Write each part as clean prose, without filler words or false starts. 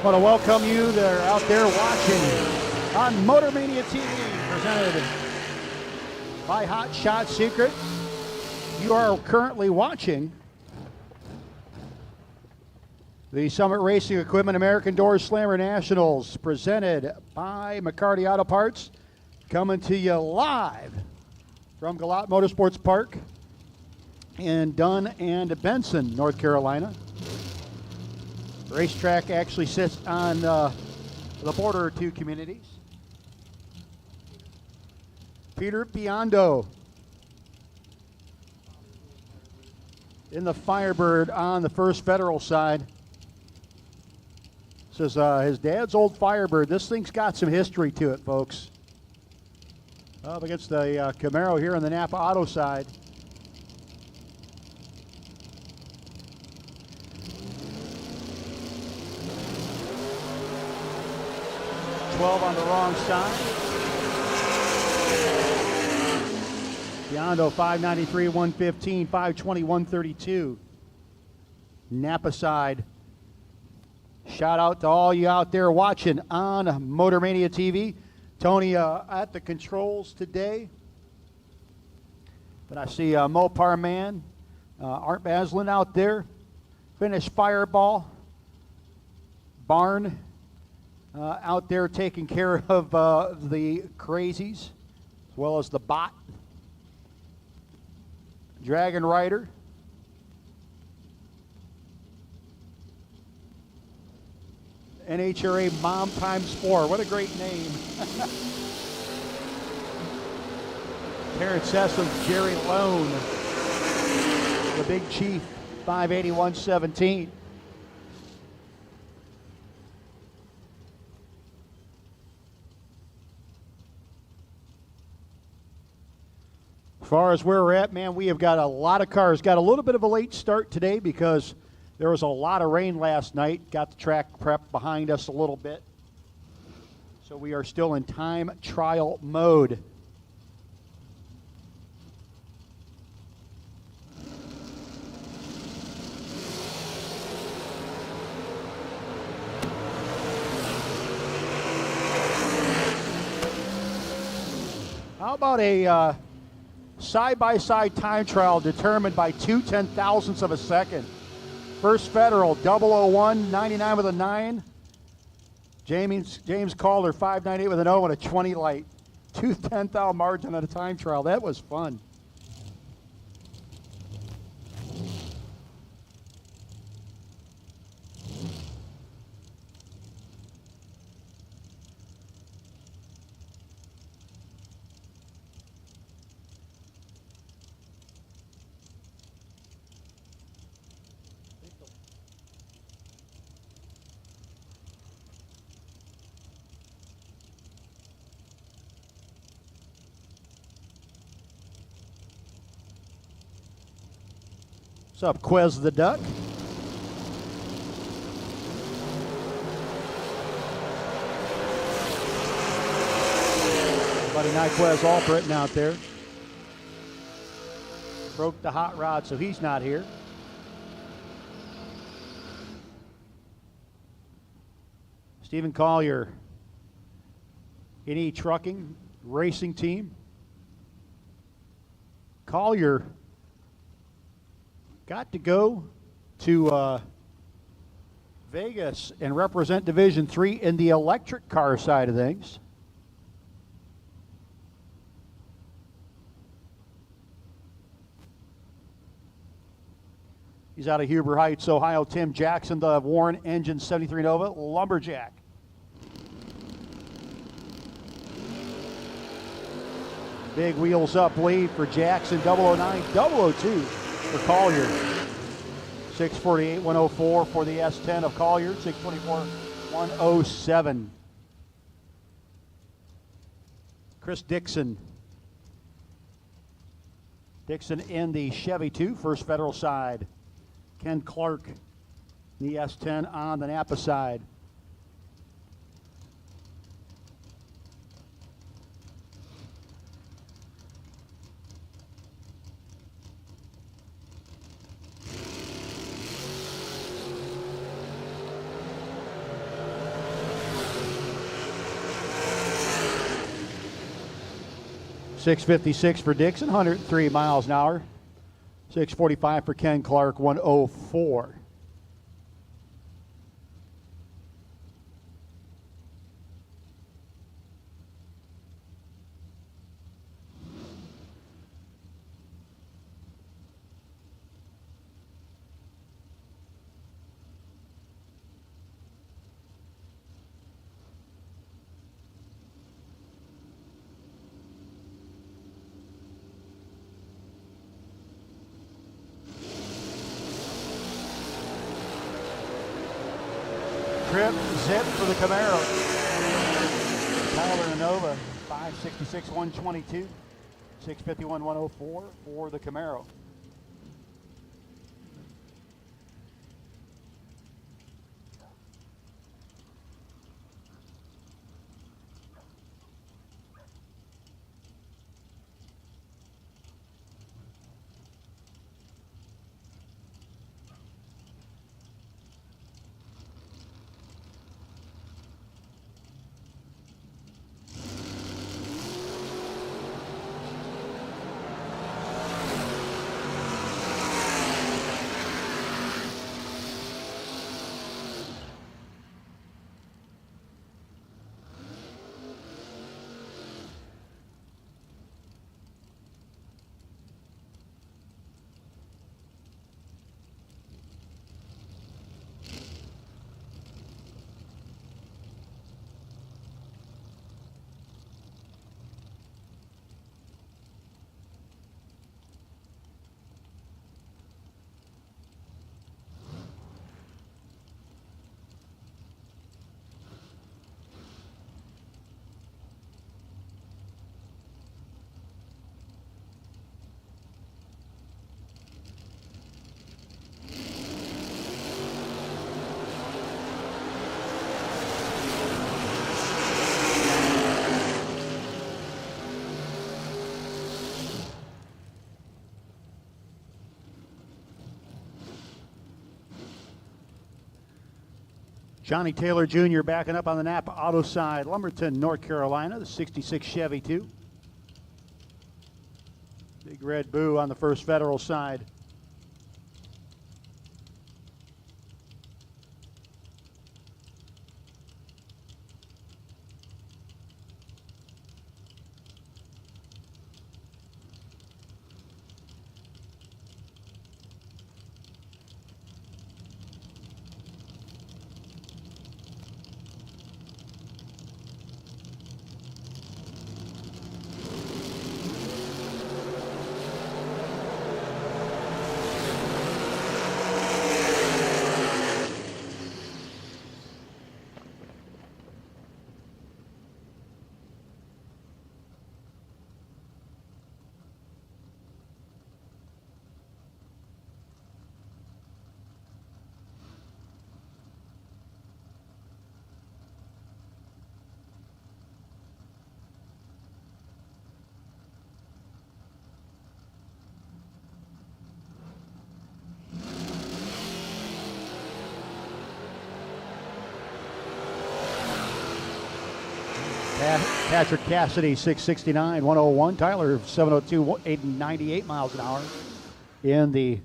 want to welcome you that are out there watching on Motor Mania TV, presented by Hot Shot Secret. You are currently watching the Summit Racing Equipment American DoorSlammer Nationals, presented by McCarty Auto Parts, coming to you live from Galat Motorsports Park in Dunn and Benson, North Carolina. The racetrack actually sits on the border of two communities. Peter Biondo in the Firebird on the First Federal side. This is his dad's old Firebird. This thing's got some history to it, folks. Up against the Camaro here on the Napa Auto side. On the wrong side. Biondo 593, 115, 520, 132. Napa side. Shout out to all you out there watching on Motor Mania TV. Tony at the controls today. But I see Mopar Man, Art Baslin out there. Finish Fireball. Barn. Out there taking care of the crazies, as well as the bot. Dragon Rider. NHRA Mom times 4. What a great name. Terrence Sessom's Jerry Lone. The Big Chief, 581-17. As far as where we're at, man, we have got a lot of cars. Got a little bit of a late start today because there was a lot of rain last night. Got the track prep behind us a little bit. So we are still in time trial mode. How about a side-by-side time trial determined by 2/10,000ths of a second. First Federal, 001, 99 with a 9. James Calder, 598 with an O and a 20 light. 2/10,000 margin on a time trial. That was fun. What's up, Quez the Duck? Buddy Nyquez Allbritton out there. Broke the hot rod, so he's not here. Stephen Collier, NE Trucking Racing Team. Collier got to go to Vegas and represent Division III in the electric car side of things. He's out of Huber Heights, Ohio. Tim Jackson, the Warren Engine 73 Nova Lumberjack. Big wheels up lead for Jackson, 009, 002. For Collier. 648, 104 for the S10 of Collier. 624, 107. Chris Dixon. Dixon in the Chevy 2, First Federal side. Ken Clark, the S10 on the Napa side. 656 for Dixon, 103 miles an hour. 645 for Ken Clark, 104. Trip, zip for the Camaro. Tyler Nova, 566, 122. 651, 104 for the Camaro. Johnny Taylor Jr. backing up on the Napa Auto side, Lumberton, North Carolina, the 66 Chevy 2. Big Red Boo on the First Federal side. Patrick Cassidy, 669, 101. Tyler, 702, 98 miles an hour in the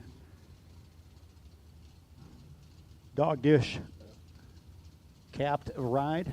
Dog Dish capped ride.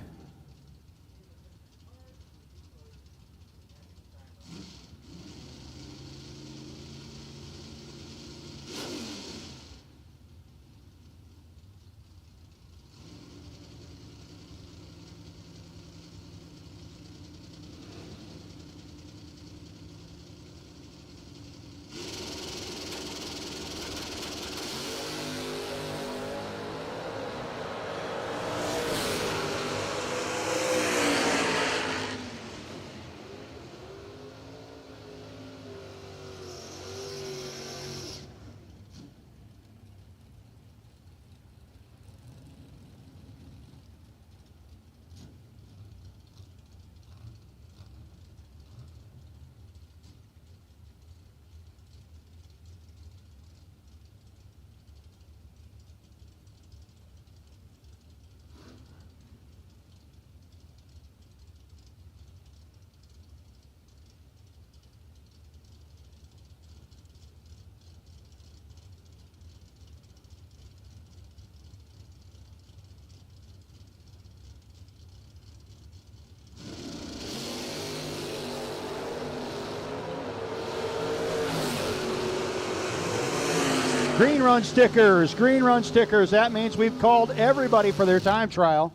Green run stickers, green run stickers. That means we've called everybody for their time trial.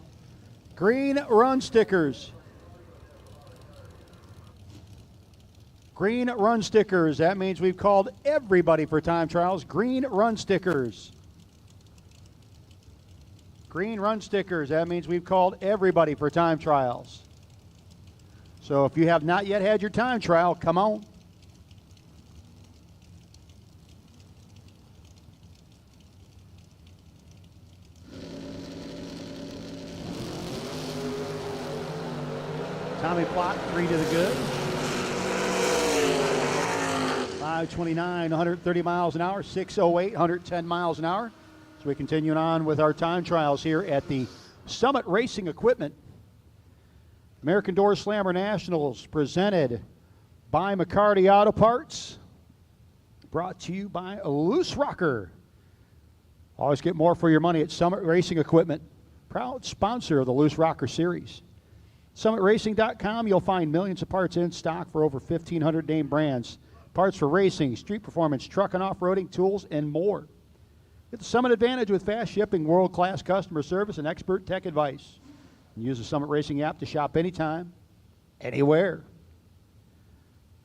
Green run stickers. Green run stickers. That means we've called everybody for time trials. Green run stickers. Green run stickers. That means we've called everybody for time trials. So if you have not yet had your time trial, come on. Tommy Plott, 3 to the good. 529, 130 miles an hour, 608, 110 miles an hour. So we continue on with our time trials here at the Summit Racing Equipment American DoorSlammer Nationals, presented by McCarty Auto Parts, brought to you by Loose Rocker. Always get more for your money at Summit Racing Equipment, proud sponsor of the Loose Rocker Series. SummitRacing.com, you'll find millions of parts in stock for over 1,500 name brands. Parts for racing, street performance, truck and off-roading, tools, and more. Get the Summit advantage with fast shipping, world-class customer service, and expert tech advice. And use the Summit Racing app to shop anytime, anywhere.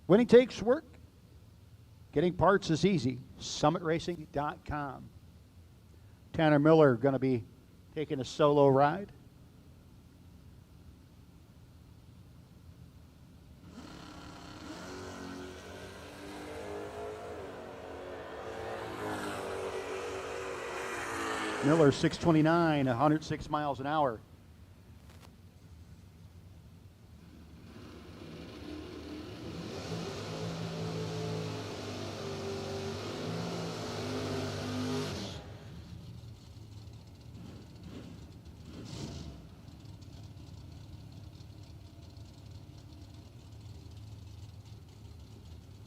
Winning takes work. Getting parts is easy. SummitRacing.com. Tanner Miller going to be taking a solo ride. Miller, 629, 106 miles an hour.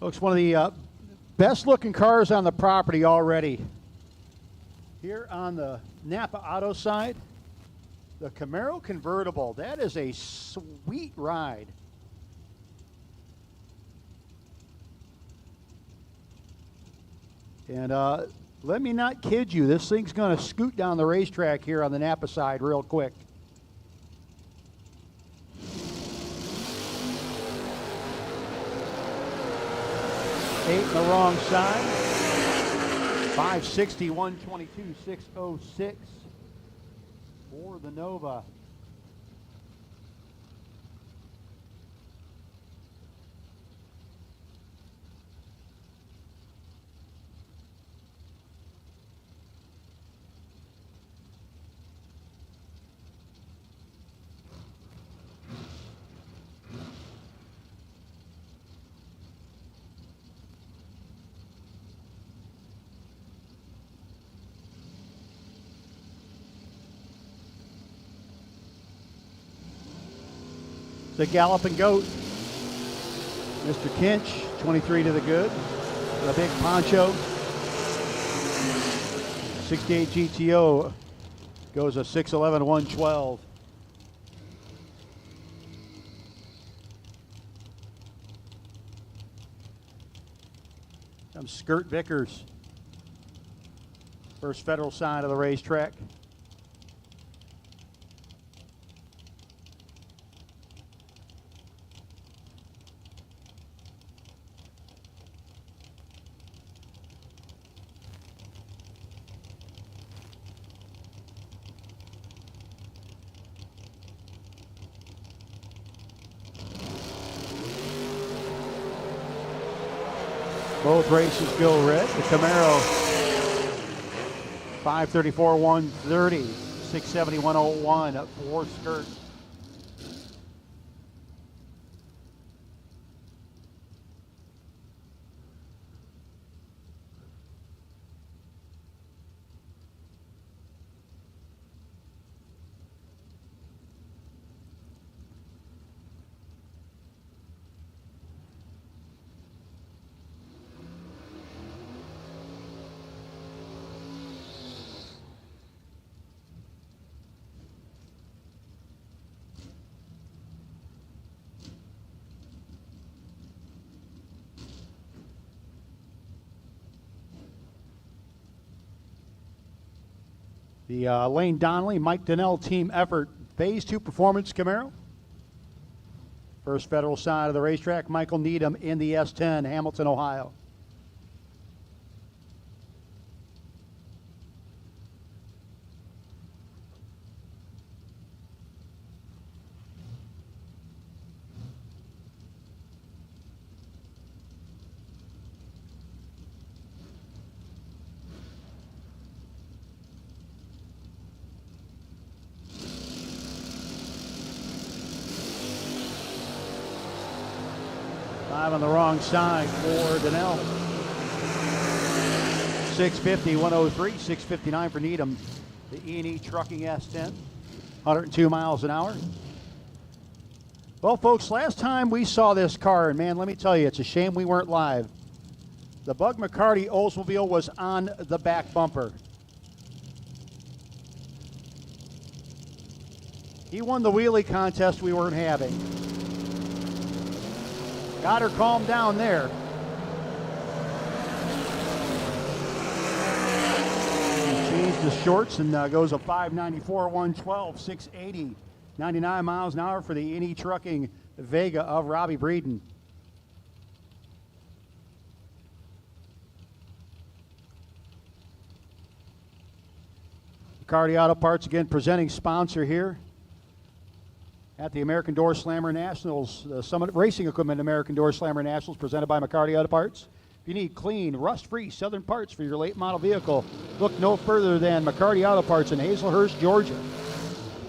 Looks one of the best looking cars on the property already. Here on the Napa Auto side, the Camaro convertible. That is a sweet ride. And let me not kid you, this thing's going to scoot down the racetrack here on the Napa side real quick. Eight on the wrong side. 560, 122, 606 for the Nova. The Galloping Goat, Mr. Kinch, 23 to the good. The big poncho. 68 GTO goes a 611, 112. Comes Skirt Vickers. First Federal side of the racetrack. Both races go red. The Camaro, 534, 130, 670, 101 for Skirt. The Lane Donnelly, Mike Donnell team effort, Phase 2 Performance Camaro. First Federal side of the racetrack, Michael Needham in the S10, Hamilton, Ohio. Five on the wrong side for Donnell. 650, 103, 659 for Needham. The E&E Trucking S10, 102 miles an hour. Well, folks, last time we saw this car, and man, let me tell you, it's a shame we weren't live. The Bug McCarty Oldsmobile was on the back bumper. He won the wheelie contest we weren't having. Got her calmed down there. He changed the shorts and goes a 594, 112, 680, 99 miles an hour for the E&E Trucking Vega of Robbie Breeden. McCarty Auto Parts again presenting sponsor here at the American DoorSlammer Nationals, Summit Racing Equipment American DoorSlammer Nationals, presented by McCarty Auto Parts. If you need clean, rust-free Southern parts for your late model vehicle, look no further than McCarty Auto Parts in Hazelhurst, Georgia.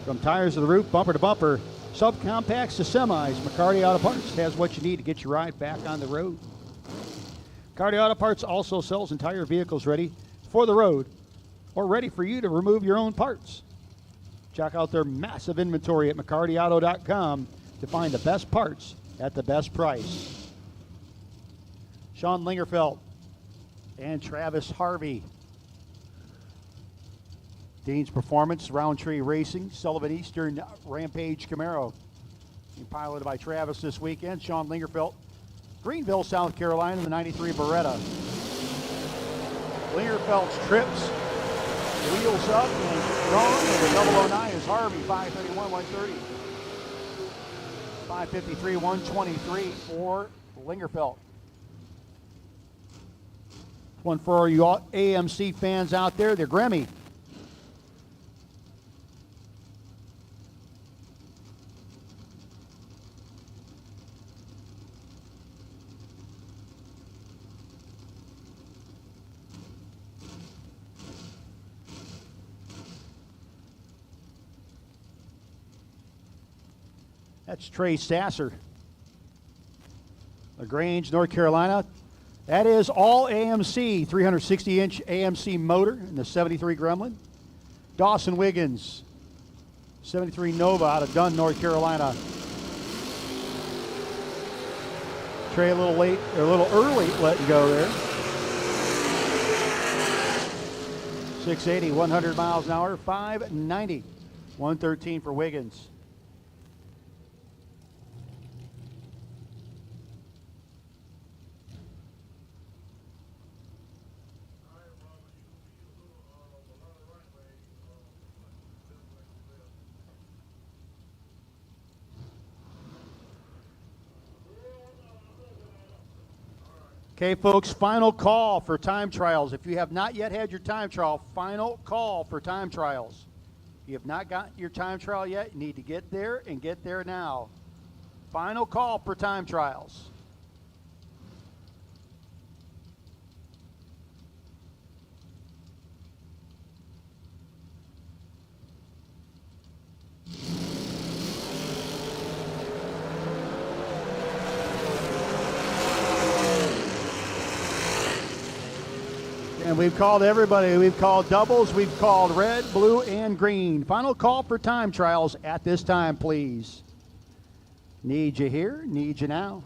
From tires to the roof, bumper to bumper, subcompacts to semis, McCarty Auto Parts has what you need to get your ride back on the road. McCarty Auto Parts also sells entire vehicles ready for the road or ready for you to remove your own parts. Check out their massive inventory at McCartyAuto.com to find the best parts at the best price. Sean Lingerfeld and Travis Harvey. Dean's Performance, Roundtree Racing, Sullivan Eastern Rampage Camaro. Being piloted by Travis this weekend. Sean Lingerfeld, Greenville, South Carolina, the 93 Beretta. Lingerfeld's trips, wheels up and strong, and the 009 is Harvey, 531, 130. 553, 123 for Lingerfeld. One for all you AMC fans out there, the Grammy. That's Trey Sasser. LaGrange, North Carolina. That is all AMC, 360-inch AMC motor in the 73 Gremlin. Dawson Wiggins, 73 Nova out of Dunn, North Carolina. Trey a little late, or a little early letting go there. 680, 100 miles an hour, 590, 113 for Wiggins. Okay, folks, final call for time trials. If you have not yet had your time trial, final call for time trials. If you have not gotten your time trial yet, you need to get there and get there now. Final call for time trials. And we've called everybody. We've called doubles. We've called red, blue, and green. Final call for time trials at this time, please. Need you here. Need you now.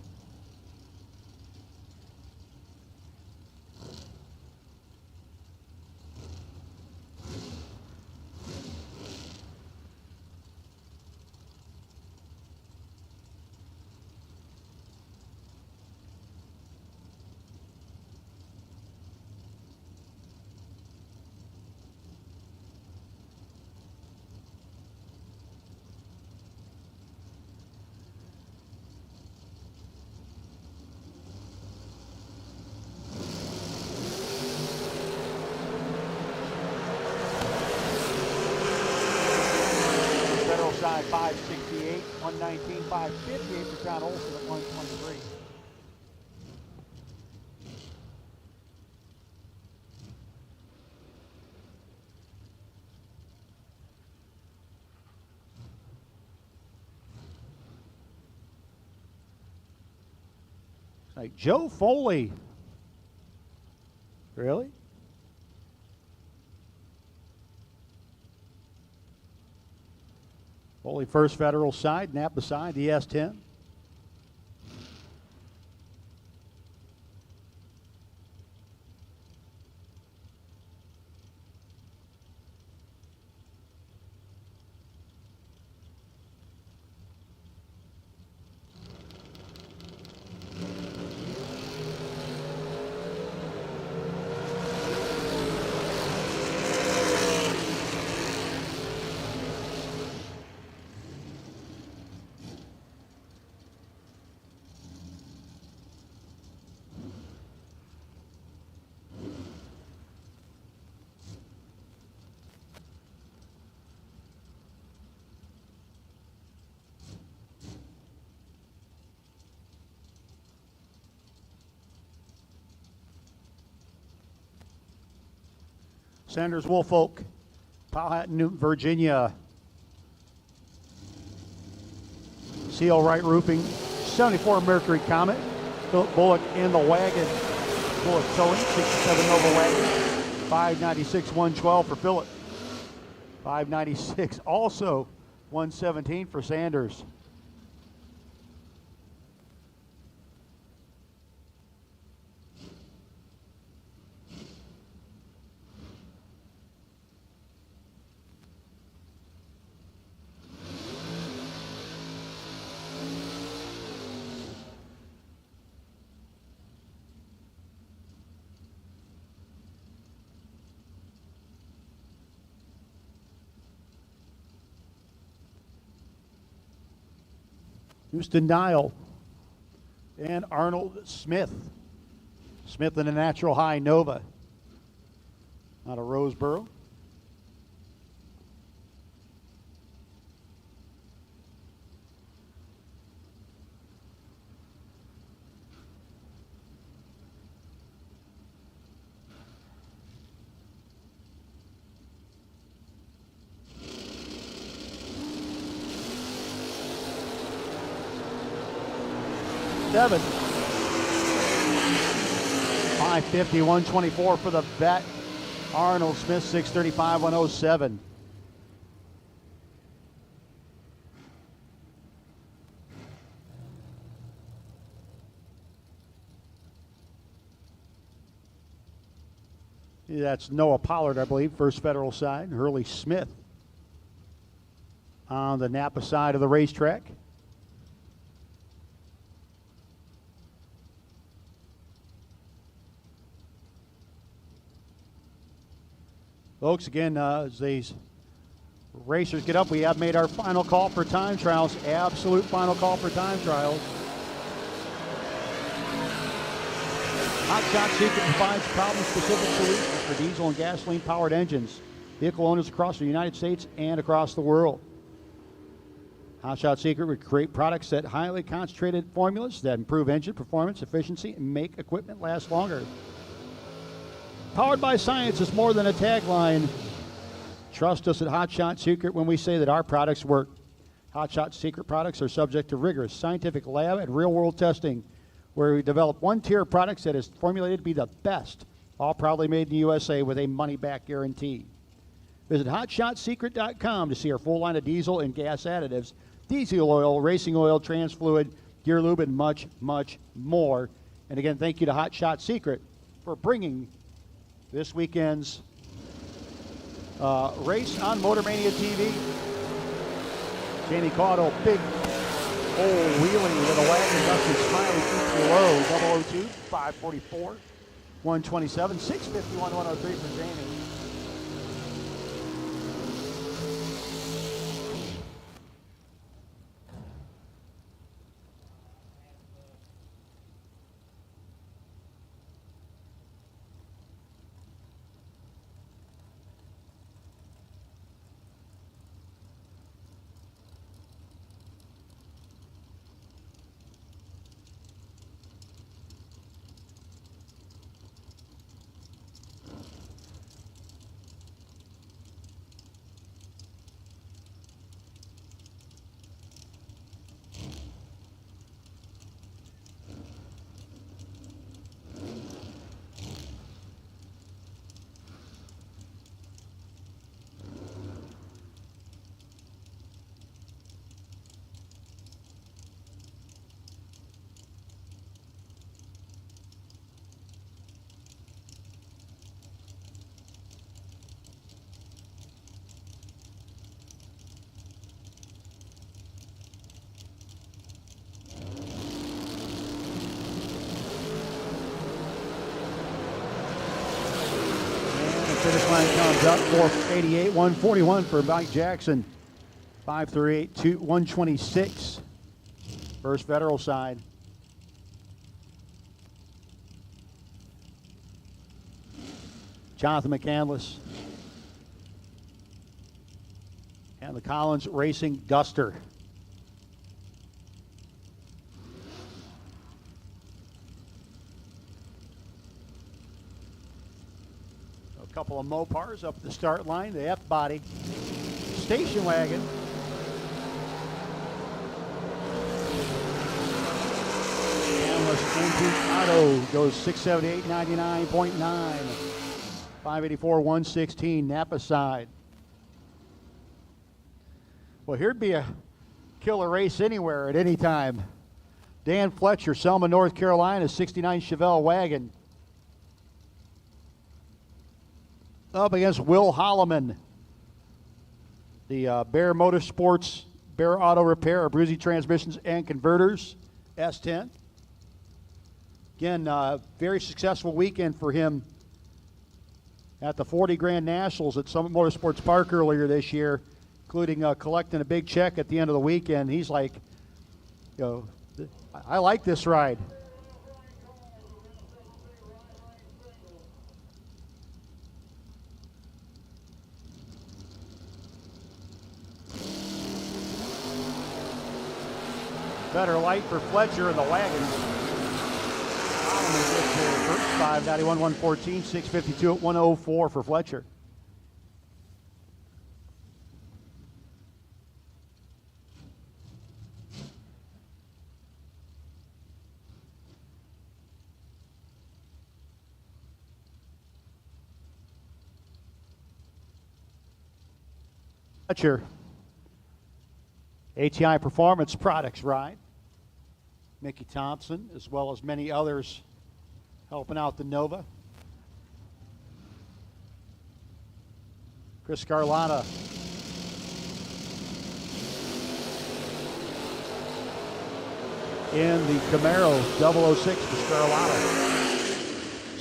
568, 119, 558 for John Olson at 123. Like Joe Foley. Really? Foley first Federal side, Napa side, the S10. Sanders Woolfolk, Powhatan, Virginia. CL Wright Roofing, 74 Mercury Comet. Philip Bullock in the wagon. Bullock Towing, 67 Nova Wagon. 596, 112 for Philip. 596, also 117 for Sanders. Houston Dial and Arnold Smith. Smith in a natural high Nova out of Roseboro. Seven. 550, 124 for the bet. Arnold Smith, 635, 107. That's Noah Pollard, I believe, first Federal side. Hurley Smith on the Napa side of the racetrack. Folks, again, as these racers get up, we have made our final call for time trials. Absolute final call for time trials. Hot Shot Secret provides problem-specific solutions for diesel and gasoline-powered engines. Vehicle owners across the United States and across the world. Hot Shot Secret would create products that highly concentrated formulas that improve engine performance, efficiency, and make equipment last longer. Powered by science is more than a tagline. Trust us at Hot Shot Secret when we say that our products work. Hot Shot Secret products are subject to rigorous scientific lab and real-world testing, where we develop one-tier products that is formulated to be the best, all proudly made in the USA with a money-back guarantee. Visit hotshotsecret.com to see our full line of diesel and gas additives, diesel oil, racing oil, trans fluid, gear lube, and much, much more. And again, thank you to Hot Shot Secret for bringing this weekend's race on MotorMania TV. Danny Caudill, big old wheelie with a wagon. Dustin Smiley keeps low. 002, 544, 127, 651, 103 for Jamie. up 488, 141 for Mike Jackson. 538, 126. First Federal side. Jonathan McCandless. And the Collins Racing Duster. A couple of Mopars up the start line. The F-body. Station wagon. Antique Auto goes 678, 99.9. 584, 116. Napa side. Well, here'd be a killer race anywhere at any time. Dan Fletcher, Selma, North Carolina, 69 Chevelle wagon. Up against Will Holloman, the Bear Motorsports, Bear Auto Repair, Abruzzi Transmissions and Converters, S10. Again, very successful weekend for him at the 40 Grand Nationals at Summit Motorsports Park earlier this year, including collecting a big check at the end of the weekend. He's like, you know, I like this ride. Better light for Fletcher in the wagon. First 591, 114, 652 at 104 for Fletcher. Fletcher, ATI Performance Products ride. Mickey Thompson, as well as many others helping out the Nova. Chris Carlotta. In the Camaro 006 for Scarlotta.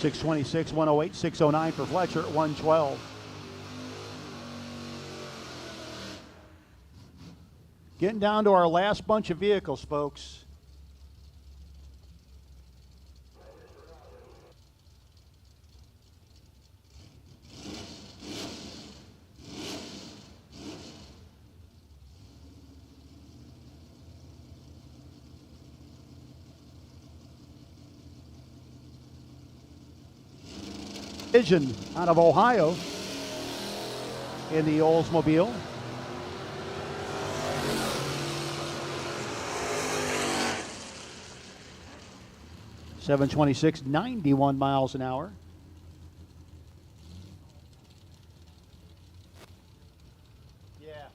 626, 108, 609 for Fletcher at 112. Getting down to our last bunch of vehicles, folks. Vision out of Ohio in the Oldsmobile. .726, 91 miles an hour. Yeah.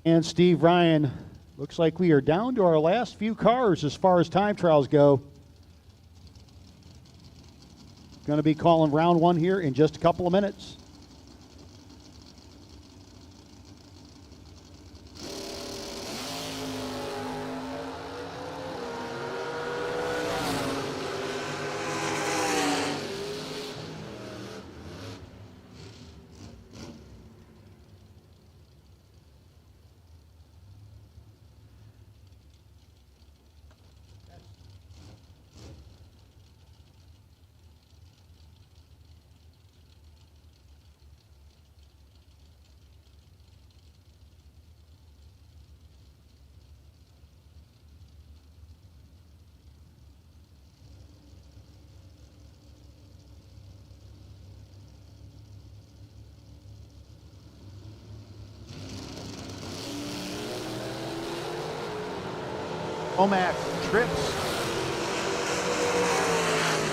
And Steve Ryan, looks like we are down to our last few cars as far as time trials go. Going to be calling round one here in just a couple of minutes. Omac trips.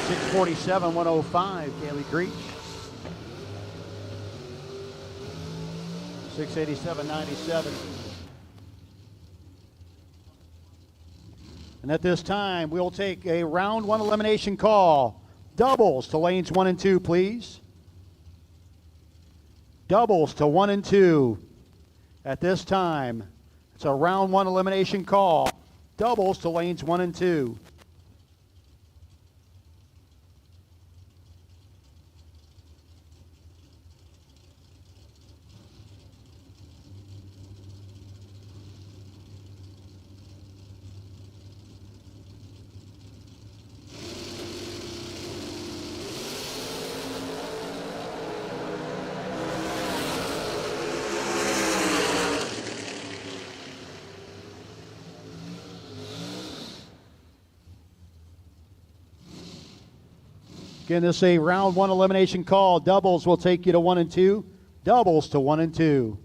647, 105, Daily Creech. 687.97. And at this time, we'll take a round one elimination call. Doubles to lanes 1 and 2, please. Doubles to 1 and 2. At this time, it's a round one elimination call. Doubles to lanes 1 and 2. Again, this is a round one elimination call. Doubles will take you to 1 and 2. Doubles to 1 and 2.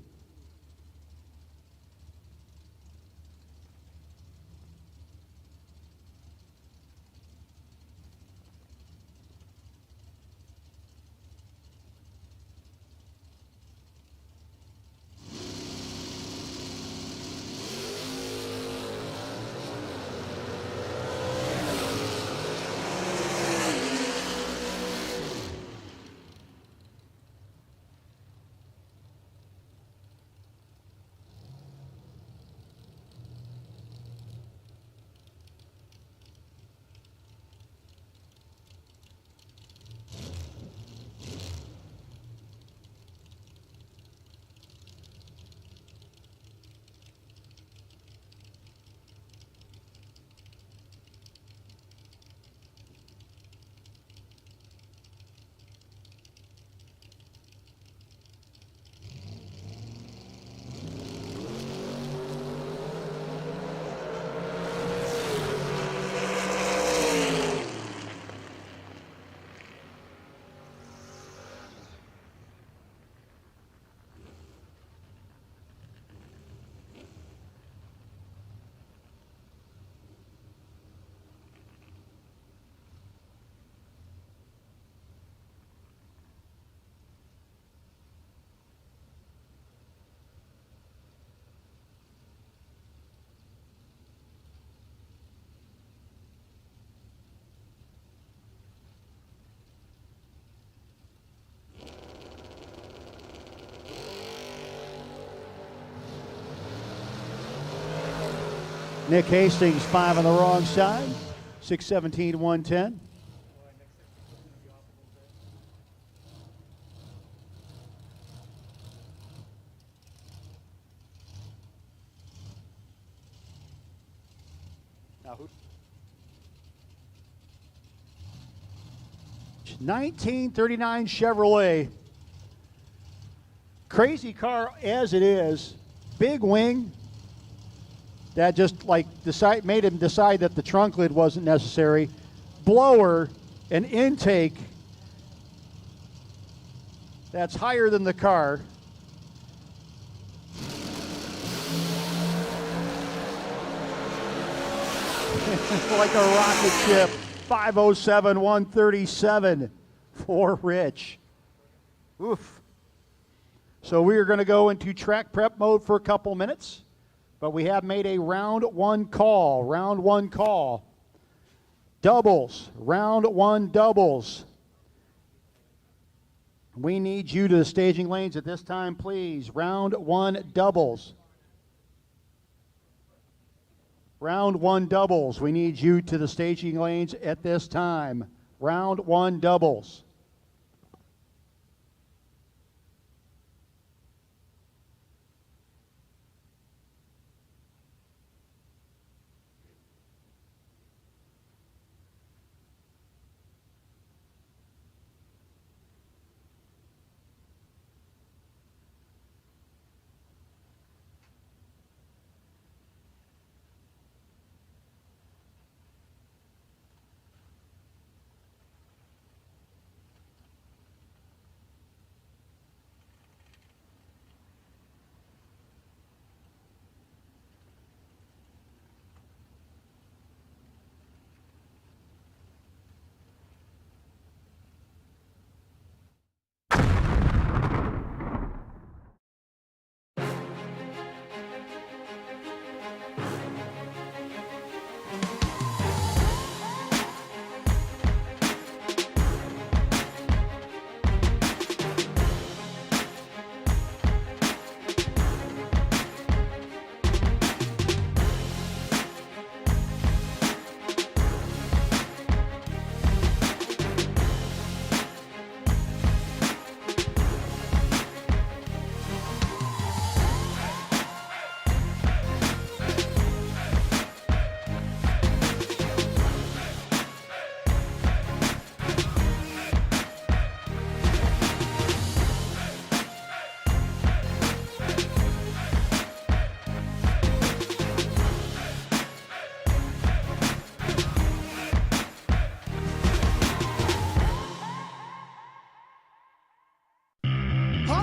Nick Hastings, 5 on the wrong side. 617, 110. Now who? 1939 Chevrolet. Crazy car as it is. Big wing. That just like made him decide that the trunk lid wasn't necessary. Blower and intake that's higher than the car. Like a rocket ship. 507, 137 for Rich. Oof. So we are going to go into track prep mode for a couple minutes. But we have made a round one call. Round one call. Doubles. Round one doubles. We need you to the staging lanes at this time, please. Round one doubles. Round one doubles. We need you to the staging lanes at this time. Round one doubles.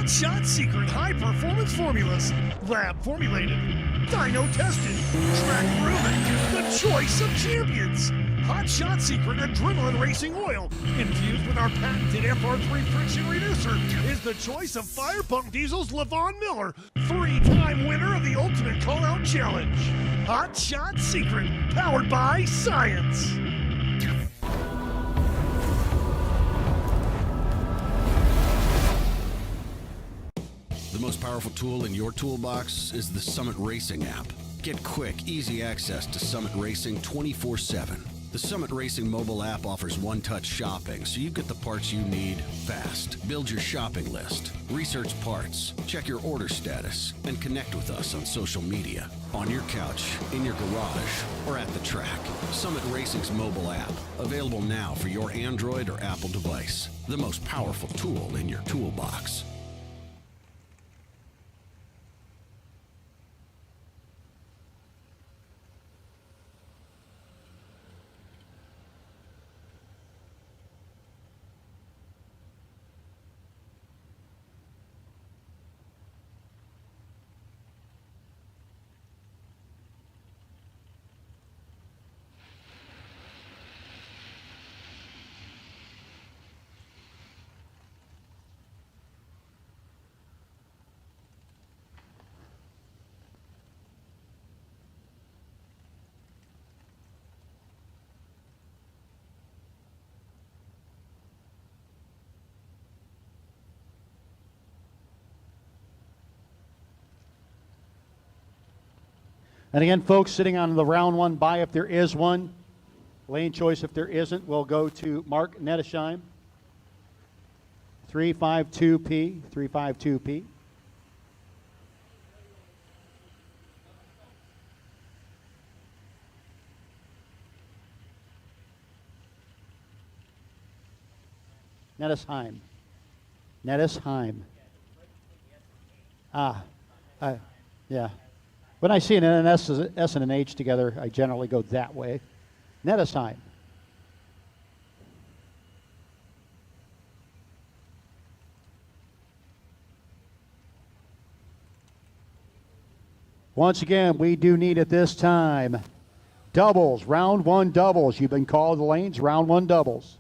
Hot Shot Secret High Performance Formulas. Lab formulated, dyno tested, track proven. The choice of champions. Hot Shot Secret Adrenaline Racing Oil, infused with our patented FR3 friction reducer, is the choice of Fire Pump Diesel's LaVon Miller, 3-time winner of the Ultimate Call-Out Challenge. Hot Shot Secret, powered by science. The most powerful tool in your toolbox is the Summit Racing app. Get quick, easy access to Summit Racing 24/7. The Summit Racing mobile app offers one-touch shopping, so you get the parts you need fast. Build your shopping list, research parts, check your order status, and connect with us on social media, on your couch, in your garage, or at the track. Summit Racing's mobile app, available now for your Android or Apple device. The most powerful tool in your toolbox. And again, folks, sitting on the round one bye, if there is one. Lane choice, if there isn't, will go to Mark Nettesheim. 352P, 352P. Nettesheim. Nettesheim. Yeah. When I see an S and an H together, I generally go that way. Nettesheim. Once again, we do need at this time doubles, round one doubles. You've been called the lanes, round one doubles.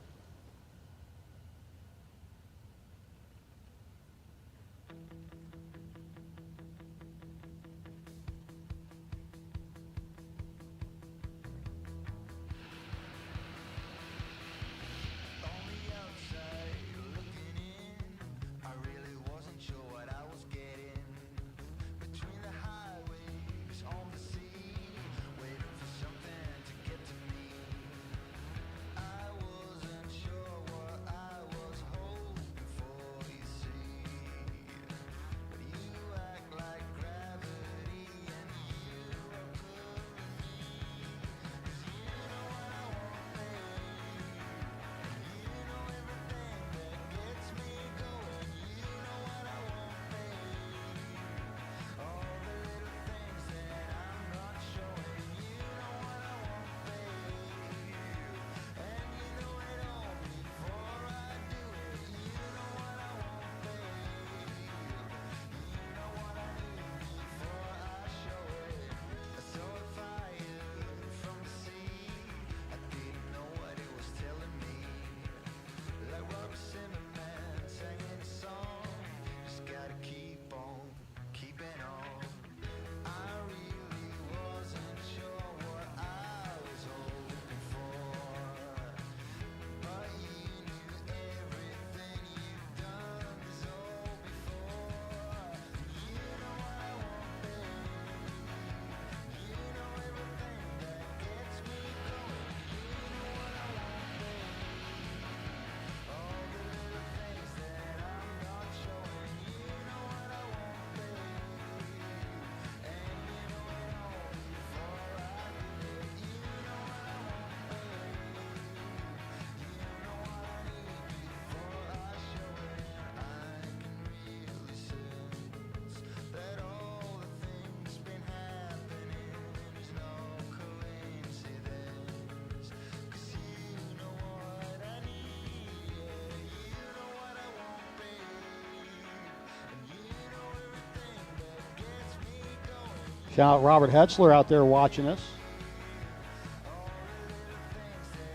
Shout out Robert Hetzler out there watching us.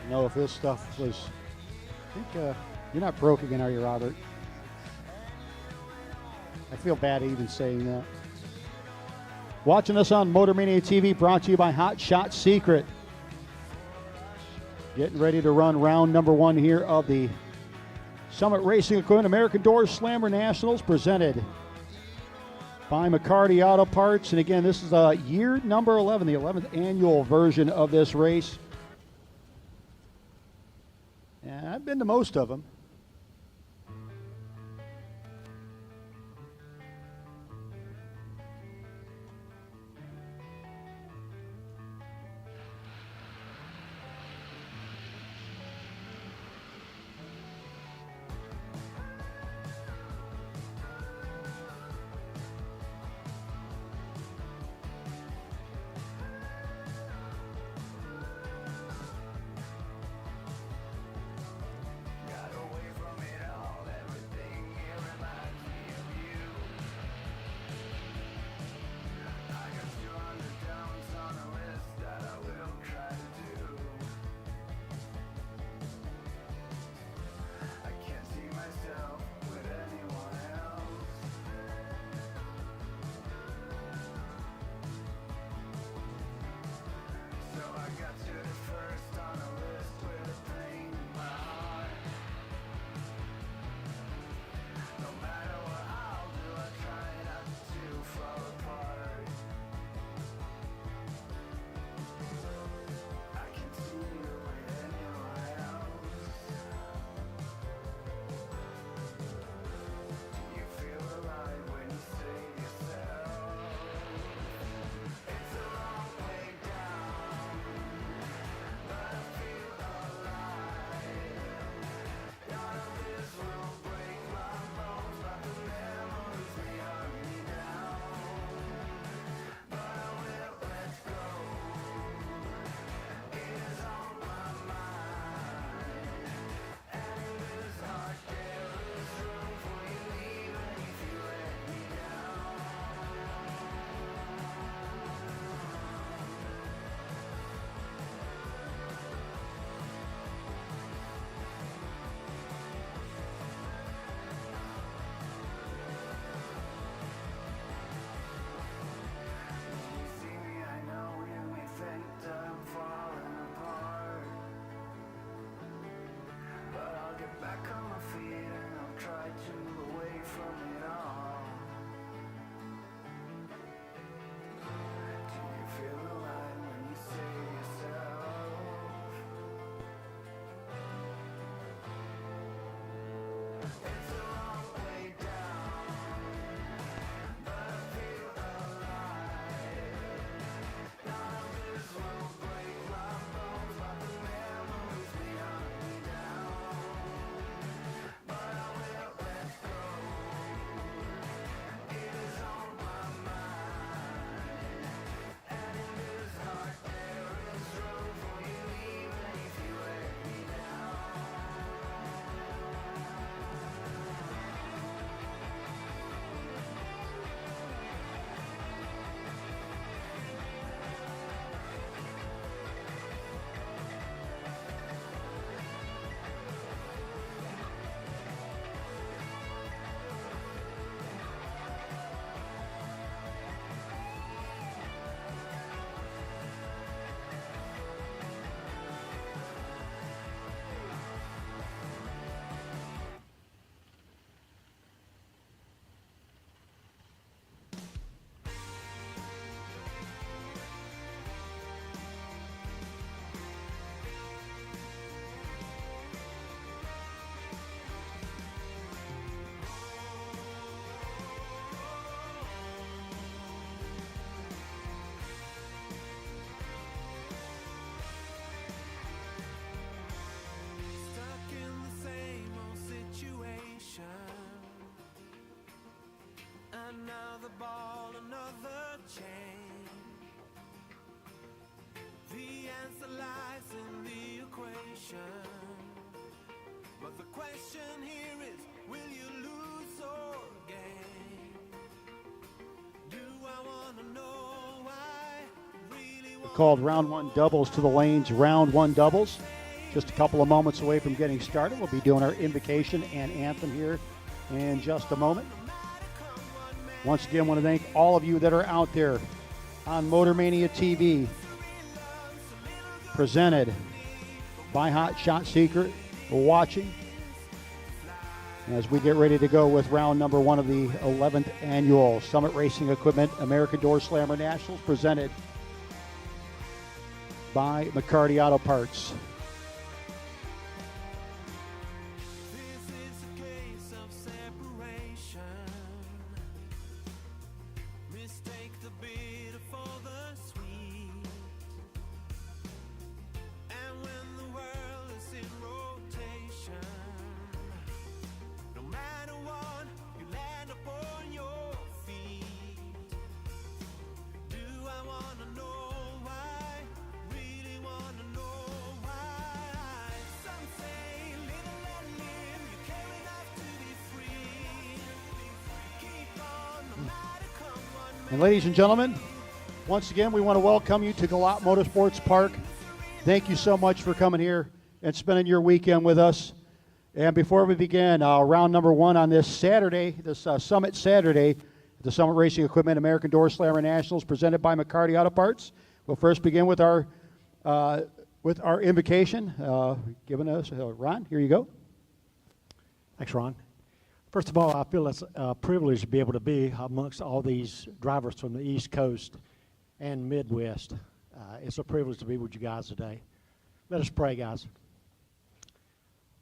I know if this stuff was, I think you're not broke again, are you, Robert? I feel bad even saying that. Watching us on Motor Mania TV, brought to you by Hot Shot Secret. Getting ready to run round number 1 here of the Summit Racing Equipment American DoorSlammer Nationals, presented by McCarty Auto Parts. And again, this is year number 11, the 11th annual version of this race. And I've been to most of them. Another ball, another chain. The answer lies in the equation. But the question here is, will you lose or gain? Do I want to know why called Round 1 Doubles to the Lanes Round 1 Doubles. Just a couple of moments away from getting started. We'll be doing our invocation and anthem here in just a moment. Once again, I want to thank all of you that are out there on Motormania TV, presented by Hot Shot Secret, watching as we get ready to go with round number 1 of the 11th annual Summit Racing Equipment American DoorSlammer Nationals, presented by McCarty Auto Parts. This is a case of separation. Mistake the bitter for the sweet. And when the world is in rotation, no matter what, you land upon your feet. Do I wanna know why? Really wanna know why? Some say live and let live. You care enough to be free. Keep on no matter come what And ladies and gentlemen, once again, we want to welcome you to Galot Motorsports Park. Thank you so much for coming here and spending your weekend with us. And before we begin, round number 1 on this Saturday, this Summit Saturday, the Summit Racing Equipment American DoorSlammer Nationals, presented by McCarty Auto Parts. We'll first begin with our invocation, given us Ron. Here you go. Thanks, Ron. First of all, I feel it's a privilege to be able to be amongst all these drivers from the East Coast and Midwest. It's a privilege to be with you guys today. Let us pray, guys.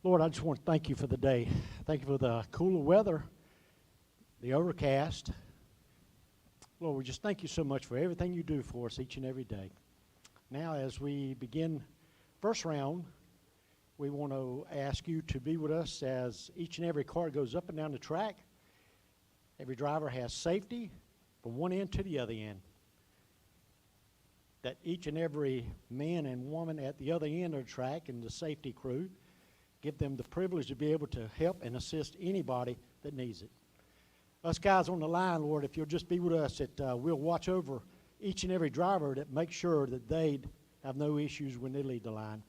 Lord, I just want to thank you for the day. Thank you for the cooler weather, the overcast. Lord, we just thank you so much for everything you do for us each and every day. Now, as we begin first round, we want to ask you to be with us as each and every car goes up and down the track. Every driver has safety from one end to the other end. That each and every man and woman at the other end of the track and the safety crew, give them the privilege to be able to help and assist anybody that needs it. Us guys on the line, Lord, if you'll just be with us, that we'll watch over each and every driver that make sure that they have no issues when they leave the line.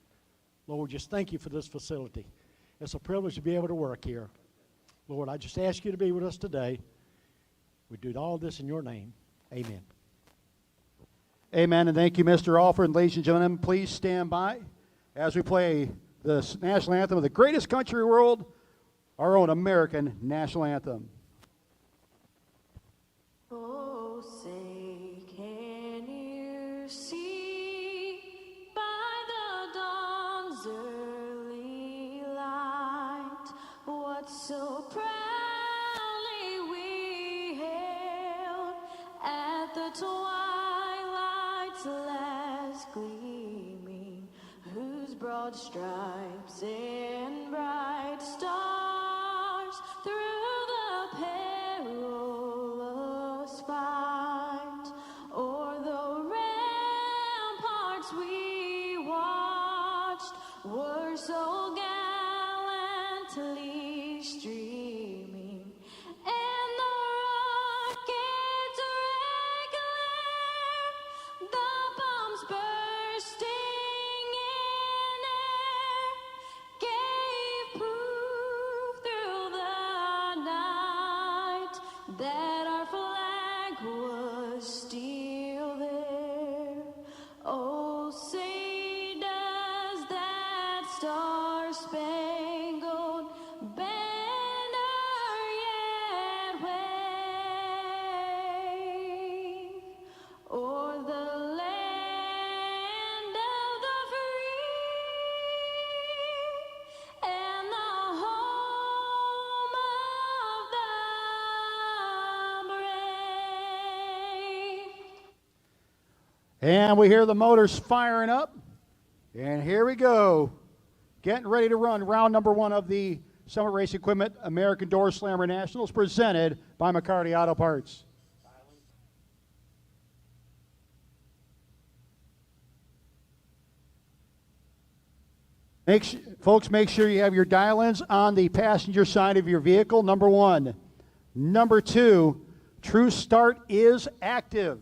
Lord, just thank you for this facility. It's a privilege to be able to work here. Lord, I just ask you to be with us today. We do all this in your name. Amen. Amen, and thank you, Mr. Alford. Ladies and gentlemen, please stand by as we play the national anthem of the greatest country in the world, our own American national anthem. Oh, say, can you see by the dawn's early light what so proudly we hailed at the twilight's last gleaming, whose broad stripes and bright stars through the perilous fight o'er the ramparts we watched were so gallantly streaming, and the rockets regular, the bombs bursting in air, gave proof through the night that our flag was still there. Oh, say does that star-spangled banner yet wave o'er the land of the free and the home of the brave? And we hear the motors firing up. And here we go. Getting ready to run round number 1 of the Summit Race Equipment American DoorSlammer Nationals, presented by McCarty Auto Parts. Folks, make sure you have your dial-ins on the passenger side of your vehicle, number 1. Number 2, True Start is active.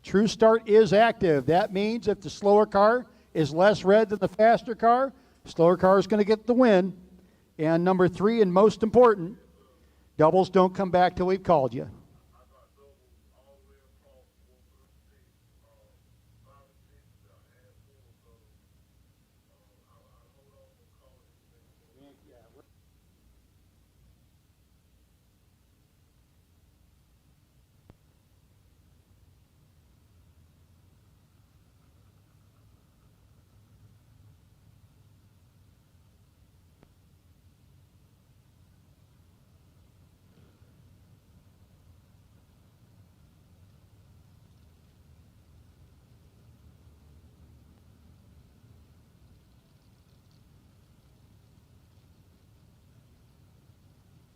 True Start is active. That means if the slower car is less red than the faster car, slower car is going to get the win. And number 3, and most important, doubles don't come back till we've called you.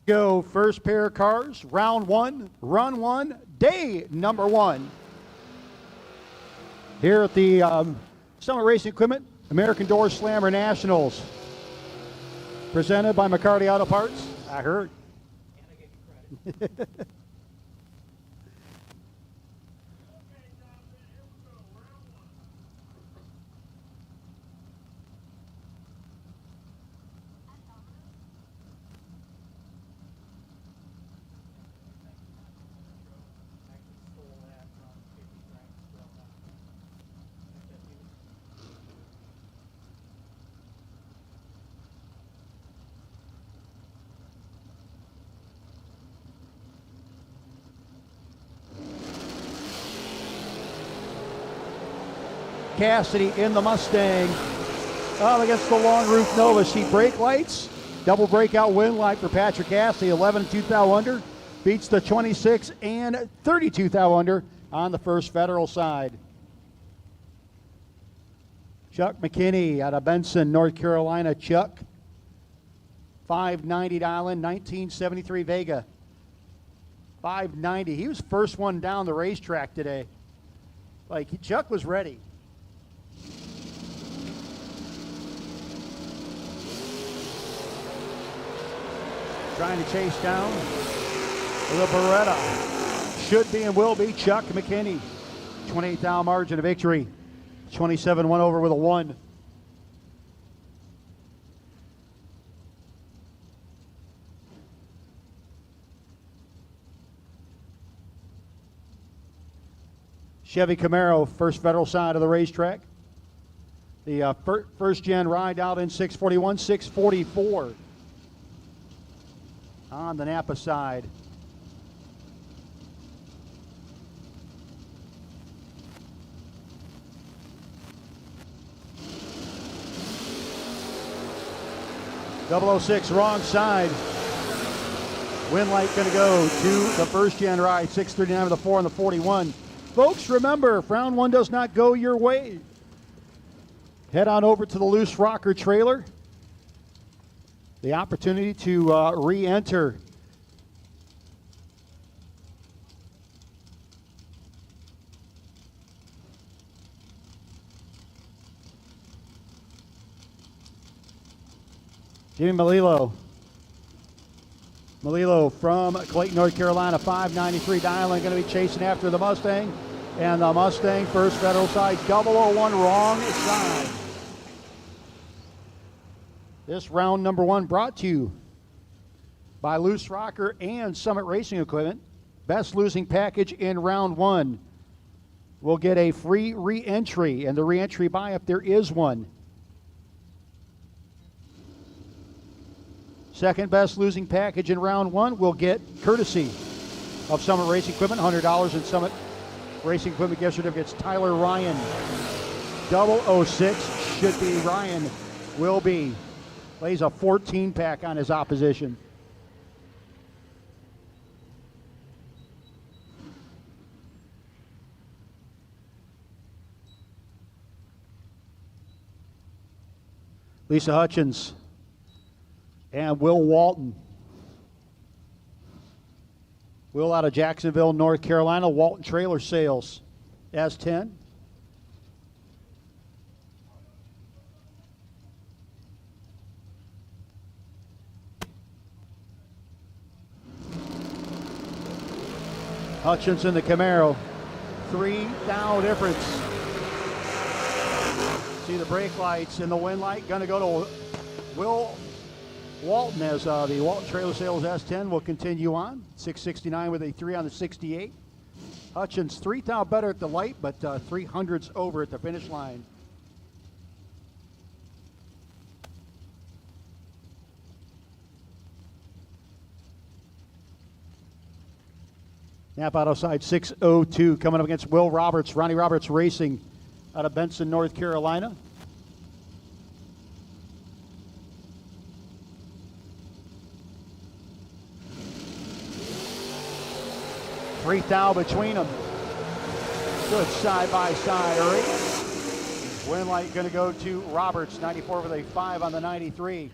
Go first pair of cars, round 1, run 1, day number 1. Here at the Summit Racing Equipment, American DoorSlammer Nationals. Presented by McCarty Auto Parts. I heard. Cassidy in the Mustang. Up against the long roof Nova. See brake lights. Double breakout win light for Patrick Cassidy. 11 2 thou under. Beats the 26 and 32 thou under on the First Federal side. Chuck McKinney out of Benson, North Carolina. Chuck. 590 Island, 1973 Vega. 590. He was first one down the racetrack today. Like, Chuck was ready. Trying to chase down the Beretta. Should be and will be Chuck McKinney. 28 thou margin of victory. 27 over with a 1. Chevy Camaro, First Federal side of the racetrack. The first gen ride out in 641, 644. On the Napa side. .006 wrong side. Win light going to go to the first gen ride. 639 with the 4 and the 41. Folks, remember, if round 1 does not go your way, head on over to the Loose Rocker trailer. The opportunity to re-enter. Jimmy Melillo. Melillo from Clayton, North Carolina, 593 dialing, going to be chasing after the Mustang. And the Mustang, First Federal side, 001 wrong side. This round number 1 brought to you by Loose Rocker and Summit Racing Equipment. Best losing package in round 1 will get a free re-entry, and the re-entry buy if there is one. Second best losing package in round 1 will get courtesy of Summit Racing Equipment, $100 in Summit Racing Equipment gift certificates. Tyler Ryan, 006 should be Ryan, will be. Lays a 14 pack on his opposition. Lisa Hutchins and Will Walton. Will out of Jacksonville, North Carolina. Walton Trailer Sales, S10. Hutchins in the Camaro. 3 thou difference. See the brake lights and the wind light going to go to Will Walton as the Walton Trailer Sales S10 will continue on. 669 with a 3 on the 68. Hutchins 3 thou better at the light, but 300s over at the finish line. Nap Auto side 602 coming up against Will Roberts. Ronnie Roberts Racing out of Benson, North Carolina. Three thou between them. Good side-by-side race. Wind light going to go to Roberts, 94 with a 5 on the 93.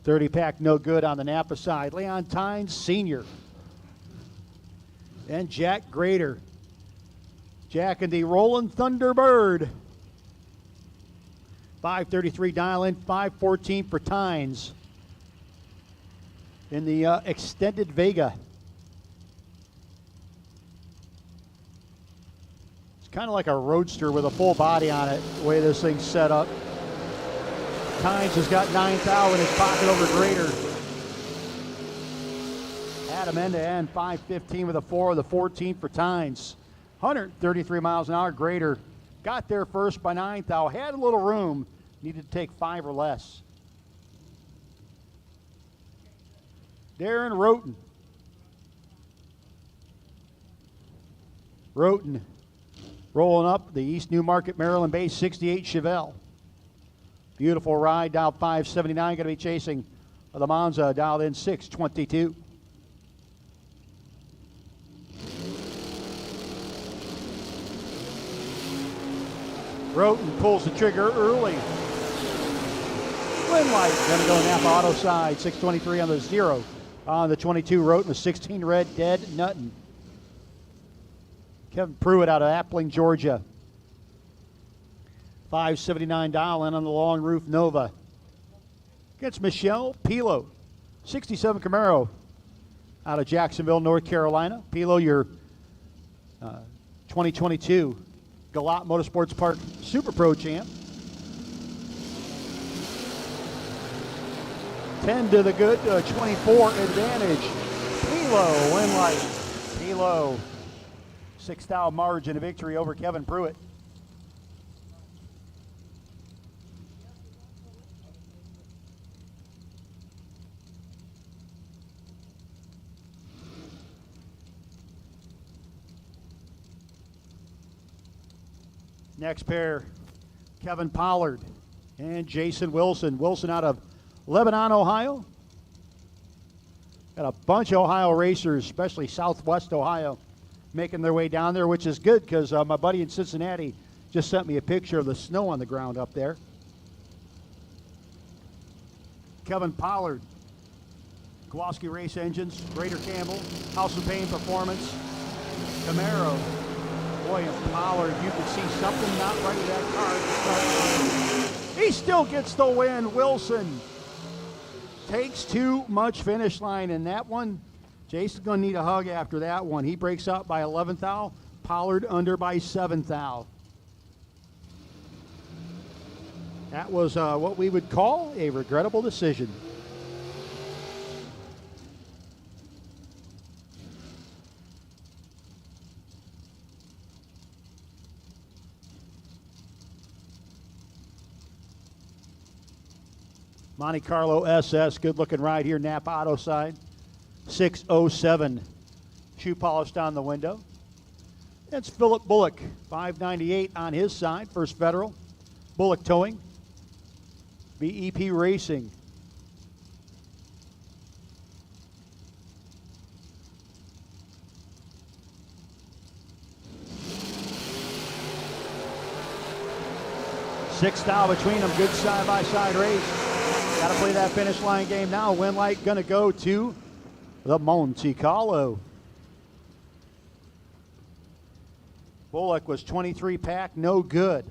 .30 no good on the Napa side. Leon Tynes Sr. and Jack Grader. Jack and the Rolling Thunderbird. 5:33 dial in, 5:14 for Tynes in the extended Vega. It's kind of like a roadster with a full body on it, the way this thing's set up. Tynes has got 9 thou in his pocket over Grader. Adam end to end, 5:15 with a 4, the 14 for Tynes. 133 miles an hour. Grader got there first by 9 thou. Had a little room. Needed to take 5 or less. Darren Roten. Roten rolling up the East Newmarket, Maryland-based 68 Chevelle. Beautiful ride, dialed 579. Going to be chasing the Monza, dialed in 622. Roten pulls the trigger early. Wind light going to go Napa Auto side. 623 on the 0. On the 22, Roten, a 16 red, dead nuttin'. Kevin Pruitt out of Appling, Georgia. 579 dial in on the long roof Nova. Against Michelle Pilo. 67 Camaro out of Jacksonville, North Carolina. Pilo, your 2022 Galot Motorsports Park Super Pro champ. 10 to the good, 24 advantage. Pilo, win light. Pilo, 6 thou margin of victory over Kevin Pruitt. Next pair, Kevin Pollard and Jason Wilson. Wilson out of Lebanon, Ohio. Got a bunch of Ohio racers, especially Southwest Ohio, making their way down there, which is good because my buddy in Cincinnati just sent me a picture of the snow on the ground up there. Kevin Pollard, Kowalski Race Engines, Raider Campbell, House of Pain Performance, Camaro. Boy, and Pollard, you can see something not right with that car. He still gets the win. Wilson takes too much finish line in that one. Jason's going to need a hug after that one. He breaks out by 11 thou. Pollard under by 7 thou. That was what we would call a regrettable decision. Monte Carlo SS, good looking ride here, Napa Auto side. 607, shoe polished on the window. That's Philip Bullock, 598 on his side, First Federal. Bullock Towing, BEP Racing. Six thou between them, good side-by-side race. Got to play that finish line game now. Wind light going to go to the Monte Carlo. Bullock was 23 pack, no good.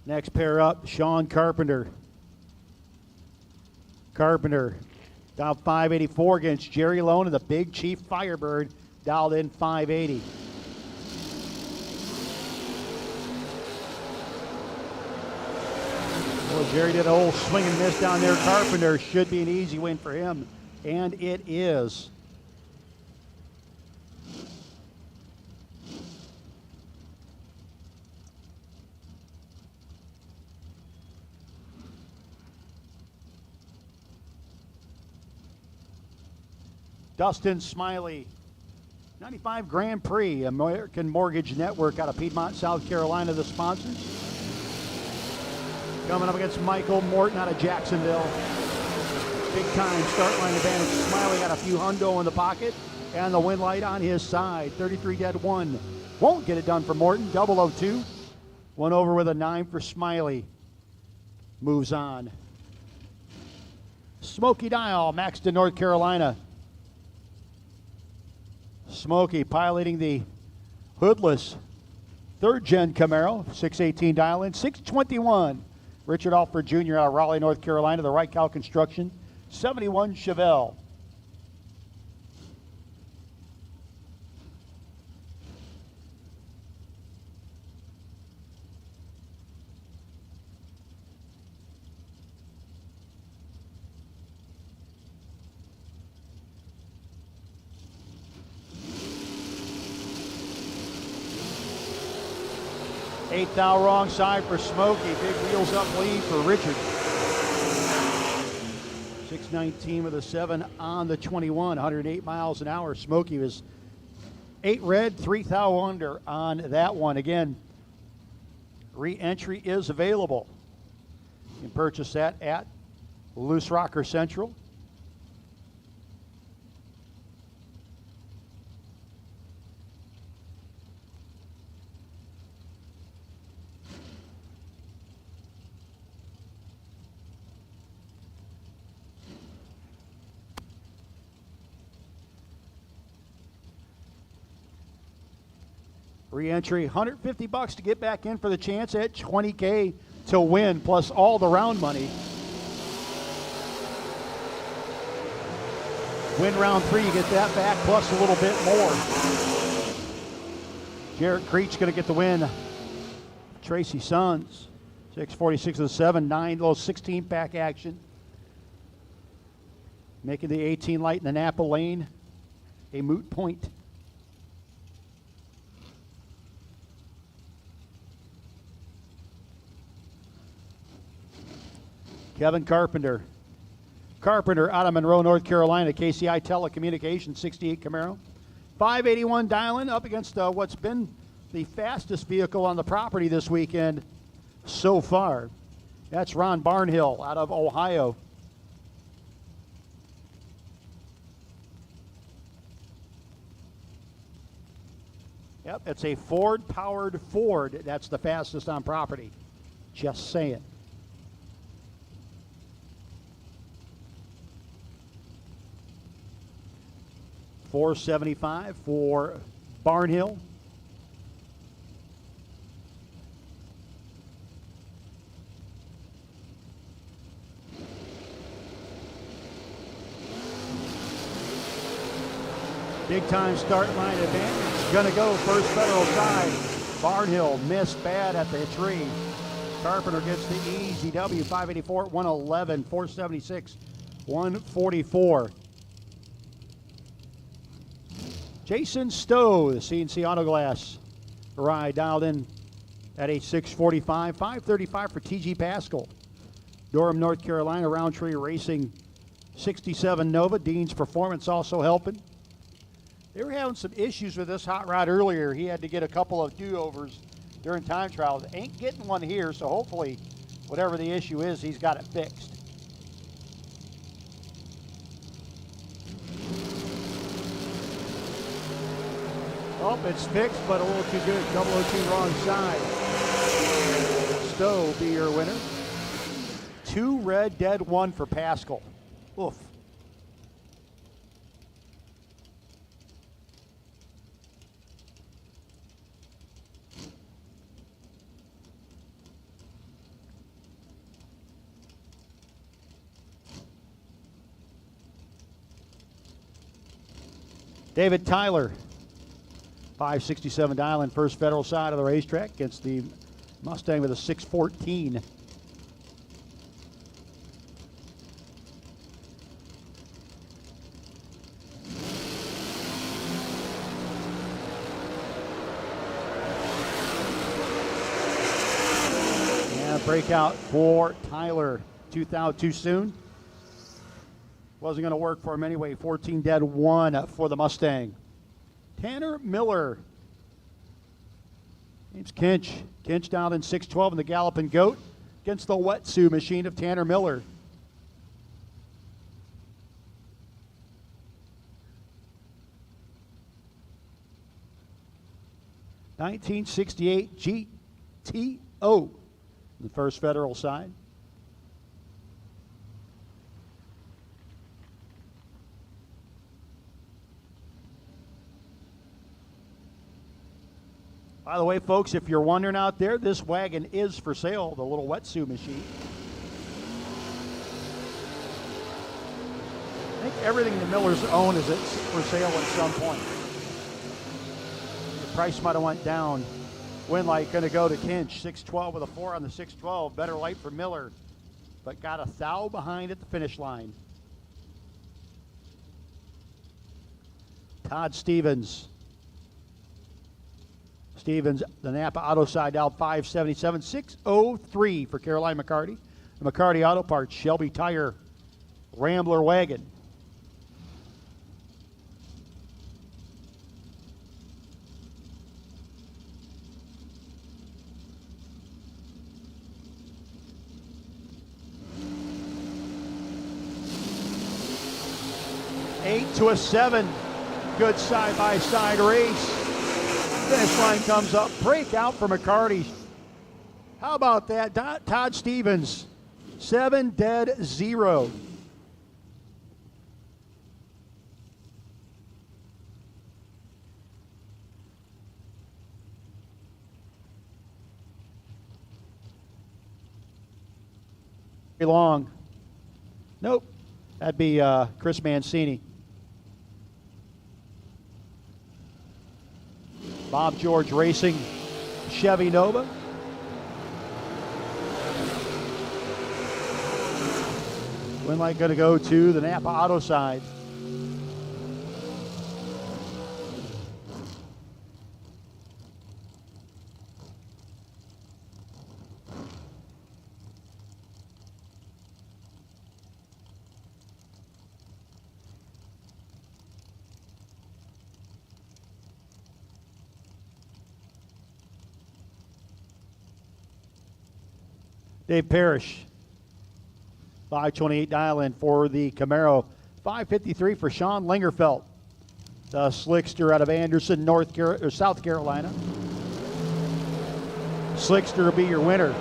Next pair up, Sean Carpenter. Carpenter down 584 against Jerry Lone and the Big Chief Firebird, dialed in 580. Well, Jerry did a whole swing and miss down there. Carpenter should be an easy win for him, and it is. Dustin Smiley, 95 Grand Prix, American Mortgage Network out of Piedmont, South Carolina, the sponsors. Coming up against Michael Morton out of Jacksonville. Big time start line advantage. Smiley got a few hundo in the pocket and the win light on his side. 33 dead 1. Won't get it done for Morton. 002. One over with a 9 for Smiley. Moves on. Smoky Dial, Maxton, North Carolina. Smokey piloting the hoodless third-gen Camaro, 618 dial-in, 621. Richard Alford Jr. out of Raleigh, North Carolina, the Right Cow Construction, 71 Chevelle. Eighth thou wrong side for Smokey. Big wheels up lead for Richard. 619 with a 7 on the 21, 108 miles an hour. Smokey was 8 red, 3 thou under on that one. Again, re-entry is available. You can purchase that at Loose Rocker Central. Re-entry, $150 to get back in for the chance at $20K to win, plus all the round money. Win round 3, you get that back, plus a little bit more. Jarrett Creech going to get the win. Tracy Sons, 646 of the 7, 9 little 16-pack action. Making the 18 light in the Napa lane a moot point. Kevin Carpenter. Carpenter out of Monroe, North Carolina, KCI Telecommunications, 68 Camaro. 581 dialing up against what's been the fastest vehicle on the property this weekend so far. That's Ron Barnhill out of Ohio. Yep, it's a Ford-powered Ford. That's the fastest on property. Just saying. $475 for Barnhill. Big time start line advantage. Gonna go first Federal side. Barnhill missed bad at the tree. Carpenter gets the easy W. 584 at 111, 476, 144. Jason Stowe, the CNC Auto Glass ride, dialed in at a 645, 535 for TG Pascal. Durham, North Carolina, Roundtree Racing 67 Nova. Dean's Performance also helping. They were having some issues with this hot rod earlier. He had to get a couple of do-overs during time trials. Ain't getting one here, so hopefully whatever the issue is, he's got it fixed. Oh, it's fixed, but a little too good. 002 wrong side. Stowe be your winner. 2 red, dead 1 for Pascal. Oof. David Tyler, 567 dial in first Federal side of the racetrack against the Mustang with a 614. And breakout for Tyler. 2,000 too soon. Wasn't going to work for him anyway. 14 dead 1 for the Mustang. Tanner Miller. James Kinch. Kinch down in 612 in the Galloping Goat against the Wetsu machine of Tanner Miller. $1968 GTO, the first Federal side. By the way, folks, if you're wondering out there, this wagon is for sale, the little Wetsu machine. I think everything the Millers own is for sale at some point. The price might have went down. Winlight going to go to Kinch, 612 with a 4 on the 612. Better light for Miller, but got a thou behind at the finish line. Todd Stevens. Stevens, the Napa Auto side out 577, 603 for Caroline McCarty. The McCarty Auto Parts, Shelby Tire, Rambler Wagon. Eight to a 7, good side-by-side race. Finish line comes up, breakout for McCarty. How about that? Todd Stevens, 7 dead 0. Long. Nope, that'd be Chris Mancini. Bob George Racing, Chevy Nova. Winlight going to go to the Napa Auto side. Dave Parrish, 528 dial in for the Camaro. 553 for Sean Lingerfelt, the Slickster out of Anderson, South Carolina. Slickster will be your winner.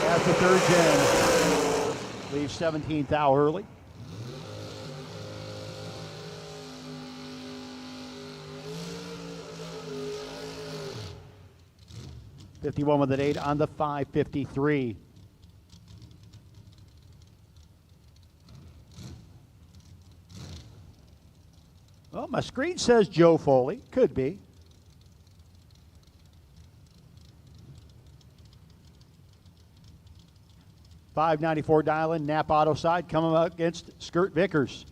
As the third gen leaves 17th out early. $51 with an 8 on the 553. Well, my screen says Joe Foley. Could be. $594 dial-in, Napa Auto side, coming up against Skirt Vickers.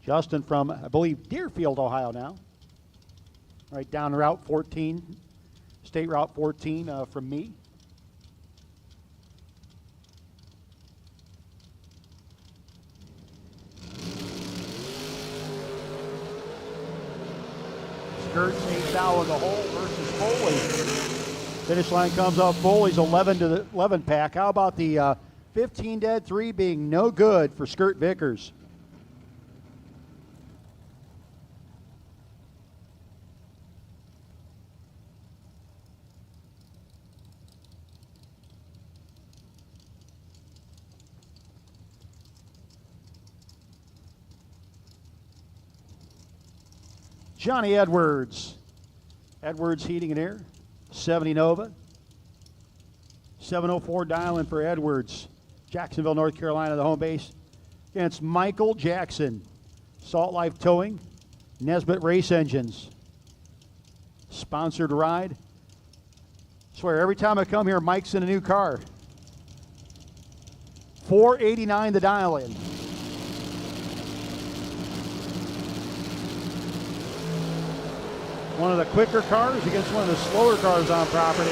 Justin from, I believe, Deerfield, Ohio now. Right down Route 14. State Route 14 from me. Skirts 8 thou in the hole versus Foley. Finish line comes up. Foley's 11 to the 11 pack. How about the 15 dead 3 being no good for Skirt Vickers? Johnny Edwards. Edwards Heating and Air. 70 Nova. 704 dial in for Edwards. Jacksonville, North Carolina, the home base. Against Michael Jackson. Salt Life Towing. Nesbitt Race Engines. Sponsored ride. Swear, every time I come here, Mike's in a new car. 489 the dial in. One of the quicker cars against one of the slower cars on property.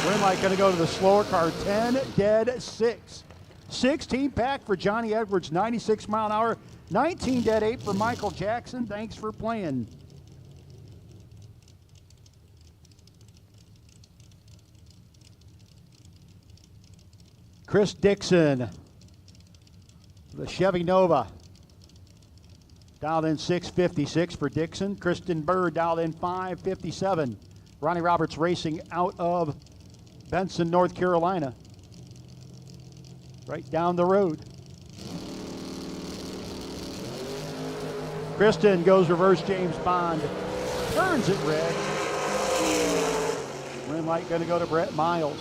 Win light going to go to the slower car. 10 dead 6. 16 pack for Johnny Edwards, 96 mile an hour. 19 dead 8 for Michael Jackson. Thanks for playing. Chris Dixon, the Chevy Nova. Dialed in 656 for Dixon. Kristen Bird dialed in 557. Ronnie Roberts Racing out of Benson, North Carolina. Right down the road. Kristen goes reverse James Bond. Turns it red. Red light going to go to Brett Miles.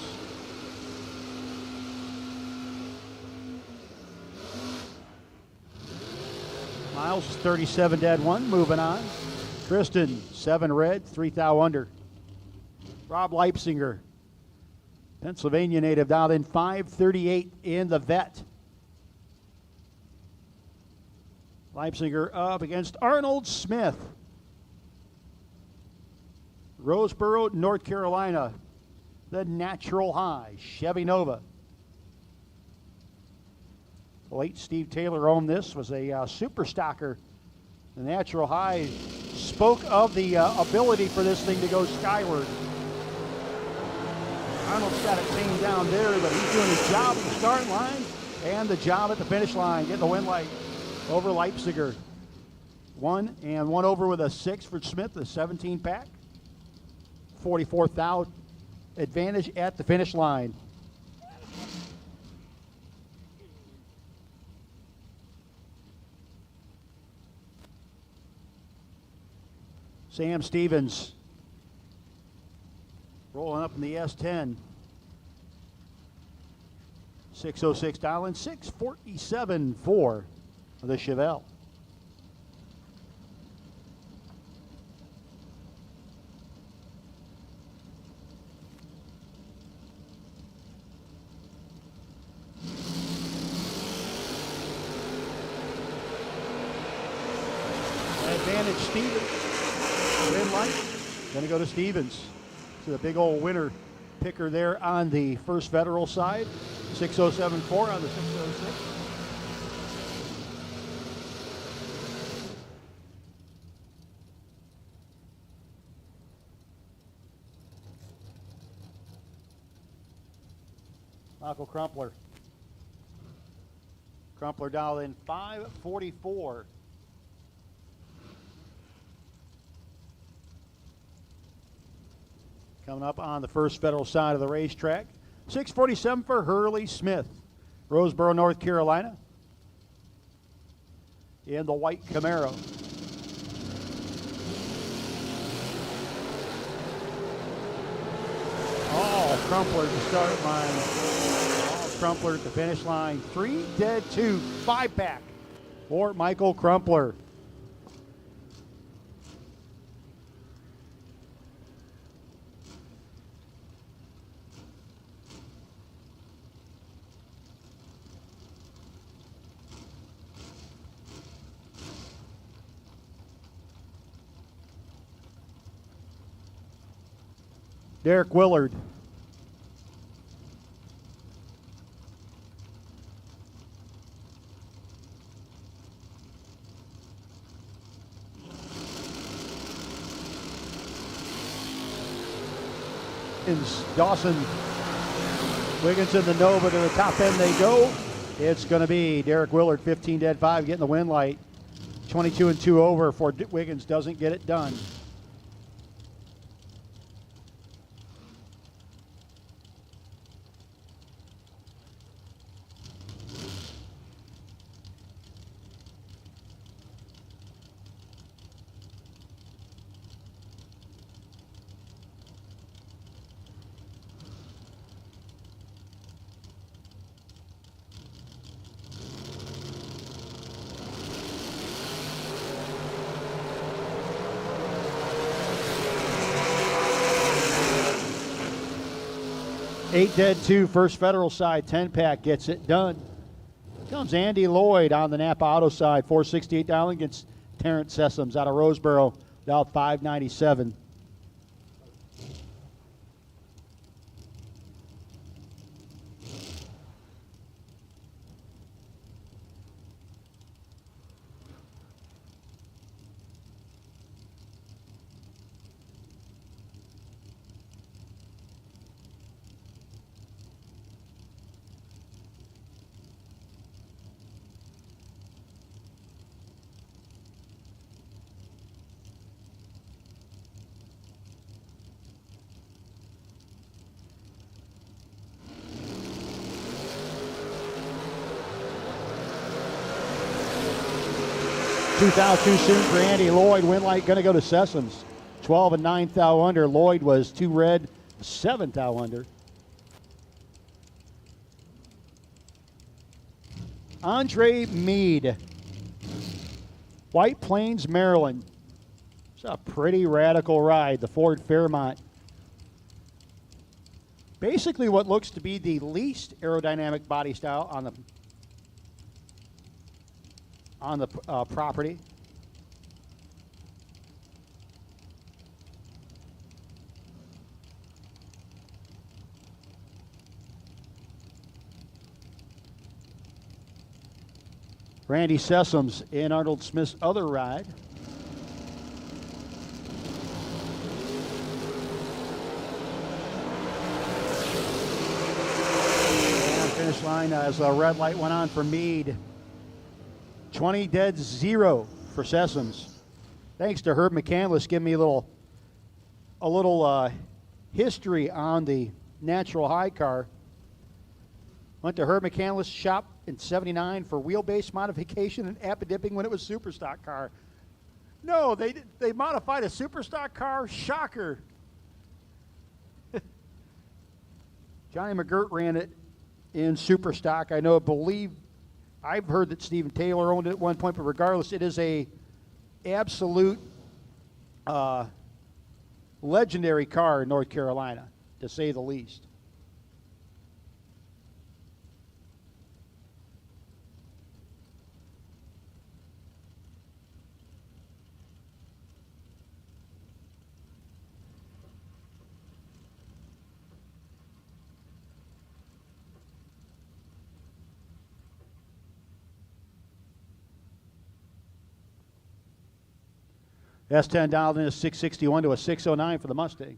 Miles is 37 dead 1. Moving on. Kristen, 7 red, 3 thou under. Rob Leipziger, Pennsylvania native, dialed in 538 in the vet. Leipziger up against Arnold Smith. Roseboro, North Carolina, the Natural High, Chevy Nova. The late Steve Taylor owned this, was a super stocker. The Natural High spoke of the ability for this thing to go skyward. Arnold's got it tamed down there, but he's doing his job at the start line and the job at the finish line, getting the win light over Leipziger. 1 and 1 over with a 6 for Smith, the 17 pack. 44 thou advantage at the finish line. Sam Stevens rolling up in the S10. 606 dial in, 647 for the Chevelle. Advantage Stevens. Red light, going to go to Stevens. So the big old winner picker there on the First Federal side. 6074 on the 606. Michael Crumpler. Crumpler dialed in 544. Coming up on the First Federal side of the racetrack. 647 for Hurley Smith. Roseboro, North Carolina. In the white Camaro. Oh, Crumpler at the start line. Oh, Crumpler at the finish line. 3 dead 2. 5-pack for Michael Crumpler. Derek Willard. Dawson. Wiggins in the Nova to the top end they go. It's going to be Derek Willard, 15 dead 5, getting the win light. 22 and 2 over for Wiggins, doesn't get it done. 8 dead, 2, first Federal side, 10-pack gets it done. Comes Andy Lloyd on the Napa Auto side, 468 down against Terrence Sessoms out of Roseboro, about 597. $2,000 too soon for Andy Lloyd. Win light going to go to Sessoms. 12 and 9 thou under. Lloyd was 2 red, 7 thou under. Andre Mead, White Plains, Maryland. It's a pretty radical ride, the Ford Fairmont. Basically what looks to be the least aerodynamic body style on the property. Randy Sessoms in Arnold Smith's other ride. And finish line as the red light went on for Meade. 20 dead, 0 for Sessoms. Thanks to Herb McCandless giving me a little history on the natural high car. Went to Herb McCandless' shop in '79 for wheelbase modification and apodipping when it was super stock car. No, they modified a super stock car. Shocker. Johnny McGirt ran it in super stock. I've heard that Stephen Taylor owned it at one point, but regardless, it is a absolute legendary car in North Carolina, to say the least. S10 dialed in a 661 to a 609 for the Mustang.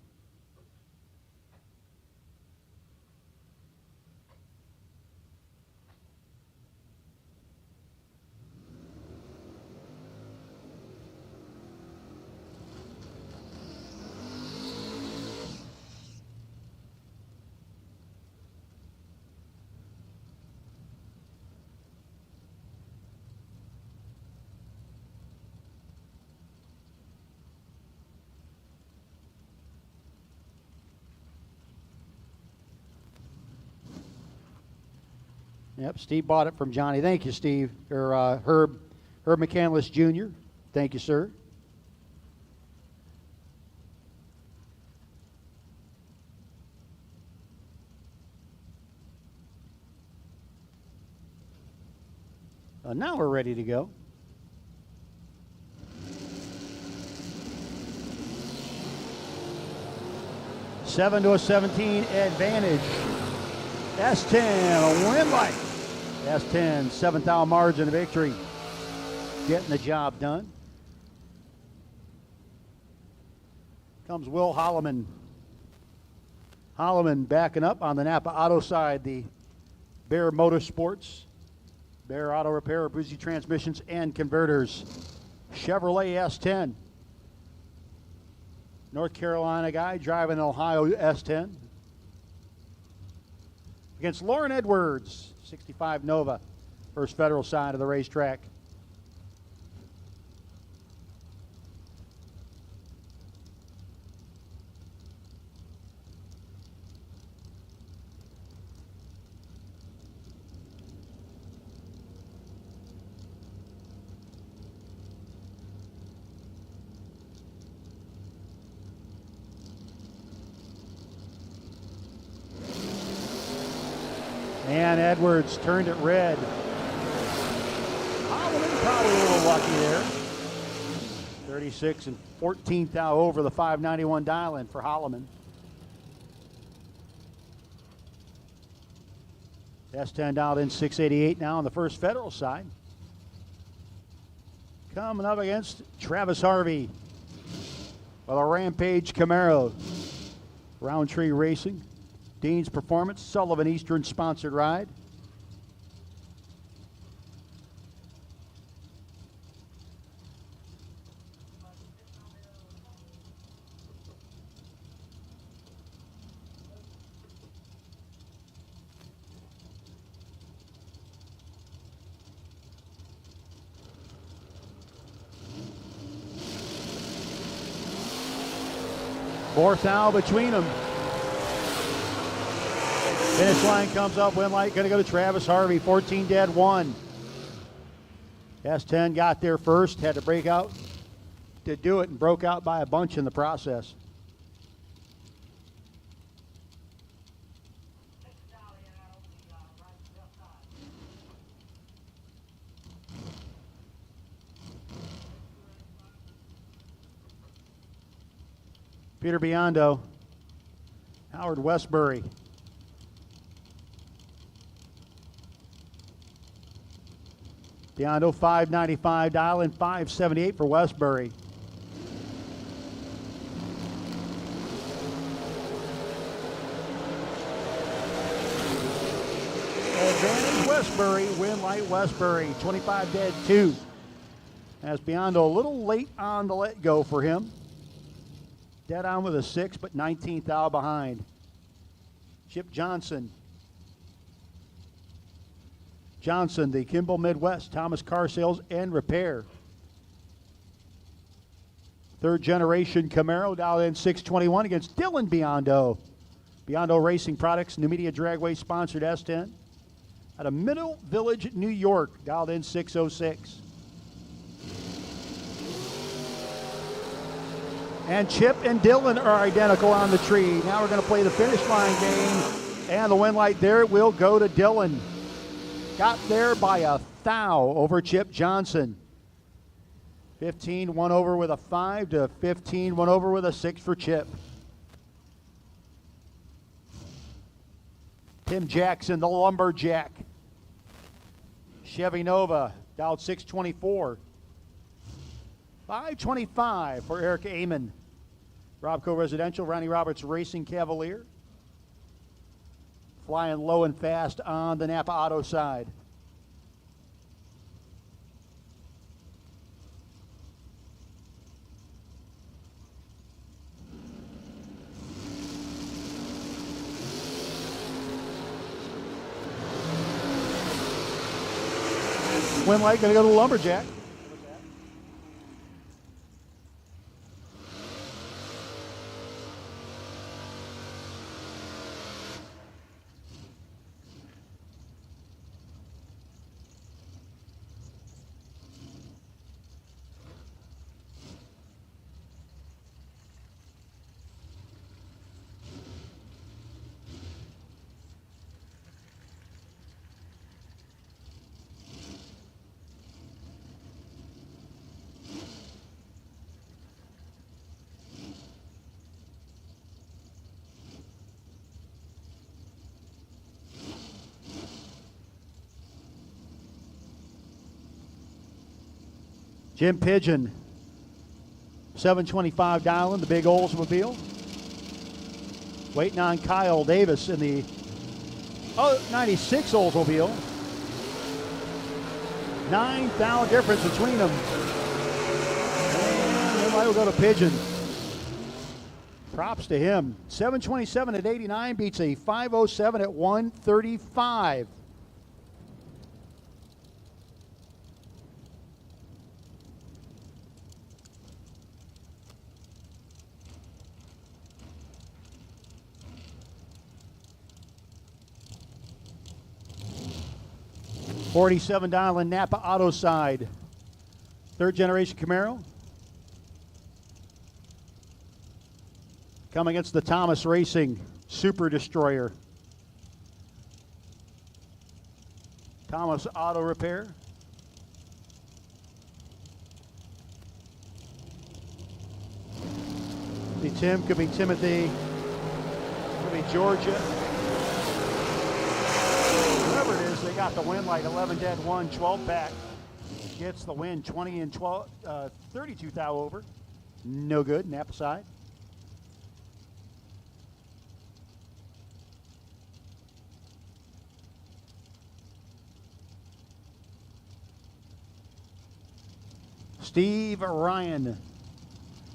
Yep, Steve bought it from Johnny. Thank you, Steve. Or Herb McCandless Jr. Thank you, sir. Now we're ready to go. Seven to a 17 advantage. S10, a win light. S10, 7th margin of victory. Getting the job done. Comes Will Holloman. Holloman backing up on the Napa Auto side, the Bear Motorsports, Bear Auto Repair, Boozy Transmissions and Converters. Chevrolet S10. North Carolina guy driving an Ohio S10. Against Lauren Edwards, 65 Nova, first Federal side of the racetrack. And Edwards turned it red. Holloman probably a little lucky there. 36 and 14th now over the 591 dial-in for Holloman. S10 dialed in 688 now on the First Federal side. Coming up against Travis Harvey with a Rampage Camaro. Roundtree Racing, Dean's Performance, Sullivan Eastern sponsored ride. Fourth out between them. Finish line comes up, win light going to go to Travis Harvey, 14 dead, 1. S10 got there first, had to break out to do it and broke out by a bunch in the process. Peter Biondo, Howard Westbury. Biondo 595 dial in 578 for Westbury. Advantage Westbury, win light Westbury, 25 dead 2. As Biondo a little late on the let go for him. Dead on with a 6, but 19th out behind. Chip Johnson. Johnson, the Kimball Midwest, Thomas Car Sales and Repair. Third generation Camaro, dialed in 621 against Dylan Biondo. Biondo Racing Products, New Media Dragway sponsored S10. Out of Middle Village, New York, dialed in 606. And Chip and Dylan are identical on the tree. Now we're going to play the finish line game. And the win light there will go to Dylan. Got there by a thou over Chip Johnson. 15 1 over with a 5 to 15 1 over with a 6 for Chip. Tim Jackson, the Lumberjack. Chevy Nova, dialed 624. 525 for Eric Amon. Robco Residential, Ronnie Roberts Racing Cavalier. Flying low and fast on the Napa Auto side. Win light going to go to the Lumberjack. Jim Pigeon, 725 dialing, the big Oldsmobile. Waiting on Kyle Davis in the 96 Oldsmobile. 9,000 difference between them. And everybody will go to Pigeon. Props to him. 727 at 89 beats a 507 at 135. $47 dialing Napa Auto side. Third generation Camaro. Coming against the Thomas Racing Super Destroyer. Thomas Auto Repair. Could be Tim, could be Timothy, could be Georgia. Whoever it is, they got the win like 11 dead 1, 12 pack. Gets the win, 20 and 12, 32 thou over. No good, Napa side. Steve Ryan,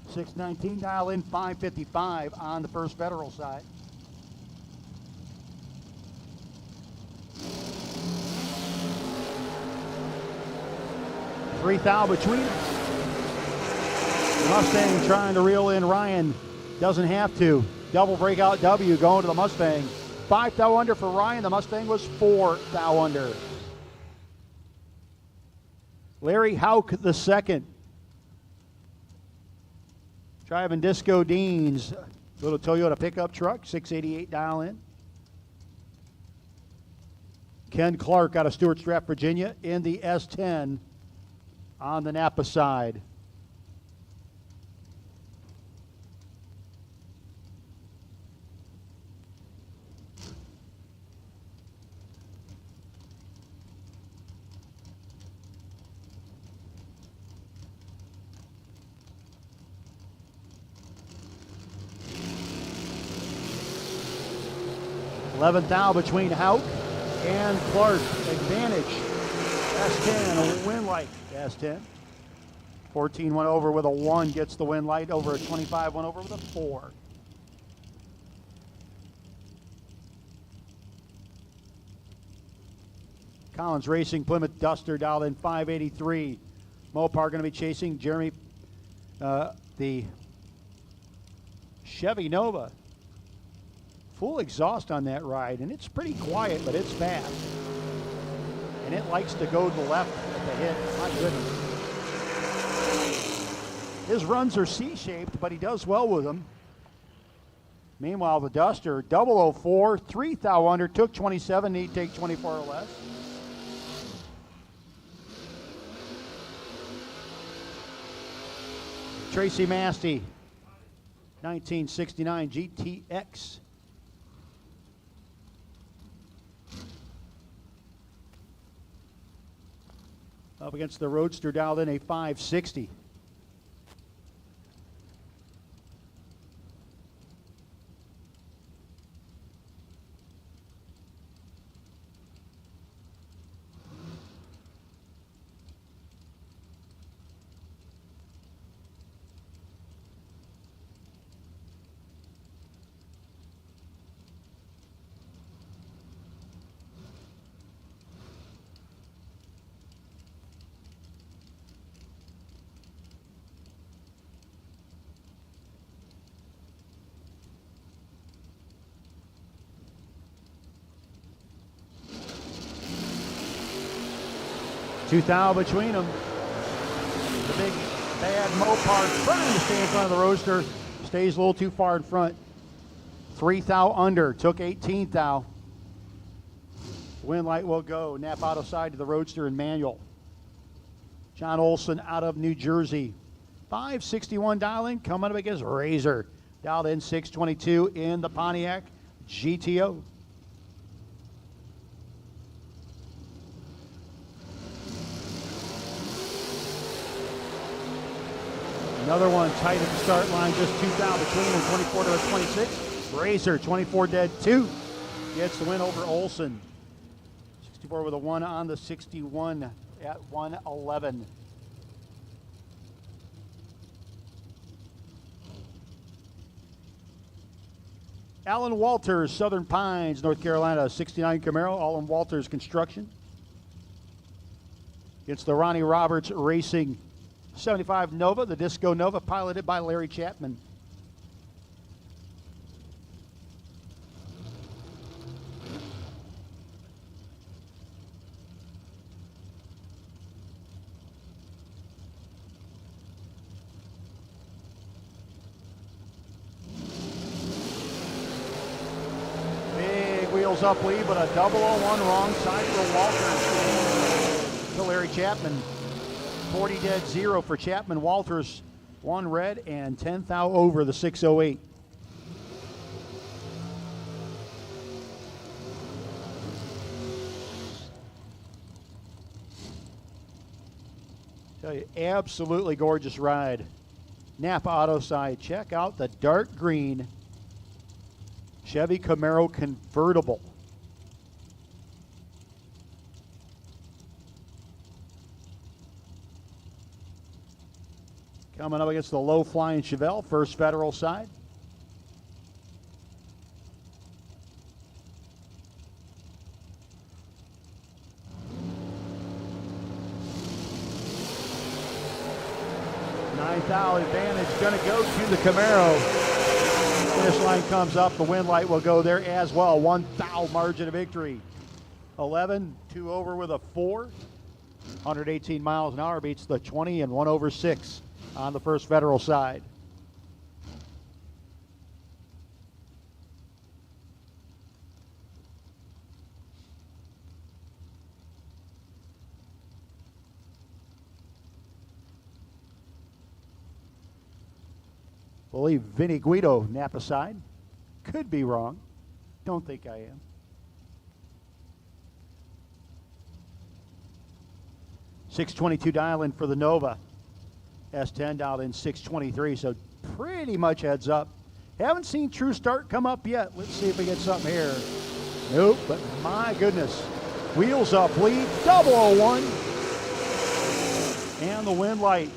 619 dial in, 555 on the First Federal side. Three thou between them. Mustang trying to reel in Ryan. Doesn't have to. Double breakout W going to the Mustang. 5 thou under for Ryan. The Mustang was 4 thou under. Larry Hauk the second. Driving Disco Dean's little Toyota pickup truck, 688 dial in. Ken Clark out of Stewart's Draft, Virginia in the S10 on the Napa side. Eleventh thou between Hauk and Clark. Advantage. S10, a win light. S10. 14 went over with a 1, gets the win light over a 25 went over with a 4. Collins Racing, Plymouth Duster dialed in 583. Mopar going to be chasing Jeremy, the Chevy Nova. Full exhaust on that ride, and it's pretty quiet, but it's fast. And it likes to go to the left at the hit. My goodness. His runs are C-shaped, but he does well with them. Meanwhile, the Duster, 004, 3 thou under, took 27, he'd take 24 or less. Tracy Masty, 1969 GTX. Up against the Roadster, dialed in a 560. Two thou between them. The big bad Mopar trying to stay in front of the Roadster. Stays a little too far in front. 3 thou under. Took 18 thou. Win light will go. Nap Auto side to the Roadster and manual. John Olson out of New Jersey. 561 dialing. Coming up against Razor. Dialed in 622 in the Pontiac GTO. Another one tight at the start line, just 2 thou between them, 24 to a 26. Razor, 24 dead 2, gets the win over Olson. 64 with a 1 on the 61 at 111. Alan Walters, Southern Pines, North Carolina, 69 Camaro, Alan Walters Construction. It's the Ronnie Roberts Racing 75 Nova, the Disco Nova, piloted by Larry Chapman. Big wheels up lead, but a 001 wrong side for Walters. to Larry Chapman. 40 dead, 0 for Chapman. Walters, 1 red, and 10 thou over the 608. Tell you, absolutely gorgeous ride. Napa Auto side, check out the dark green Chevy Camaro convertible. Coming up against the low-flying Chevelle, First Federal side. $9,000 advantage going to go to the Camaro. Finish line comes up. The wind light will go there as well. $1,000 margin of victory. 11, 2 over with a 4. 118 miles an hour beats the 20 and 1 over 6 on the First Federal side. Believe Vinny Guido, Napa side. Could be wrong. Don't think I am. $622 dial in for the Nova. S10 dialed in $623, so pretty much heads up. Haven't seen True Start come up yet. Let's see if we get something here. Nope, but my goodness. Wheels up lead, 001. And the wind light.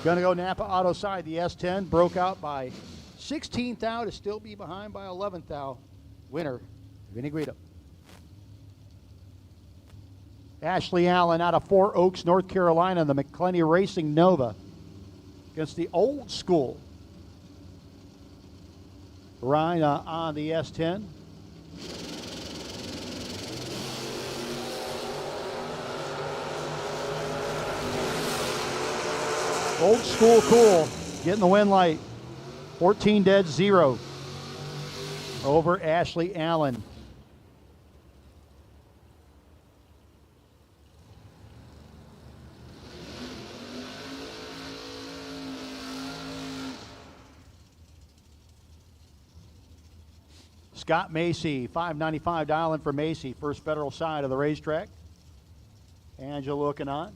Gonna go Napa Auto side. The S10 broke out by 16 thou to still be behind by 11 thou. Winner, Vinny Guido. Ashley Allen out of Four Oaks, North Carolina, the McClenny Racing Nova against the old school Ryan on the S10. Old school cool, getting the wind light. 14 dead, 0 over Ashley Allen. Scott Macy, $595 dial-in for Macy, First Federal side of the racetrack. Angela looking on.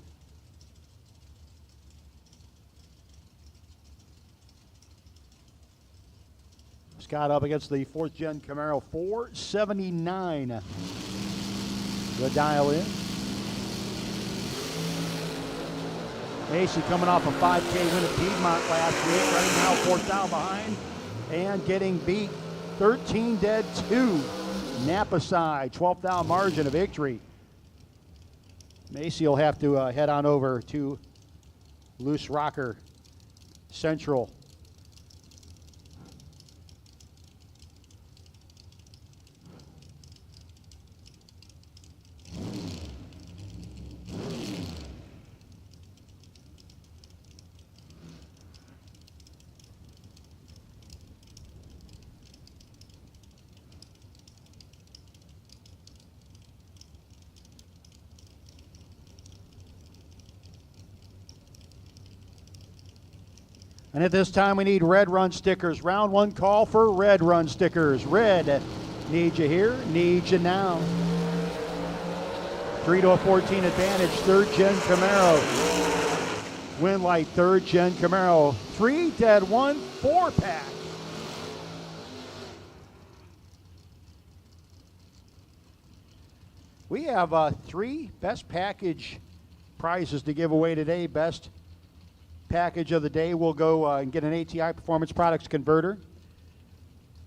Scott up against the 4th Gen Camaro, $479. The dial in. Macy coming off a 5K win at Piedmont last week, right now 4th down behind and getting beat. 13 dead, 2. Napa side, 12th down margin of victory. Macy will have to head on over to Loose Rocker Central. And at this time, we need red run stickers. Round 1 call for red run stickers. Red, need you here, need you now. 3 to a 14 advantage, 3rd Gen Camaro. Wind light, 3rd Gen Camaro. 3 dead, 1 4-pack. We have 3 best package prizes to give away today. Best package of the day, we'll go and get an ATI Performance Products converter.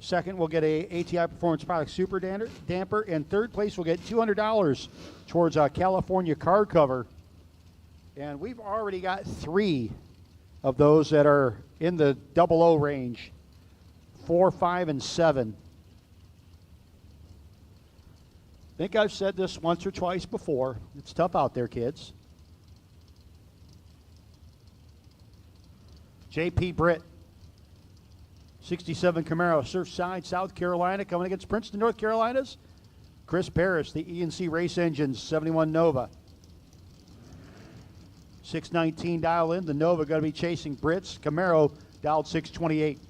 Second, we'll get a ATI Performance Products super damper. And third place, we'll get $200 towards a California car cover. And we've already got 3 of those that are in the 00 range, 4, 5, and 7. I think I've said this once or twice before. It's tough out there, kids. J.P. Britt, 67 Camaro, Surfside, South Carolina, coming against Princeton, North Carolina's Chris Parrish, the ENC Race Engines 71 Nova. 619 dial in. The Nova going to be chasing Brits. Camaro dialed 628.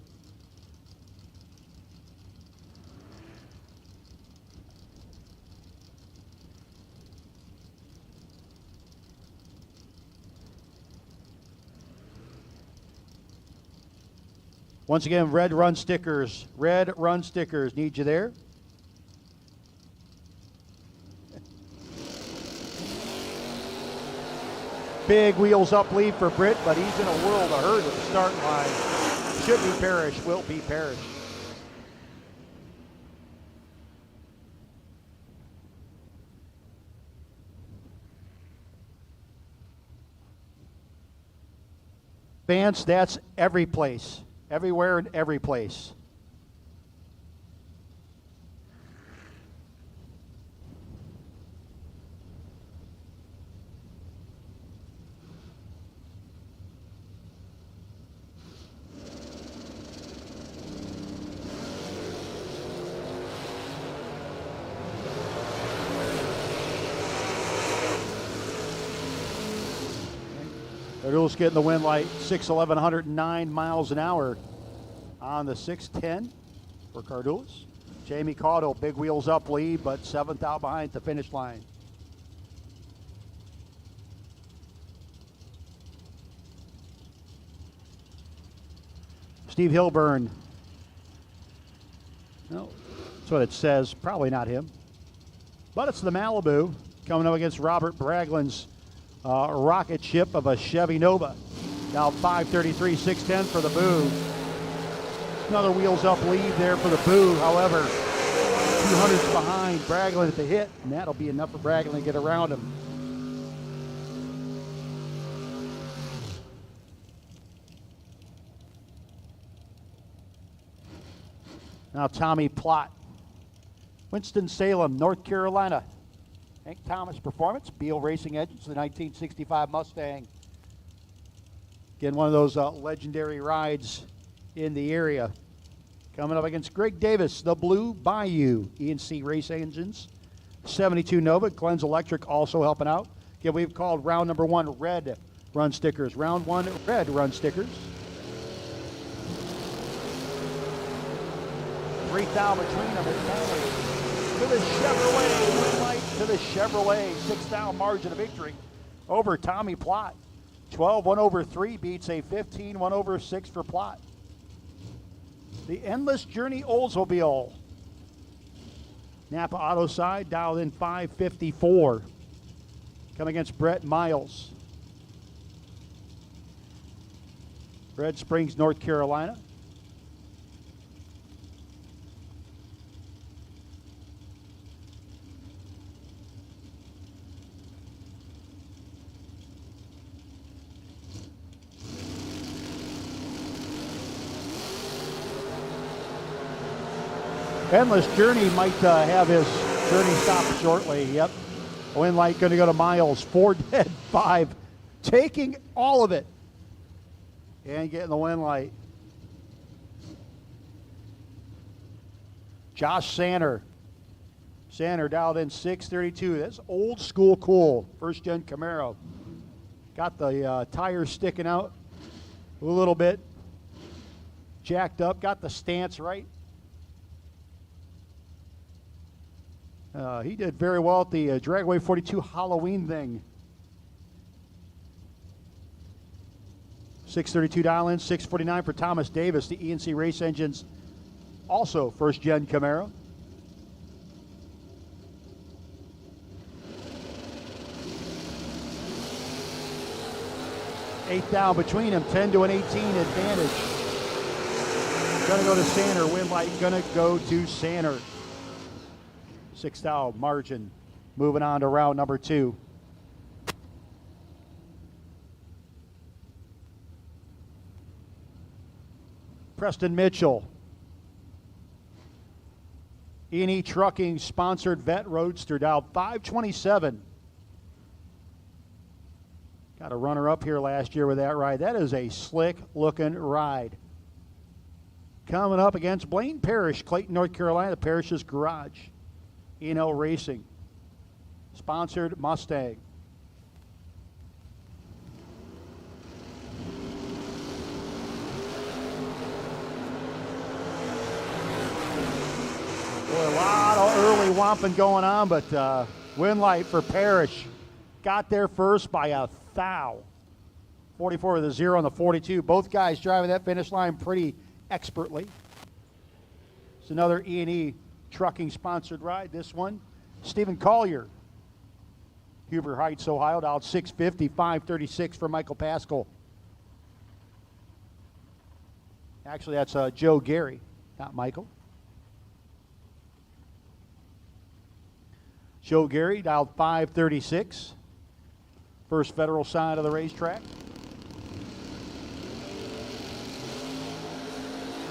Once again, red run stickers. Red run stickers. Need you there. Big wheels up lead for Britt, but he's in a world of hurt at the start line. Should be Parrish, will be Parrish. Vance, that's every place. Everywhere and every place. Cardulis getting the wind light, 6'11", 109 miles an hour on the 610 for Cardulis. Jamie Caudill, big wheels up lead, but 7th out behind the finish line. Steve Hilburn. No, that's what it says. Probably not him. But it's the Malibu coming up against Robert Braglin's rocket ship of a Chevy Nova. Now 533, 610 for the Boo. Another wheels up lead there for the Boo. However, 200s behind Braglin at the hit, and that'll be enough for Braglin to get around him. Now Tommy Plott. Winston-Salem, North Carolina. Hank Thomas Performance, Beal Racing Engines, the 1965 Mustang. Again, one of those legendary rides in the area. Coming up against Greg Davis, the Blue Bayou, ENC Race Engines. 72 Nova, Glenn's Electric also helping out. Again, we've called round number 1 red run stickers. Round 1 red run stickers. 3,000 between them. To the Chevrolet, green light to the Chevrolet, 6,000 margin of victory over Tommy Plott. 12 1/3 beats a 15 1/6 for Plott. The Endless Journey Oldsmobile. Napa Auto side, dialed in 554. Coming against Brett Miles. Red Springs, North Carolina. Endless Journey might have his journey stopped shortly. Yep. Wind light going to go to Miles. 4 dead, 5. Taking all of it. And getting the wind light. Josh Sander. Sander dialed in 632. That's old school cool. First gen Camaro. Got the tires sticking out a little bit. Jacked up. Got the stance right. He did very well at the Dragway 42 Halloween thing. 632 dial-in, 649 for Thomas Davis, the ENC Race Engines, also first-gen Camaro. Eighth down between them, 10 to an 18 advantage. Gonna go to Sander, wind light gonna go to Sander. 6,000 margin. Moving on to round number 2. Preston Mitchell. E&E Trucking sponsored Vet Roadster, dialed 527. Got a runner up here last year with that ride. That is a slick looking ride. Coming up against Blaine Parrish, Clayton, North Carolina, the Parrish's garage. Eno Racing. Sponsored Mustang. Boy, a lot of early whomping going on, but win light for Parrish. Got there first by a thou. 44 with a 0 on the 42. Both guys driving that finish line pretty expertly. It's another E&E Trucking sponsored ride. This one, Stephen Collier. Huber Heights, Ohio, dialed 650, 536 for Michael Pascal. Actually, that's Joe Gary, not Michael. Joe Gary dialed 536. First Federal side of the racetrack.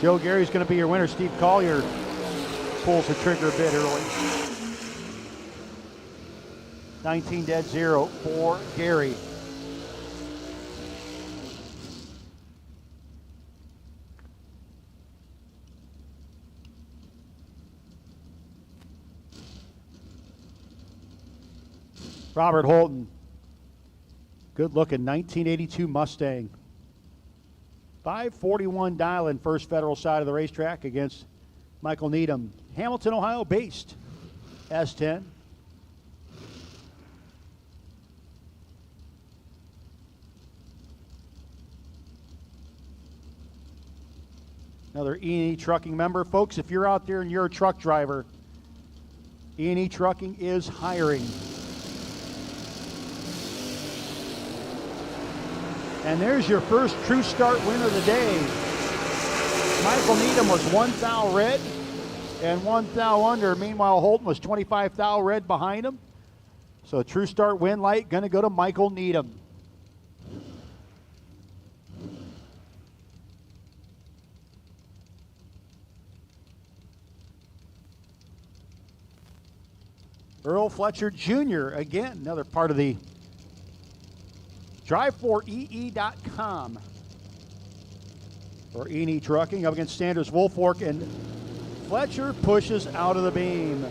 Joe Gary's going to be your winner. Steve Collier pulls the trigger a bit early. 19 dead 0 for Gary. Robert Holton. Good looking 1982 Mustang. 541 dialing first Federal side of the racetrack against Michael Needham. Hamilton, Ohio based S10. Another E&E Trucking member. Folks, if you're out there and you're a truck driver, E&E Trucking is hiring. And there's your first True Start winner of the day. Michael Needham was 1 thou red and 1 thou under. Meanwhile, Holton was 25 thou red behind him. So True Start win light going to go to Michael Needham. Earl Fletcher Jr., again, another part of the Drive4EE.com for E&E Trucking up against Sanders Woolfork, and Fletcher pushes out of the beam.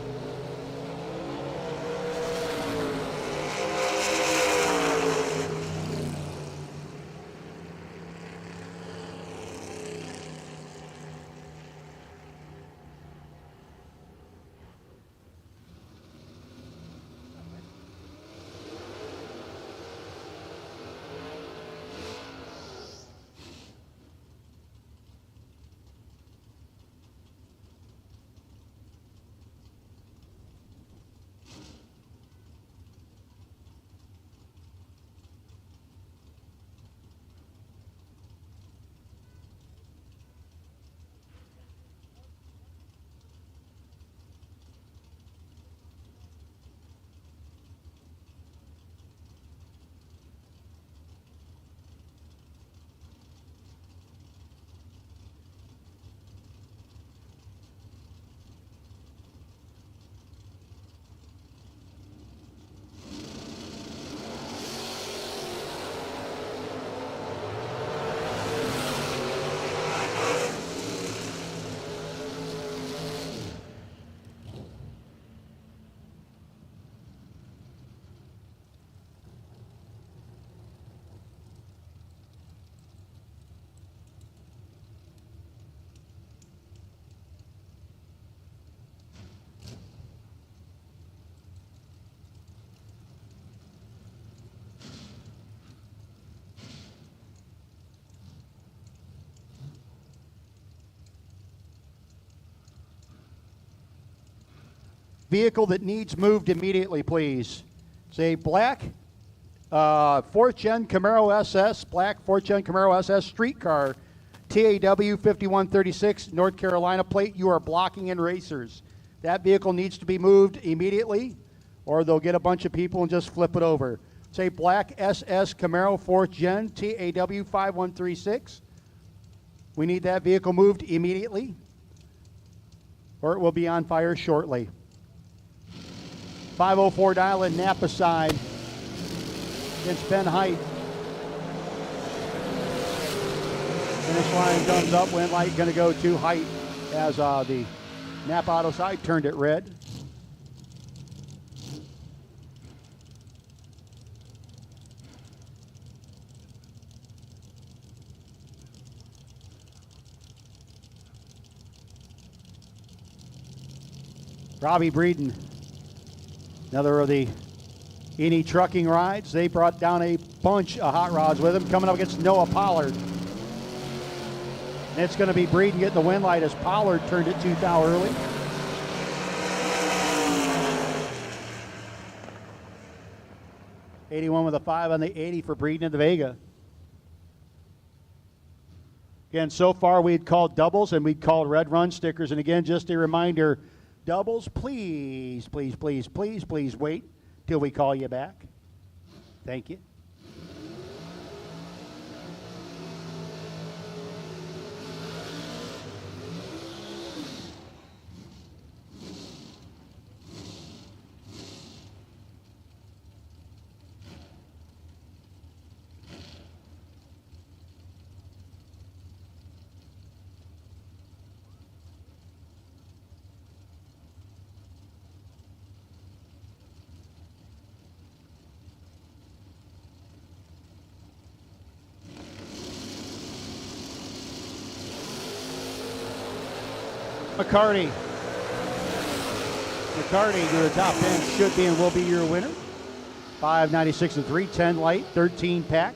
Vehicle that needs moved immediately, please. It's a black 4th Gen Camaro SS, black 4th Gen Camaro SS street car, TAW 5136, North Carolina plate. You are blocking in racers. That vehicle needs to be moved immediately, or they'll get a bunch of people and just flip it over. It's a black SS Camaro 4th Gen, TAW 5136. We need that vehicle moved immediately, or it will be on fire shortly. 504 dial in Napa side against Ben Height. Finish line comes up, wind light going to go to Height as the Napa Auto side turned it red. Robbie Breeden, another of the Eni trucking rides. They brought down a bunch of hot rods with them, coming up against Noah Pollard. And it's going to be Breeden getting the win light as Pollard turned it too thou early. '81 with a 5 on the 80 for Breeden in the Vega. Again, so far we'd called doubles and we'd called red run stickers. And again, just a reminder, doubles, please, please, please, please, please wait till we call you back. Thank you. McCarty to the top 10 should be and will be your winner. 596 and 310 light, 13 pack.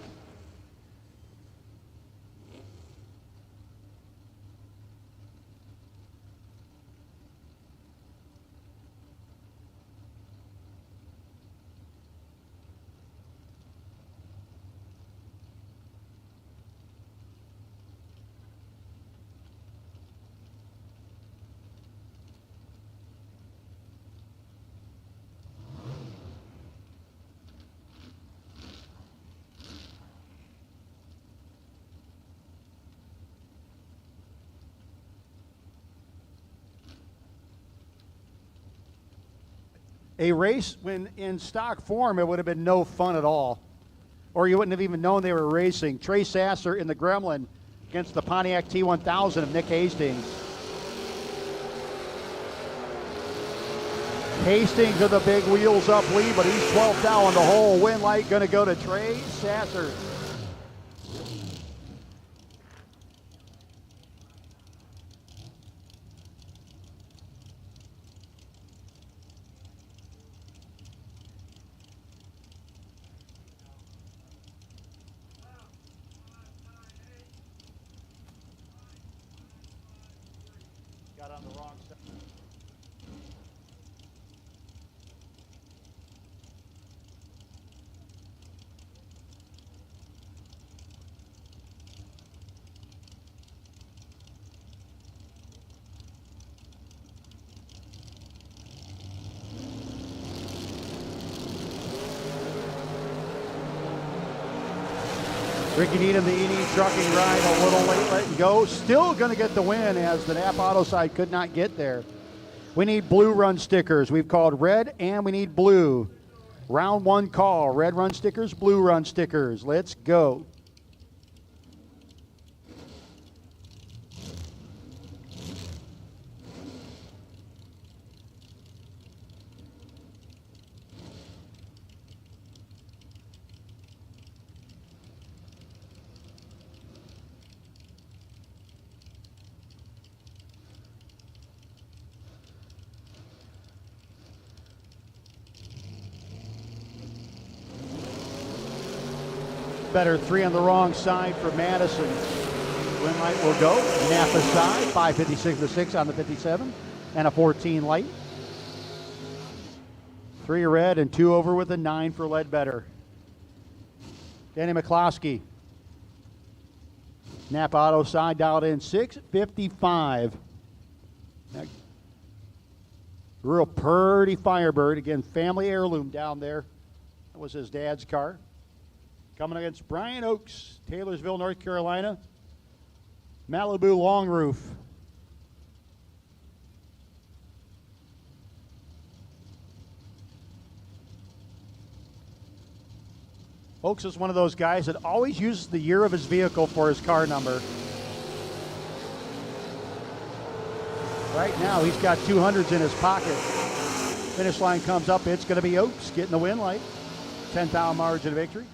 A race when in stock form, it would have been no fun at all. Or you wouldn't have even known they were racing. Trey Sasser in the Gremlin against the Pontiac T1000 of Nick Hastings. Hastings with the big wheels up lead, but he's 12th down the hole. Win light going to go to Trey Sasser. Got on the wrong side. Ricky Needham, the Eni trucking ride, a little late letting go. Still going to get the win as the Napa Auto side could not get there. We need blue run stickers. We've called red and we need blue. Round one call. Red run stickers, blue run stickers. Let's go. Better 3 on the wrong side for Madison. Win light will go. Napa side, 556 to 6 on the 57 and a 14 light. 3 red and 2 over with a 9 for Ledbetter. Danny McCloskey. Napa Auto side dialed in 655. Real purdy Firebird. Again, family heirloom down there. That was his dad's car. Coming against Brian Oakes, Taylorsville, North Carolina. Malibu long roof. Oakes is one of those guys that always uses the year of his vehicle for his car number. Right now, he's got 200s in his pocket. Finish line comes up, it's going to be Oakes getting the win light. 10th margin of victory.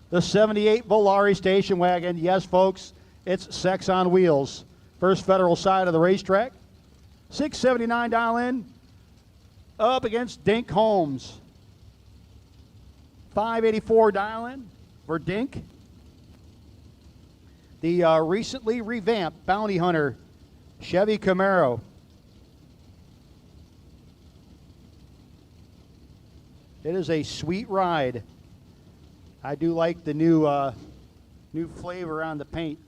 the 78 Volare station wagon. Yes, folks, it's sex on wheels. First Federal side of the racetrack. $679 dial in. Up against Dink Holmes. $584 dial in for Dink. The recently revamped Bounty Hunter Chevy Camaro. It is a sweet ride. I do like the new flavor on the paint.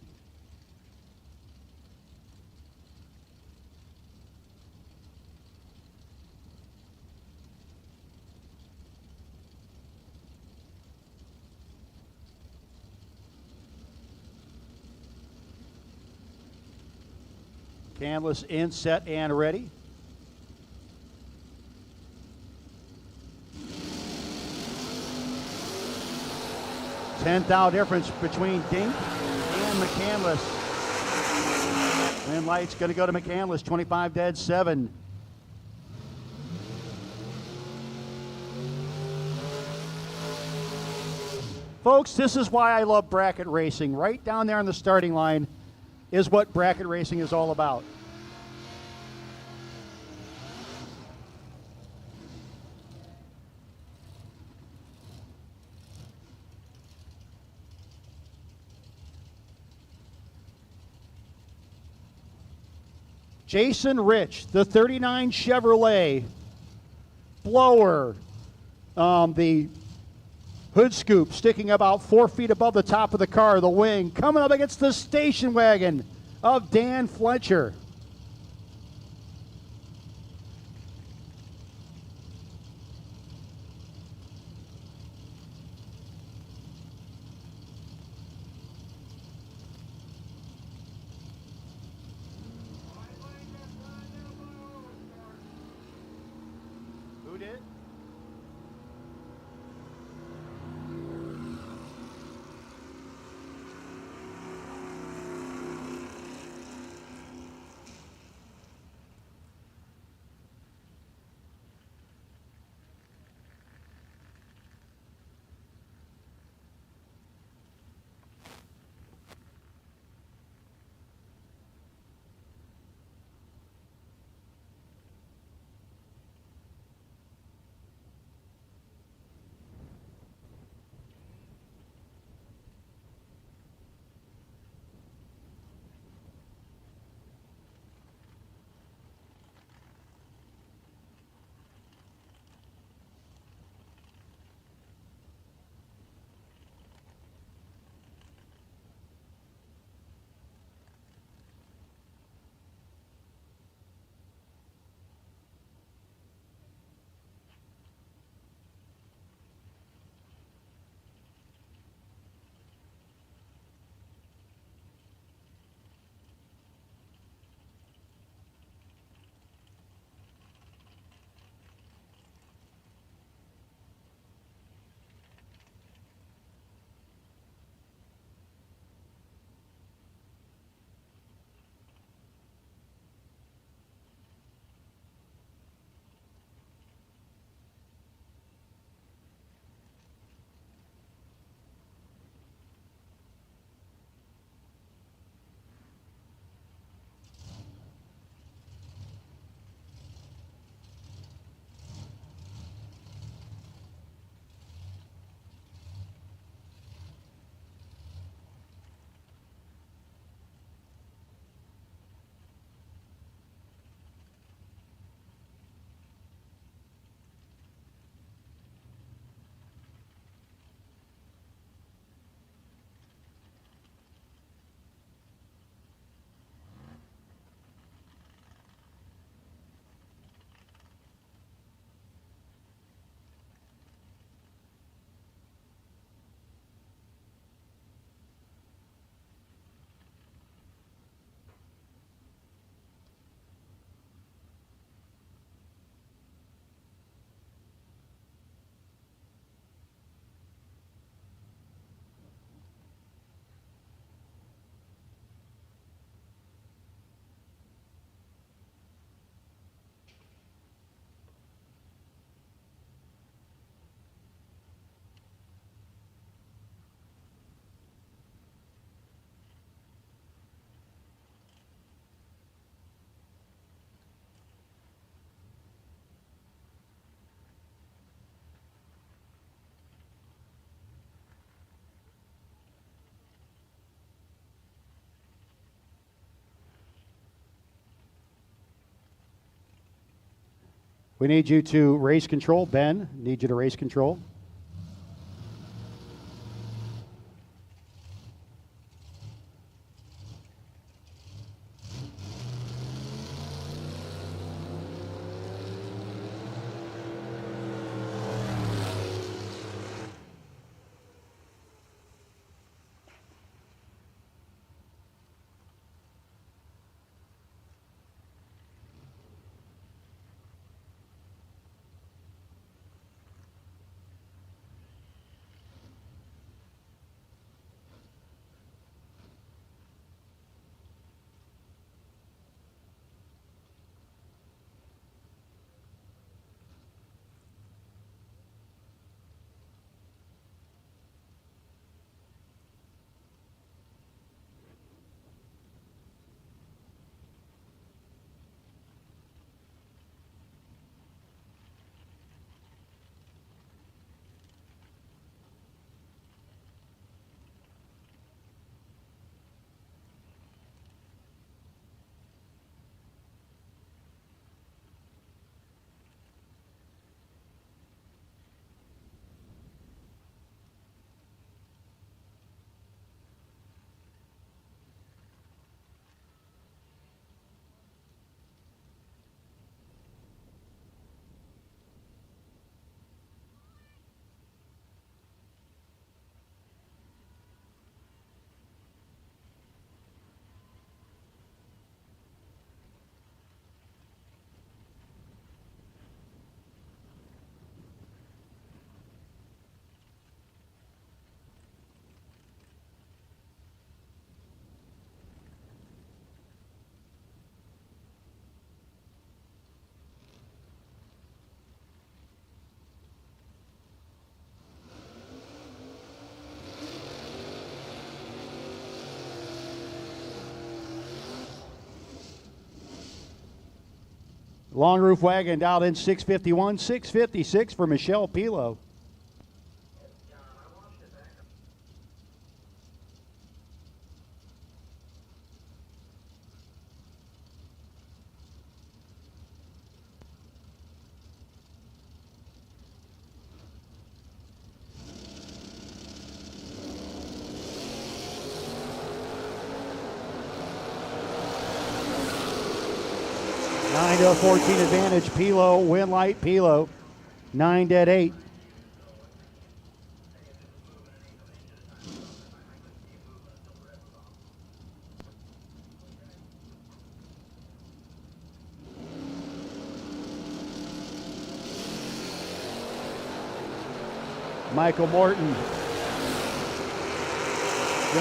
Canvas in, set, and ready. $10,000 difference between Dink and McCandless. Green light's going to go to McCandless, 25 dead, 7. Folks, this is why I love bracket racing. Right down there on the starting line is what bracket racing is all about. Jason Rich, the 39 Chevrolet blower, the hood scoop sticking about 4 feet above the top of the car, the wing, coming up against the station wagon of Dan Fletcher. Who did? We need you to race control. Ben, need you to race control. Long roof wagon dialed in 651, 656 for Michelle Pilo. Nine to 14 advantage. Pilo, win light. Pilo, 9 dead 8. Michael Morton going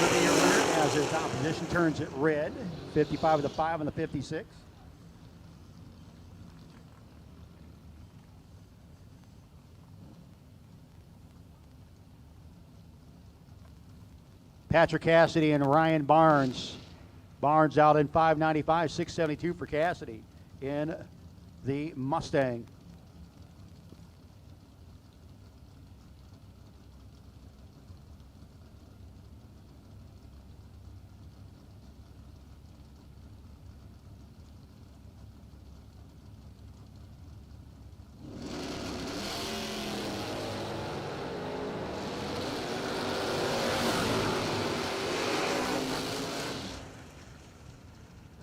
to be your winner as his opposition turns it red. 55 of the 5 and the 56. Patrick Cassidy and Ryan Barnes. Barnes out in 595, 672 for Cassidy in the Mustang.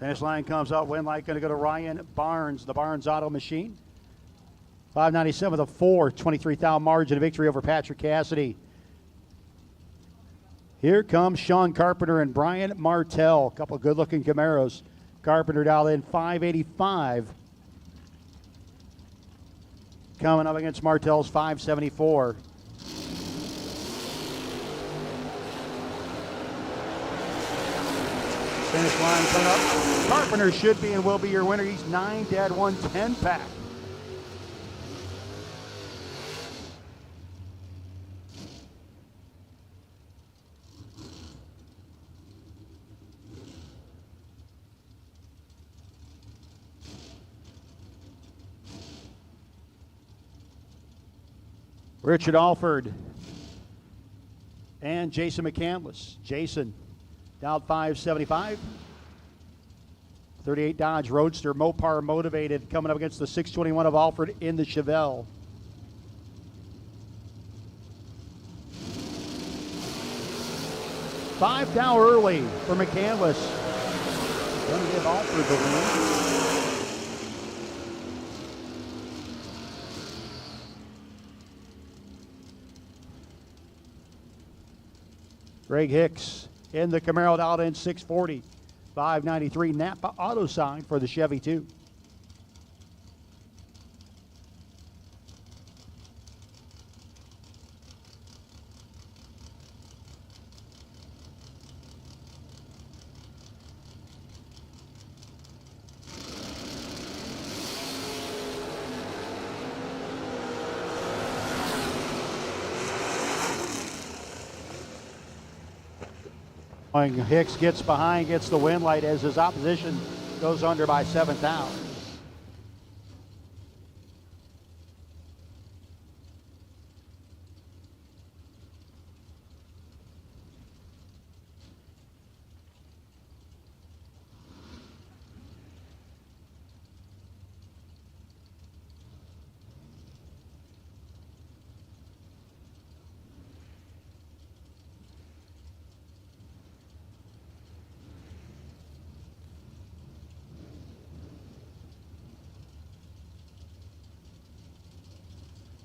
Finish line comes up. Win light going to go to Ryan Barnes, the Barnes Auto Machine. 597 with a 423,000 margin of victory over Patrick Cassidy. Here comes Sean Carpenter and Brian Martell. A couple of good-looking Camaros. Carpenter dialed in 585. Coming up against Martell's 574. Finish line coming up. Carpenter should be and will be your winner. He's 9 dead, 110 pack. Richard Alford and Jason McCandless. Jason dialed 575. 38 Dodge Roadster, Mopar motivated, coming up against the 621 of Alfred in the Chevelle. Five down early for McCandless. Going to give Alfred the win. Greg Hicks in the Camaro out in 640. 593 Napa auto sign for the Chevy 2. Hicks gets behind, gets the win light as his opposition goes under by 7,000.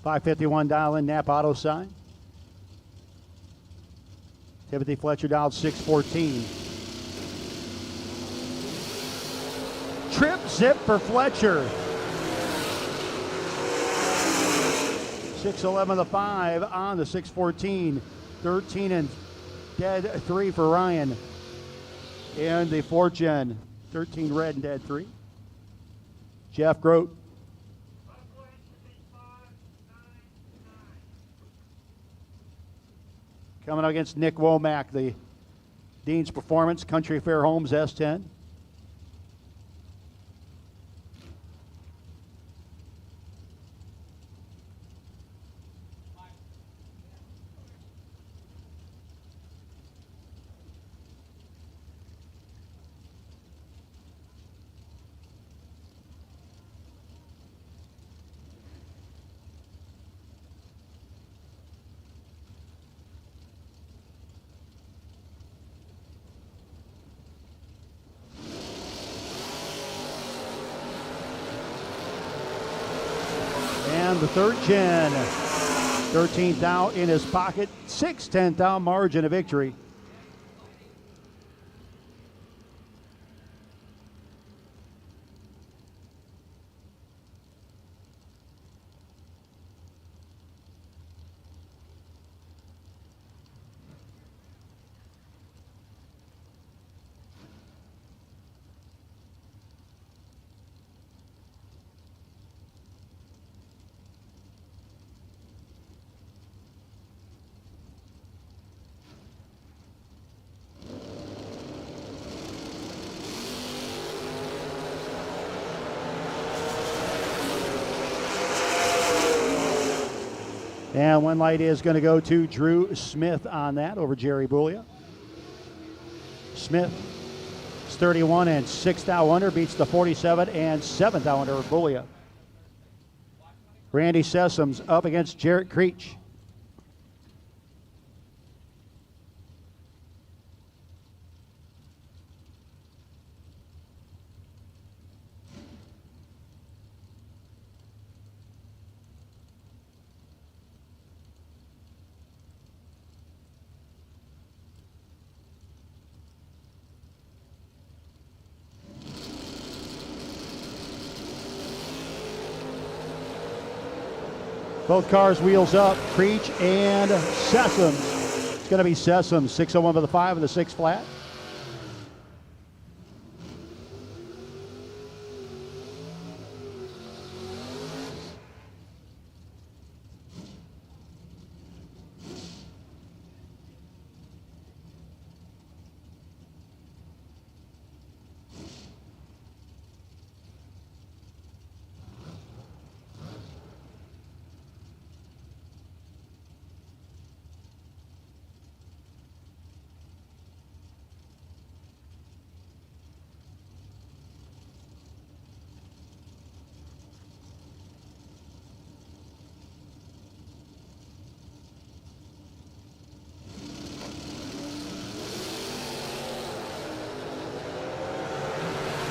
.551 dial in Napa auto sign. Timothy Fletcher dialed 614. Trip zip for Fletcher. 611 the 5 on the 614. 13 and dead 3 for Ryan. And the 4 gen. 13 red and dead 3. Jeff Grote. Coming up against Nick Womack, the Dean's Performance Country Fair Homes S10. And the 3rd gen, 13th out in his pocket, 6/10 out margin of victory. And one light is going to go to Drew Smith on that over Jerry Boulia. Smith is 31 and 6th out under, beats the 47 and 7th out under Boulia. Randy Sessoms up against Jarrett Creech. Both cars wheels up, Creech and Sessoms. It's going to be Sessoms, 601 for the 5 and the 6 flat.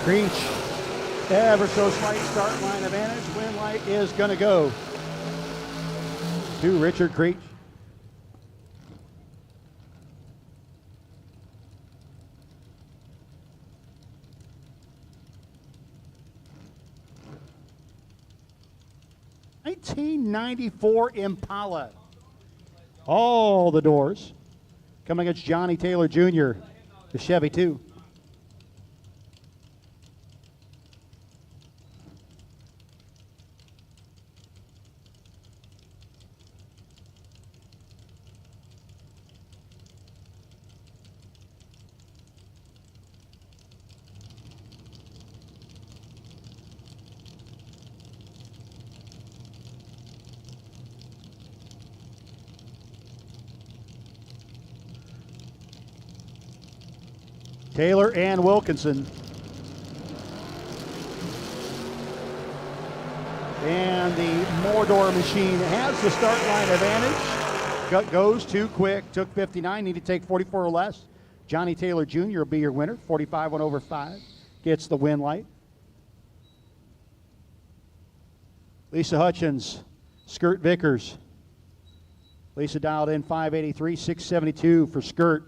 Creech, ever so slight start line advantage. Win light is going to go to Richard Creech. '94 Impala. All the doors. Coming against Johnny Taylor Jr., the Chevy 2. Taylor and Wilkinson. And the Mordor machine has the start line advantage. Goes too quick, took 59, need to take 44 or less. Johnny Taylor Jr. will be your winner. 45 went over 5, gets the win light. Lisa Hutchins, Skirt Vickers. Lisa dialed in 583, 672 for Skirt.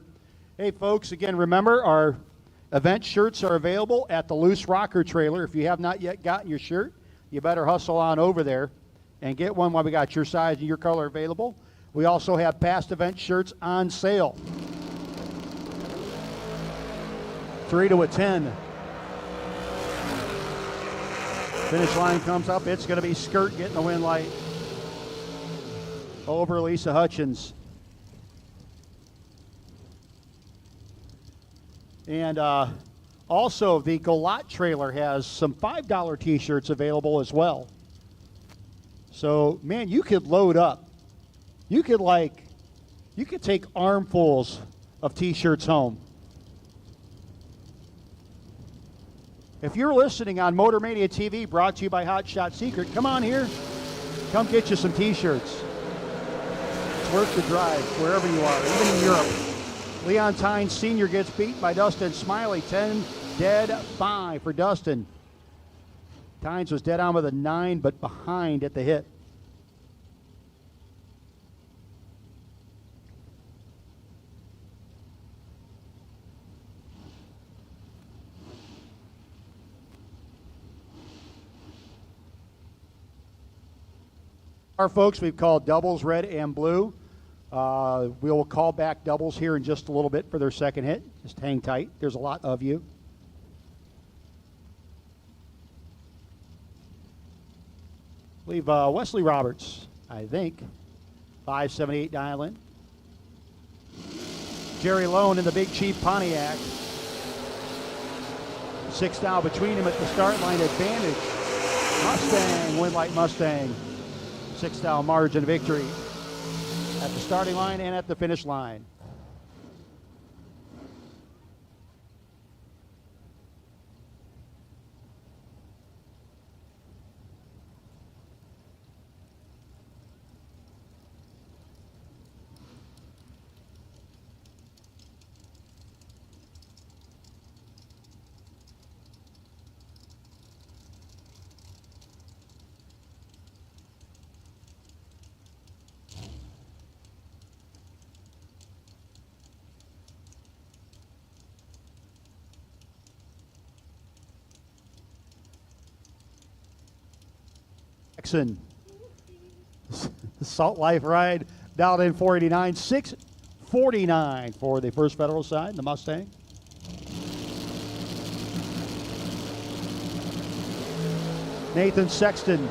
Hey folks, again, remember our event shirts are available at the Loose Rocker trailer. If you have not yet gotten your shirt, you better hustle on over there and get one while we got your size and your color available. We also have past event shirts on sale. 3 to a 10. Finish line comes up. It's going to be Skirt getting the win light over Lisa Hutchins. And also, the Golot trailer has some $5 t-shirts available as well. So, man, you could load up. You could take armfuls of t-shirts home. If you're listening on Motor Mania TV, brought to you by Hot Shot Secret, come on here. Come get you some t-shirts. It's worth the drive, wherever you are, even in Europe. Leon Tynes Sr. gets beat by Dustin Smiley. 10 dead, 5 for Dustin. Tynes was dead on with a 9, but behind at the hit. Our folks, we've called doubles red and blue. We will call back doubles here in just a little bit for their second hit. Just hang tight. There's a lot of you. I believe Wesley Roberts, I think. 578 dial in. Jerry Lone in the Big Chief Pontiac. 6 down between him at the start line advantage. Mustang, win light Mustang. 6 down margin victory at the starting line and at the finish line. Jackson, Salt Life ride, dialed in 489, 649 for the First Federal side, the Mustang. Nathan Sexton,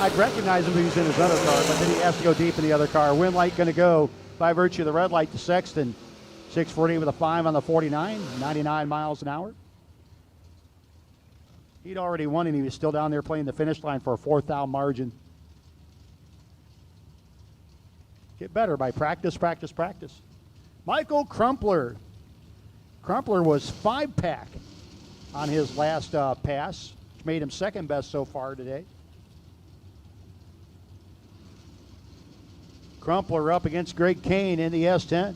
I'd recognize him if he's in his other car, but then he has to go deep in the other car. Win light going to go by virtue of the red light to Sexton. 640 with a 5 on the 49, 99 miles an hour. He'd already won, and he was still down there playing the finish line for a 4th margin. Get better by practice, practice, practice. Michael Crumpler. Crumpler was 5-pack on his last pass, which made him second best so far today. Crumpler up against Greg Kane in the S10.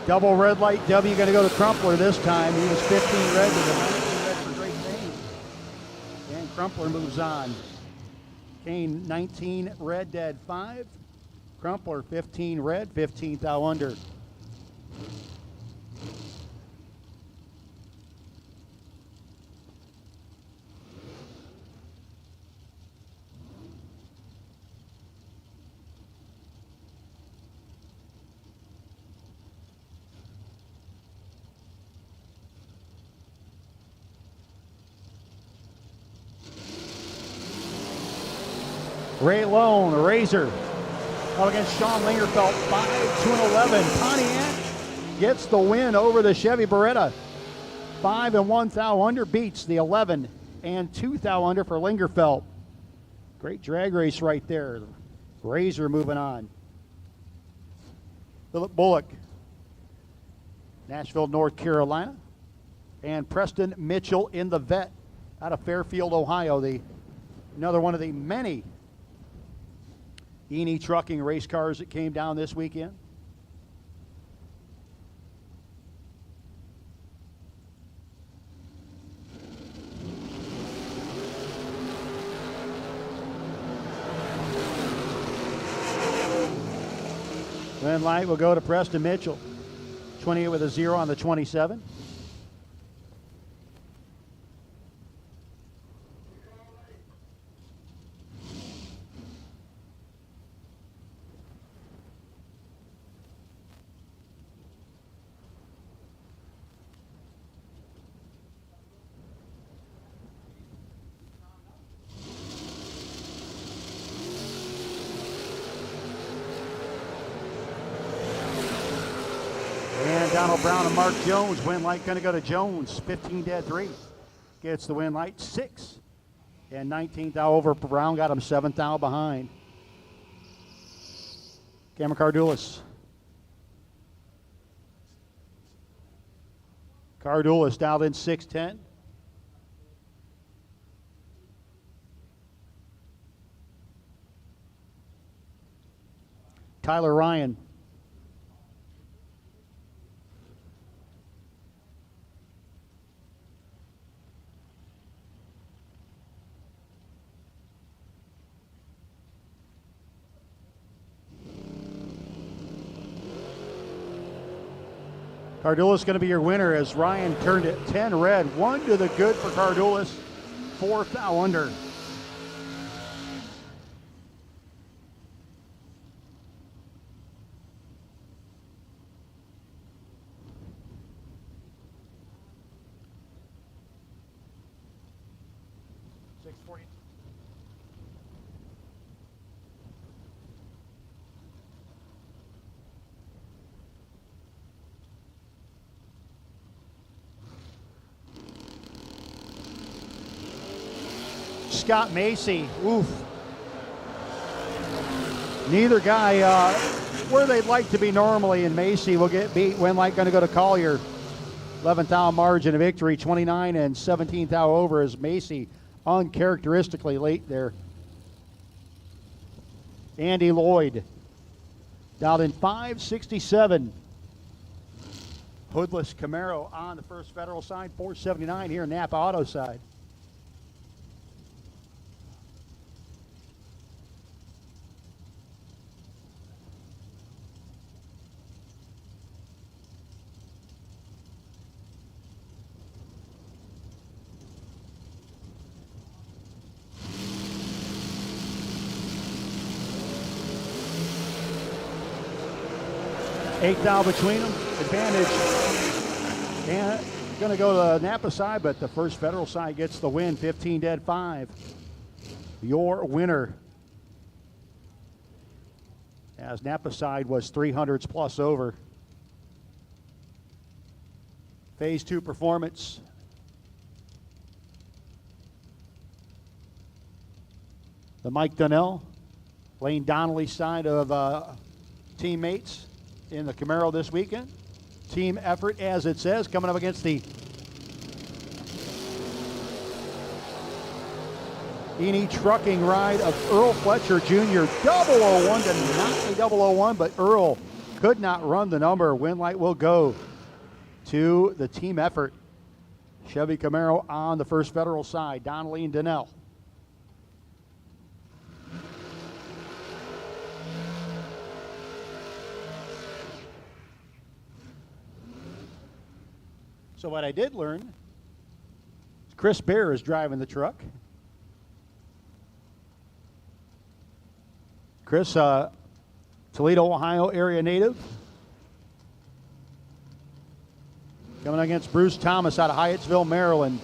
Double red light W going to go to Crumpler this time. He was 15 red to the 19 red for Great Dane. And Crumpler moves on. Kane 19 red, dead 5. Crumpler 15 red, 15th thou under. Ray Lone, a Razor, up against Sean Lingerfeld, 5-2-11. Pontiac gets the win over the Chevy Beretta. 5-1 thou under, beats the 11 and 2 thou under for Lingerfeld. Great drag race right there. Razor moving on. Philip Bullock, Nashville, North Carolina. And Preston Mitchell in the vet out of Fairfield, Ohio. Another one of the many Eni Trucking race cars that came down this weekend. Red light will go to Preston Mitchell. 28 with a 0 on the 27. Donald Brown and Mark Jones. Win light going to go to Jones. 15 dead 3. Gets the win light 6. And 19th thou over Brown. Got him 7th thou behind. Cameron Cardulis. Cardulis dialed in 610. Tyler Ryan. Cardulis going to be your winner as Ryan turned it 10 red. 1 to the good for Cardulis. 4th thou under. Scott Macy, oof. Neither guy where they'd like to be normally, and Macy will get beat. Win light going to go to Collier. 11th thou margin of victory, 29 and 17th thou over as Macy uncharacteristically late there. Andy Lloyd dialed in 567. Hoodless Camaro on the First Federal side, 479 here, Napa Auto side. Eight thou between them, advantage. And going to go to the Napa side, but the First Federal side gets the win, 15 dead 5. Your winner, as Napa side was 300s plus over. Phase 2 performance. The Mike Donnell, Lane Donnelly side of teammates in the Camaro this weekend. Team effort, as it says, coming up against the Eni Trucking ride of Earl Fletcher Jr. 001 to not a 001, but Earl could not run the number. Win light will go to the team effort. Chevy Camaro on the First Federal side. Donnelly and Donnell. So what I did learn, Chris Bear is driving the truck. Chris, Toledo, Ohio area native. Coming against Bruce Thomas out of Hyattsville, Maryland.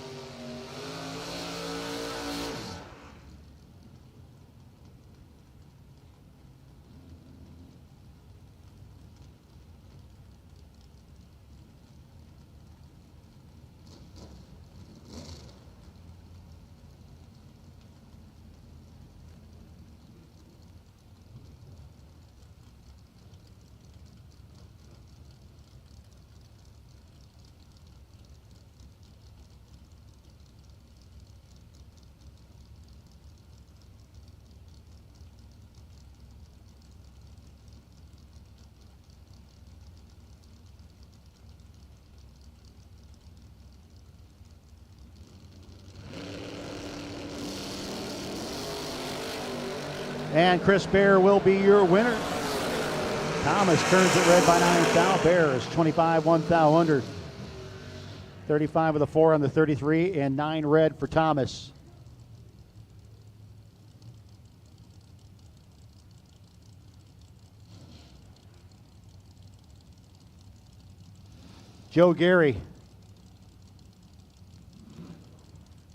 And Chris Bear will be your winner. Thomas turns it red by 9 thou. Bear is 25 1 thou under. 35 with a 4 on the 33 and 9 red for Thomas. Joe Gary.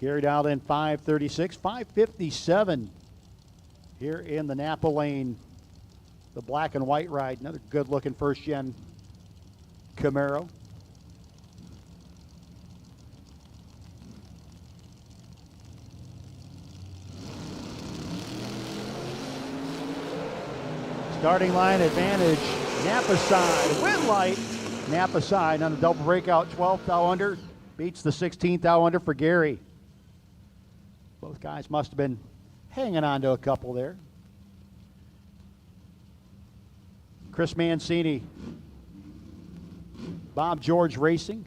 Gary dialed in 536, 557 here in the Napa lane. The black and white ride, another good looking first gen Camaro. Starting line advantage, Napa side, win light. Napa side on a double breakout, 12th thou under, beats the 16th thou under for Gary. Both guys must have been hanging on to a couple there. Chris Mancini, Bob George Racing,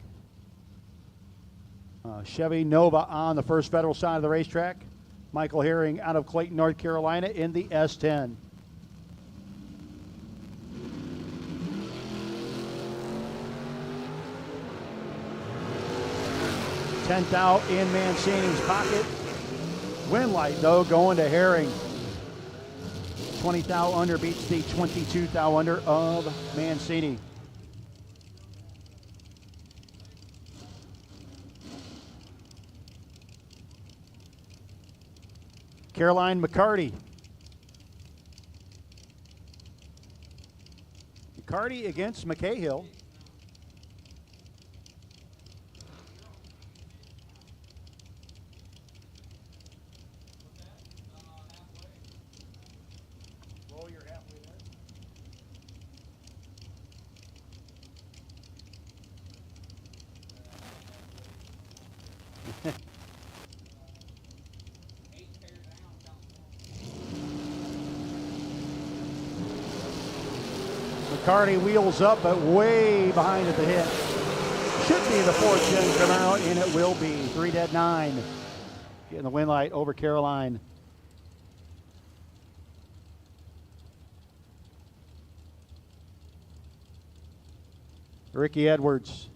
Chevy Nova on the First Federal side of the racetrack. Michael Herring out of Clayton, North Carolina in the S10. $10 thou in Mancini's pocket. Win light though going to Herring. 20 thou under beats the 22 thou under of Mancini. Caroline McCarty. McCarty against McCahill. McCarty wheels up, but way behind at the hit. Should be the 4th gen Camaro, and it will be. 3 dead 9. Getting the win light over Caroline. Ricky Edwards.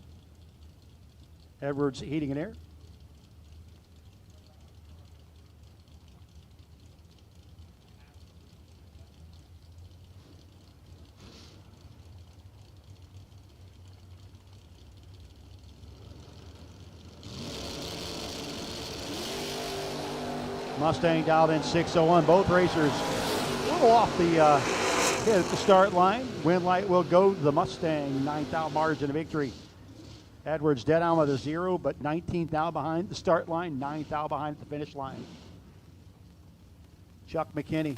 Edwards Heating and Air. Mustang dialed in 601. Both racers a little off the hit at the start line. Win light will go to the Mustang. 9th thou margin of victory. Edwards dead on with a 0, but 19th thou behind the start line. 9th thou behind the finish line. Chuck McKinney.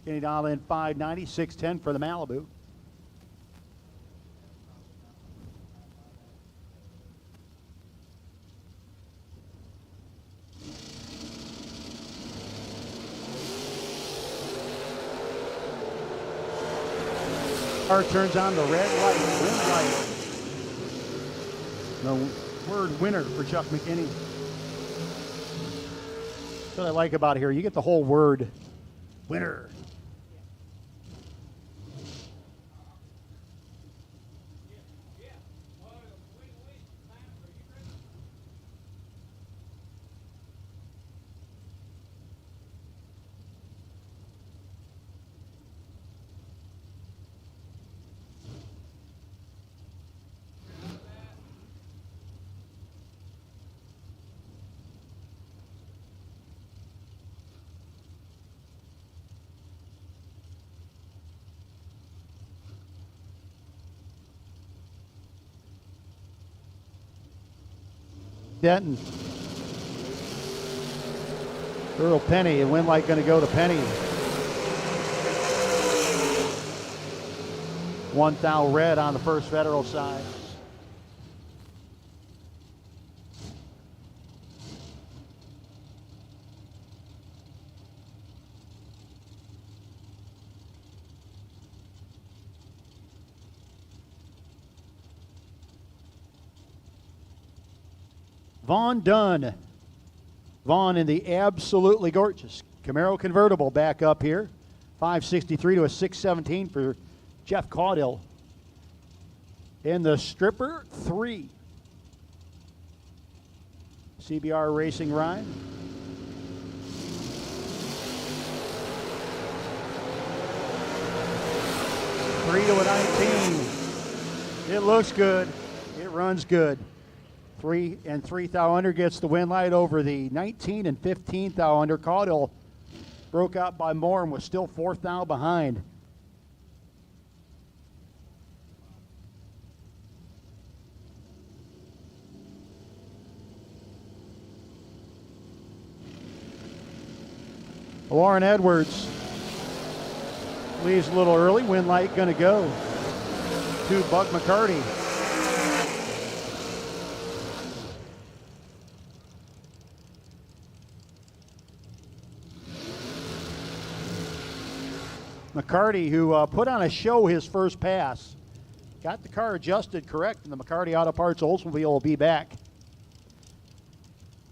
Kenny dialed in 590, 610 for the Malibu. Car turns on the red light, wind light. The word winner for Chuck McKinney. That's what I like about it here. You get the whole word winner. Denton. Earl Penny, and wind light going to go to Penny. One thou red on the First Federal side. Vaughn Dunn. Vaughn in the absolutely gorgeous Camaro convertible back up here. 563 to a 617 for Jeff Caudill. In the Stripper 3. CBR Racing ride. Three to a 19. It looks good. It runs good. 3 and 3 thou under gets the win light over the 19 and 15 thou under. Caudill broke out by more and was still 4 thou behind. Warren Edwards leaves a little early. Win light going to go to Buck McCarty. McCarty, who put on a show his first pass, got the car adjusted correct, and the McCarty Auto Parts Oldsmobile will be back.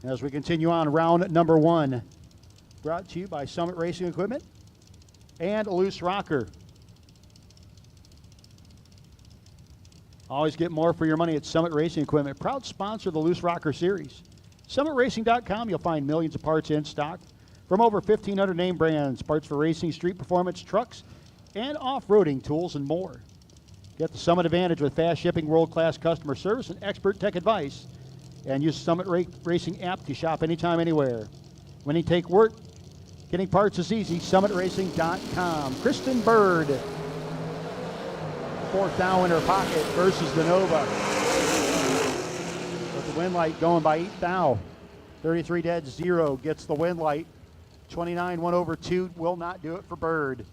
As we continue on round number 1, brought to you by Summit Racing Equipment and a loose rocker. Always get more for your money at Summit Racing Equipment. Proud sponsor of the Loose Rocker Series. SummitRacing.com, you'll find millions of parts in stock from over 1,500 name brands, parts for racing, street performance, trucks, and off-roading tools and more. Get the Summit advantage with fast shipping, world-class customer service, and expert tech advice. And use the Summit Racing app to shop anytime, anywhere. When you take work, getting parts is easy. SummitRacing.com. Kristen Bird, 4th thou in her pocket versus the Nova. With the win light going by 8 thou. 33 dead 0 gets the win light. 29 1 over 2 will not do it for Bird.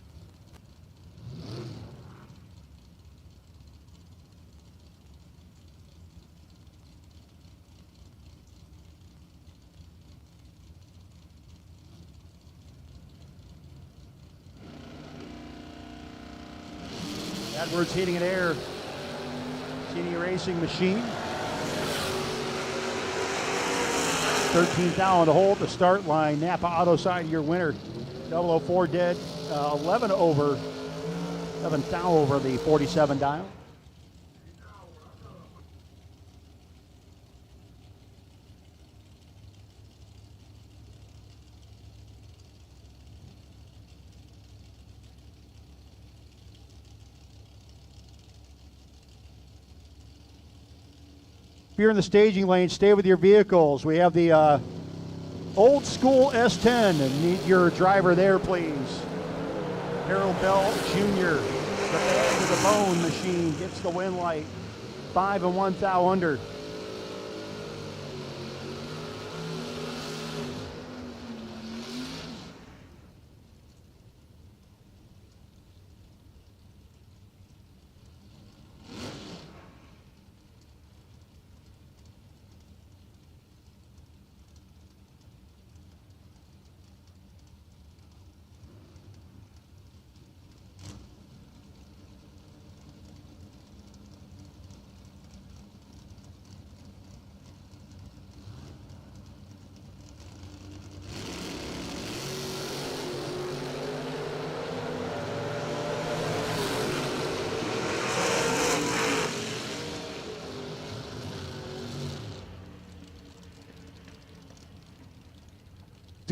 Edwards hitting an air. CD Racing machine. 13 thou to hold the start line. Napa Auto side, your winner. 004 dead. 11 thou over the 47 dial. If you're in the staging lane, stay with your vehicles. We have the old school S10. Need your driver there, please. Harold Bell Jr., the bag of the bone machine, gets the win light. 5 and 1 thou under.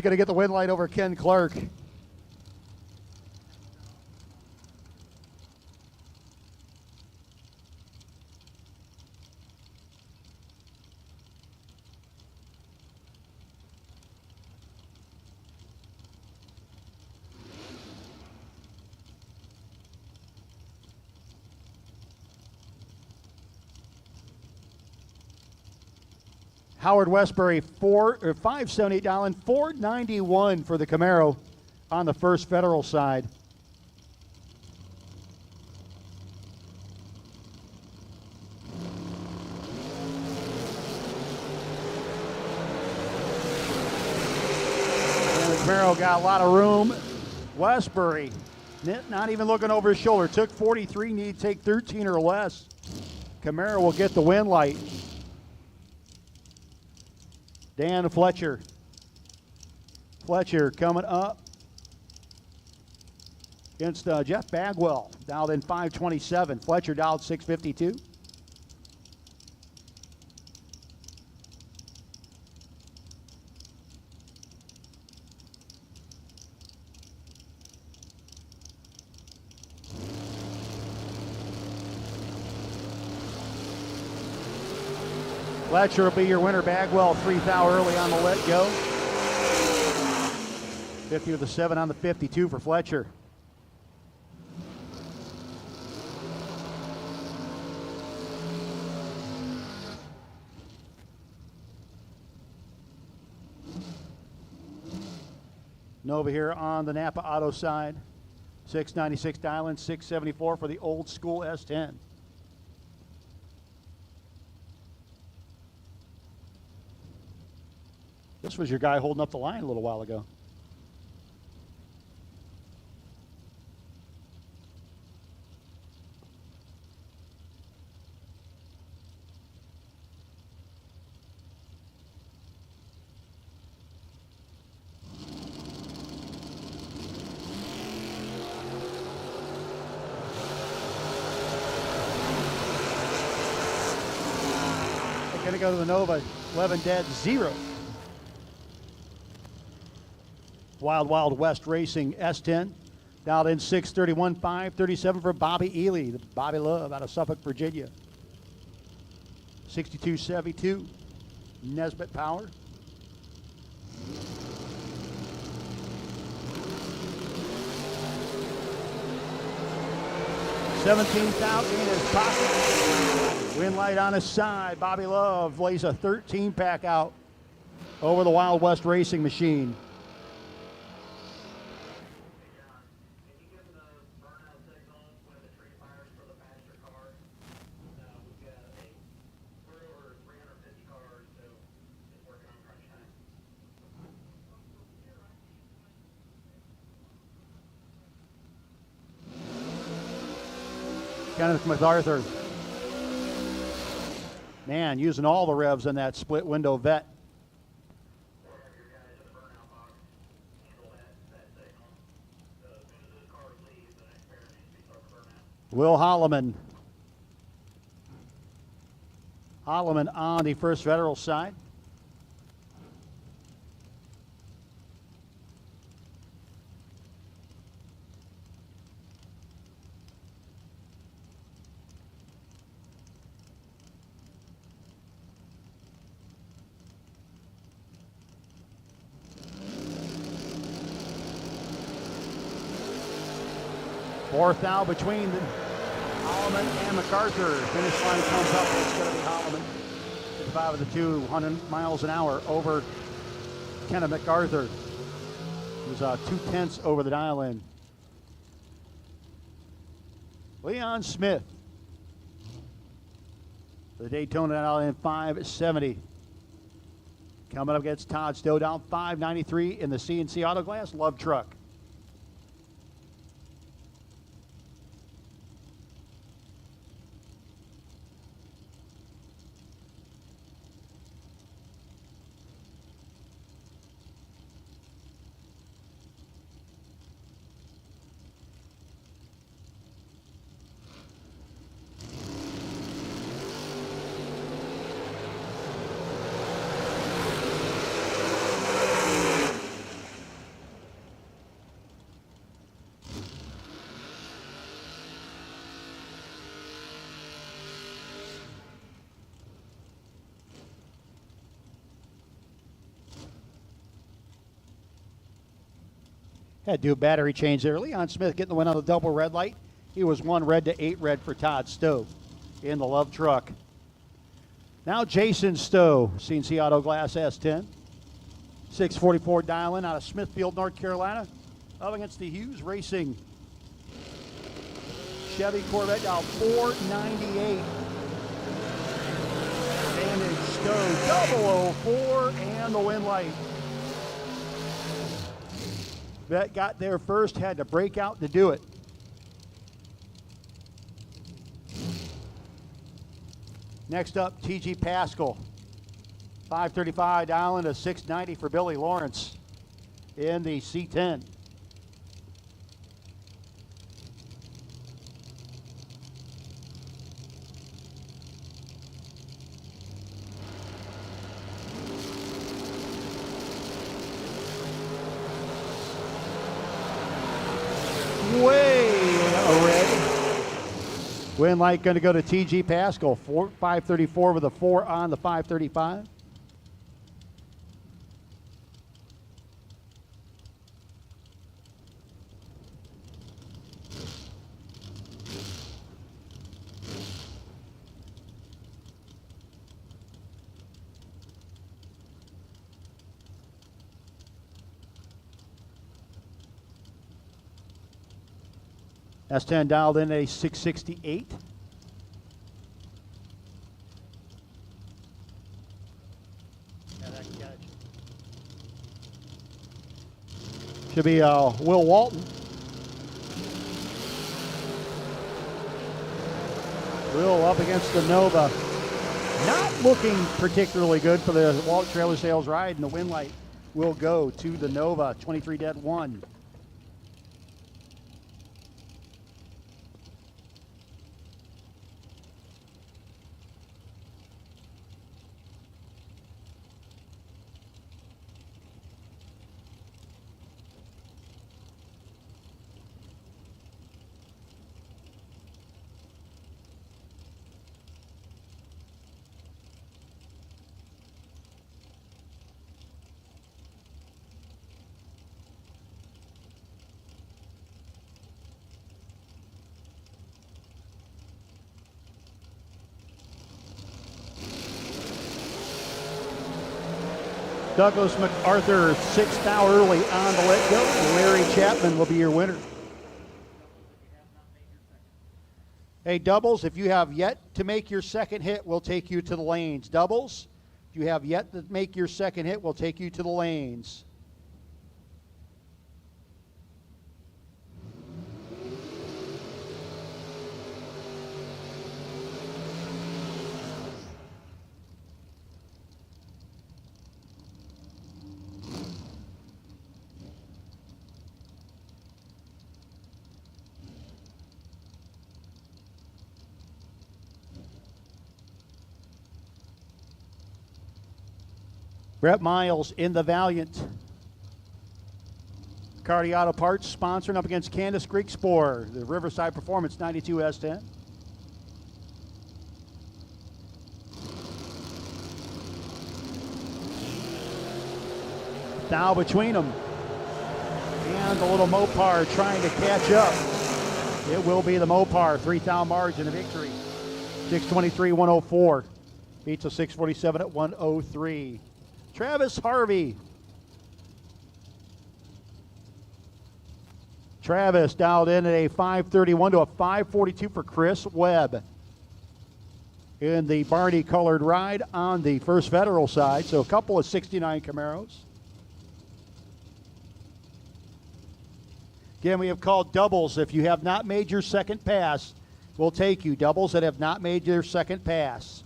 going to get the win light over Ken Clark. Howard Westbury, 578 down, 491 for the Camaro on the First Federal side. And the Camaro got a lot of room. Westbury, not even looking over his shoulder, took 43, need to take 13 or less. Camaro will get the win light. Dan Fletcher. Fletcher coming up against Jeff Bagwell, dialed in 527. Fletcher dialed 652. Fletcher will be your winner. Bagwell 3 thou early on the let go. 50 with the 7 on the 52 for Fletcher. Nova here on the Napa Auto side. 696 dial-in, 674 for the old school S10. This was your guy holding up the line a little while ago. They're going to go to the Nova, 11 dead, 0. Wild Wild West Racing S10, dialed in 631, 537 for Bobby Ely, the Bobby Love out of Suffolk, Virginia. 6272, Nesbitt Power. $17,000 in his pocket. Win light on his side. Bobby Love lays a 13 pack out over the Wild West Racing machine. Kenneth MacArthur. Man, using all the revs in that split window vet. Will Holloman. Holloman on the First Federal side. Fourth out between Holloman and MacArthur. Finish line comes up. It's going to be Holloman. 55 of the 200 miles an hour over Kenneth MacArthur. He was 2/10 over the dial-in. Leon Smith. The Daytona dial-in 570. Coming up against Todd Stowe down 593 in the CNC Auto Glass Love Truck. Had to do a battery change there. Leon Smith getting the win on the double red light. He was 1 red to 8 red for Todd Stowe in the Love truck. Now Jason Stowe, CNC Auto Glass S10. 644 dial-in out of Smithfield, North Carolina. Up against the Hughes Racing Chevy Corvette, now 498. Advantage Stowe, 004, and the win light. Vet got there first, had to break out to do it. Next up, TG Pascal. 535 dial-in to 690 for Billy Lawrence in the C10. Way a red. Win light going to go to TG Pascal. 534 with a 4 on the 535. S10 dialed in a 668. Should be Will Walton. Will up against the Nova. Not looking particularly good for the Walt Trailer Sales ride, and the win light will go to the Nova. 23 dead 1. Douglas MacArthur, 6th thou early on the let go. Larry Chapman will be your winner. Hey, doubles, if you have yet to make your second hit, we'll take you to the lanes. Doubles, if you have yet to make your second hit, we'll take you to the lanes. Brett Miles in the Valiant. Cardi Auto Parts sponsoring up against Candace Grigspor, the Riverside Performance 92 S10. Now between them. And the little Mopar trying to catch up. It will be the Mopar, 3,000 margin of victory. 623-104. Beats a 647 at 103. Travis Harvey. Travis dialed in at a 531 to a 542 for Chris Webb in the Barney colored ride on the First Federal side. So a couple of 69 Camaros. Again, we have called doubles. If you have not made your second pass, we'll take you. Doubles that have not made their second pass.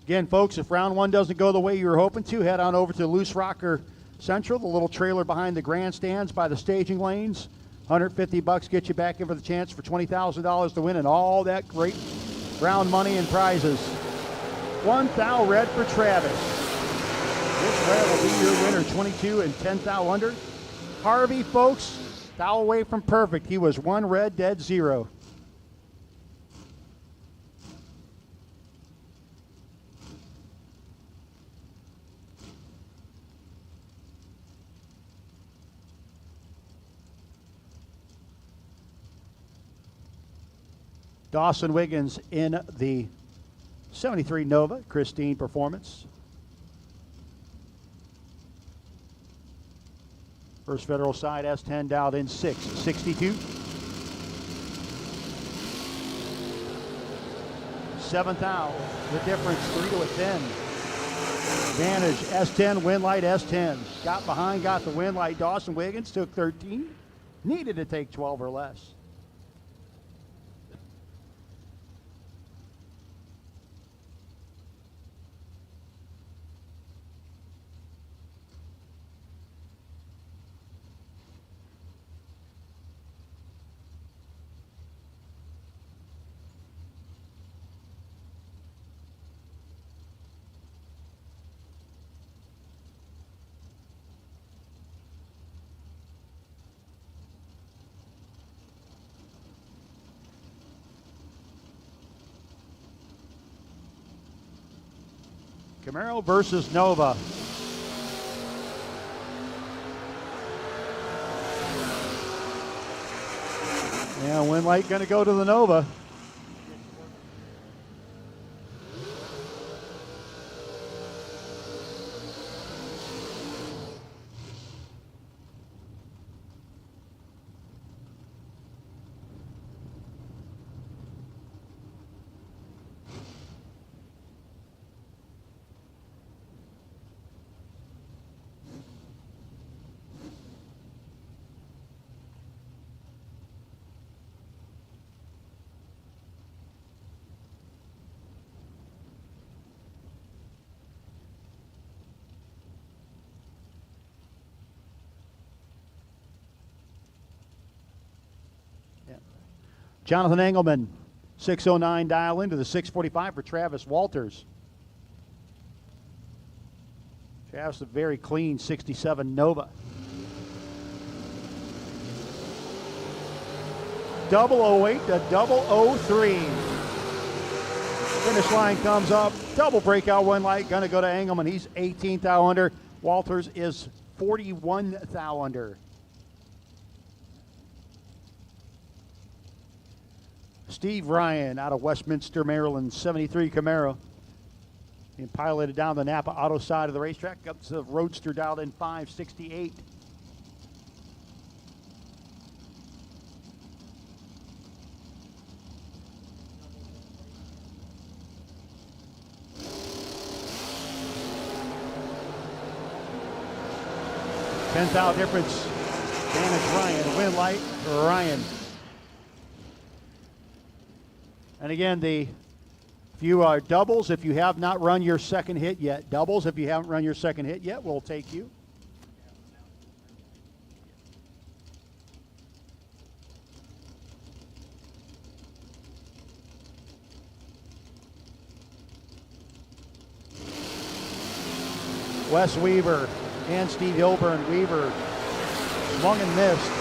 Again, folks, if round one doesn't go the way you were hoping to, head on over to Loose Rocker Central, the little trailer behind the grandstands by the staging lanes. $150 get you back in for the chance for $20,000 to win and all that great round money and prizes. 1 thou red for Travis. This red will be your winner, 22 and 10 thou under. Harvey, folks, thou away from perfect. He was 1 red, dead 0. Dawson Wiggins in the 73 Nova, Christine Performance. First Federal side S10 dialed in 662. Seventh out, the difference 3 to a 10. Advantage S10, Winlight S10. Got behind, got the Winlight. Dawson Wiggins took 13. Needed to take 12 or less. Camaro versus Nova. Yeah, Winlight going to go to the Nova. Jonathan Engelman, 609 dial into the 645 for Travis Walters. Travis, a very clean 67 Nova. 008 to 003. Finish line comes up. Double breakout Winlight. Going to go to Engelman. He's 18th thou under. Walters is 41 thou under. Steve Ryan out of Westminster, Maryland, 73 Camaro. Being piloted down the Napa Auto side of the racetrack. Up to the Roadster dialed in 568. Tenth out difference. Advantage Ryan. Winlight Ryan. And again, if you are doubles, if you have not run your second hit yet. Doubles, if you haven't run your second hit yet, we'll take you. Wes Weaver and Steve Hilburn. Weaver swung and missed.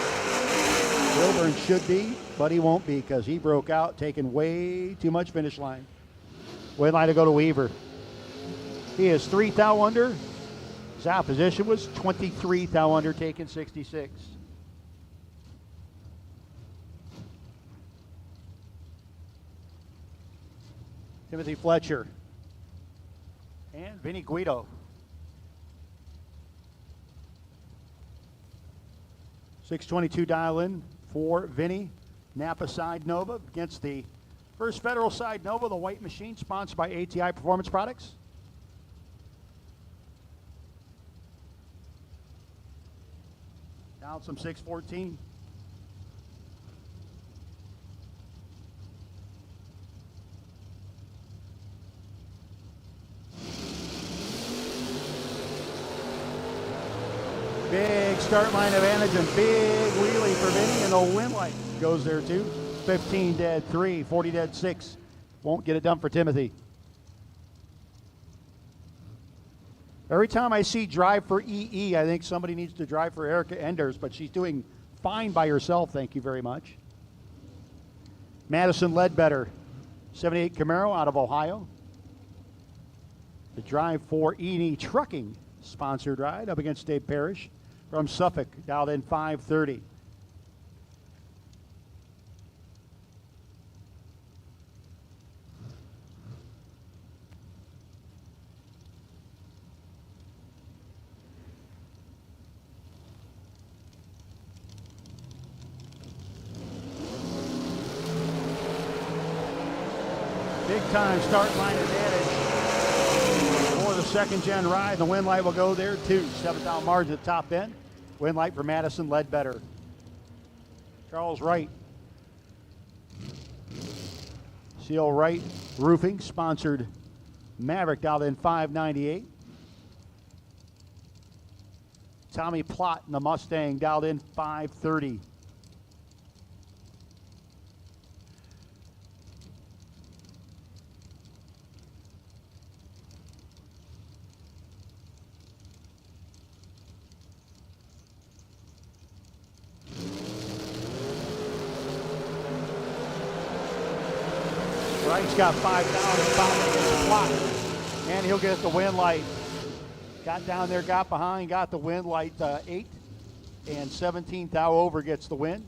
Hilburn should be, but he won't be because he broke out, taking way too much finish line. Winlight to go to Weaver. He is 3 thou under. His opposition was 23 thou under, taking 66. Timothy Fletcher and Vinny Guido. 622 dial in for Vinny. Napa side Nova against the First Federal side Nova, the white machine, sponsored by ATI Performance Products. Down some 614. Big start line advantage and big wheelie for Vinny, and the Winlight goes there too. 15 dead 3, 40 dead 6. Won't get it done for Timothy. Every time I see drive for EE, I think somebody needs to drive for Erica Enders, but she's doing fine by herself, thank you very much. Madison Ledbetter, 78 Camaro out of Ohio. The drive for E&E Trucking sponsored ride up against Dave Parrish from Suffolk, dialed in 530. Big time start line advantage for the second gen ride. The wind light will go there too. 7th out margin at the top end. Wind light for Madison Ledbetter. Charles Wright. Seal Wright Roofing sponsored Maverick dialed in 598. Tommy Plott in the Mustang dialed in 530. Wright's got 5,000 against the clock. And he'll get the wind light. Got down there, got behind, got the wind light 8. And 17th thou over gets the win.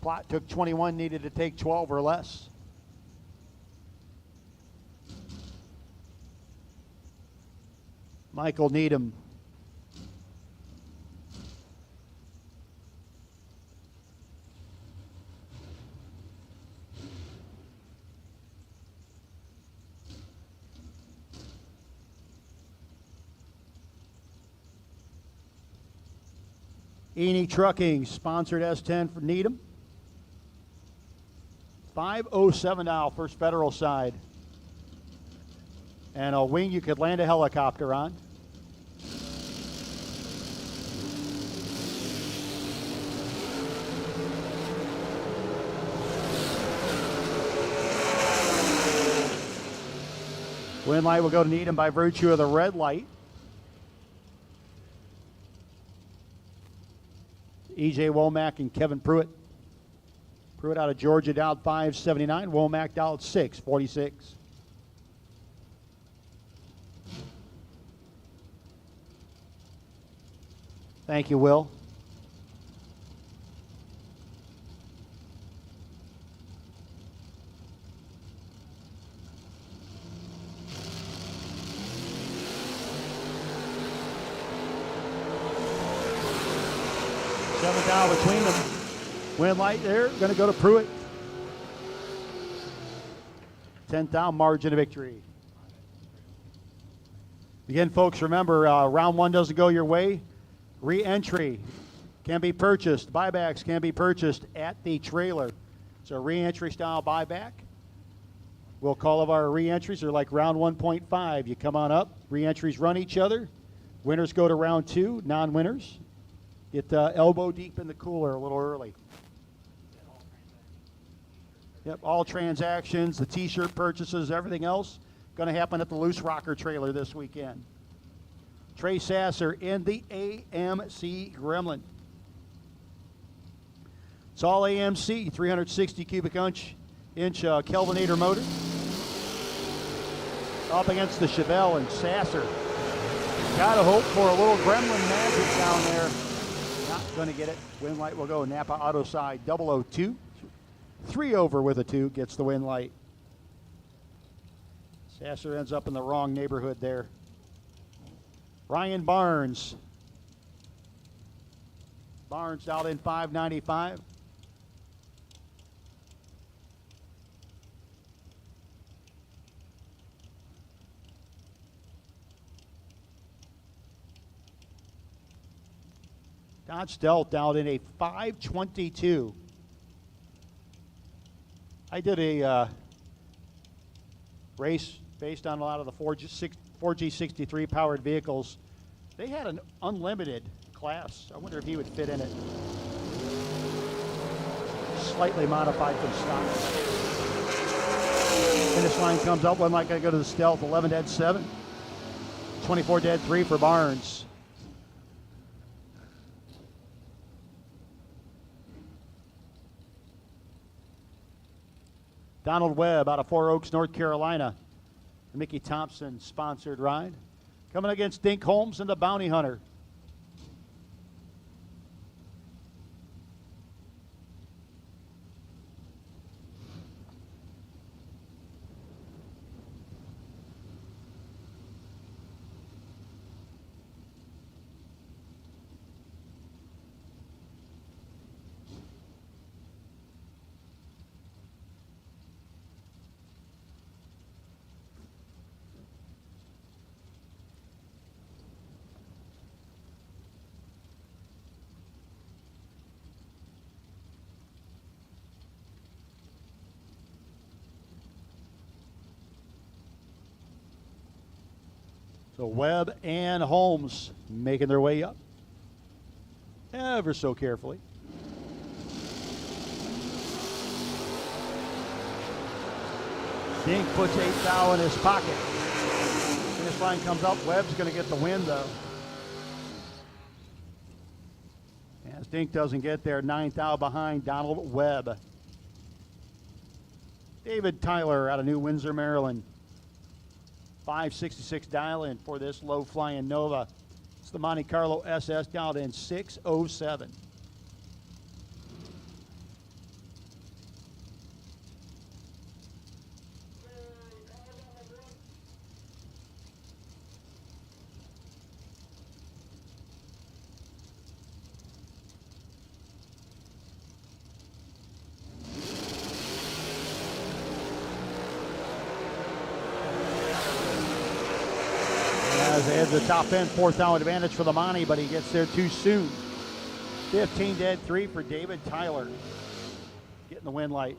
Plot took 21, needed to take 12 or less. Michael Needham. Eni Trucking, sponsored S10 for Needham. 507 now, First Federal side. And a wing you could land a helicopter on. Wind light will go to Needham by virtue of the red light. E.J. Womack and Kevin Pruitt. Pruitt out of Georgia dialed 579. Womack dialed 646. Thank you, Will. Seventh out between them. Wind light there, going to go to Pruitt. 10th down, margin of victory. Again, folks, remember, round one doesn't go your way. Re-entry can be purchased. Buybacks can be purchased at the trailer. It's a re-entry style buyback. We'll call of our re-entries. They're like round 1.5. You come on up. Re-entries run each other. Winners go to round 2. Non-winners get elbow deep in the cooler a little early. Yep, all transactions, the t-shirt purchases, everything else going to happen at the Loose Rocker trailer this weekend. Trey Sasser in the AMC Gremlin. It's all AMC, 360 cubic inch Kelvinator motor. Up against the Chevelle, and Sasser. Gotta hope for a little Gremlin magic down there. Not gonna get it. Wind light will go Napa Auto side 002. 3 over with a 2 gets the wind light. Sasser ends up in the wrong neighborhood there. Ryan Barnes. Barnes out in 595. Dodge Stealth out in a 522. I did a race based on a lot of the 4G63 powered vehicles. They had an unlimited class. I wonder if he would fit in it. Slightly modified from stock. Finish line comes up. One like I go to the Stealth. 11 dead 7. 24 dead 3 for Barnes. Donald Webb out of Four Oaks, North Carolina. The Mickey Thompson sponsored ride. Coming against Dink Holmes and the Bounty Hunter. So Webb and Holmes making their way up ever so carefully. Dink puts 8 thou in his pocket. Finish line comes up. Webb's going to get the win, though. As Dink doesn't get there, 9 thou behind Donald Webb. David Tyler out of New Windsor, Maryland. 566 dial in for this low flying Nova. It's the Monte Carlo SS dialed in 607. As they head to the top end, 4th hour advantage for the Monty, but he gets there too soon. 15 dead, 3 for David Tyler. Getting the win light.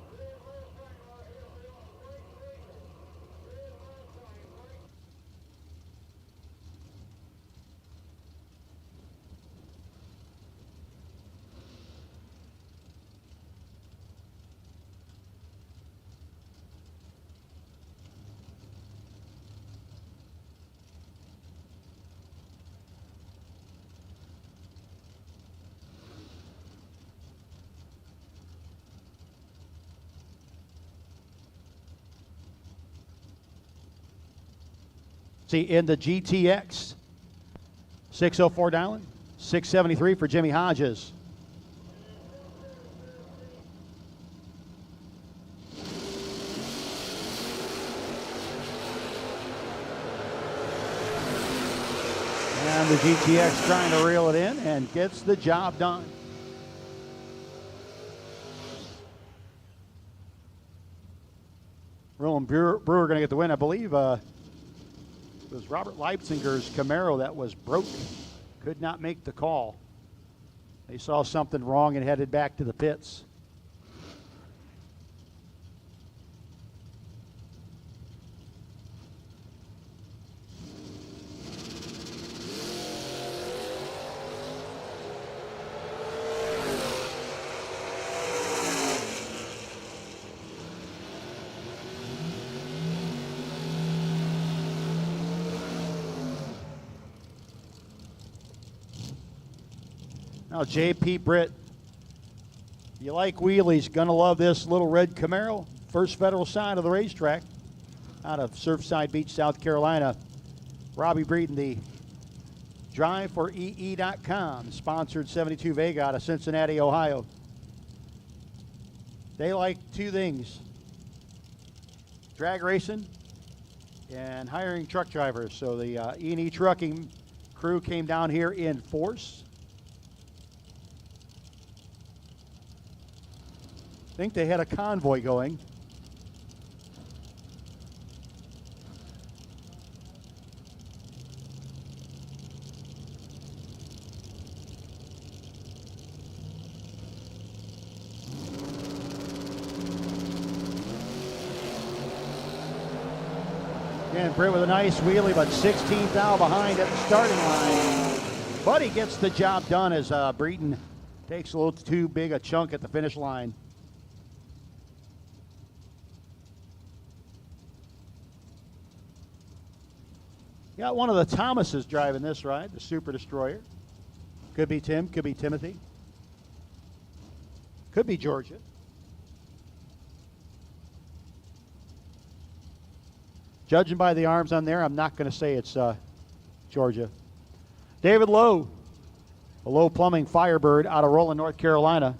See, in the GTX, 604 dialing, 673 for Jimmy Hodges. And the GTX trying to reel it in and gets the job done. Roland Brewer going to get the win, I believe. It was Robert Leipzinger's Camaro that was broke. Could not make the call. They saw something wrong and headed back to the pits. Now, J.P. Britt, you like wheelies, gonna love this little red Camaro. First federal side of the racetrack out of Surfside Beach, South Carolina. Robbie Breeden, the drive for EE.com, sponsored 72 Vega out of Cincinnati, Ohio. They like two things: drag racing and hiring truck drivers. So the E&E trucking crew came down here in force. I think they had a convoy going. Again, Britt with a nice wheelie, but 16th thou behind at the starting line. But he gets the job done as Breeden takes a little too big a chunk at the finish line. Got one of the Thomases driving this ride, the Super Destroyer. Could be Tim, could be Timothy. Could be Georgia. Judging by the arms on there, I'm not going to say it's Georgia. David Lowe, a Lowe Plumbing Firebird out of Roland, North Carolina.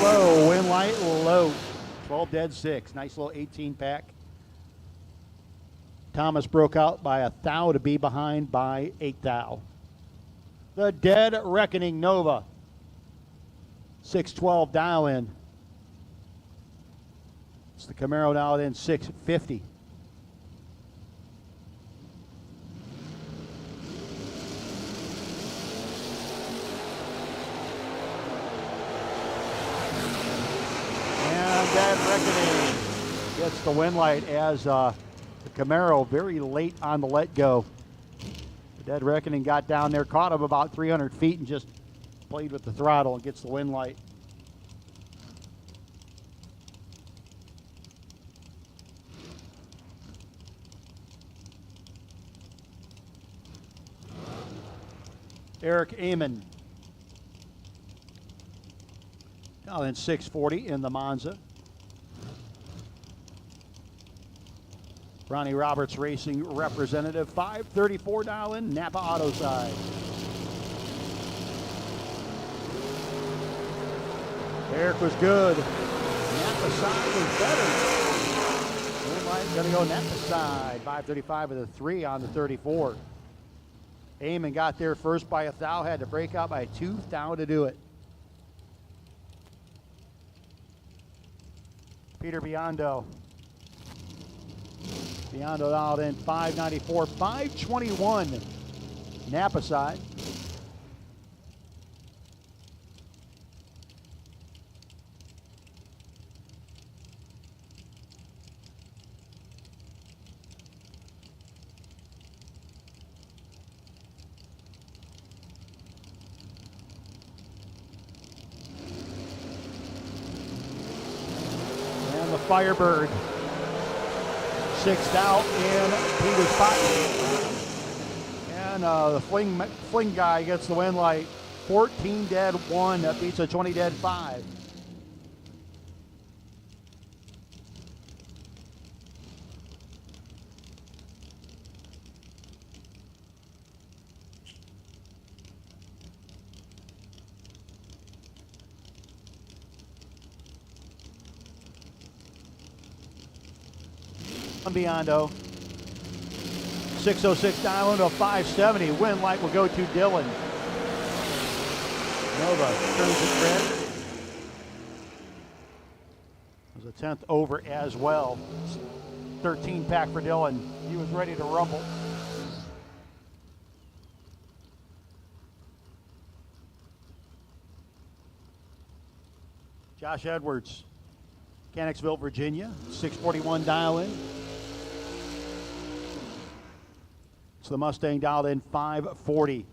Low, win light, low. 12 dead 6. Nice little 18 pack. Thomas broke out by a thou to be behind by 8 thou. The Dead Reckoning Nova. 612 dial in. It's the Camaro dialed in 650. Dead Reckoning gets the win light as the Camaro very late on the let go. The Dead Reckoning got down there, caught him about 300 feet and just played with the throttle and gets the win light. Eric Amon. Now then 640 in the Monza. Ronnie Roberts Racing representative, 534 down in Napa Auto side. Eric was good. Napa side was better. Moonlight gonna go Napa side. 535 with a 3 on the 34. Eamon got there first by a thou, had to break out by 2 thou to do it. Peter Biondo. Biondo dialed in 594, 521 Napa side. And the Firebird. 6th out in Peter's pocket. And the fling guy gets the win light. 14 dead 1. That beats a 20 dead 5. Biondo. 606 down to 570. Win light will go to Dylan. Nova turns it red. It was a 10th over as well. 13 pack for Dylan. He was ready to rumble. Josh Edwards, Mechanicsville, Virginia. 641 dial in. So the Mustang dialed in 540.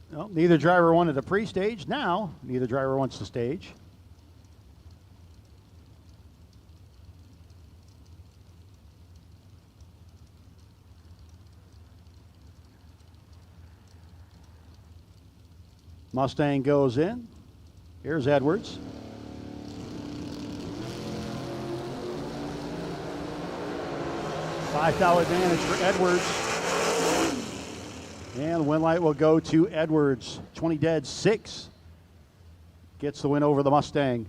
Well, neither driver wanted a pre-stage. Now, neither driver wants the stage. Mustang goes in. Here's Edwards. $5 advantage for Edwards. And the win light will go to Edwards. 20 dead 6. Gets the win over the Mustang.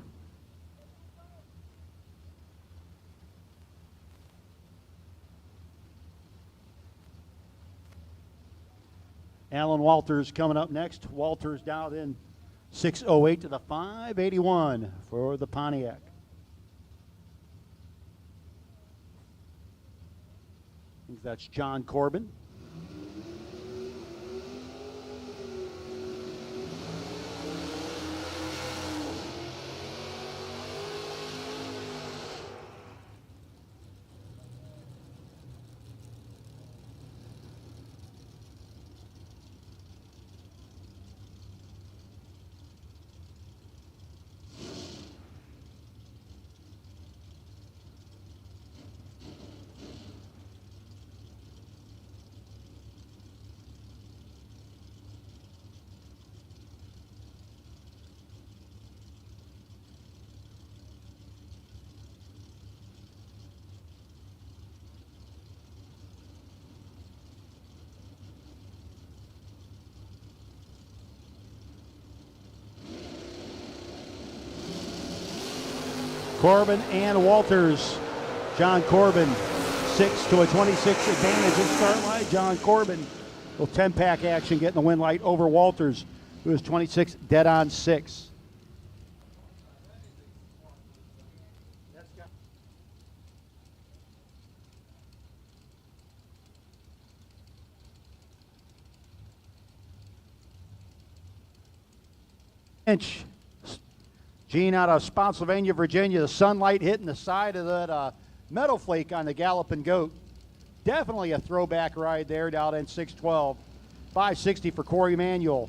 Alan Walters coming up next. Walters dialed in 608 to the 581 for the Pontiac. I think that's John Corbin. Corbin and Walters. John Corbin, 6 to a 26 advantage at start line. John Corbin, little 10-pack action getting the win light over Walters, who is 26 dead on 6. Inch. Gene out of Spotsylvania, Virginia. The sunlight hitting the side of that metal flake on the Galloping Goat. Definitely a throwback ride there down in 612. 560 for Corey Manuel.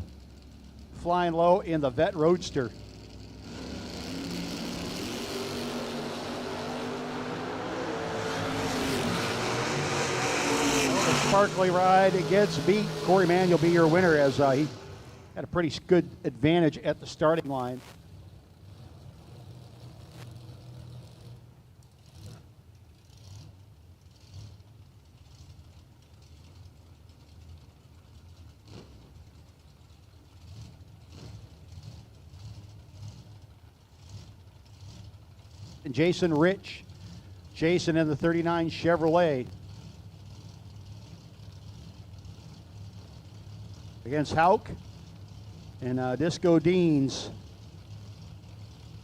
Flying low in the Vet Roadster. The sparkly ride, it gets beat. Corey Manuel will be your winner as he had a pretty good advantage at the starting line. And Jason Rich. Jason in the 39 Chevrolet. Against Hauk and Disco Deans.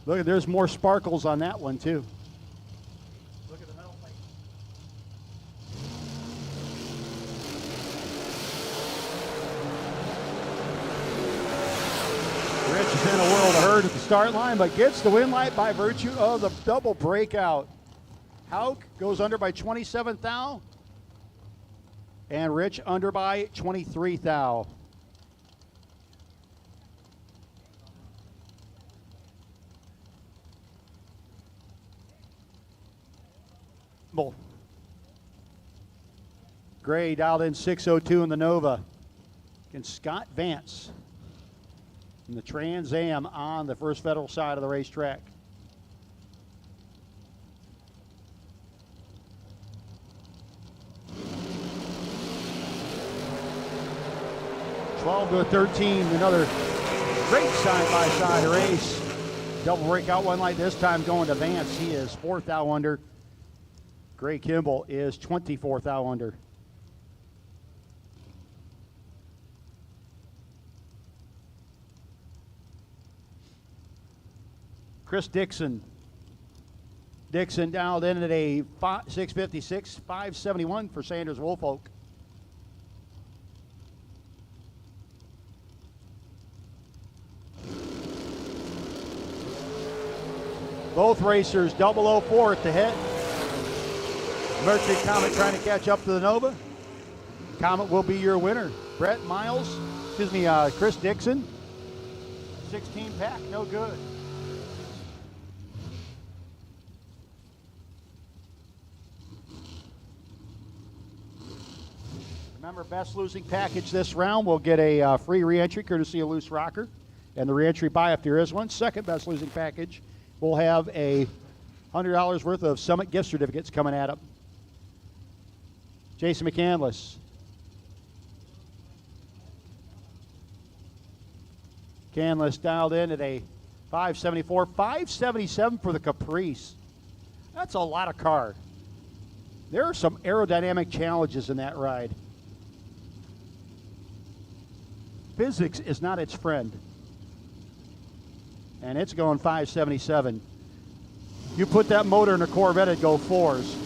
Look, there's more sparkles on that one too. Look at the metal plate. Rich is in a world of hurt at the start line, but gets the win light by virtue of the double breakout. Hauk goes under by 27 thou, and Rich under by 23 thou. Gray dialed in 602 in the Nova. Against Scott Vance in the Trans Am on the First Federal side of the racetrack. (12 to a 13). Another great side-by-side race. Double breakout one light this time going to Vance. He is 4 thou under. Gray Kimball is 24 thou under. Chris Dixon. Dixon dialed in at a 656, 571 for Sanders Woolfolk. Both racers 004 at the head. Mercury Comet trying to catch up to the Nova. Comet will be your winner. Chris Dixon. 16 pack, no good. Remember, best losing package this round will get a free re-entry courtesy of Loose Rocker, and the re-entry buy if there is one. Second best losing package will have a $100 worth of Summit gift certificates coming at it. Jason McCandless. Canless dialed in at a 574, 577 for the Caprice. That's a lot of car. There are some aerodynamic challenges in that ride. Physics is not its friend. And it's going 577. You put that motor in a Corvette, it'd go 4s.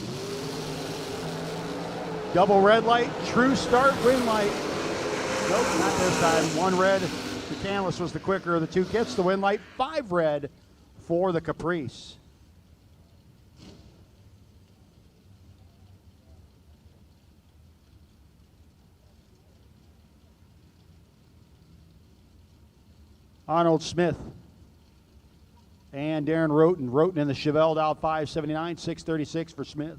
Double red light, true start, win light. Nope, not this time. 1 red. The Canless was the quicker of the two. Gets the win light. 5 red for the Caprice. Arnold Smith and Darren Roten. Roten in the Chevelle dialed 579, 636 for Smith.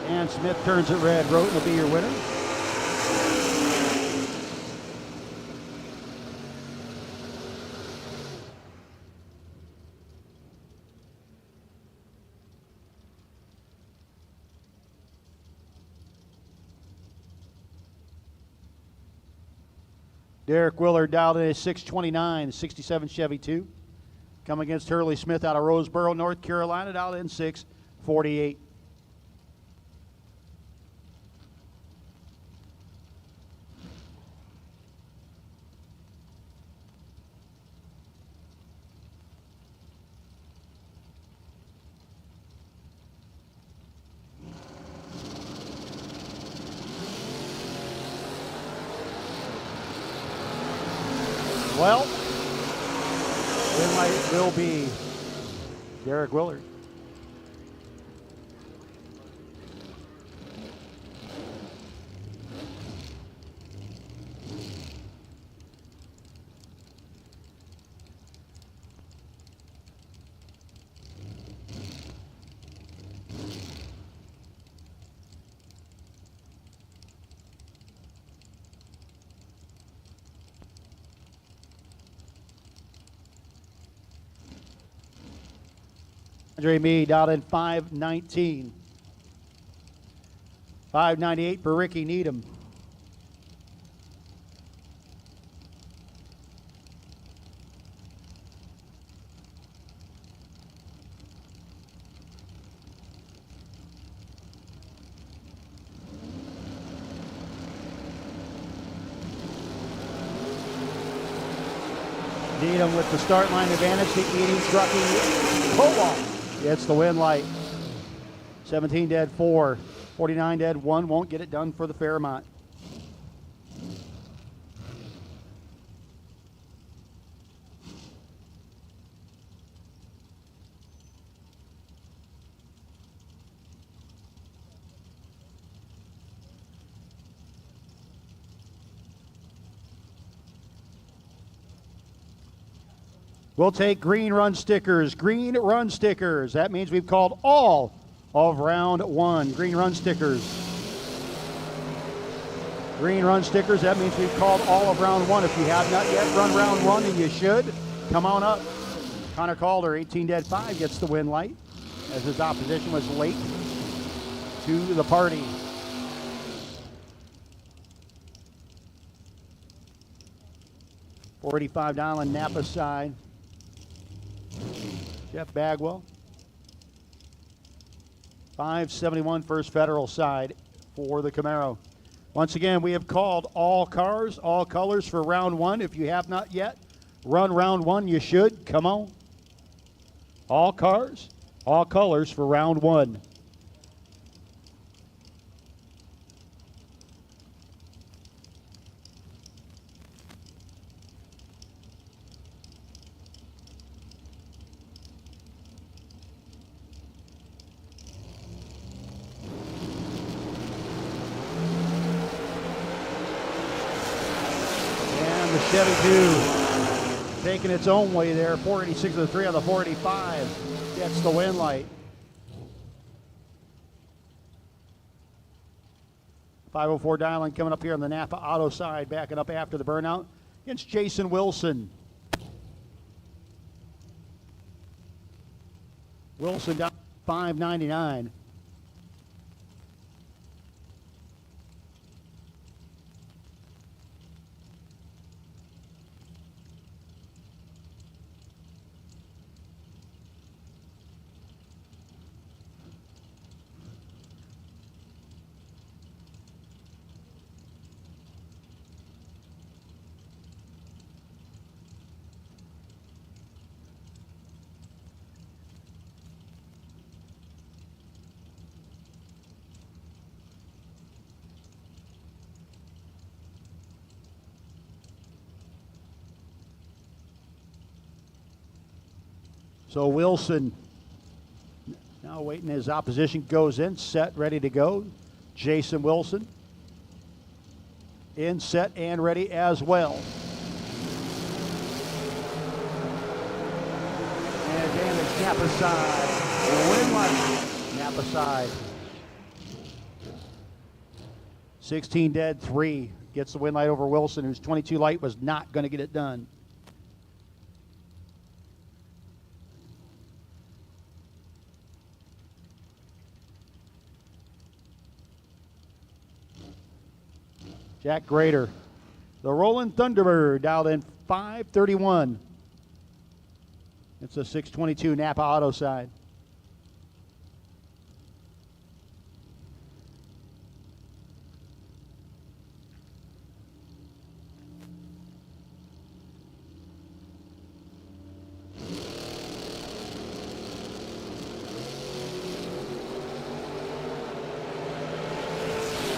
And Smith turns it red. Roten will be your winner. Derek Willard dialed in a 629, 67 Chevy 2. Coming against Hurley Smith out of Roseboro, North Carolina, dialed in 648. Well, green light will be Derek Willard. Andre Meade out in 519. 598 for Ricky Needham. Needham with the start line advantage to Edie Trucking Cobalt. Gets the win light. 17 dead 4, 49 dead 1. Won't get it done for the Fairmont. We'll take green run stickers. Green run stickers. That means we've called all of round 1. Green run stickers. Green run stickers. That means we've called all of round 1. If you have not yet run round 1, and you should, come on up. Connor Calder, 18 dead 5, gets the win light as his opposition was late to the party. .485 dialing Napa side. Jeff Bagwell. 571 First Federal side for the Camaro. Once again, we have called all cars, all colors for round 1. If you have not yet run round 1, you should. Come on. All cars, all colors for round 1. Chevy 2 taking its own way there. 486 to the 3 on the 485. Gets the win light. 504 dialing coming up here on the Napa Auto side, backing up after the burnout against Jason Wilson. Wilson down 599. So Wilson now waiting, his opposition goes in, set, ready to go. Jason Wilson in, set, and ready as well. And damage Napa side. Win light. Napa side. 16 dead, 3 gets the win light over Wilson, whose 22 light was not going to get it done. Jack Grader The Rolling Thunderbird dialed in 531. It's a 622 Napa Auto side.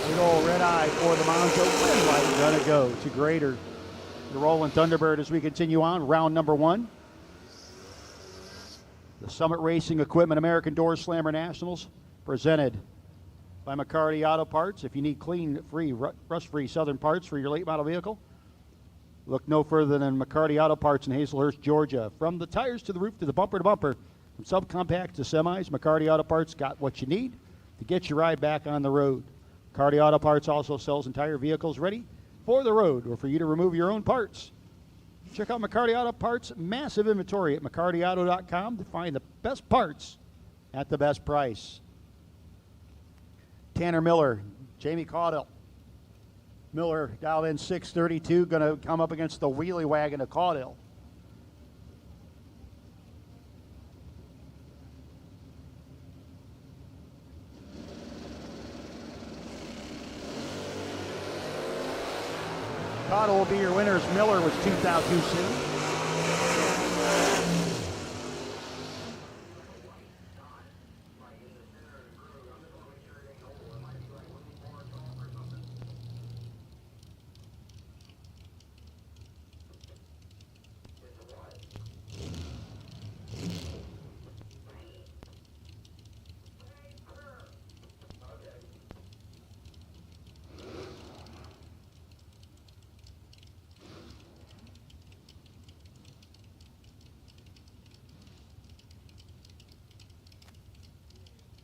Big old red eye for the Monzo. Red light gonna go to Grader. The Rolling Thunderbird as we continue on. Round number 1. The Summit Racing Equipment American DoorSlammer Nationals presented by McCarty Auto Parts. If you need clean, free, rust-free Southern parts for your late model vehicle, look no further than McCarty Auto Parts in Hazelhurst, Georgia. From the tires to the roof to the bumper to bumper, from subcompact to semis, McCarty Auto Parts got what you need to get your ride back on the road. McCarty Auto Parts also sells entire vehicles ready for the road or for you to remove your own parts. Check out McCarty Auto Parts' massive inventory at McCartyAuto.com to find the best parts at the best price. Tanner Miller, Jamie Caudill. Miller dialed in 632, going to come up against the wheelie wagon of Caudill. Caudill will be your winners. Miller was 2th out too soon.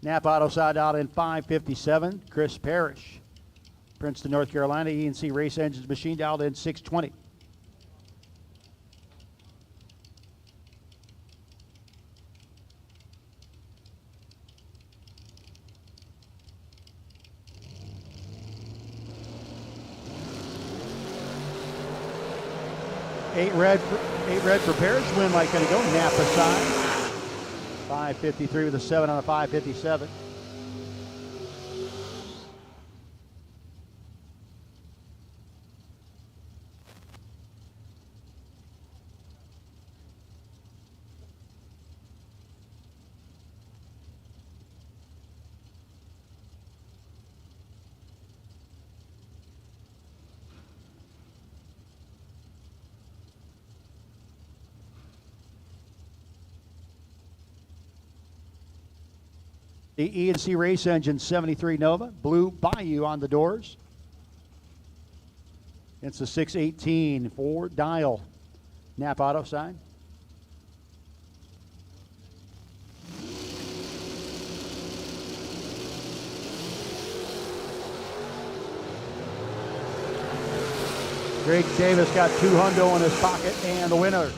Napa Auto side out in 557. Chris Parrish, Princeton, North Carolina. E&C Race Engines machine dialed in 620. Eight red for Parrish. Win light going to go. Napa side. 553 with a 7 on a 557. The E&C Race Engine 73 Nova, Blue Bayou on the doors. It's a 618 Ford Dial. Napa Auto side. Greg Davis got $200 in his pocket, and the winner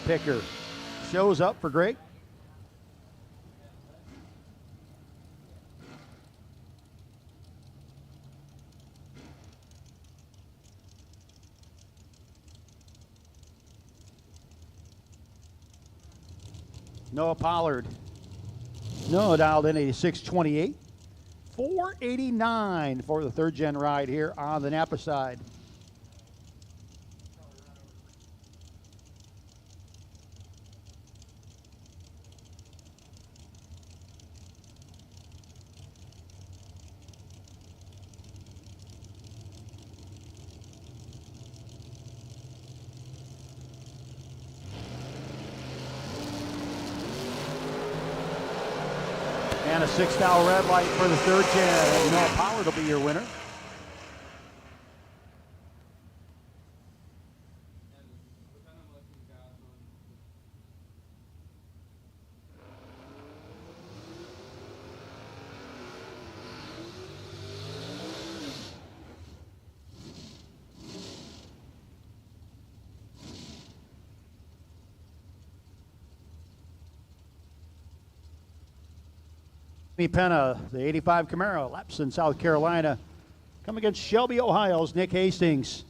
picker shows up for Greg. Noah Pollard. Noah dialed in 8628. 489 for the third gen ride here on the Napa side. And a $6 red light for the third gen. Noah Pollard will be your winner. Penna, the 85 Camaro, Lapson, South Carolina. Come against Shelby, Ohio's Nick Hastings.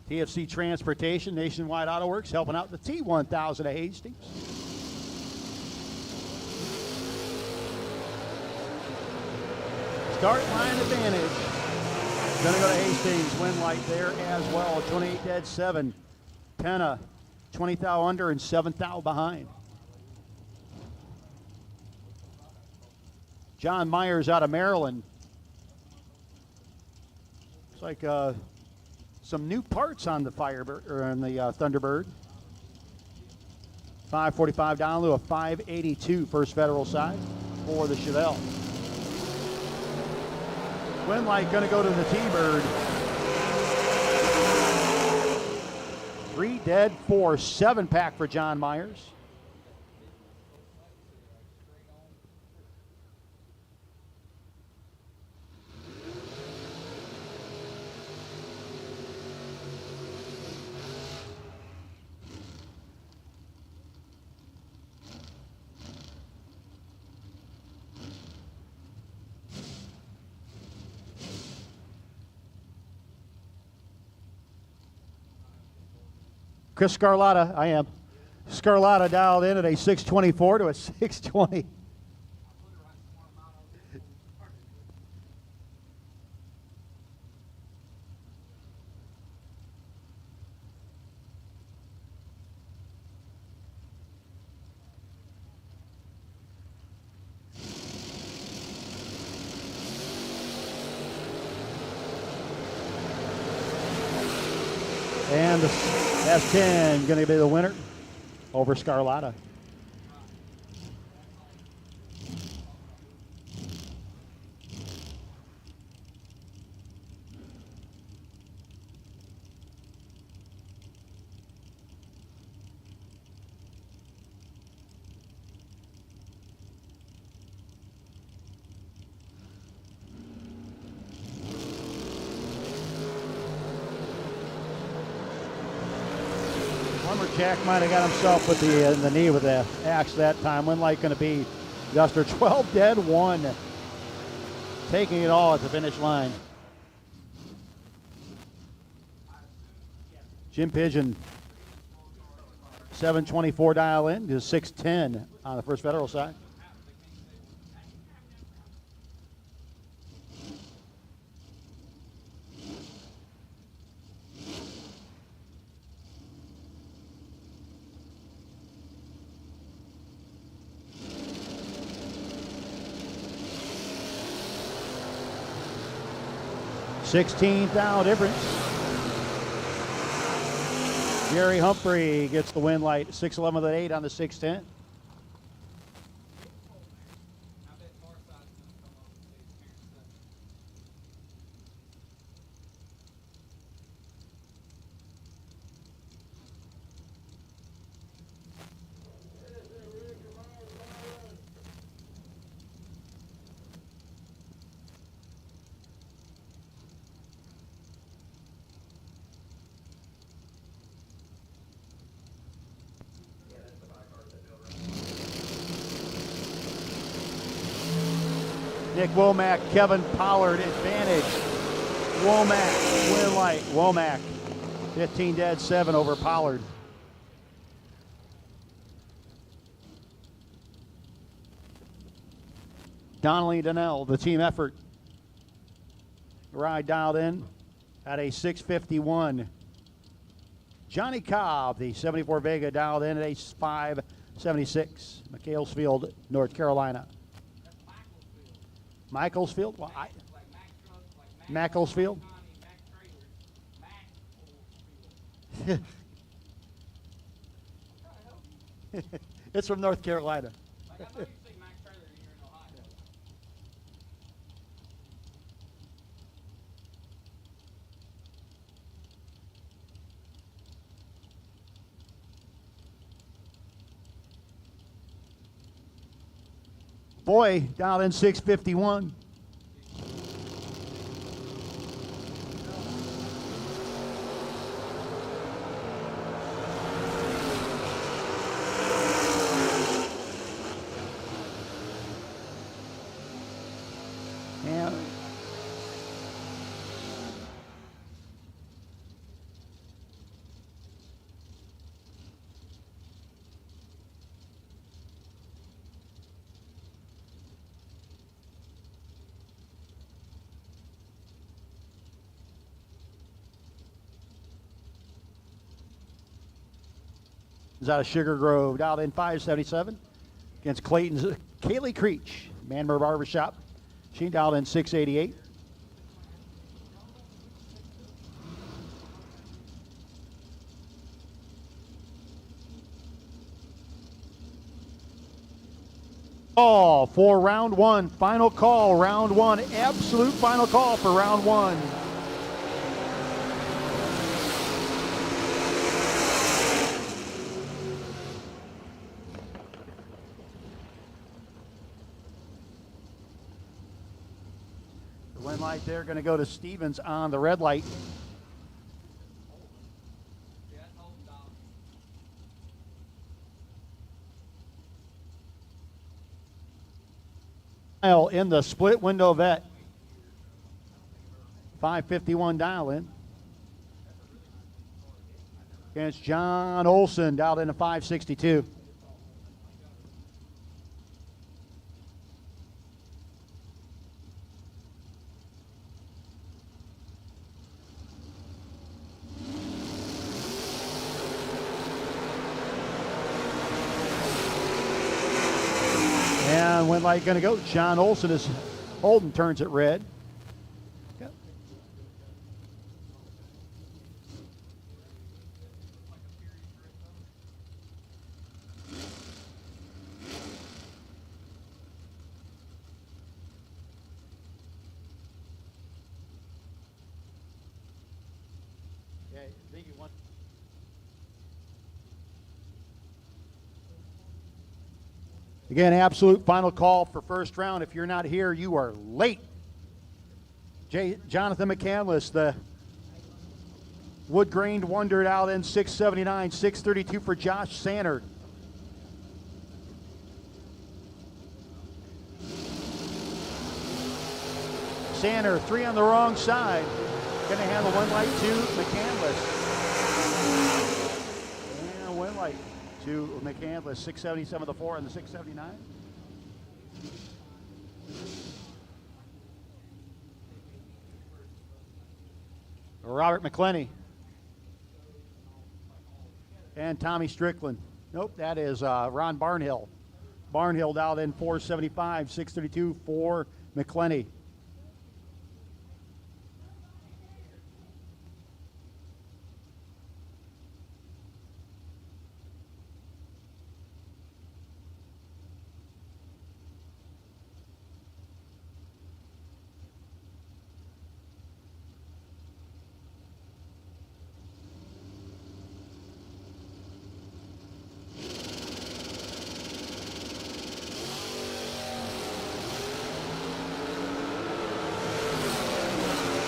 TFC Transportation, Nationwide Auto Works, helping out the T1000 of Hastings. Start line advantage. Going to go to Hastings. Win light there as well. 28 dead 7. Penna 20 thou under and 7 thou behind. John Myers out of Maryland. Looks like some new parts on the Firebird or on the Thunderbird. 545 down to a 582 First Federal side for the Chevelle. Wind light going to go to the T-Bird. 3 dead 4, 7-pack for John Myers. Chris Scarlatta, I am. Scarlatta dialed in at a 624 to a 620. And the S10 going to be the winner over Scarlatta. Jack might have got himself with the knee with the axe that time. Wind light going to be Duster 12 dead 1. Taking it all at the finish line. Jim Pigeon 724 dial in to 610 on the First Federal side. $16,000 difference. Jerry Humphrey gets the win light, 611 with an 8 on the 610. Nick Womack, Kevin Pollard, advantage. Womack, win light. Womack, 15 dead 7 over Pollard. Donnelly Donnell, the team effort. Ride dialed in at a 651. Johnny Cobb, the 74 Vega, dialed in at a 576. McHale'sfield, North Carolina. Michaelsfield? Well, Macclesfield? It's from North Carolina. Boy, dialed in 651. is out of Sugar Grove, dialed in 577. Against Clayton's Kaylee Creech, Manmore Barbershop. She dialed in 688. Call for round one. Final call, round one. Absolute final call for round one. The win light there going to go to Stevens on the red light. In the split window vet. 551 dial in. Against John Olson, dialed in to 562. And when light going to go, John Olson is Holden turns it red. Yep. Okay, I think you want. Again, absolute final call for first round. If you're not here, you are late. Jonathan McCandless, the wood-grained wonder, out in 679, 632 for Josh Sander. Sander, 3 on the wrong side. Going to handle one light to McCandless. And one light to McCandless, 677 the 4 and the 679. Robert McClenny. And Tommy Strickland. Nope, that is Ron Barnhill. Barnhill dialed in 475, 632 for McClenny.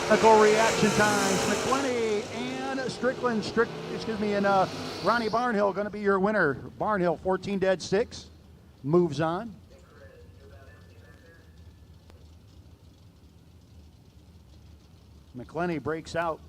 Technical reaction times. McClenny and Strickland, and Ronnie Barnhill going to be your winner. Barnhill 14 dead 6, moves on. McClenny breaks out.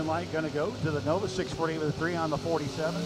Light going to go to the Nova, 648 with a 3 on the 47.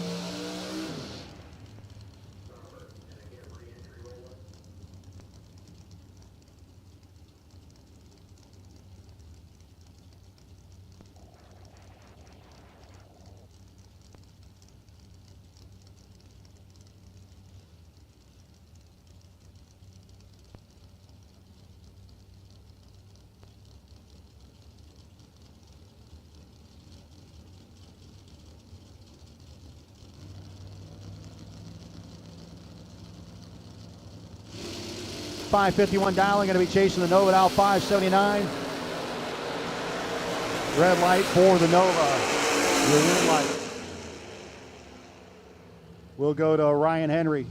.551 dialing, going to be chasing the Nova now, 579. Red light for the Nova. The red light will go to Ryan Henry.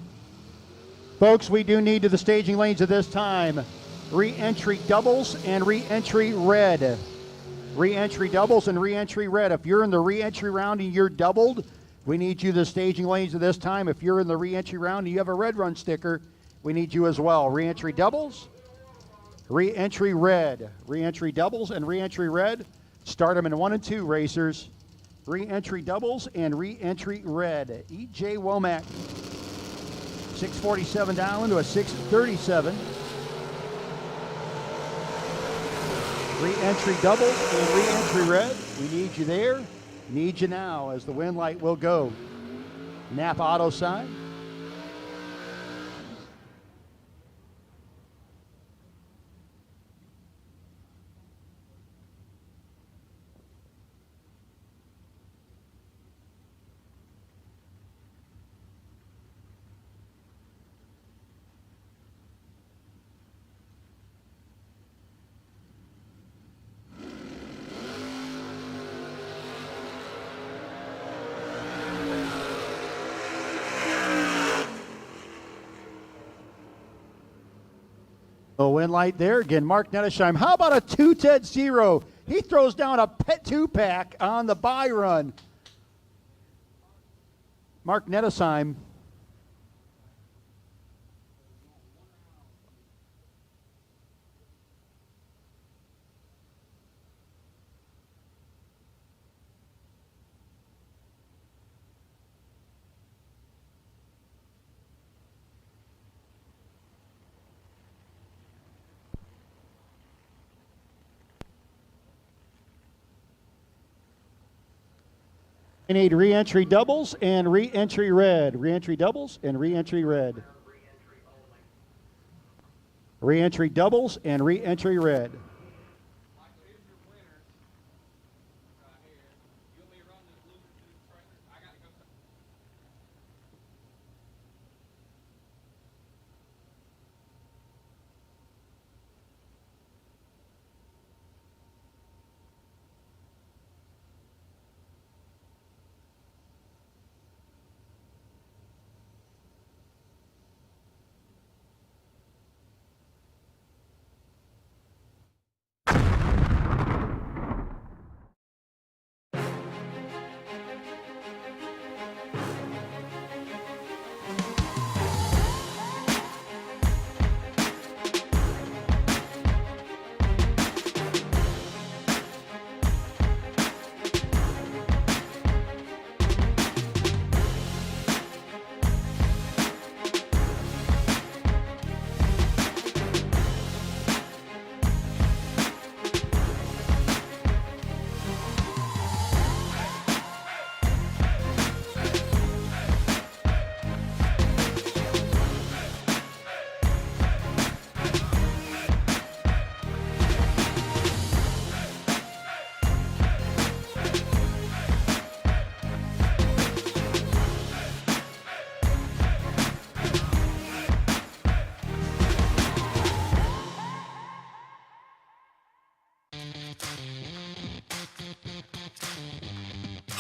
Folks, we do need to the staging lanes at this time. Re-entry doubles and re-entry red. Re-entry doubles and re-entry red. If you're in the re-entry round and you're doubled, We need you the staging lanes at this time. If you're in the re-entry round and you have a red run sticker, we need you as well. Re-entry doubles, re-entry red, re-entry doubles and re-entry red. Start them in 1 and 2 racers. Re-entry doubles and re-entry red. E.J. Womack, 647 down into a 637. Re-entry doubles and re-entry red. We need you there. Need you now as the win light will go. Napa Auto side. A win light there. Again, Mark Nettesheim. How about a 2-10-0? He throws down a pet 2-pack on the buy run. Mark Nettesheim. We need re-entry doubles and re-entry red. Re-entry doubles and re-entry red. Re-entry doubles and re-entry red.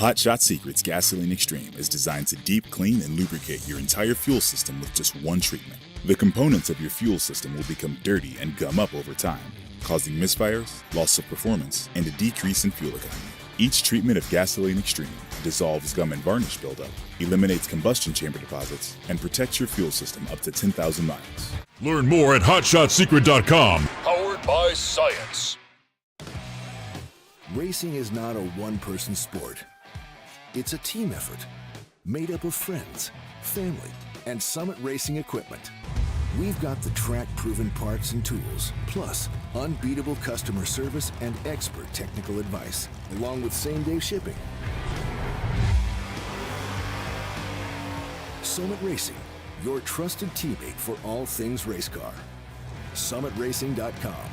Hot Shot Secret's Gasoline Extreme is designed to deep clean and lubricate your entire fuel system with just one treatment. The components of your fuel system will become dirty and gum up over time, causing misfires, loss of performance, and a decrease in fuel economy. Each treatment of Gasoline Extreme dissolves gum and varnish buildup, eliminates combustion chamber deposits, and protects your fuel system up to 10,000 miles. Learn more at hotshotsecret.com. Powered by science. Racing is not a one-person sport. It's a team effort made up of friends, family, and Summit Racing equipment. We've got the track-proven parts and tools, plus unbeatable customer service and expert technical advice, along with same-day shipping. Summit Racing, your trusted teammate for all things race car. SummitRacing.com.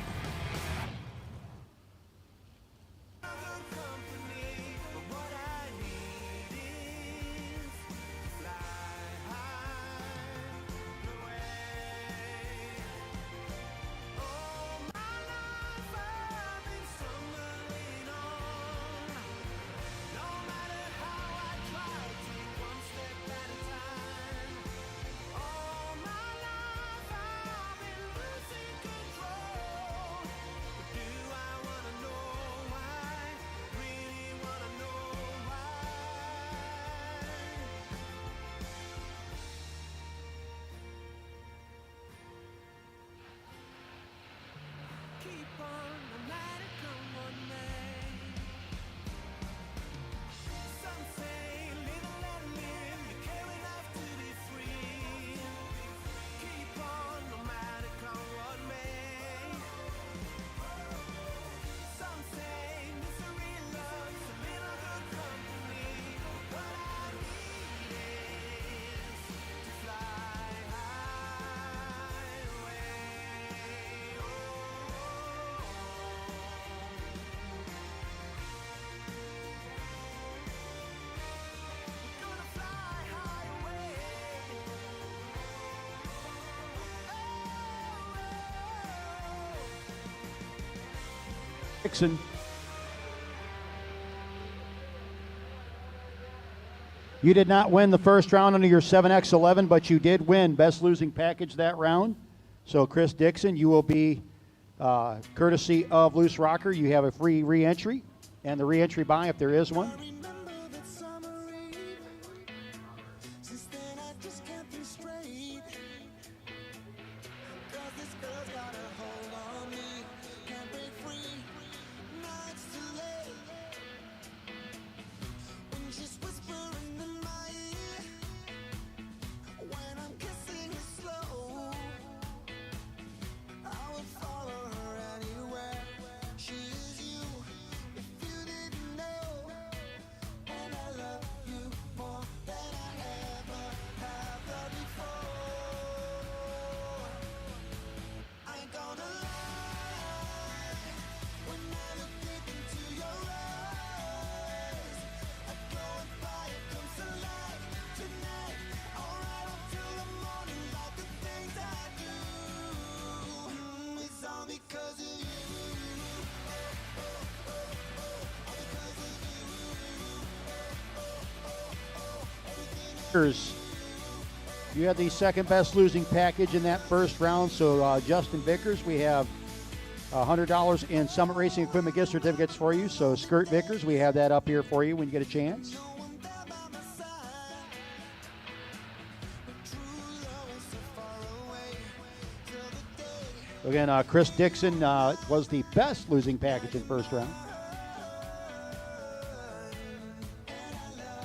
Dixon. You did not win the first round under your 7x11, but you did win best losing package that round. So Chris Dixon, you will be courtesy of Loose Rocker. You have a free re-entry and the re-entry buy if there is one. Remember that summer eve. Since then I just can't think straight. 'Cause this girl's got a hold on me. Can't break free. Now it's too late. When she's whispering in my ear. When I'm kissing her slow. I would follow her anywhere. She is you. If you didn't know. And I love you more than I ever have loved before. I ain't gonna lie. When I look deep into your eyes, I go and fire comes to life tonight. Alright until the morning, like the things I do. It's all because of you. You had the second best losing package in that first round. So Justin Vickers, we have $100 in Summit Racing Equipment gift certificates for you. So Skirt Vickers, we have that up here for you when you get a chance. Again, Chris Dixon was the best losing package in first round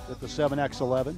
with the 7x11.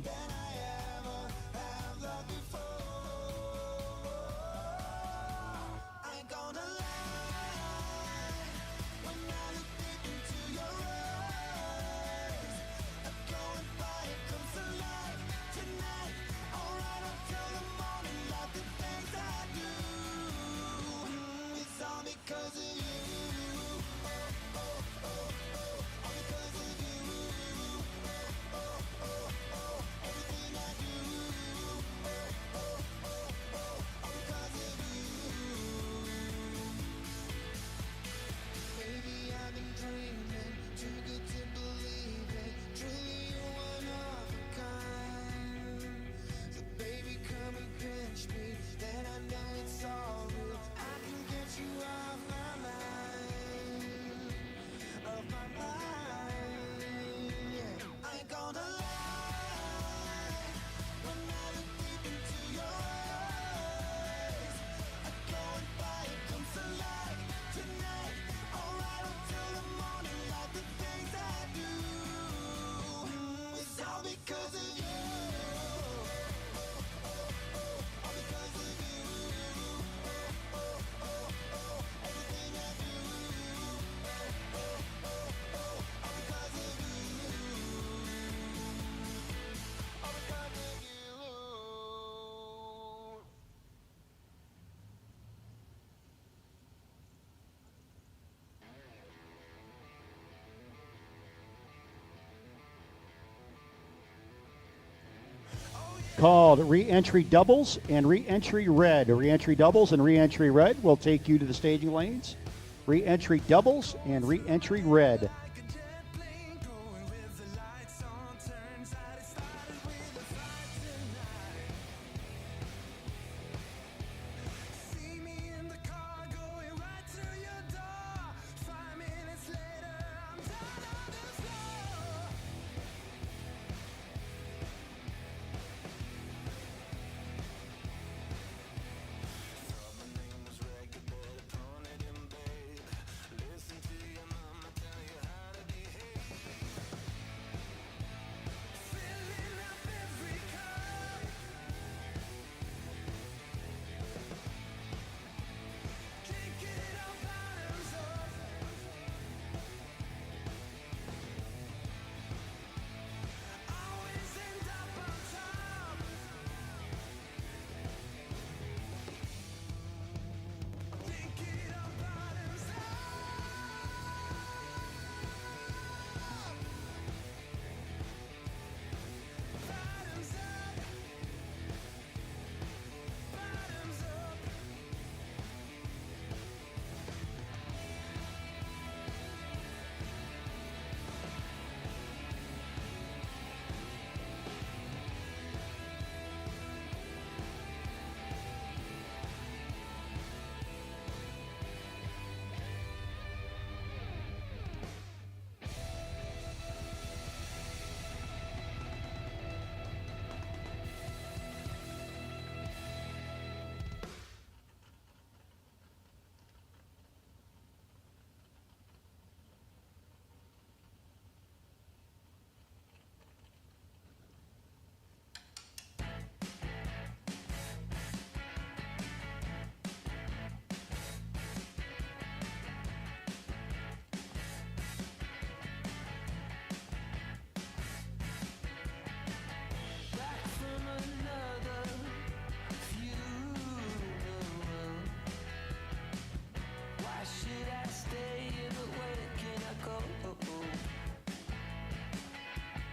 Called re-entry doubles and re-entry red. Re-entry doubles and re-entry red will take you to the staging lanes. Re-entry doubles and re-entry red.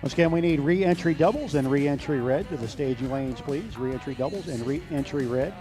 Once again, we need re-entry doubles and re-entry red to the staging lanes, please. Re-entry doubles and re-entry red.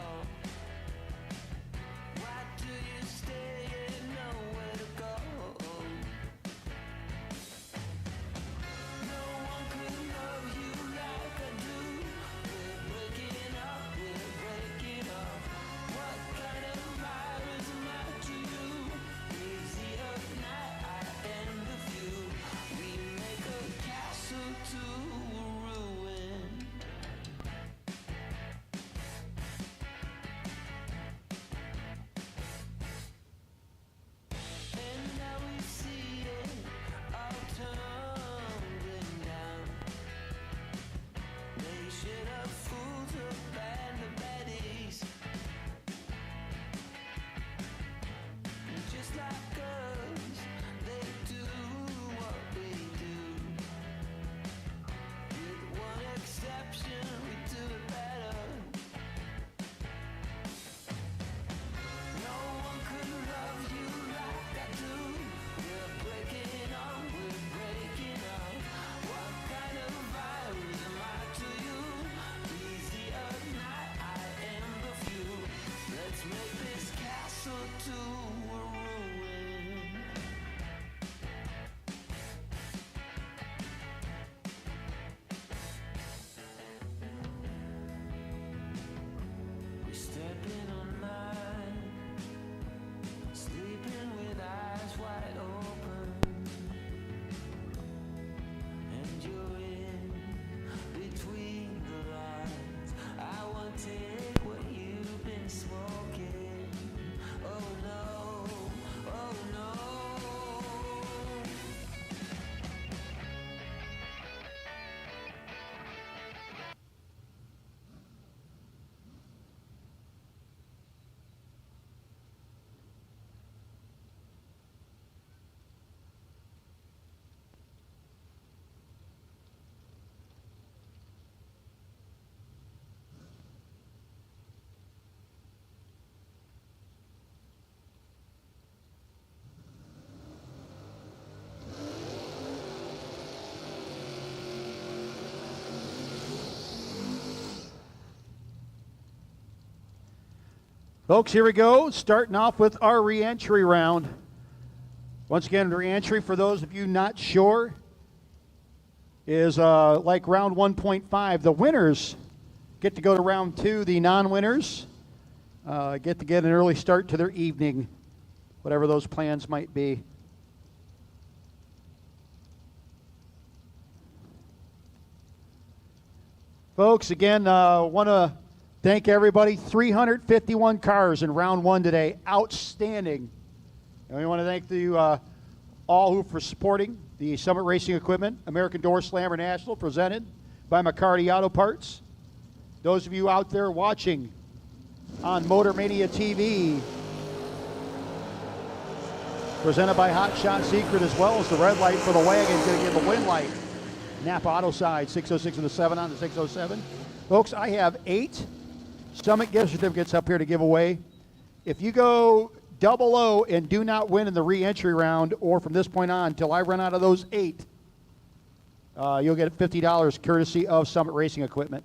Folks, here we go, starting off with our re-entry round. Once again, re-entry, for those of you not sure, is like round 1.5. The winners get to go to round 2. The non-winners get to get an early start to their evening, whatever those plans might be. Folks, again, want to thank everybody. 351 cars in round 1 today. Outstanding. And we want to thank you all who for supporting the Summit Racing Equipment American DoorSlammer National, presented by McCarty Auto Parts. Those of you out there watching on Motor Mania TV, presented by Hot Shot Secret, as well as the red light for the wagon, going to give the win light. Napa Auto Side, 606 and the 7 on the 607. Folks, I have 8 Summit gift certificates up here to give away. If you go 00 and do not win in the re-entry round, or from this point on until I run out of those 8, you'll get $50 courtesy of Summit Racing Equipment.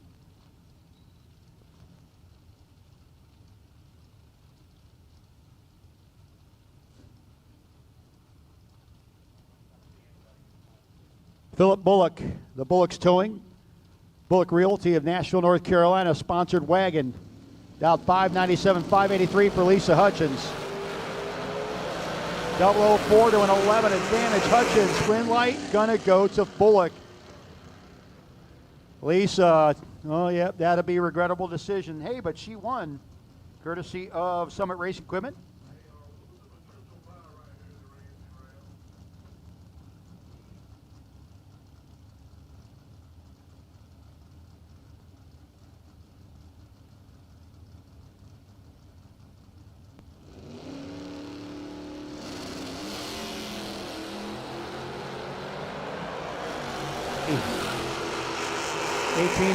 Philip Bullock, the Bullock's Towing, Bullock Realty of Nashville, North Carolina, sponsored wagon. Down 597, 583 for Lisa Hutchins. 004 to an 11 advantage. Hutchins, win light, gonna go to Bullock. Lisa, oh yeah, that'll be a regrettable decision. Hey, but she won, courtesy of Summit Racing Equipment.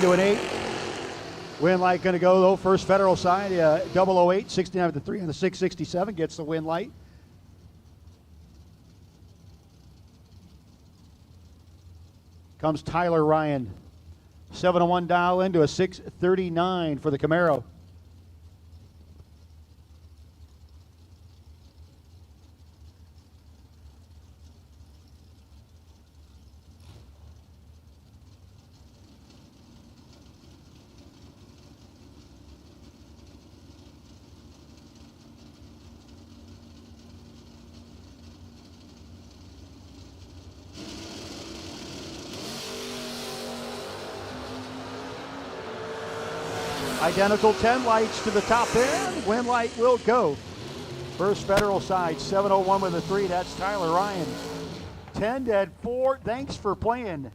To an 8. Win light going to go, though. First Federal side, 008, 69 to 3 on the 667 gets the win light. comes Tyler Ryan. 701 dial into a 639 for the Camaro. Identical 10 lights to the top end. Win light will go. First Federal side, 701 with a 3. That's Tyler Ryan. 10 dead, 4. Thanks for playing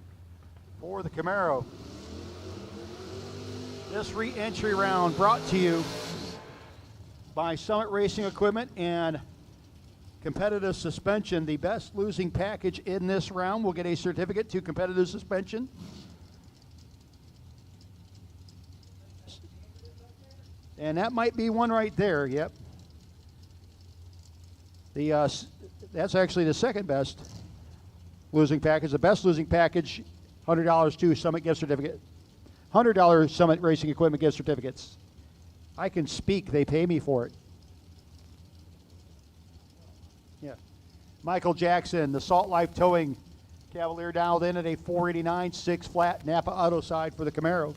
for the Camaro. This re-entry round brought to you by Summit Racing Equipment and Competitive Suspension. The best losing package in this round will get a certificate to Competitive Suspension. And that might be one right there, yep. That's actually the second best losing package. The best losing package, $100 to Summit gift certificate. $100 Summit Racing Equipment gift certificates. I can speak, they pay me for it. Yeah. Michael Jackson, the Salt Life Towing Cavalier dialed in at a 489, 6 flat Napa Auto side for the Camaro.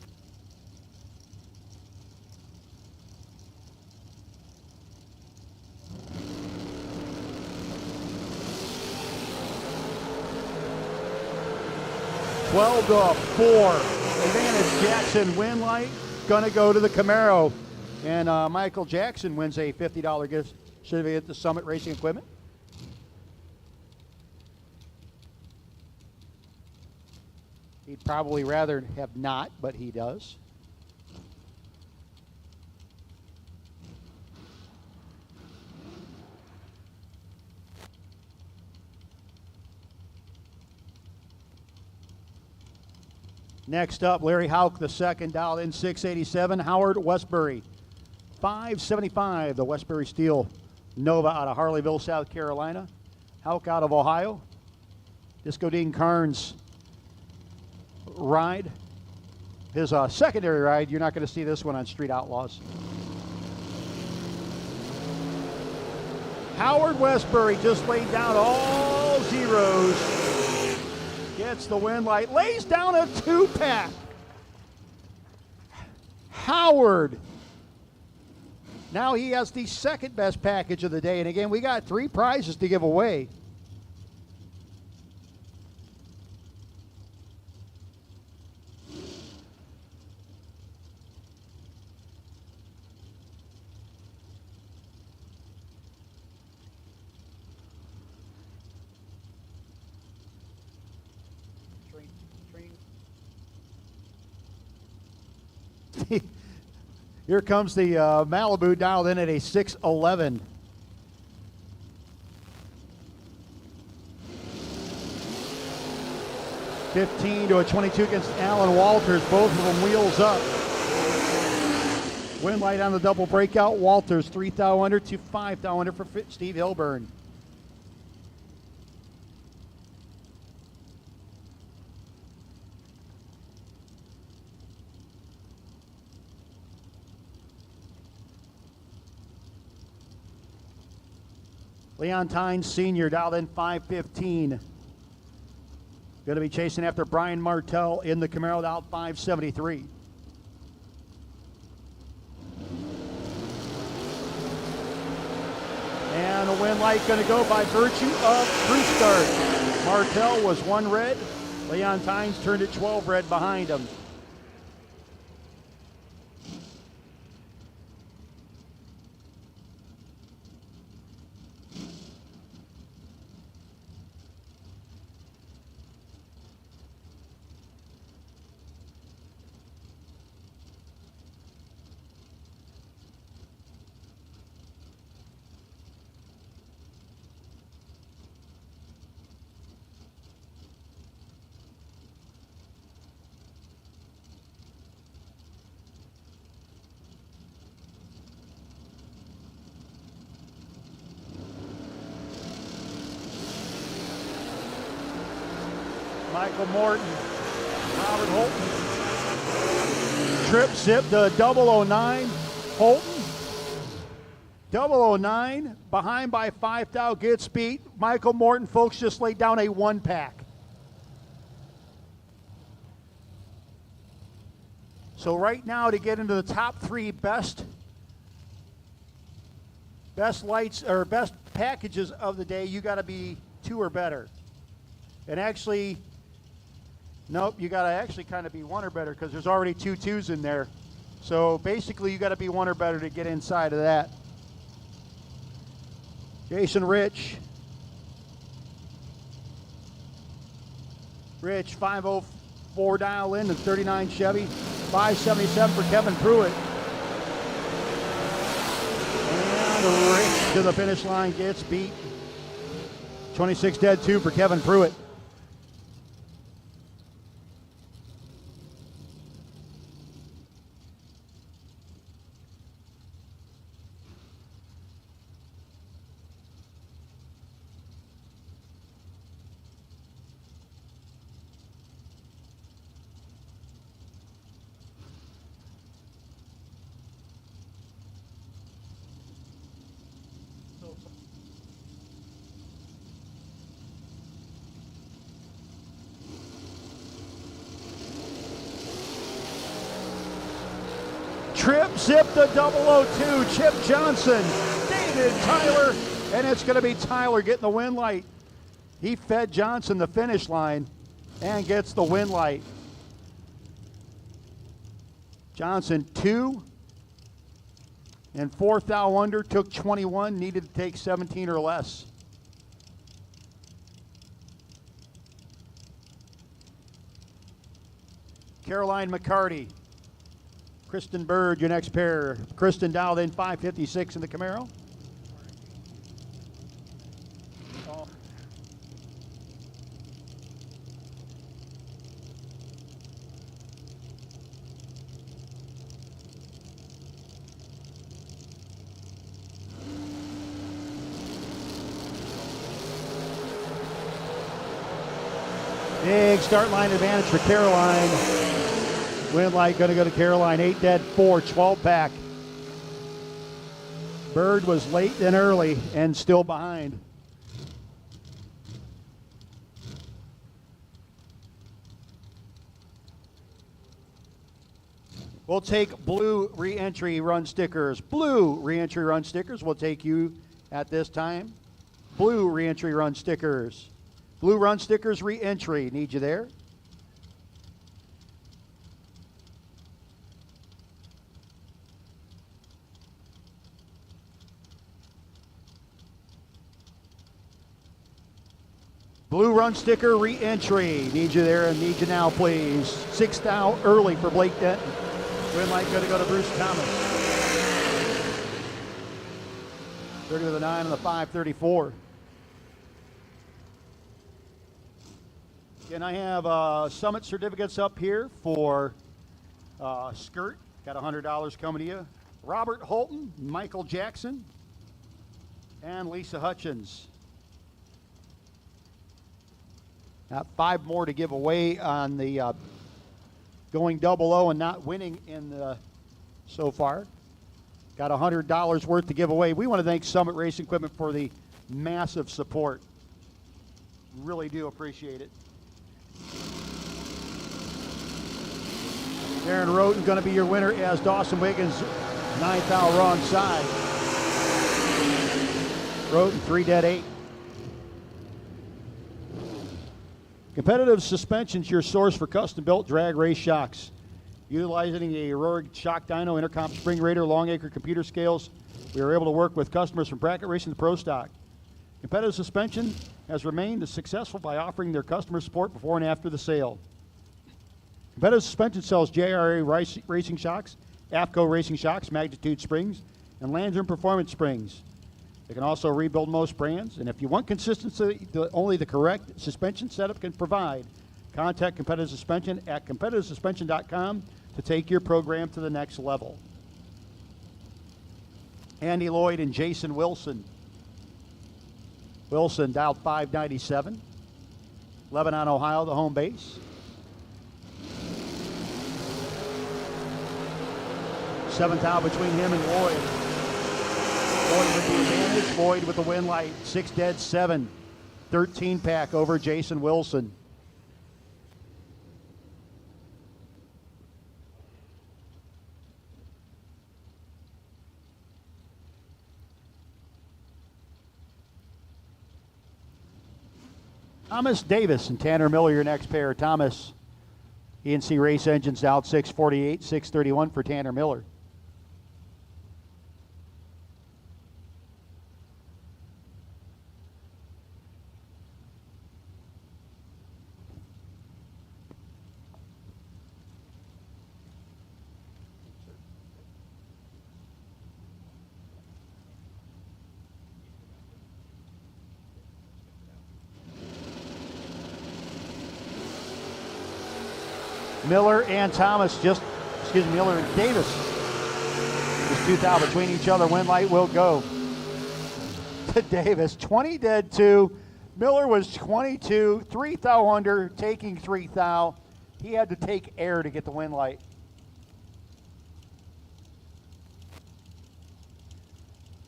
Twelve to 4. Advantage Jackson win light. Gonna go to the Camaro. And Michael Jackson wins a $50 gift certificate to Summit Racing Equipment. He'd probably rather have not, but he does. Next up, Larry Hauk, the second, dialed in 687. Howard Westbury, 575. The Westbury Steel Nova out of Harleyville, South Carolina. Hauk out of Ohio. Disco Dean Carnes ride. His secondary ride, you're not going to see this one on Street Outlaws. Howard Westbury just laid down all zeros. Gets the win light, lays down a 2-pack. Howard. Now he has the second best package of the day. And again, we got 3 prizes to give away. Here comes the Malibu dialed in at a 611. $15 to a 22 against Alan Walters. Both of them wheels up. Win light on the double breakout. Walters 3,000 to 5,000 for Steve Hilburn. Leon Tynes Sr. dialed in 515. Going to be chasing after Brian Martell in the Camaro, dialed 573. And a win light going to go by virtue of crew start. Martell was 1 red. Leon Tynes turned it 12 red behind him. Michael Morton Robert Holton. Trip zip to 009. Holton. 009 behind by 5 thou gets beat. Michael Morton, folks, just laid down a 1-pack. So right now to get into the top 3 best lights or best packages of the day, you got to be 2 or better. And actually, nope, you got to actually kind of be 1 or better because there's already 2 2s in there. So basically, you got to be 1 or better to get inside of that. Jason Rich. Rich, 504 dial in and 39 Chevy. 577 for Kevin Pruitt. And Rich to the finish line gets beat. 26 dead 2 for Kevin Pruitt. Trip zip to 002, Chip Johnson, David Tyler, and it's going to be Tyler getting the win light. He fed Johnson the finish line and gets the win light. Johnson 2 and 4 thou under, took 21, needed to take 17 or less. Caroline McCarty. Kristen Bird, your next pair. Kristen dialed in 556 in the Camaro. Oh. Big start line advantage for Caroline. Win light going to go to Caroline. 8 dead 4, 12-pack. Bird was late and early and still behind. We'll take blue re-entry run stickers. Blue re-entry run stickers will take you at this time. Blue re-entry run stickers. Blue run stickers re-entry. Need you there. Blue run sticker re-entry. Need you there and need you now, please. 6 thou early for Blake Denton. Win light going to go to Bruce Thomas. 30 with a 9 on the 534. Again, I have Summit certificates up here for skirt. Got $100 coming to you. Robert Holton, Michael Jackson, and Lisa Hutchins. Got 5 more to give away on the going 00 and not winning in the so far. Got $100 worth to give away. We want to thank Summit Racing Equipment for the massive support. Really do appreciate it. Darren Roten going to be your winner as Dawson Wiggins 9th thou wrong side. Roten 3 dead 8. Competitive Suspension's your source for custom-built drag race shocks. Utilizing a Rohrig shock dyno, intercom spring raider, Longacre computer scales, we are able to work with customers from bracket racing to pro stock. Competitive Suspension has remained successful by offering their customer support before and after the sale. Competitive Suspension sells JRA racing shocks, AFCO racing shocks, Magnitude springs, and Landrum performance springs. They can also rebuild most brands, and if you want consistency that only the correct suspension setup can provide, contact Competitive Suspension at competitivesuspension.com to take your program to the next level. Andy Lloyd and Jason Wilson. Wilson dialed 597. Lebanon, Ohio, the home base. Seventh out between him and Lloyd. Lloyd with the advantage. Lloyd with the win light. 6 dead, 7. 13 pack over Jason Wilson. Thomas Davis and Tanner Miller, your next pair. Thomas, ENC Race Engines out 648, 631 for Tanner Miller. Miller and Thomas Miller and Davis. Just 2 thou between each other. Win light will go to Davis. 20 dead, 2. Miller was 22, 3 thou under, taking 3 thou. He had to take air to get the win light.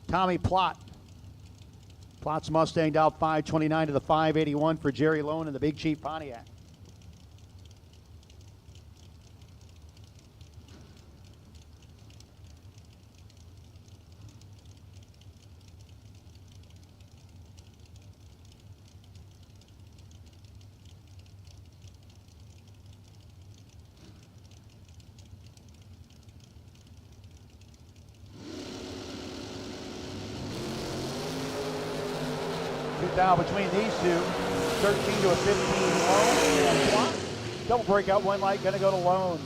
Tommy Plott. Plott's Mustang out 529 to the 581 for Jerry Lone and the Big Chief Pontiac. Now between these two, 13 to a 15 Lone and Plott. Double breakout win light, gonna go to Lone.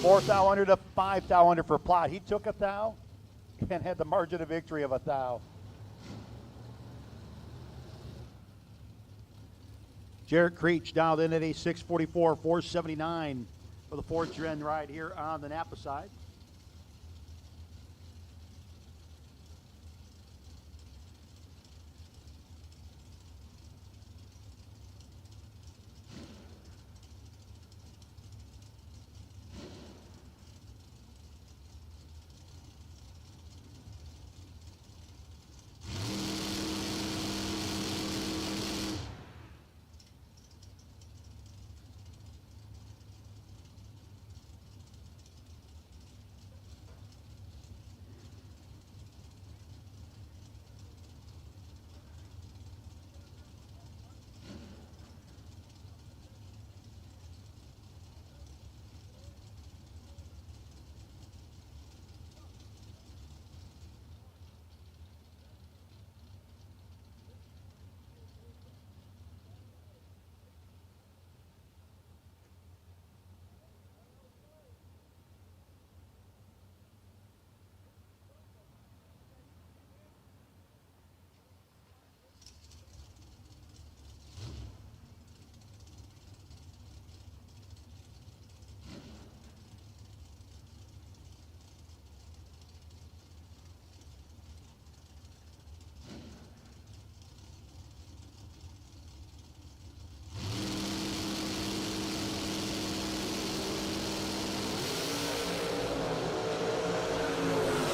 4 thou under to 5 thou under for Plott. He took a thou and had the margin of victory of a thou. Jarrett Creech dialed in at a 644, 479 for the 4th gen ride here on the Napa side.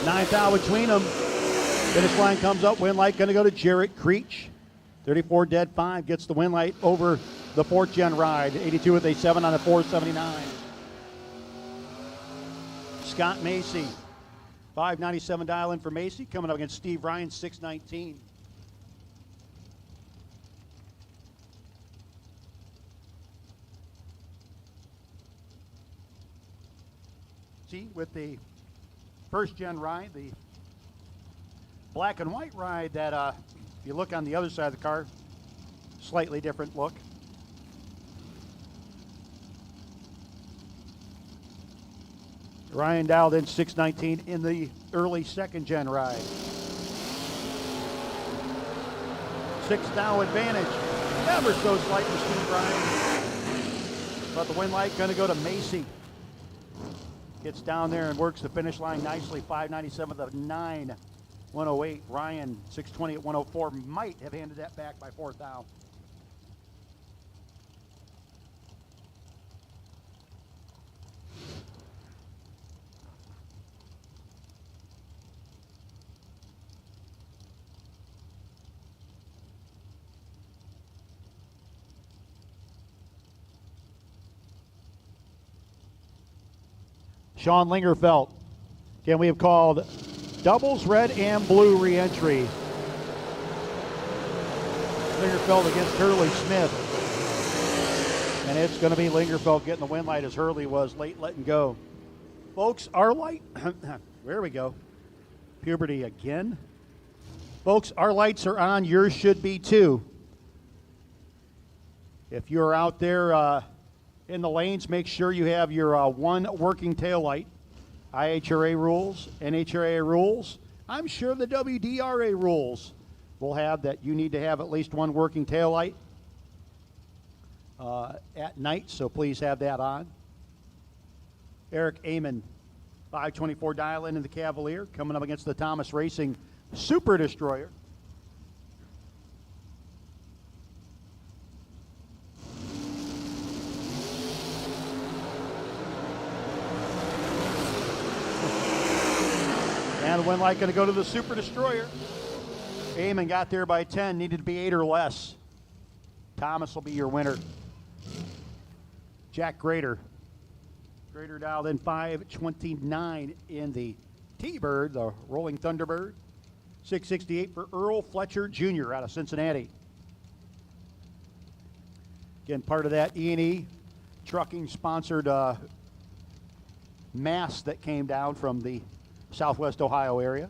Ninth out between them. Finish line comes up. Win light going to go to Jarrett Creech. 34 dead, 5 gets the win light over the 4th gen ride. 82 with a 7 on the 479. Scott Macy. 597 dial in for Macy. Coming up against Steve Ryan, 619. See, with the 1st gen ride, the black and white ride that if you look on the other side of the car, slightly different look. Ryan dialed in 619 in the early 2nd gen ride. 6 thou advantage. Ever so slight for Steve Ryan. But the win light going to go to Macy. Gets down there and works the finish line nicely. 597 of 9. 108. Ryan 620 at 104. Might have handed that back by 4 thou. Sean Lingerfelt. Again, we have called doubles, red and blue re-entry. Lingerfelt against Hurley Smith. And it's going to be Lingerfelt getting the win light as Hurley was late letting go. Folks, our light, there we go. Puberty again. Folks, our lights are on. Yours should be too. If you're out there in the lanes, make sure you have your one working tail light. IHRA rules, NHRA rules. I'm sure the WDRA rules will have that you need to have at least one working tail light at night, so please have that on. Eric Amon, 524 dial in the Cavalier, coming up against the Thomas Racing Super Destroyer. And the win light going to go to the Super Destroyer. Amon got there by 10, needed to be 8 or less. Thomas will be your winner. Jack Grader. Grader dialed in 529 in the T-Bird, the Rolling Thunderbird. 668 for Earl Fletcher Jr. out of Cincinnati. Again, part of that E&E trucking sponsored mass that came down from the Southwest Ohio area.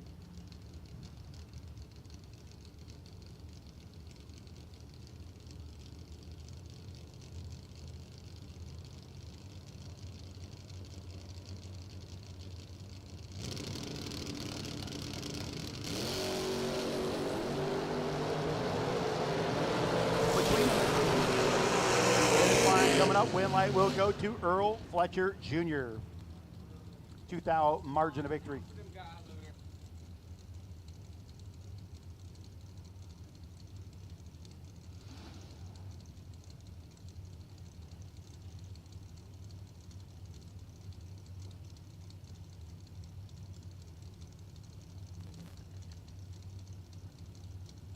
Coming up, win light will go to Earl Fletcher Jr. 2,000 margin of victory.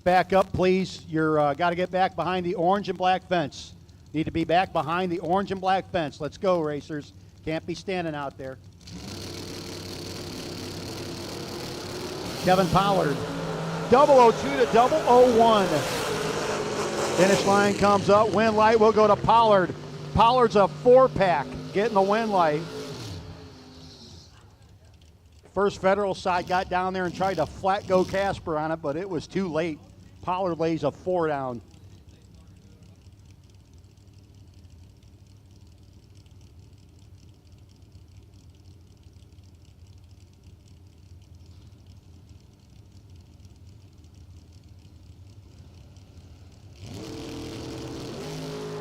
Back up, please. You're got to get back behind the orange and black fence. Need to be back behind the orange and black fence. Let's go, racers. Can't be standing out there. Kevin Pollard. 002 to 001. Finish line comes up. Win light will go to Pollard. Pollard's a 4-pack. Getting the win light. First Federal side got down there and tried to flat go Casper on it, but it was too late. Pollard lays a 4 down.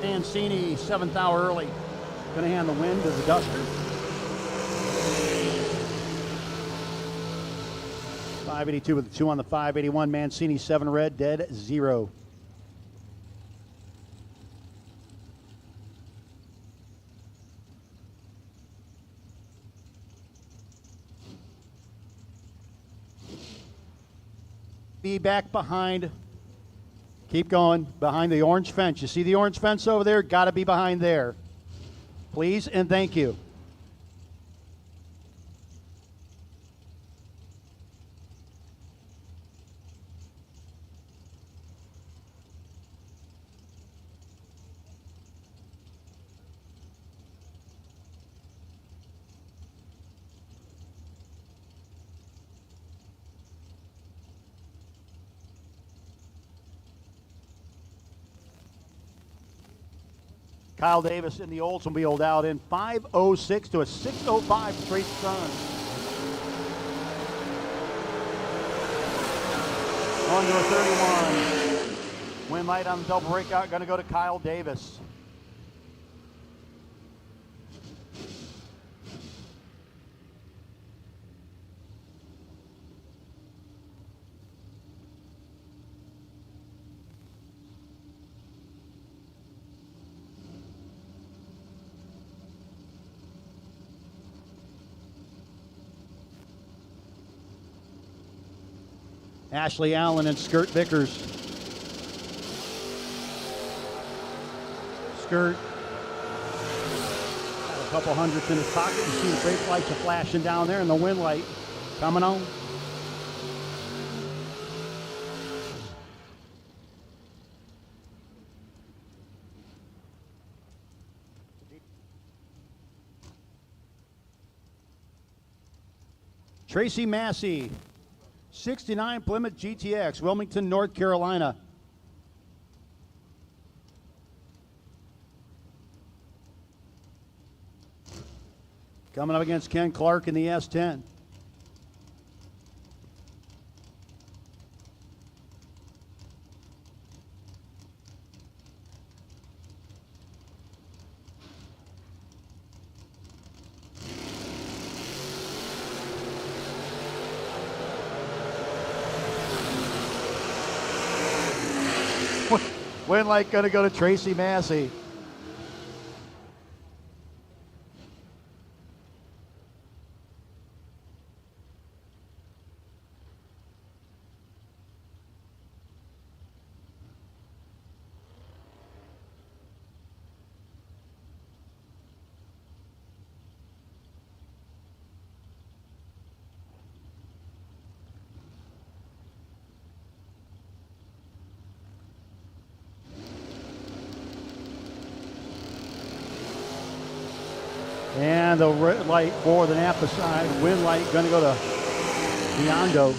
Mancini, 7th hour early. Going to hand the win to the Duster. 582 with the 2 on the 581. Mancini, 7 red, dead 0. Be back behind. Keep going behind the orange fence. You see the orange fence over there? Got to be behind there. Please and thank you. Kyle Davis in the Oldsmobile dialed in 506 to a 605 straight run. On to a 31. Win light on the double breakout, going to go to Kyle Davis. Ashley Allen and Skirt Vickers. Skirt, couple hundredths in his pocket. You see the brake lights are flashing down there and the wind light coming on. Tracy Massey, 69 Plymouth GTX, Wilmington, North Carolina. Coming up against Ken Clark in the S10. Wind light going to go to Tracy Massey. And the red light for the Napa side. Wind light going to go to Biondo.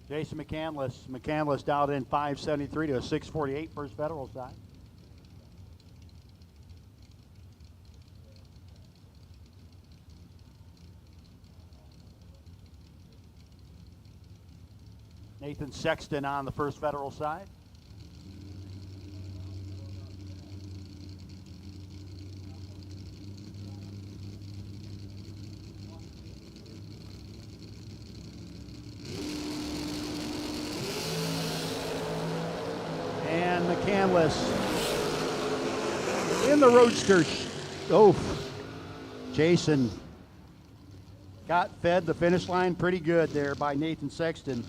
Jason McCandless dialed in 573 to a 648 First Federal side. Nathan Sexton on the First Federal side. And McCandless in the Roadster. Oh, Jason got fed the finish line pretty good there by Nathan Sexton.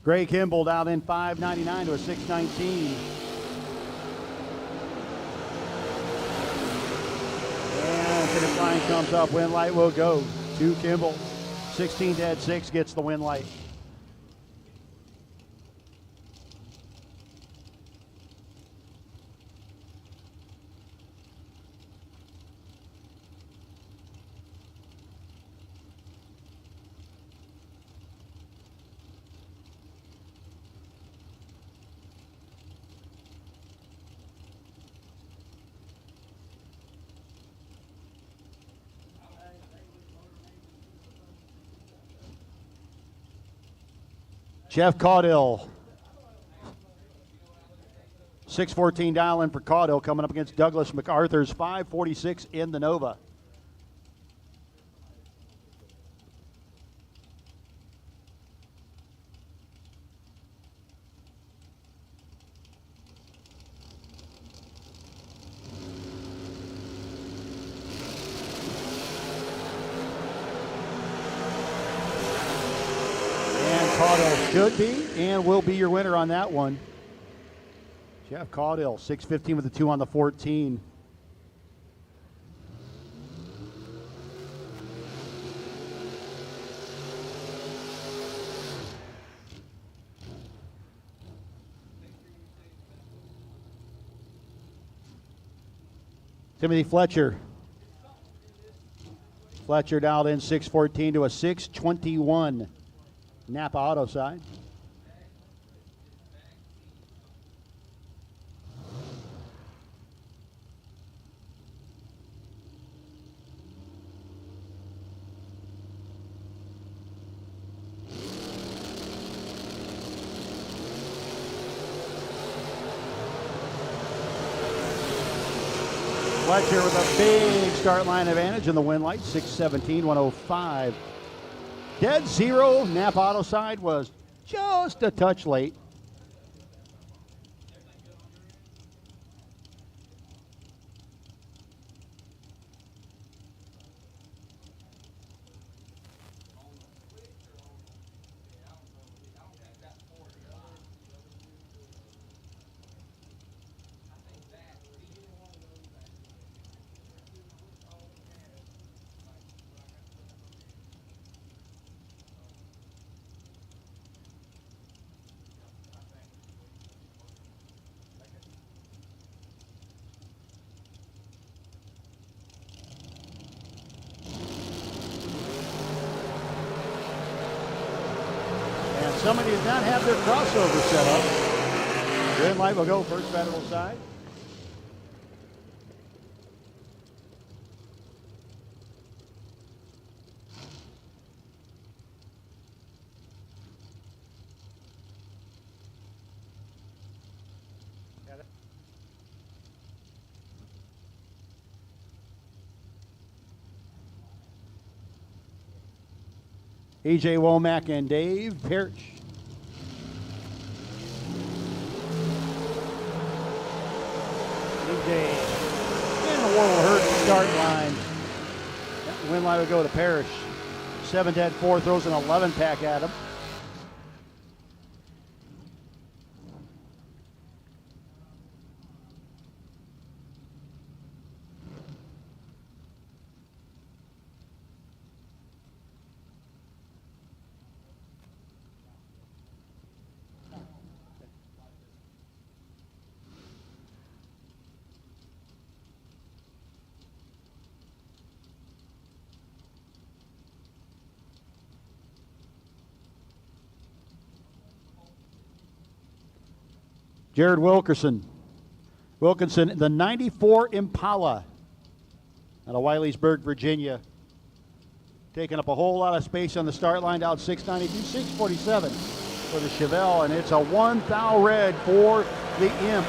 Gray Kimball down in 599 to a 619. And finish line comes up. Wind light will go to Kimball. 16-6 gets the wind light. Jeff Caudill. 614 dial in for Caudill coming up against Douglas MacArthur's 546 in the Nova. Caudill should be and will be your winner on that one. Jeff Caudill, 615 with the 2 on the 14. Timothy Fletcher. Fletcher dialed in 614 to a 621. Napa Auto side. Fletcher with a big start line advantage in the win light, 6:17, 105. Dead zero. Napa Auto side was just a touch late. Somebody does not have their crossover set up. Green light will go first Federal side. EJ Womack and Dave Parrish. EJ in the World Hurt start line. That win line will go to Parrish. 7-4 throws an 11 pack at him. Jared Wilkinson, the 94 Impala out of Wiley'sburg, Virginia. Taking up a whole lot of space on the start line, down 692, 647 for the Chevelle, and it's a 1,000 red for the Imp.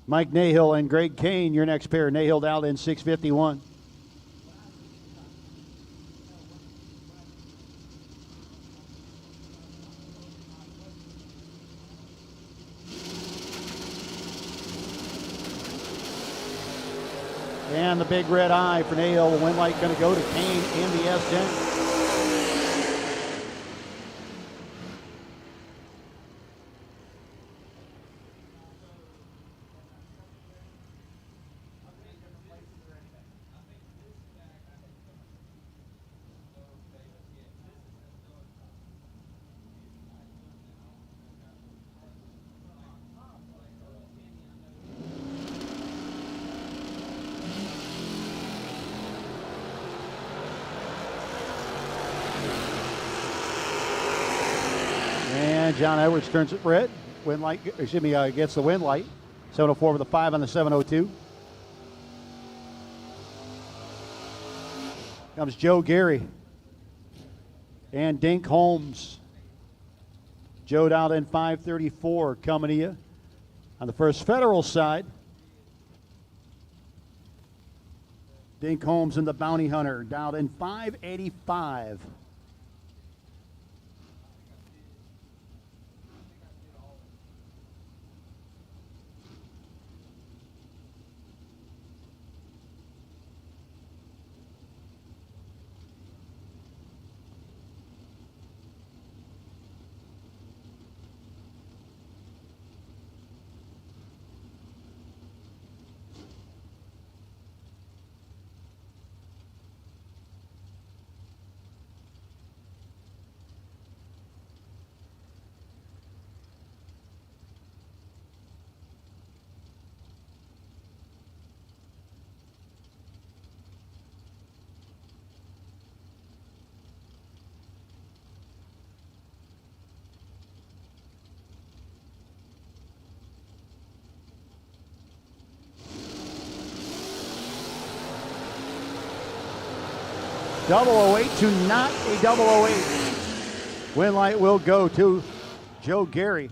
Mike Nahill and Greg Kane, your next pair. Nahill down in 651. And the big red eye for Nahill. The win light going to go to Kane in the S10. John Edwards turns it red. Win light, gets the win light. 704 with a 5 on the 702. Comes Joe Gary and Dink Holmes. Joe down in 534 coming to you on the first Federal side. Dink Holmes and the Bounty Hunter down in 585. 008 to not a 008. Win light will go to Joe Gary.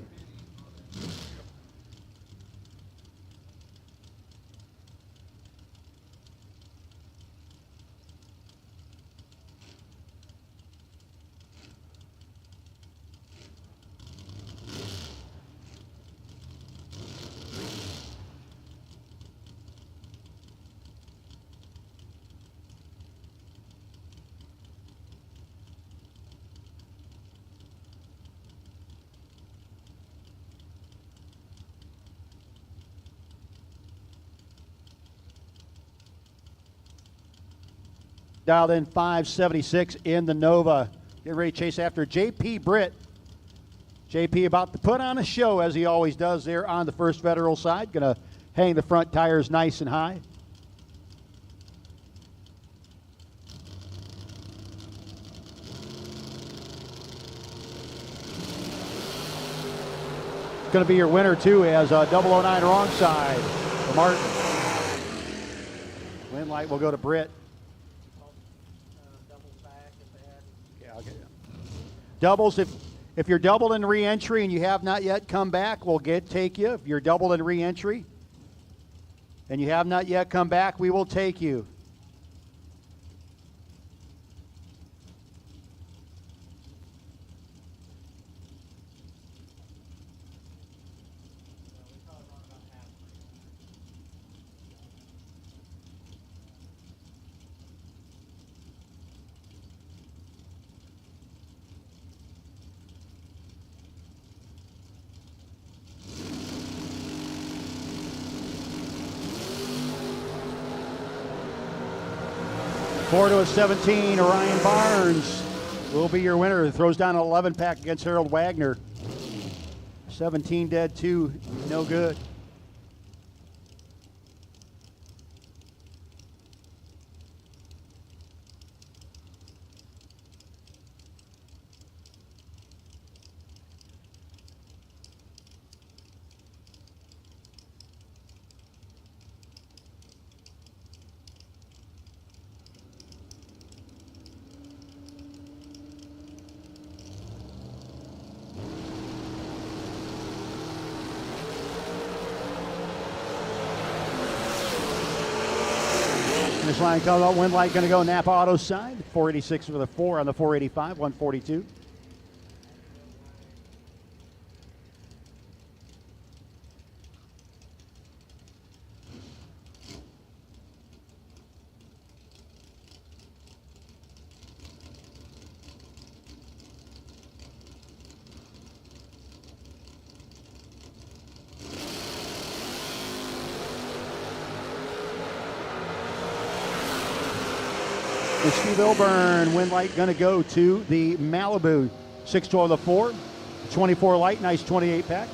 Dialed in 576 in the Nova. Getting ready to chase after JP Britt. JP about to put on a show as he always does there on the First Federal side. Going to hang the front tires nice and high. Going to be your winner too as 009 wrong side for Martin. Win light will go to Britt. Yeah, I'll get you. Doubles, if you're doubled in re-entry and you have not yet come back, we'll take you. If you're doubled in re-entry and you have not yet come back, we will take you. Four to a 17, Orion Barnes will be your winner. Throws down an 11 pack against Harold Wagner. 17 dead, 2 no good. Finish line comes out, win light going to go Napa Auto side. 486 for the 4 on the 485, 142. And Steve Ilburn, win light going to go to the Malibu. 612 the 4, 24 light, nice 28 pack.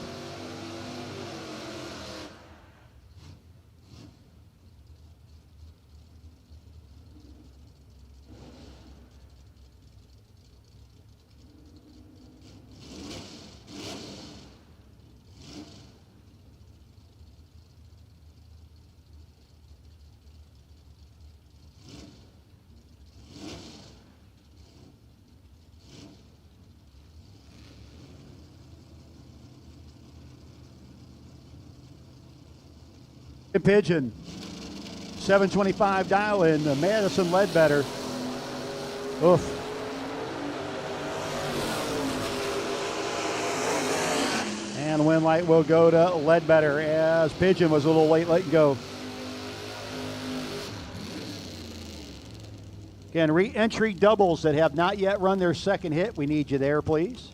Pigeon, 725 dial in, Madison Ledbetter. Oof. And win light will go to Ledbetter as Pigeon was a little late letting go. Again, re-entry doubles that have not yet run their second hit. We need you there, please.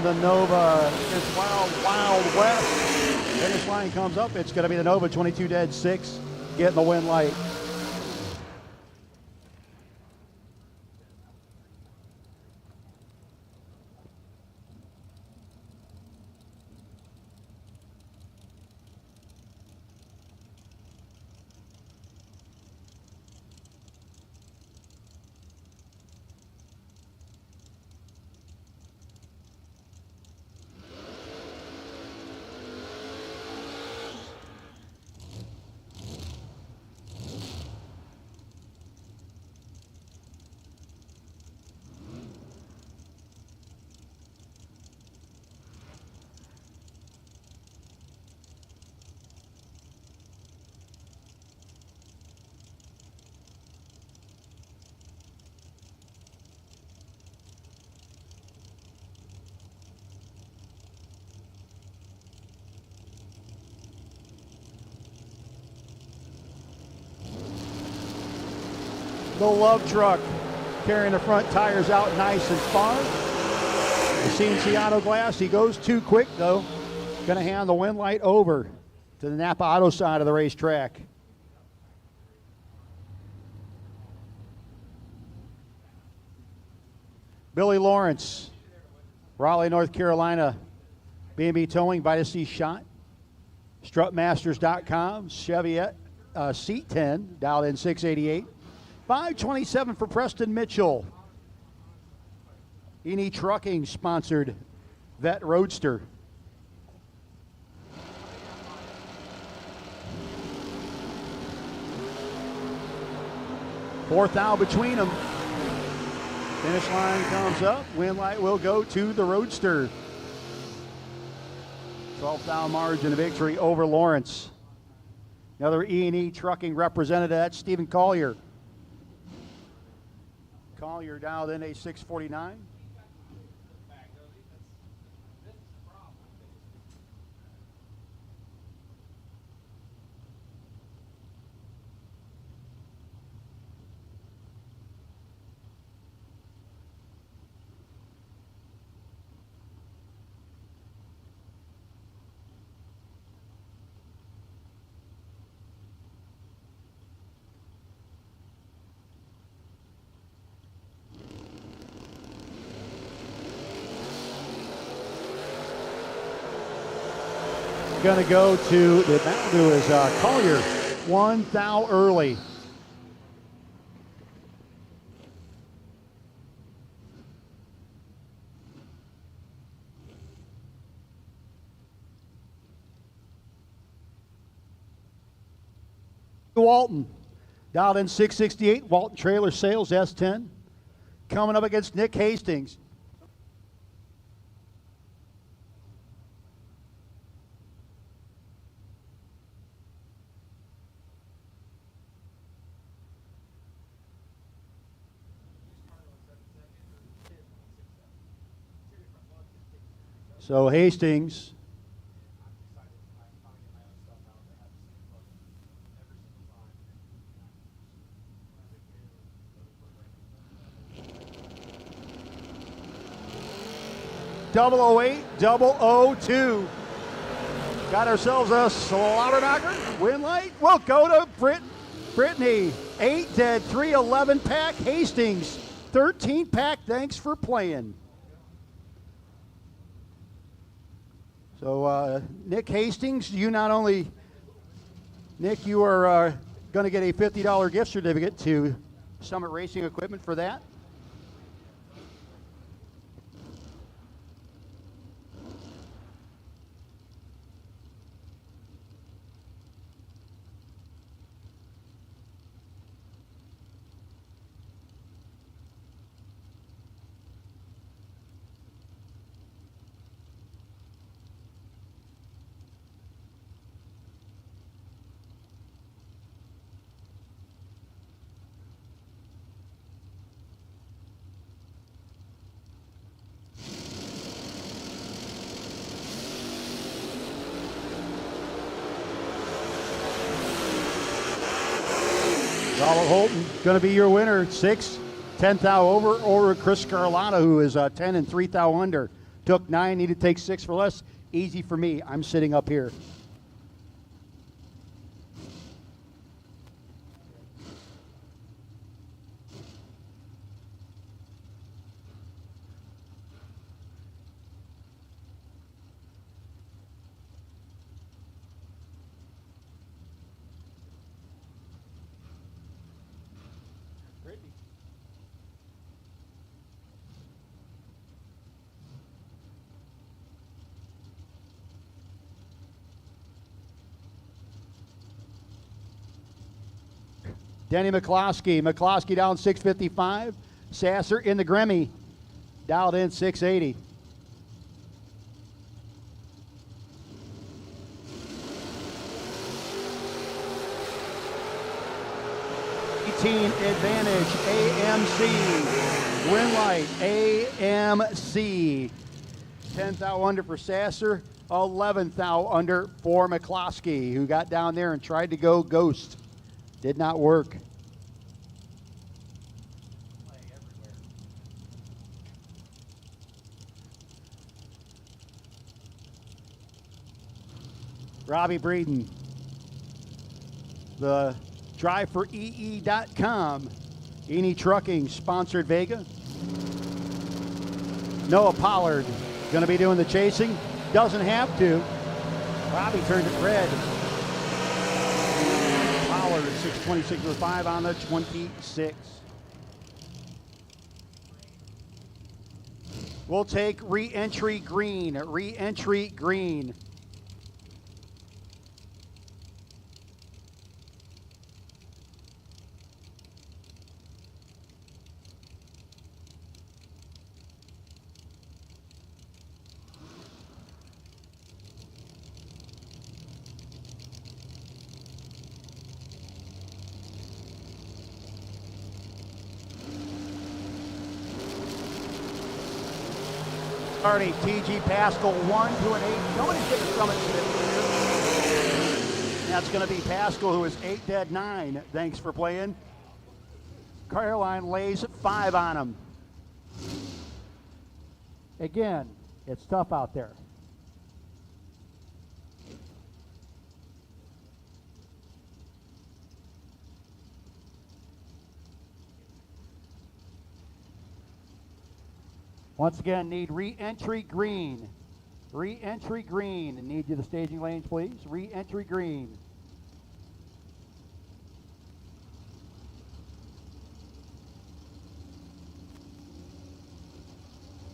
The Nova is Wild West. Finish line comes up. It's going to be the Nova, 22 dead, 6, getting the win light. The Love Truck carrying the front tires out nice and far. The CNC Auto Glass, he goes too quick though. Going to hand the wind light over to the Napa Auto side of the racetrack. Billy Lawrence, Raleigh, North Carolina, B&B Towing, Vitacy Shot, Strutmasters.com, Chevy Seat 10, dialed in 688. 527 for Preston Mitchell. E&E Trucking sponsored Vet Roadster. Fourth out between them. Finish line comes up. Wind light will go to the Roadster. 12th down margin of victory over Lawrence. Another E&E Trucking representative, that's Stephen Collier. Collier dialed in a 649. Going to go to the Malibu is Collier, 1 thou early. Walton, dialed in 668, Walton Trailer Sales S10, coming up against Nick Hastings. So Hastings .008, 002. Got ourselves a slobber knocker. Wind light. We'll go to Brittany. 8 dead, 311 pack. Hastings, 13 pack. Thanks for playing. So Nick Hastings, you not only, Nick, you are going to get a $50 gift certificate to Summit Racing Equipment for that. Robert Holton going to be your winner. 6, 10 thou over Chris Carlotta, who is 10 and 3 thou under. Took 9, needed to take 6 for less. Easy for me. I'm sitting up here. Denny McCloskey down 655. Sasser in the Grammy, dialed in 680. Advantage, AMC, win light, AMC. 10 thou under for Sasser, 11 thou under for McCloskey, who got down there and tried to go ghost. Did not work. Robbie Breeden. The driveforee.com. Eni Trucking sponsored Vega. Noah Pollard going to be doing the chasing. Doesn't have to. Robbie turned it red. Pollard 6:26.5 on the 26. We'll take re-entry green. Re-entry green. Starting TG Pascal 1 to an 8. Nobody's getting the Summit Smith here. That's going to be Pascal, who is 8 dead 9. Thanks for playing. Caroline lays 5 on him. Again, it's tough out there. Once again, need re-entry green. Re-entry green. Need you the staging lanes, please. Re-entry green.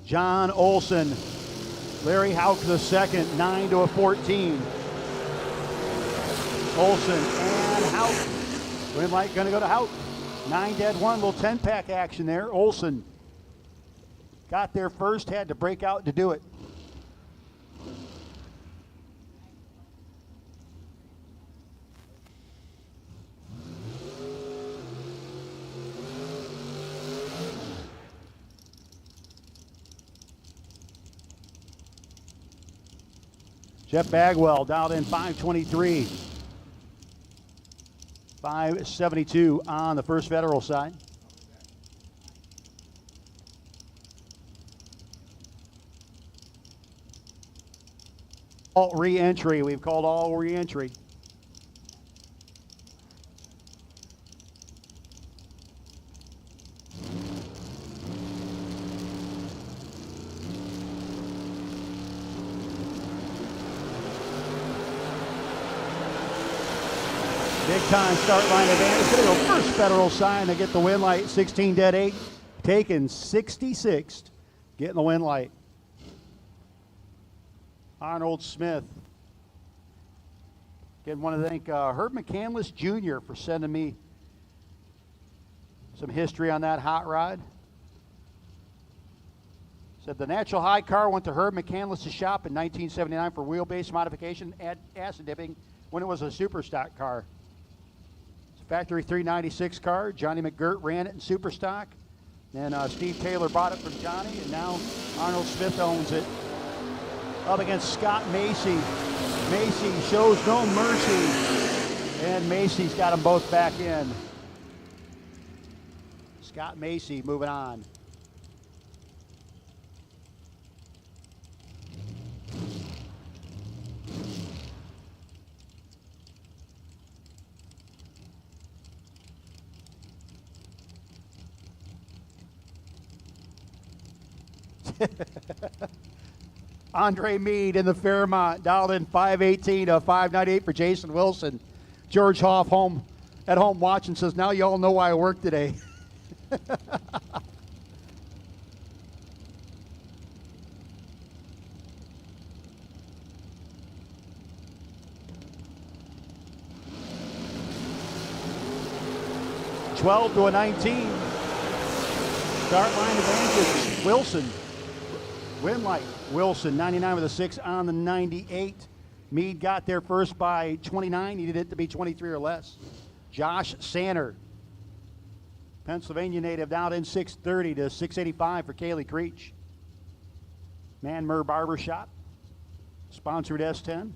John Olson. Larry Hauk the second, 9 to a 14. Olson and Hauk. Green light going to go to Hauk. 9 dead 1, little 10-pack action there. Olson got there first, had to break out to do it. Jeff Bagwell dialed in 523. 572 on the First Federal side. All re-entry. We've called all re-entry. Big time start line advantage. Going to go First Federal sign to get the win light. 16 dead 8. Taken 66th. Getting the win light. Arnold Smith. Again, want to thank Herb McCandless Jr. for sending me some history on that hot rod. Said the Natural High car went to Herb McCandless' shop in 1979 for wheelbase modification and acid dipping when it was a super stock car. It's a factory 396 car. Johnny McGirt ran it in super stock. Then Steve Taylor bought it from Johnny, and now Arnold Smith owns it. Up against Scott Macy. Macy shows no mercy. And Macy's got them both back in. Scott Macy moving on. Andre Mead in the Fairmont, dialed in 518 to 598 for Jason Wilson. George Hoff at home watching says, now you all know why I work today. (12 to a 19). Start line advantage. Wilson. Win light. Wilson, 99 with a 6 on the 98. Meade got there first by 29. Needed it to be 23 or less. Josh Sanner, Pennsylvania native, down in 630 to 685 for Kaylee Creech. Manmur Barbershop, sponsored S10.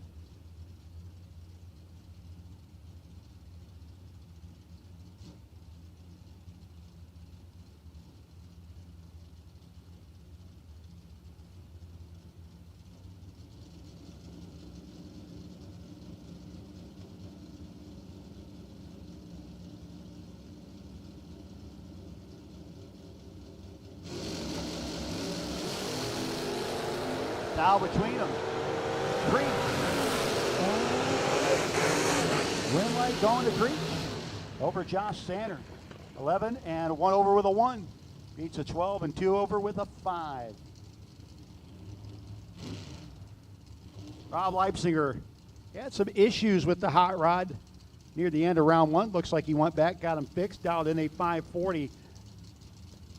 Now between them. Creech. Winlight going to Creech. Over Josh Sander. 11 and 1 over with a 1. Beats a 12 and 2 over with a 5. Rob Leipziger had some issues with the hot rod near the end of round 1. Looks like he went back, got him fixed, dialed in a 540.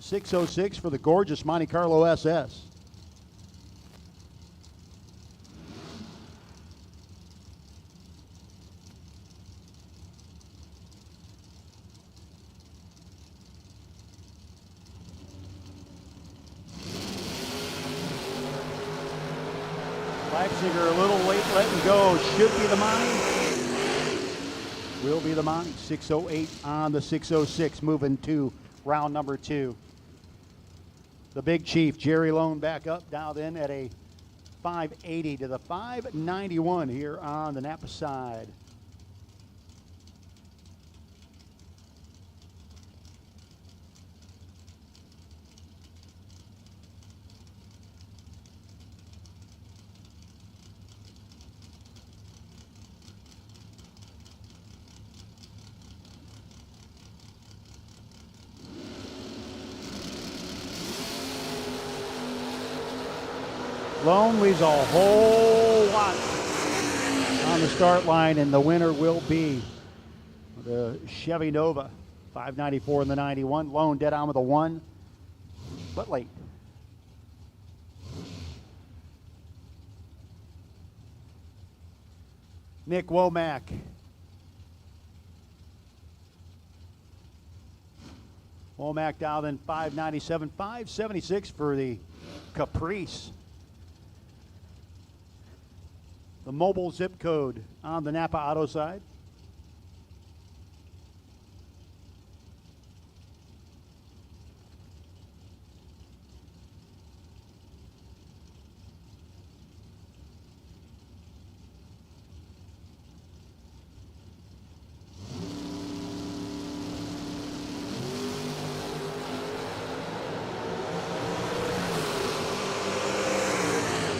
606 for the gorgeous Monte Carlo SS. Leipziger a little late letting go. Should be the Monty. Will be the Monty. 608 on the 606, moving to round number 2. The Big Chief, Jerry Lone, back up, dialed in at a 580 to the 591 here on the Napa side. Lone leaves a whole lot on the start line, and the winner will be the Chevy Nova. 594 in the 91. Lone dead on with a 1, but late. Nick Womack. Womack dialed in 597, 576 for the Caprice. The mobile zip code on the Napa Auto side.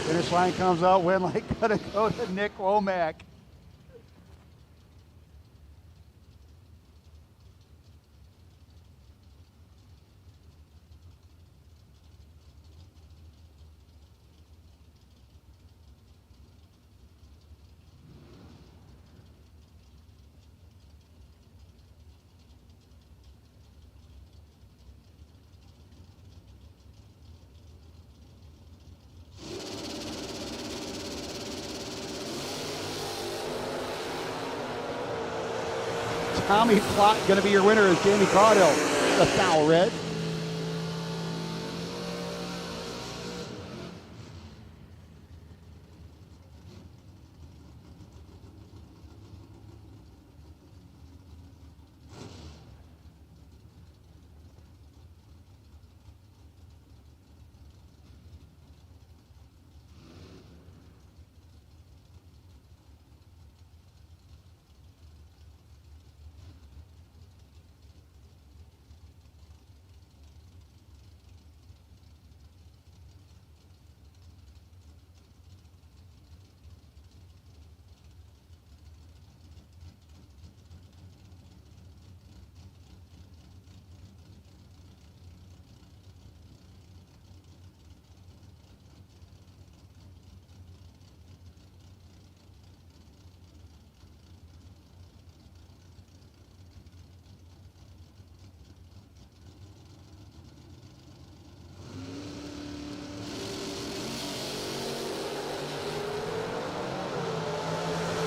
Finish line comes out, Winlight gonna go to Nick Womack. Tommy Plott going to be your winner as Jamie Caudill, the foul red.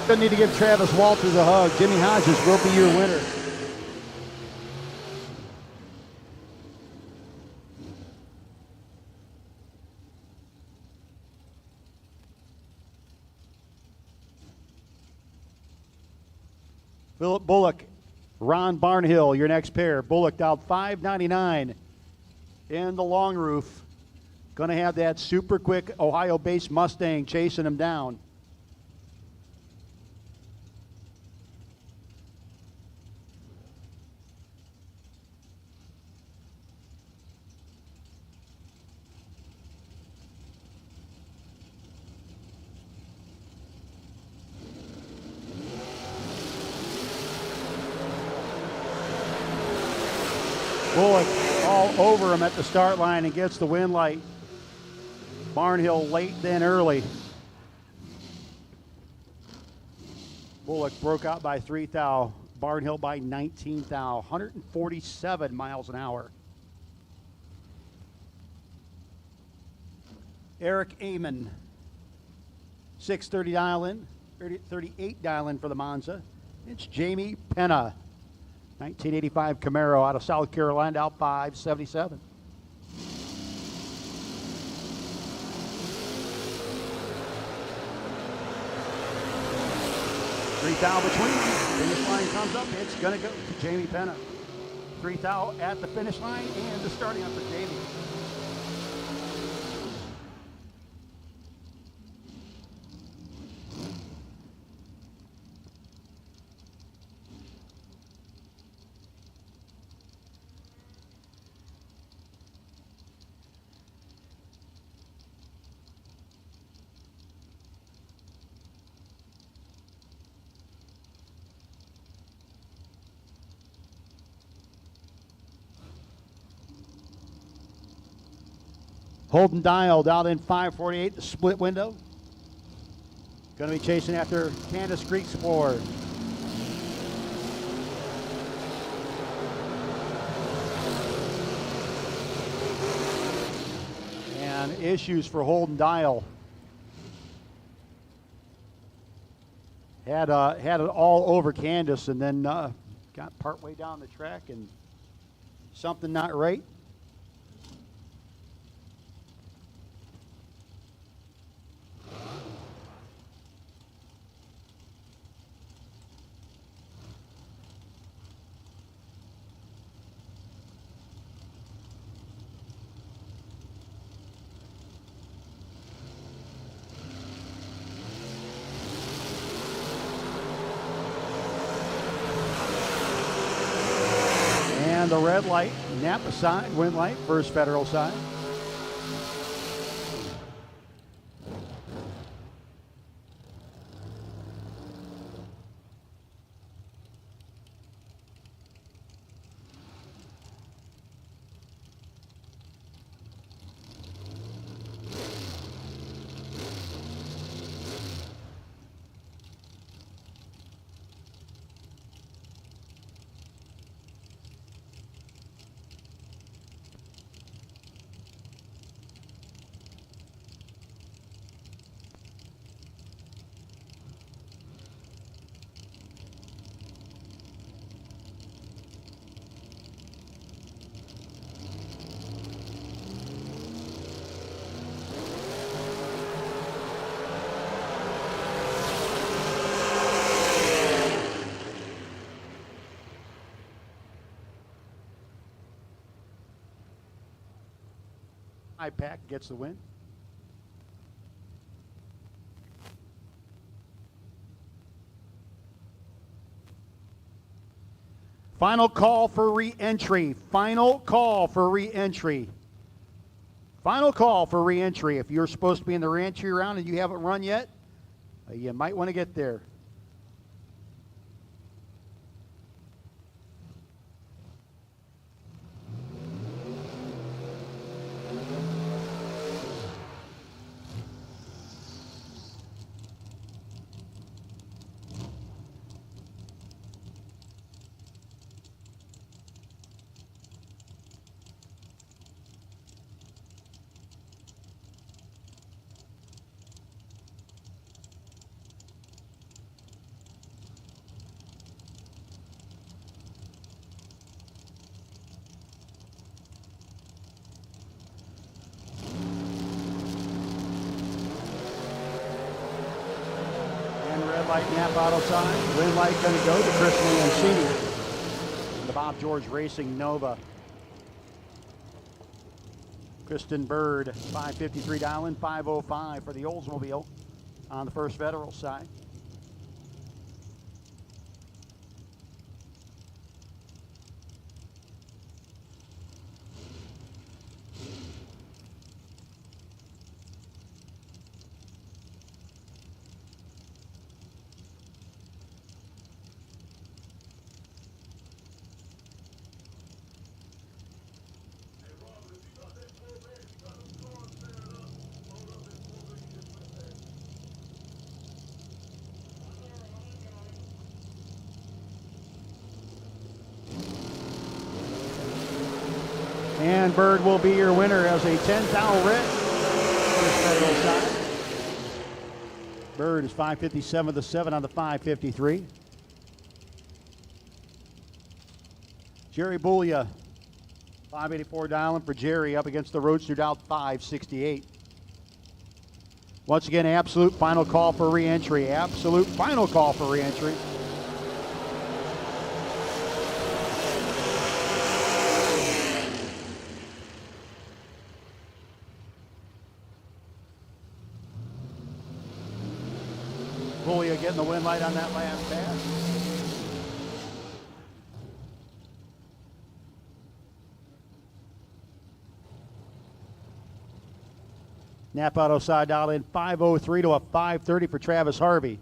Doesn't need to give Travis Walters a hug. Jimmy Hodges will be your winner. Philip Bullock, Ron Barnhill, your next pair. Bullock dialed 599 in the long roof. Going to have that super quick Ohio-based Mustang chasing him down. Bullock all over him at the start line and gets the win light. Barnhill late then early. Bullock broke out by 3 thou. Barnhill by 19 thou. 147 miles an hour. Eric Amon, 630 dial in, 38 dial in for the Monza. It's Jamie Penna, 1985 Camaro out of South Carolina, out 577. Three thou between them. Finish line comes up. It's going to go to Jamie Penna. 3 thou at the finish line and the starting up for Jamie. Holden Dialed out in 548, the split window. Going to be chasing after Candace Creek Explorer. And issues for Holden Dial. Had it all over Candace and then got partway down the track and something not right. And the red light, Napa side, win light, first Federal side. Pack gets the win. Final call for re-entry. Final call for re-entry. Final call for re-entry. If you're supposed to be in the re-entry round and you haven't run yet, you might want to get there. Light Nap Auto sign. Win light going to go to Chris Mancini. And the Bob George Racing Nova. Kristen Bird, 553 dial in, 505 for the Oldsmobile on the first Federal side. Bird will be your winner as a 10-towel red. First federal side. Bird is 557 the 7 on the 553. Jerry Boulia, 584 dialing for Jerry, up against the Roadster dialed 568. Once again, absolute final call for re-entry. Absolute final call for re-entry. Boulia getting the win light on that last pass. Napa Auto side dialed in 503 to a 530 for Travis Harvey.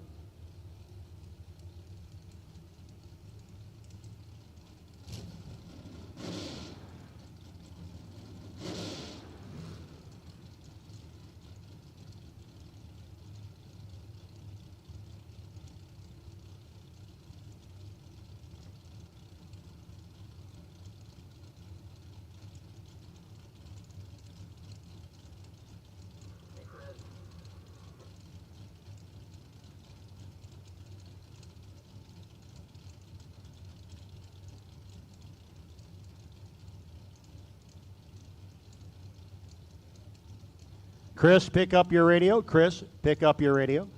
Chris, pick up your radio. Chris, pick up your radio.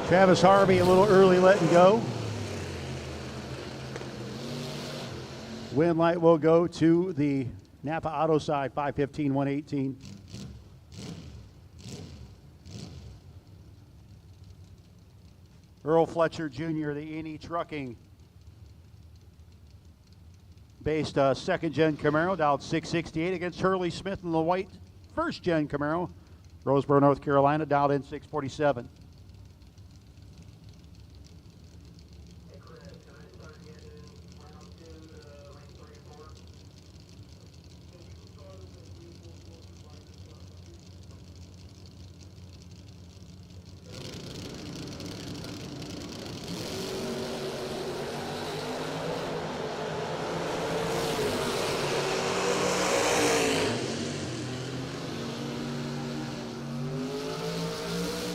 Travis Harvey a little early letting go. Win light will go to the Napa Auto side, 515, 118. Earl Fletcher Jr., the E&E Trucking based second-gen Camaro, dialed 668 against Hurley Smith in the white first-gen Camaro, Roseboro, North Carolina, dialed in 647.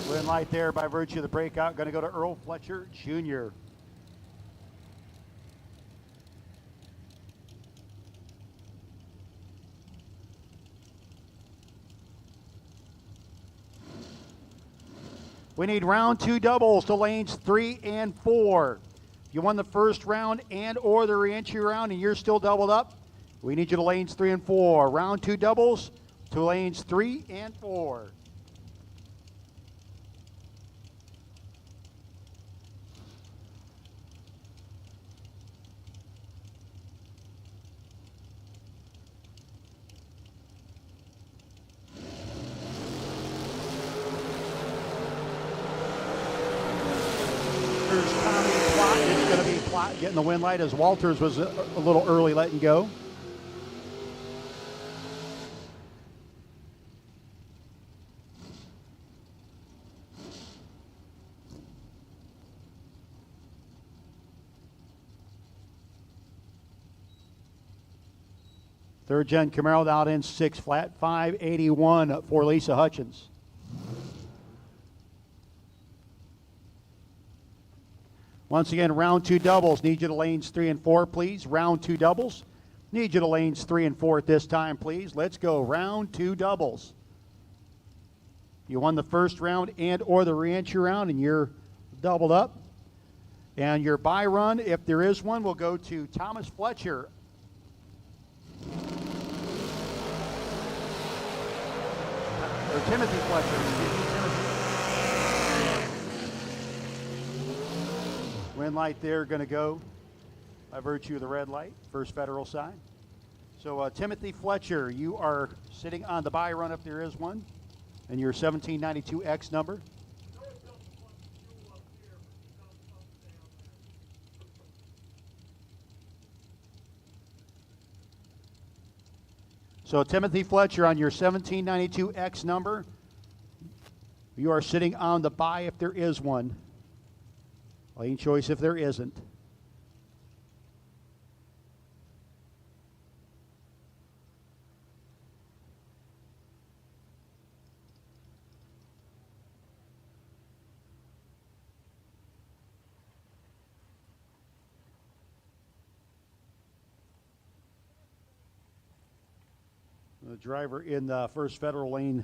Win light there by virtue of the breakout. Going to go to Earl Fletcher Jr. We need round two doubles to lanes 3 and 4. If you won the first round and or the re-entry round and you're still doubled up, we need you to lanes 3 and 4. Round two doubles to lanes 3 and 4. Getting the win light as Walters was a little early letting go. Third gen Camaro out in 6 flat, 581 for Lisa Hutchins. Once again, round two doubles. Need you to lanes 3 and 4, please. Round two doubles. Need you to lanes 3 and 4 at this time, please. Let's go. Round two doubles. You won the first round and or the re-entry round, and you're doubled up. And your buy run, if there is one, will go to Thomas Fletcher. Or Timothy Fletcher. Win light there going to go by virtue of the red light, first federal side. So Timothy Fletcher, you are sitting on the buy run if there is one, and your 1792X number. So Timothy Fletcher on your 1792X number, you are sitting on the buy if there is one. Lane choice if there isn't. The driver in the first federal lane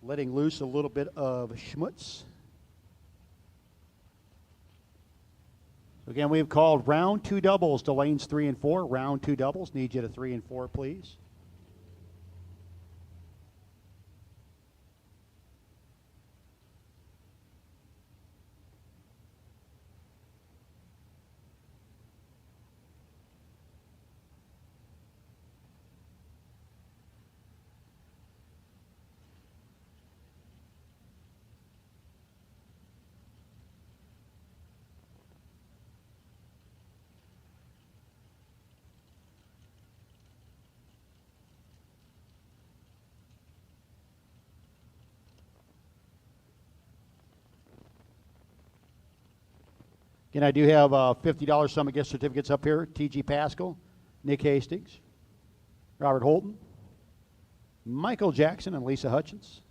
letting loose a little bit of schmutz. So again, we've called round 2 doubles to lanes 3 and 4. Round 2 doubles. Need you to 3 and 4, please. Again, I do have $50 Summit gift certificates up here. T.G. Pascal, Nick Hastings, Robert Holton, Michael Jackson, and Lisa Hutchins.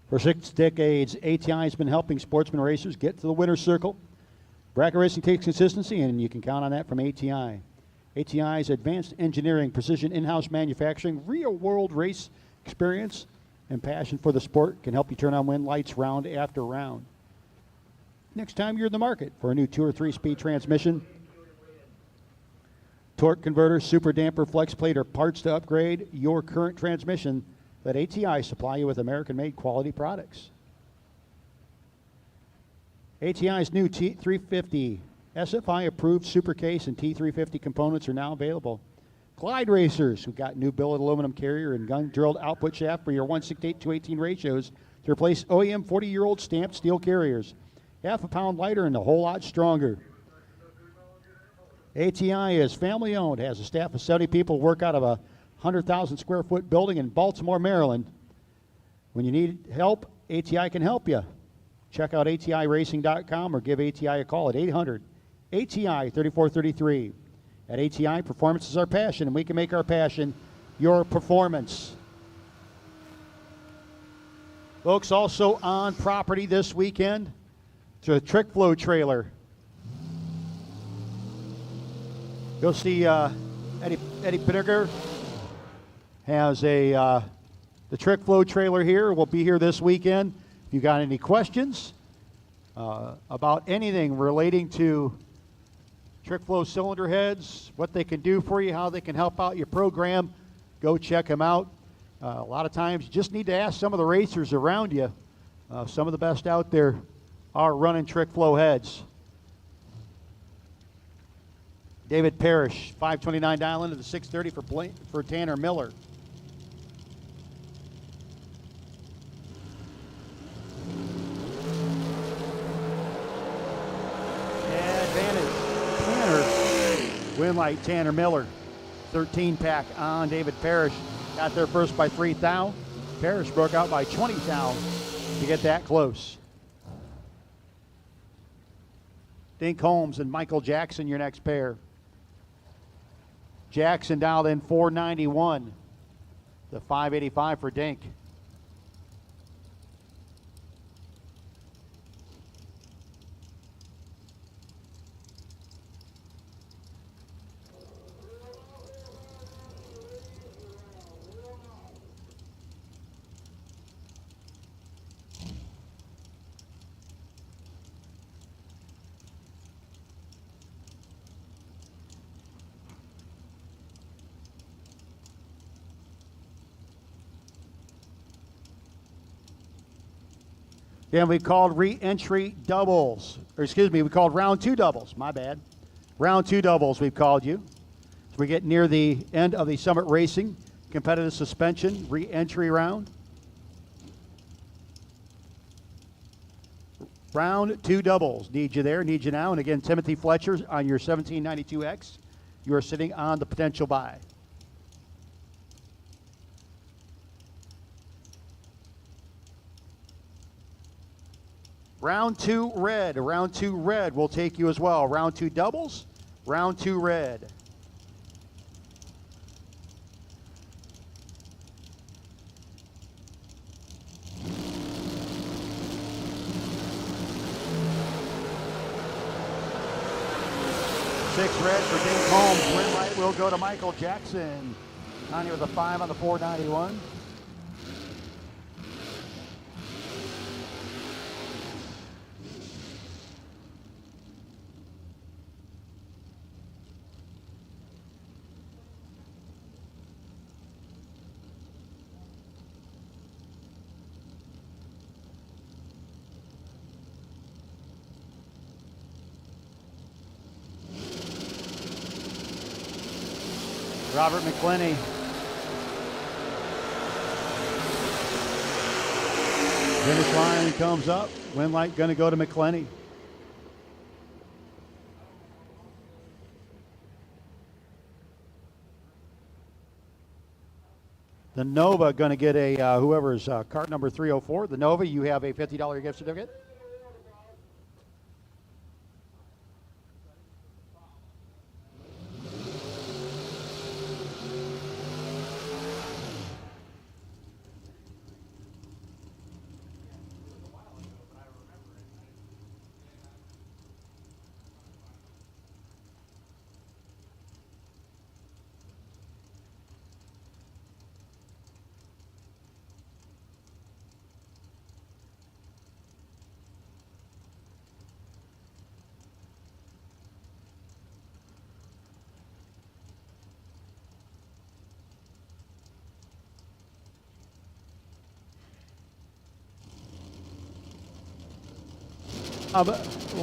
For 6 decades, ATI has been helping sportsman racers get to the winner's circle. Bracket racing takes consistency, and you can count on that from ATI. ATI's advanced engineering, precision in-house manufacturing, real-world race experience, and passion for the sport can help you turn on win lights round after round. Next time you're in the market for a new 2 or 3-speed transmission, torque converter, super damper, flex plate, or parts to upgrade your current transmission, let ATI supply you with American-made quality products. ATI's new T350 SFI-approved super case and T350 components are now available. Glide Racers, we've got new billet aluminum carrier and gun-drilled output shaft for your 168-218 ratios to replace OEM 40-year-old stamped steel carriers. Half a pound lighter and a whole lot stronger. ATI is family-owned, has a staff of 70 people, work out of a 100,000 square foot building in Baltimore, Maryland. When you need help, ATI can help you. Check out ATIRacing.com or give ATI a call at 800-ATI-3433. At ATI, performance is our passion, and we can make our passion your performance. Folks, also on property this weekend, the Trick Flow trailer. You'll see Eddie Pinniger has the Trick Flow trailer here. Will be here this weekend. If you got any questions about anything relating to Trick Flow cylinder heads, what they can do for you, how they can help out your program, go check them out. A lot of times you just need to ask some of the racers around you. Some of the best out there are running Trick Flow heads. David Parrish, 529 dial into the 630 for Tanner Miller. Winlight Tanner Miller, 13-pack on David Parrish. Got there first by 3 thou. Parrish broke out by 20 thou to get that close. Dink Holmes and Michael Jackson, your next pair. Jackson dialed in 491. The 585 for Dink. Then we called re-entry doubles. Or excuse me, we called round 2 doubles. My bad. Round 2 doubles we've called you. So we get near the end of the Summit Racing competitive suspension re-entry round. Round 2 doubles. Need you there, need you now. And again, Timothy Fletcher on your 1792X. You are sitting on the potential buy. Round 2 red. Round 2 red will take you as well. Round 2 doubles. Round 2 red. Six red for Dave Holmes. Win light will go to Michael Jackson. On here with a 5 on the 491. Robert McClenny. Finish line comes up. Win light going to go to McClenny. The Nova going to get a, whoever's cart number 304. The Nova, you have a $50 gift certificate.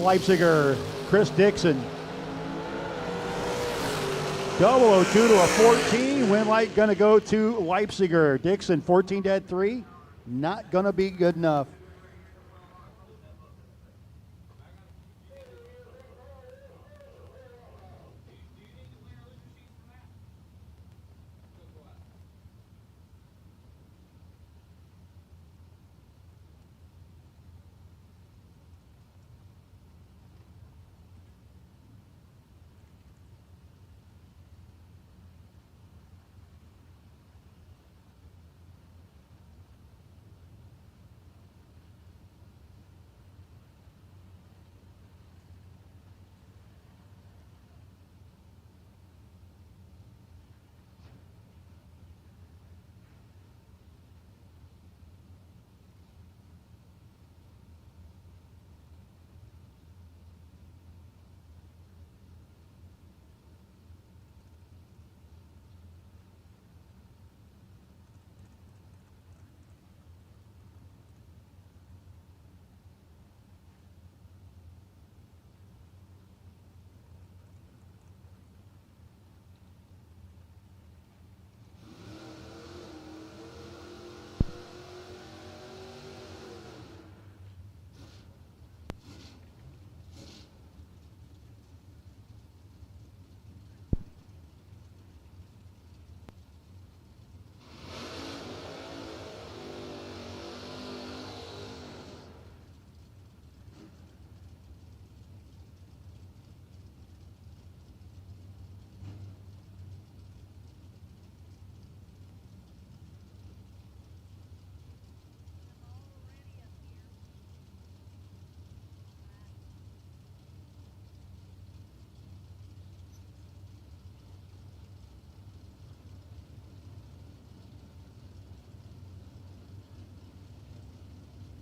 Leipziger, Chris Dixon. 002 to a 14. Win light going to go to Leipziger. Dixon, 14 dead 3. Not going to be good enough.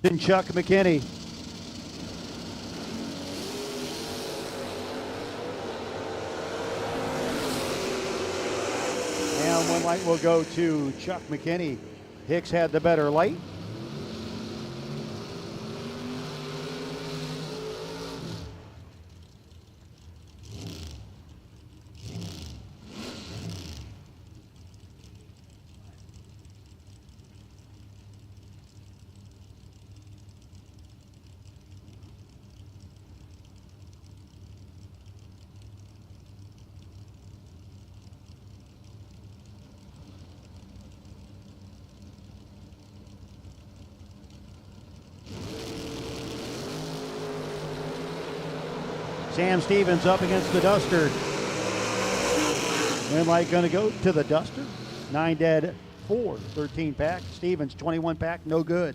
And Chuck McKinney. And one light will go to Chuck McKinney. Hicks had the better light. Sam Stevens up against the Duster. Win light going to go to the Duster. 9 dead, 4, 13 pack. Stevens, 21 pack, no good.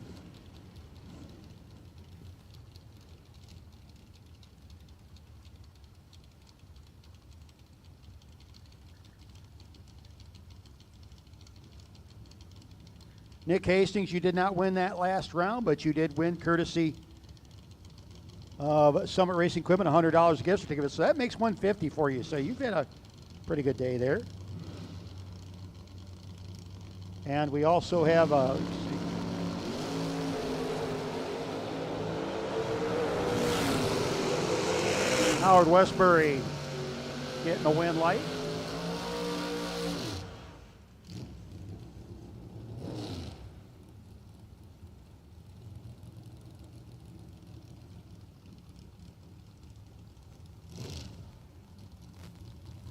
Nick Hastings, you did not win that last round, but you did win courtesy of Summit Racing Equipment, $100 gift certificate. So that makes $150 for you. So you've had a pretty good day there. And we also have Howard Westbury getting a win light.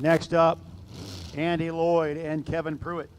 Next up, Andy Lloyd and Kevin Pruitt.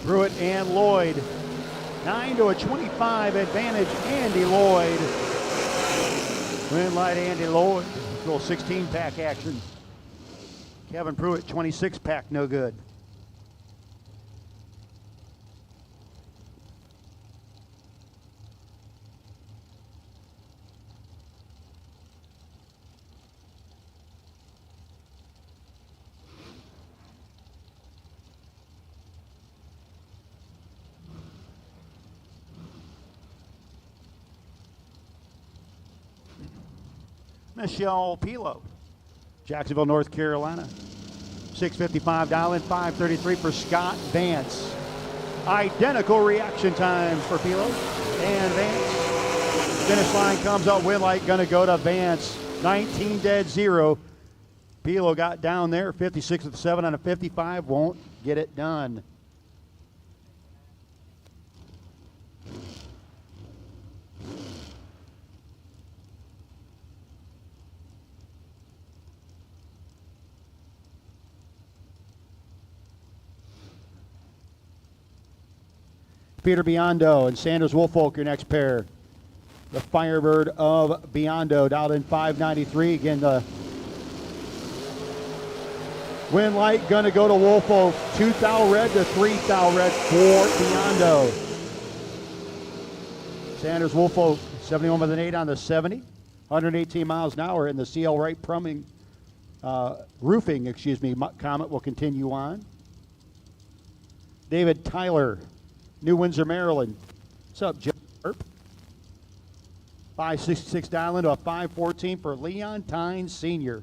Pruitt and Lloyd. 9 to a 25 advantage, Andy Lloyd. Win light, Andy Lloyd. Little 16 pack action. Kevin Pruitt, 26 pack, no good. Michelle Pilo, Jacksonville, North Carolina. $655 dial-in, $533 for Scott Vance. Identical reaction times for Pilo and Vance. Finish line comes up, win light gonna go to Vance. 19 dead, 0. Pilo got down there, 56 with 7 on a 55, won't get it done. Peter Biondo and Sanders Woolfolk, your next pair. The Firebird of Biondo, dialed in 593. Again, the win light gonna go to Woolfolk. 2 thou red to 3 thou red for Biondo. Sanders Woolfolk, 71 with an 8 on the 70. 118 miles an hour in the CL Wright Plumbing, Roofing, Comet will continue on. David Tyler, New Windsor, Maryland. What's up, Joe? 566 dial into a 514 for Leon Tynes Sr.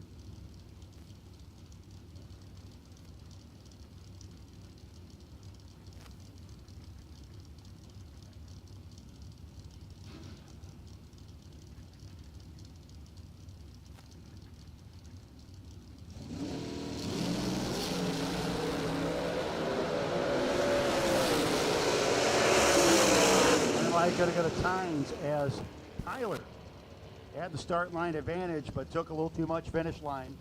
Going to go to Tynes as Tyler had the start line advantage, but took a little too much finish line.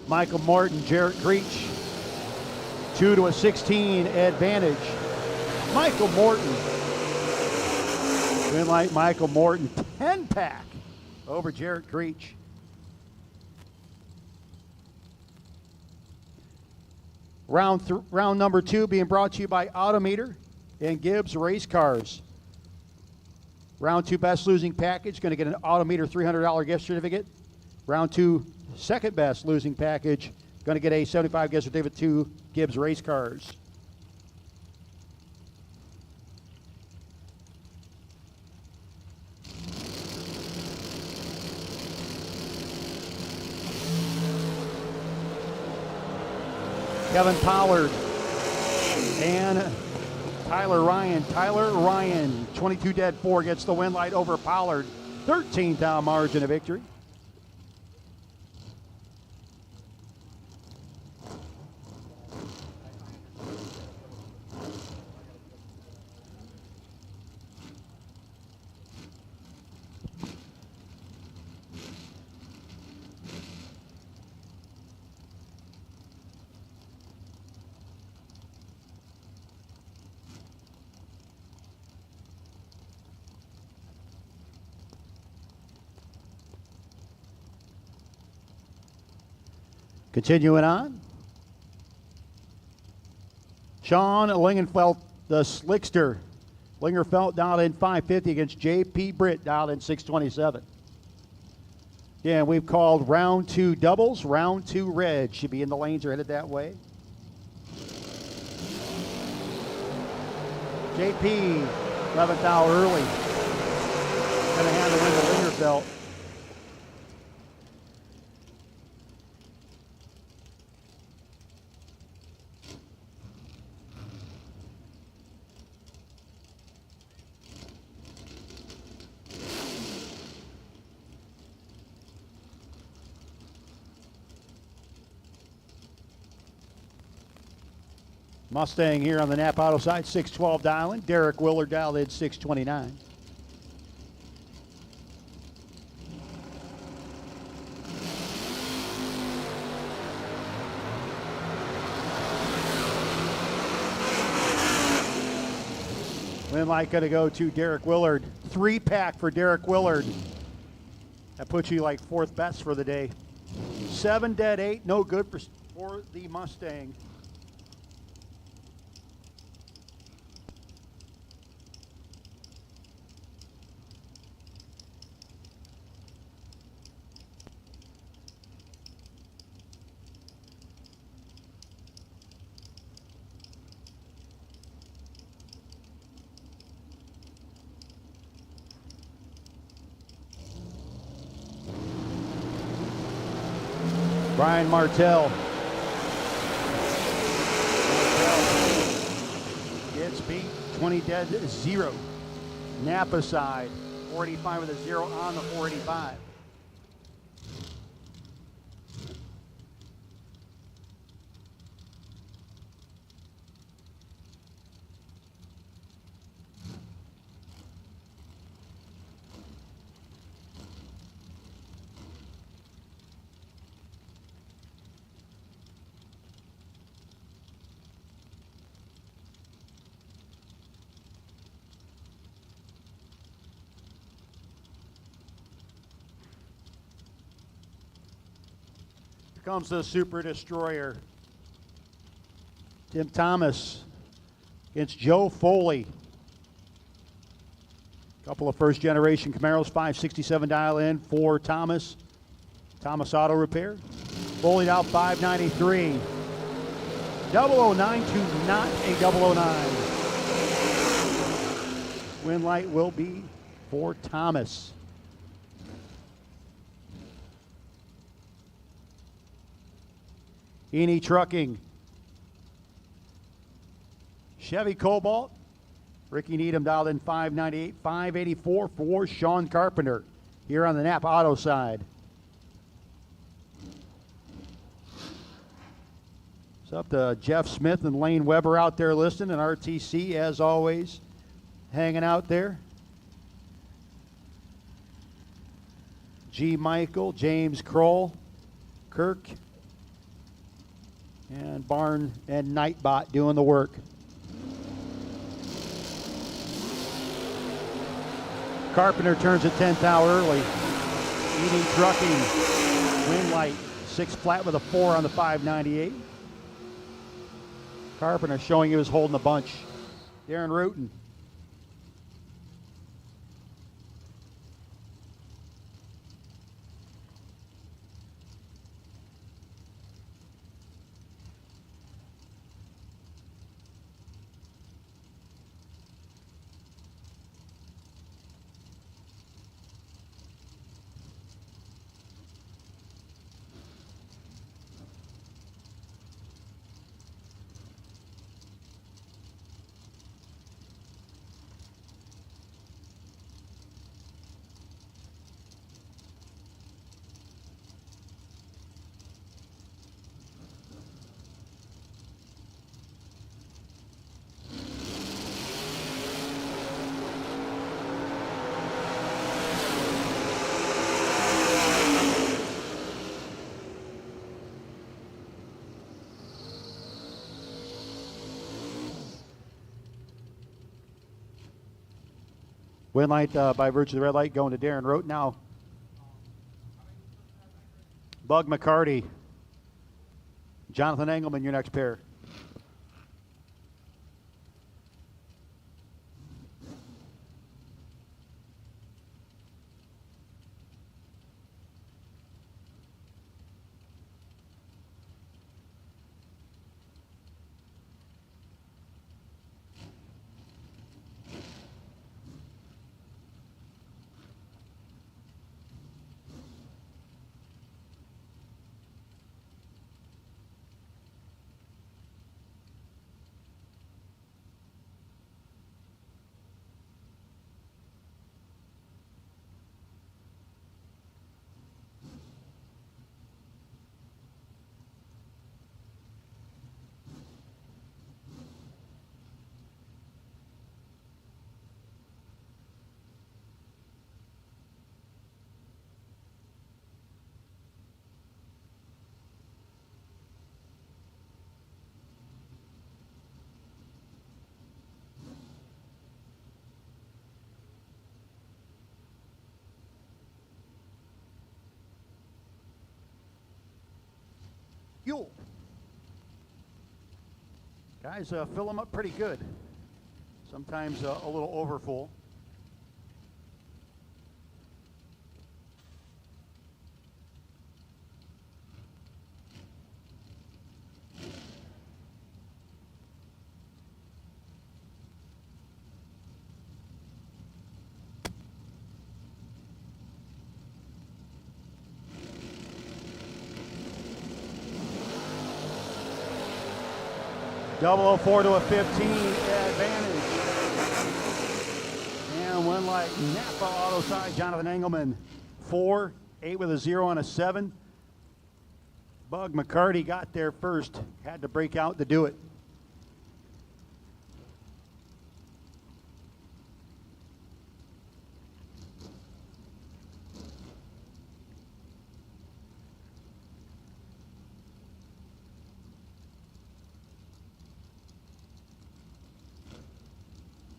Michael Morton, Jarrett Creech. 2 to a 16 advantage. Michael Morton. Win light, Michael Morton. 10 pack over Jarrett Creech. Round number 2 being brought to you by Autometer and Gibbs Race Cars. Round 2 best losing package, going to get an Autometer $300 gift certificate. Round 2 second best losing package, going to get a $75 gift certificate to Gibbs Race Cars. Kevin Pollard, and Tyler Ryan. Tyler Ryan, 22 dead 4, gets the win light over Pollard. 13th down margin of victory. Continuing on. Sean Lingenfeld, the Slickster. Lingerfeld dialed in 550 against J.P. Britt, dialed in 627. Yeah, we've called round 2 doubles, round 2 red. Should be in the lanes or headed that way. J.P. 11th hour early. Going to hand the win to Lingerfeld. Mustang here on the Napa Auto side, 612 dialing. Derek Willard dialed in 629. Win light going to go to Derek Willard. 3-pack for Derek Willard. That puts you like 4th best for the day. 7 dead 8, no good for the Mustang. Brian Martell. Gets beat, 20 dead 0. Napa side, 485 with a 0 on the 485. Here comes the Super Destroyer. Tim Thomas against Joe Foley. Couple of first generation Camaros, 567 dial in for Thomas. Thomas Auto Repair. Foley out 593. 009 to not a 009. Win light will be for Thomas. Eni Trucking. Chevy Cobalt. Ricky Needham dialed in 598, 584 for Sean Carpenter here on the Napa Auto side. It's up to Jeff Smith and Lane Weber out there listening, and RTC, as always, hanging out there. G. Michael, James Kroll, Kirk, and Barn and Nightbot doing the work. Carpenter turns at 10th hour early. Eating Trucking, win light, 6 flat with a 4 on the 598. Carpenter showing he was holding the bunch. Darren Rutan. Win light by virtue of the red light going to Darren Rote now. Bug McCarty. Jonathan Engelman, your next pair. Fuel. Guys, fill them up pretty good. Sometimes a little overfull. Double 04 to a 15 advantage. And one like Napa auto side, Jonathan Engelman. 4, 8 with a 0 and a 7. Bug McCarty got there first. Had to break out to do it.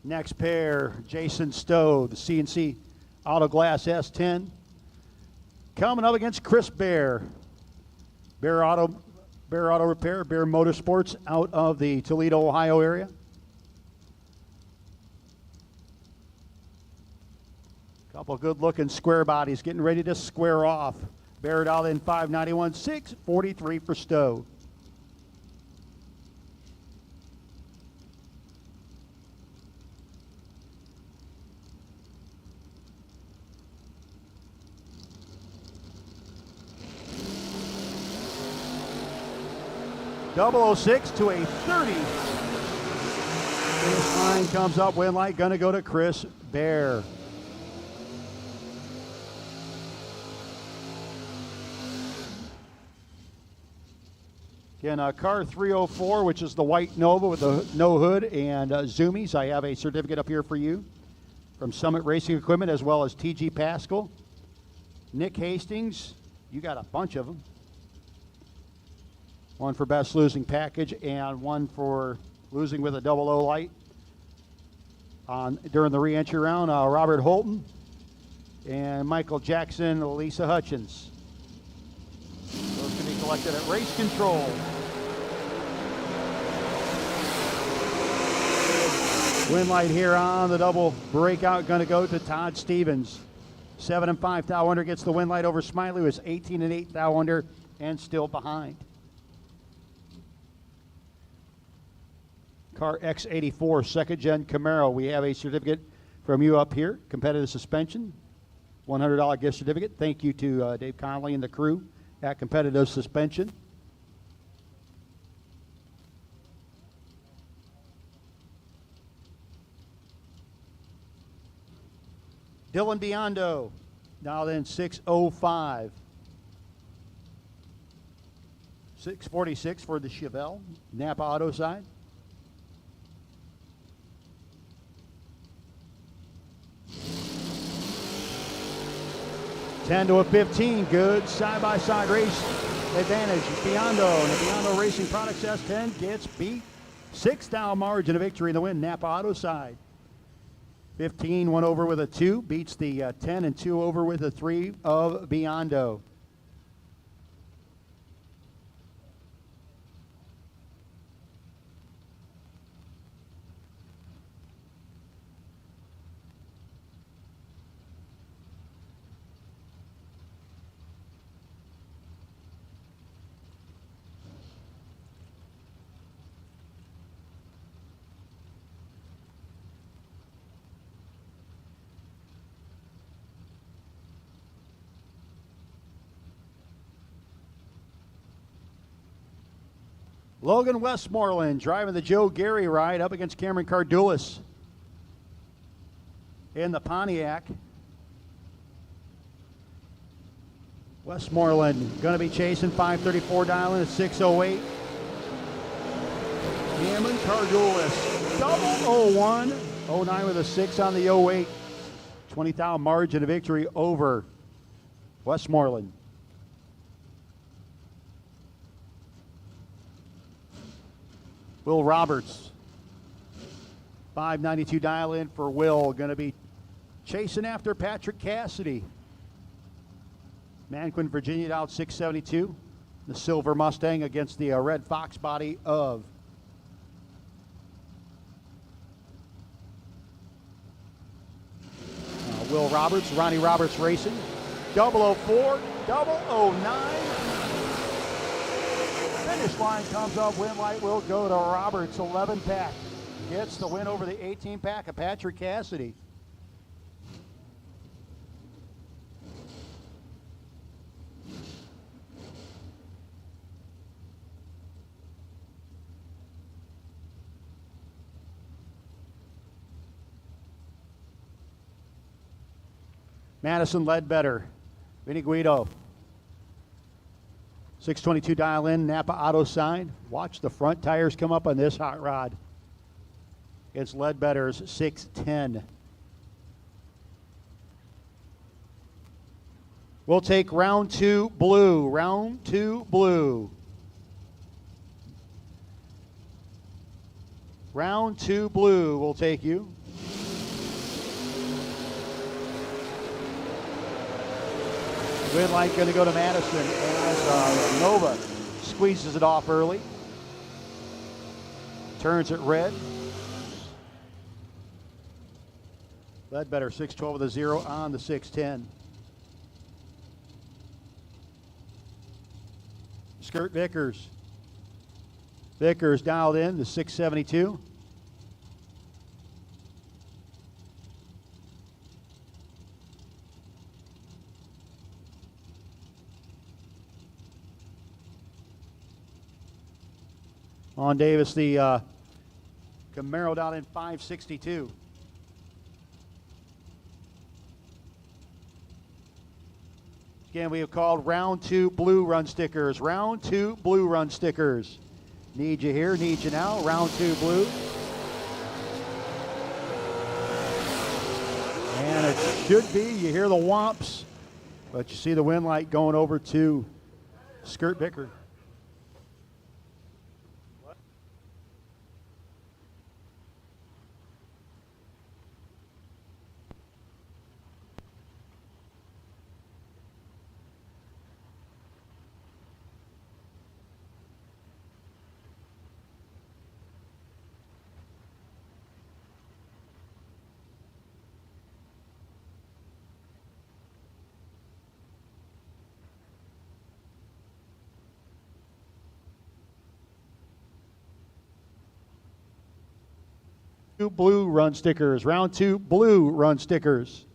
Next pair, Jason Stowe, the CNC Auto Glass S10. Coming up against Chris Bear. Bear Auto Repair, Bear Motorsports out of the Toledo, Ohio area. Couple good looking square bodies getting ready to square off. Bear it out in 591, 643 for Stowe. Double 06 to a 30. Finish line comes up, win light gonna go to Chris Bear. Again, car 304, which is the white Nova with the no hood and zoomies. I have a certificate up here for you from Summit Racing Equipment as well as TG Pascal. Nick Hastings, you got a bunch of them. One for best losing package and one for losing with a 00 light. During the re-entry round, Robert Holton and Michael Jackson, Lisa Hutchins. Those can be collected at Race Control. Win light here on the double breakout, going to go to Todd Stevens. 7 and 5 thou under gets the win light over Smiley, who is 18 and 8 thou under and still behind. Car X84 second gen Camaro. We have a certificate from you up here. Competitive suspension, $100 gift certificate. Thank you to Dave Conley and the crew at Competitive Suspension. Dylan Biondo, now then 605. 646 for the Chevelle, Napa Auto side. $10 to a 15, good side-by-side race advantage. Biondo, and the Biondo Racing Products S10 gets beat. 6 thou margin of victory in the win, Napa Auto side. 15, 1 over with a 2, beats the 10 and 2 over with a 3 of Biondo. Logan Westmoreland driving the Joe Gary ride up against Cameron Cardulis in the Pontiac. Westmoreland going to be chasing 534 dialing at 608. Cameron Cardulis double 01, 09 with a 6 on the 08. 20,000 margin of victory over Westmoreland. Will Roberts, 592 dial in for Will, going to be chasing after Patrick Cassidy. Manquin, Virginia out 672. The silver Mustang against the red Fox body of Will Roberts, Ronnie Roberts Racing. 004, 009. Finish line comes up. Win light will go to Roberts. 11 pack gets the win over the 18 pack of Patrick Cassidy. Madison Ledbetter, Vinny Guido. 622 dial in, Napa auto sign. Watch the front tires come up on this hot rod. It's Ledbetter's 610. We'll take round 2 blue. Round 2 blue. Round 2 blue will take you. Win light going to go to Madison as Nova squeezes it off early. Turns it red. Ledbetter 612 with a 0 on the 610. Skirt Vickers. Vickers dialed in the 672. On Davis, the Camaro down in 562. Again, we have called round 2 blue run stickers. Round 2 blue run stickers. Need you here, need you now. Round 2 blue. And it should be, you hear the whomps, but you see the win light going over to Skirt Vicker. Blue run stickers. Round 2 blue run stickers.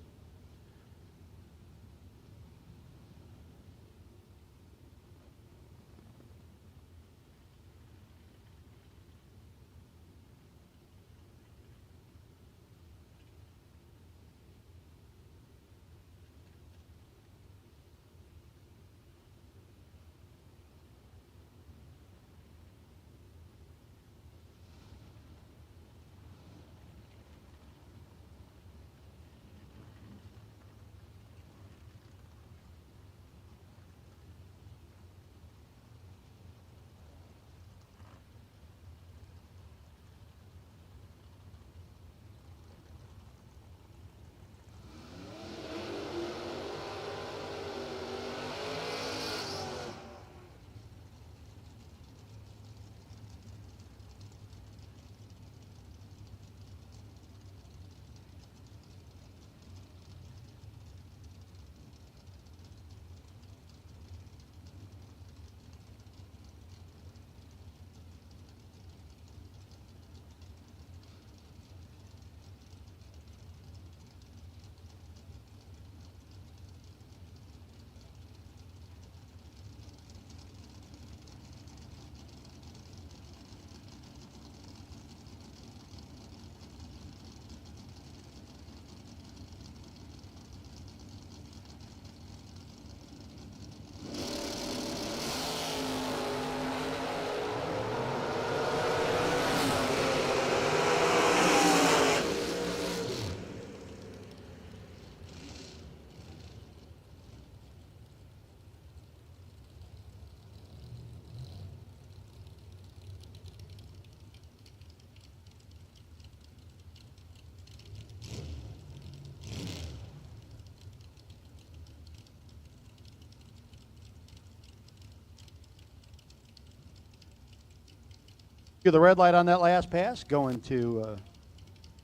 To the red light on that last pass, going to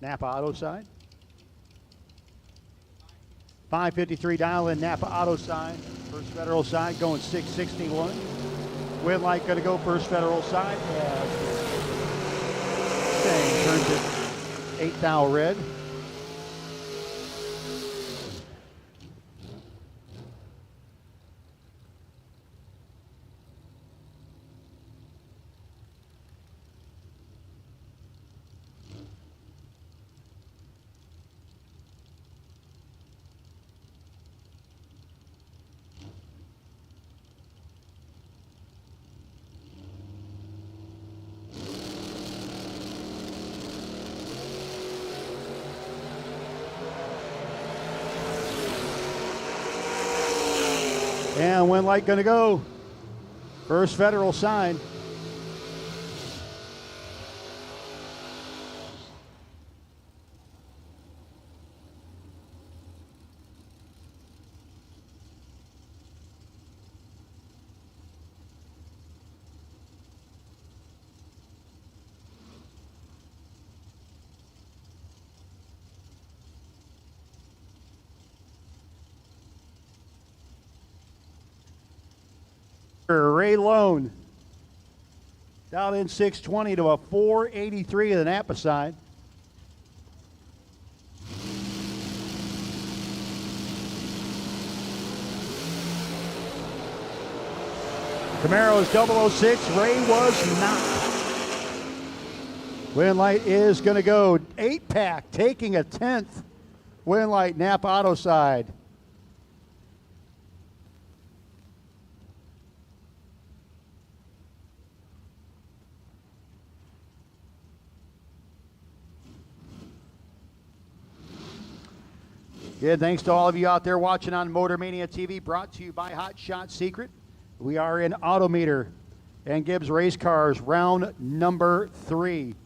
Napa Auto side. 5:53 dial in Napa Auto side. First Federal side going 6:61. Win light going to go First Federal side as Mustang turns it 8 thou red. And when light gonna go, First Federal side. Ray Lone down in 620 to a 483 of the Napa side. Camaro's 006. Ray was not. Win light is going to go 8-pack, taking a 10th. Win light, Napa Auto side. Yeah, thanks to all of you out there watching on Motor Mania TV, brought to you by Hot Shot Secret. We are in Autometer and Gibbs Race Cars, round number 3.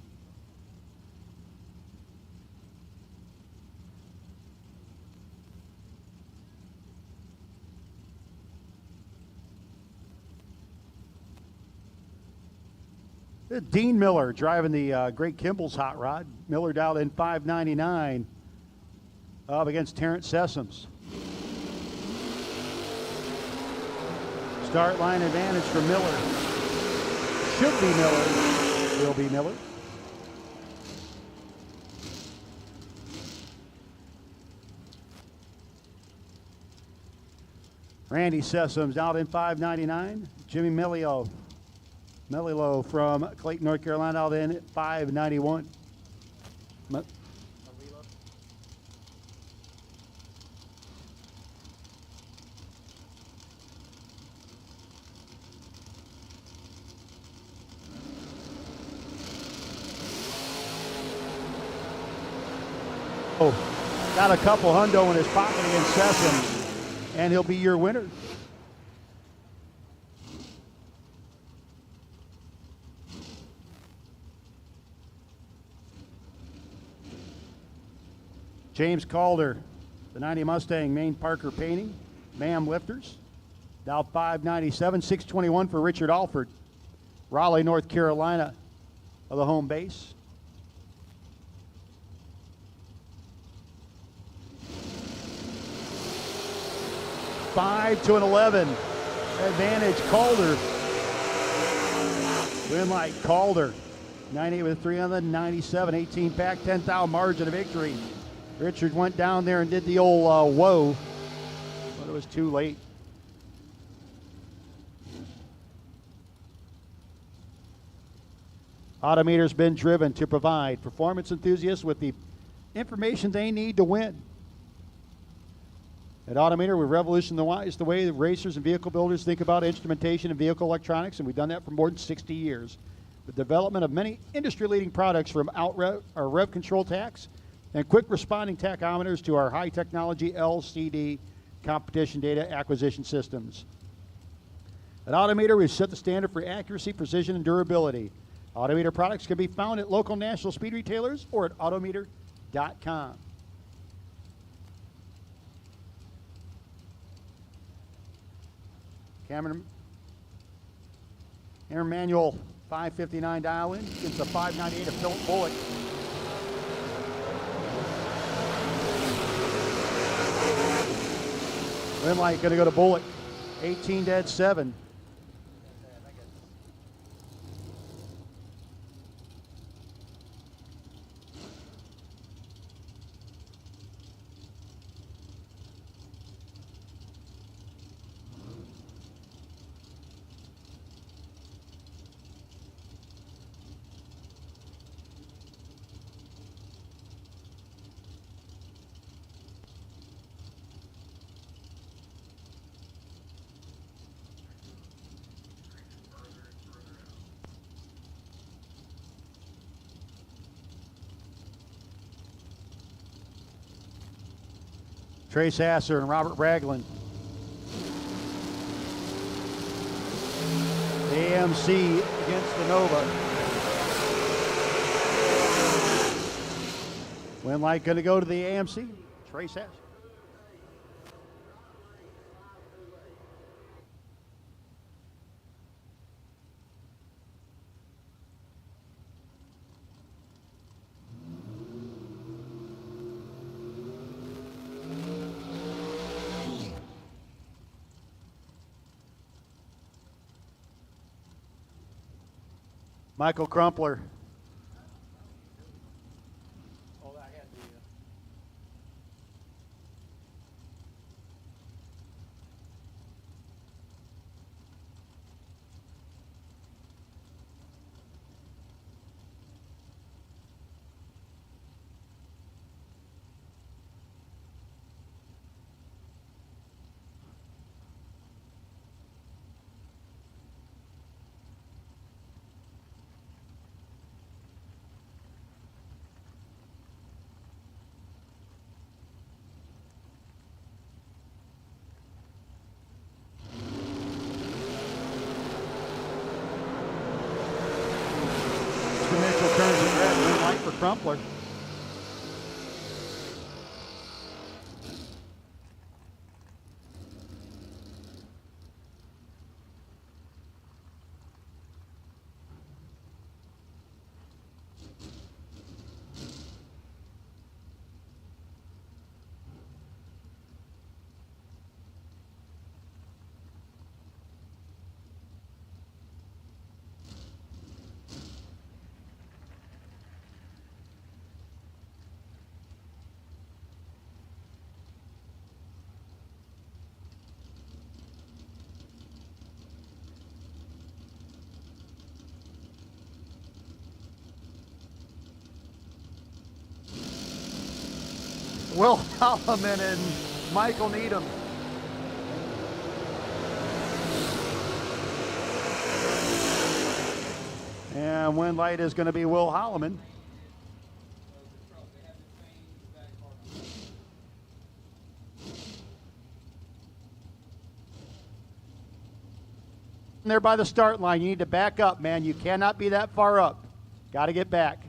Dean Miller driving the Greg Kimball's hot rod. Miller dialed in 599. Up against Terrence Sessoms. Start line advantage for Miller. Should be Miller. Will be Miller. Randy Sessoms out in 599. Jimmy Melilo from Clayton, North Carolina out in 591. Got a couple hundo in his pocket against Sessom, and he'll be your winner. James Calder, the 90 Mustang, Maine Parker Painting, MAM Lifters, Dow 597, 621 for Richard Alford, Raleigh, North Carolina, of the home base. Five to an 11. Advantage Calder. Win like Calder. 98 with 397, 18 pack, 10,000 margin of victory. Richard went down there and did the old whoa, but it was too late. Autometer's been driven to provide performance enthusiasts with the information they need to win. At Autometer, we revolutionized the way that racers and vehicle builders think about instrumentation and vehicle electronics, and we've done that for more than 60 years. The development of many industry-leading products, from our rev control tachs and quick responding tachometers to our high technology LCD competition data acquisition systems. At Autometer, we've set the standard for accuracy, precision, and durability. Autometer products can be found at local national speed retailers or at autometer.com. Cameron Manuel 559 dial in against the 598 of Philip Bullock. Rim light going to go to Bullock. 18 dead 7. Trey Sasser and Robert Braglin. AMC against the Nova. Win light going to go to the AMC. Trey Sasser. Michael Crumpler. Mitchell turns it red. Green light for Crumpler. Will Holloman and Michael Needham. And win light is going to be Will Holloman. There by the start line, you need to back up, man. You cannot be that far up. Got to get back.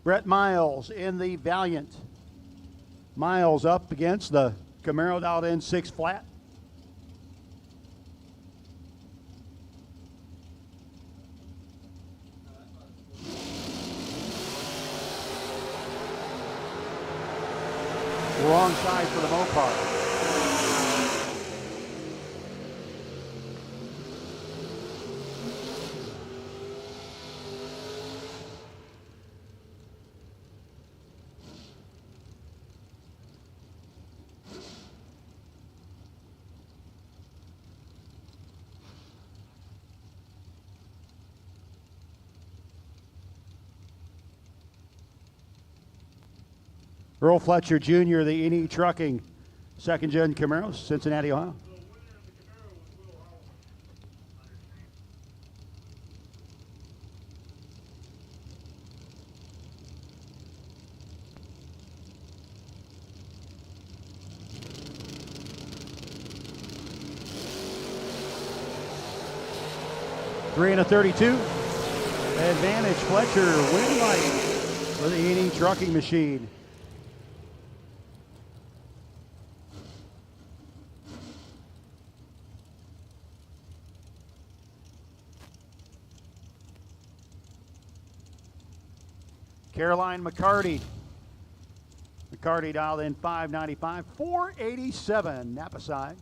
Brett Miles in the Valiant. Miles up against the Camaro dialed in 6 flat. Wrong side for the Mopar. Earl Fletcher Jr., the NE Trucking, second gen Camaros, Cincinnati, Ohio. Three and a 32. Advantage Fletcher, win light for the E&E trucking machine. Caroline McCarty. McCarty dialed in 595, 487, Napa side.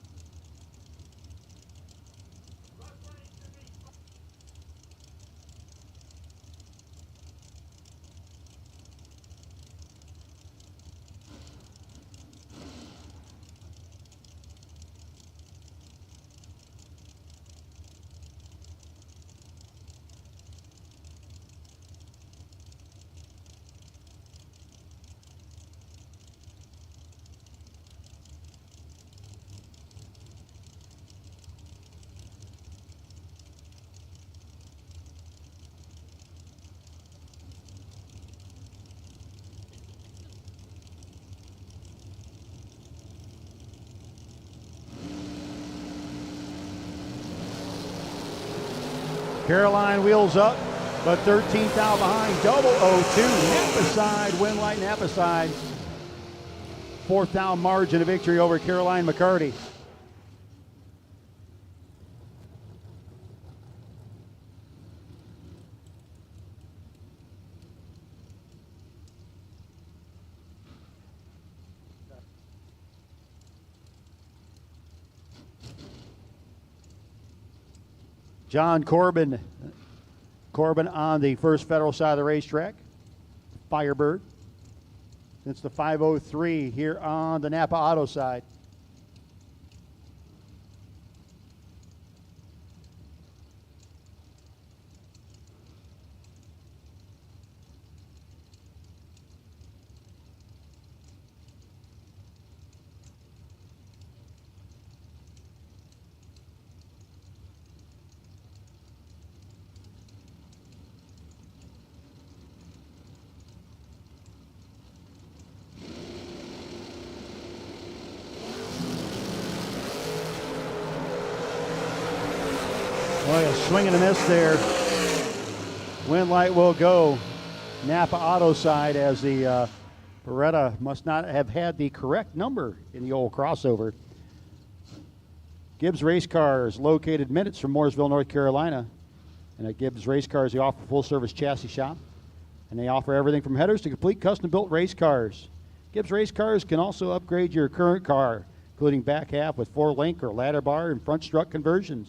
Caroline wheels up, but 13th out behind. 002, Napa side, win light Napa side. 4th down margin of victory over Caroline McCarty. John Corbin. Corbin on the First Federal side of the racetrack. Firebird. It's the 503 here on the Napa Auto side. Boy, a swing and a miss there. Wind light will go Napa Auto side as the Beretta must not have had the correct number in the old crossover. Gibbs Race Cars, located minutes from Mooresville, North Carolina. And at Gibbs Race Cars, they offer full-service chassis shop. And they offer everything from headers to complete custom-built race cars. Gibbs Race Cars can also upgrade your current car, including back half with 4-link or ladder bar and front strut conversions.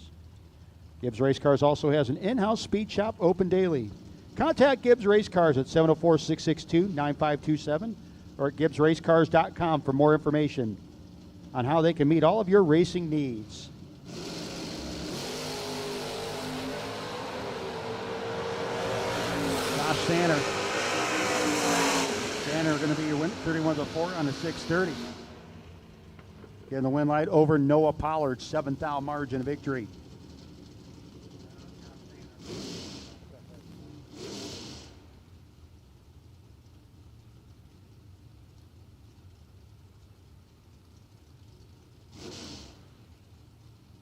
Gibbs Race Cars also has an in-house speed shop open daily. Contact Gibbs Race Cars at 704-662-9527 or at gibbsracecars.com for more information on how they can meet all of your racing needs. Josh Sanner. Sanner going to be your 31-4 on the 630. Getting the win light over Noah Pollard, 7th out margin of victory.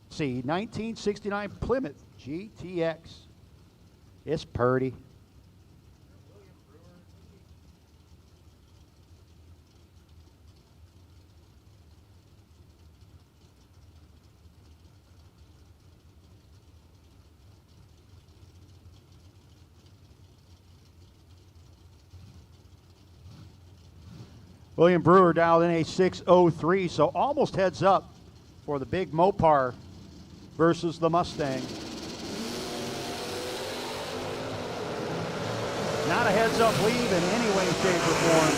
See, 1969 Plymouth GTX. It's purty. William Brewer dialed in a 603, so almost heads up for the big Mopar versus the Mustang. Not a heads up lead in any way, shape, or form.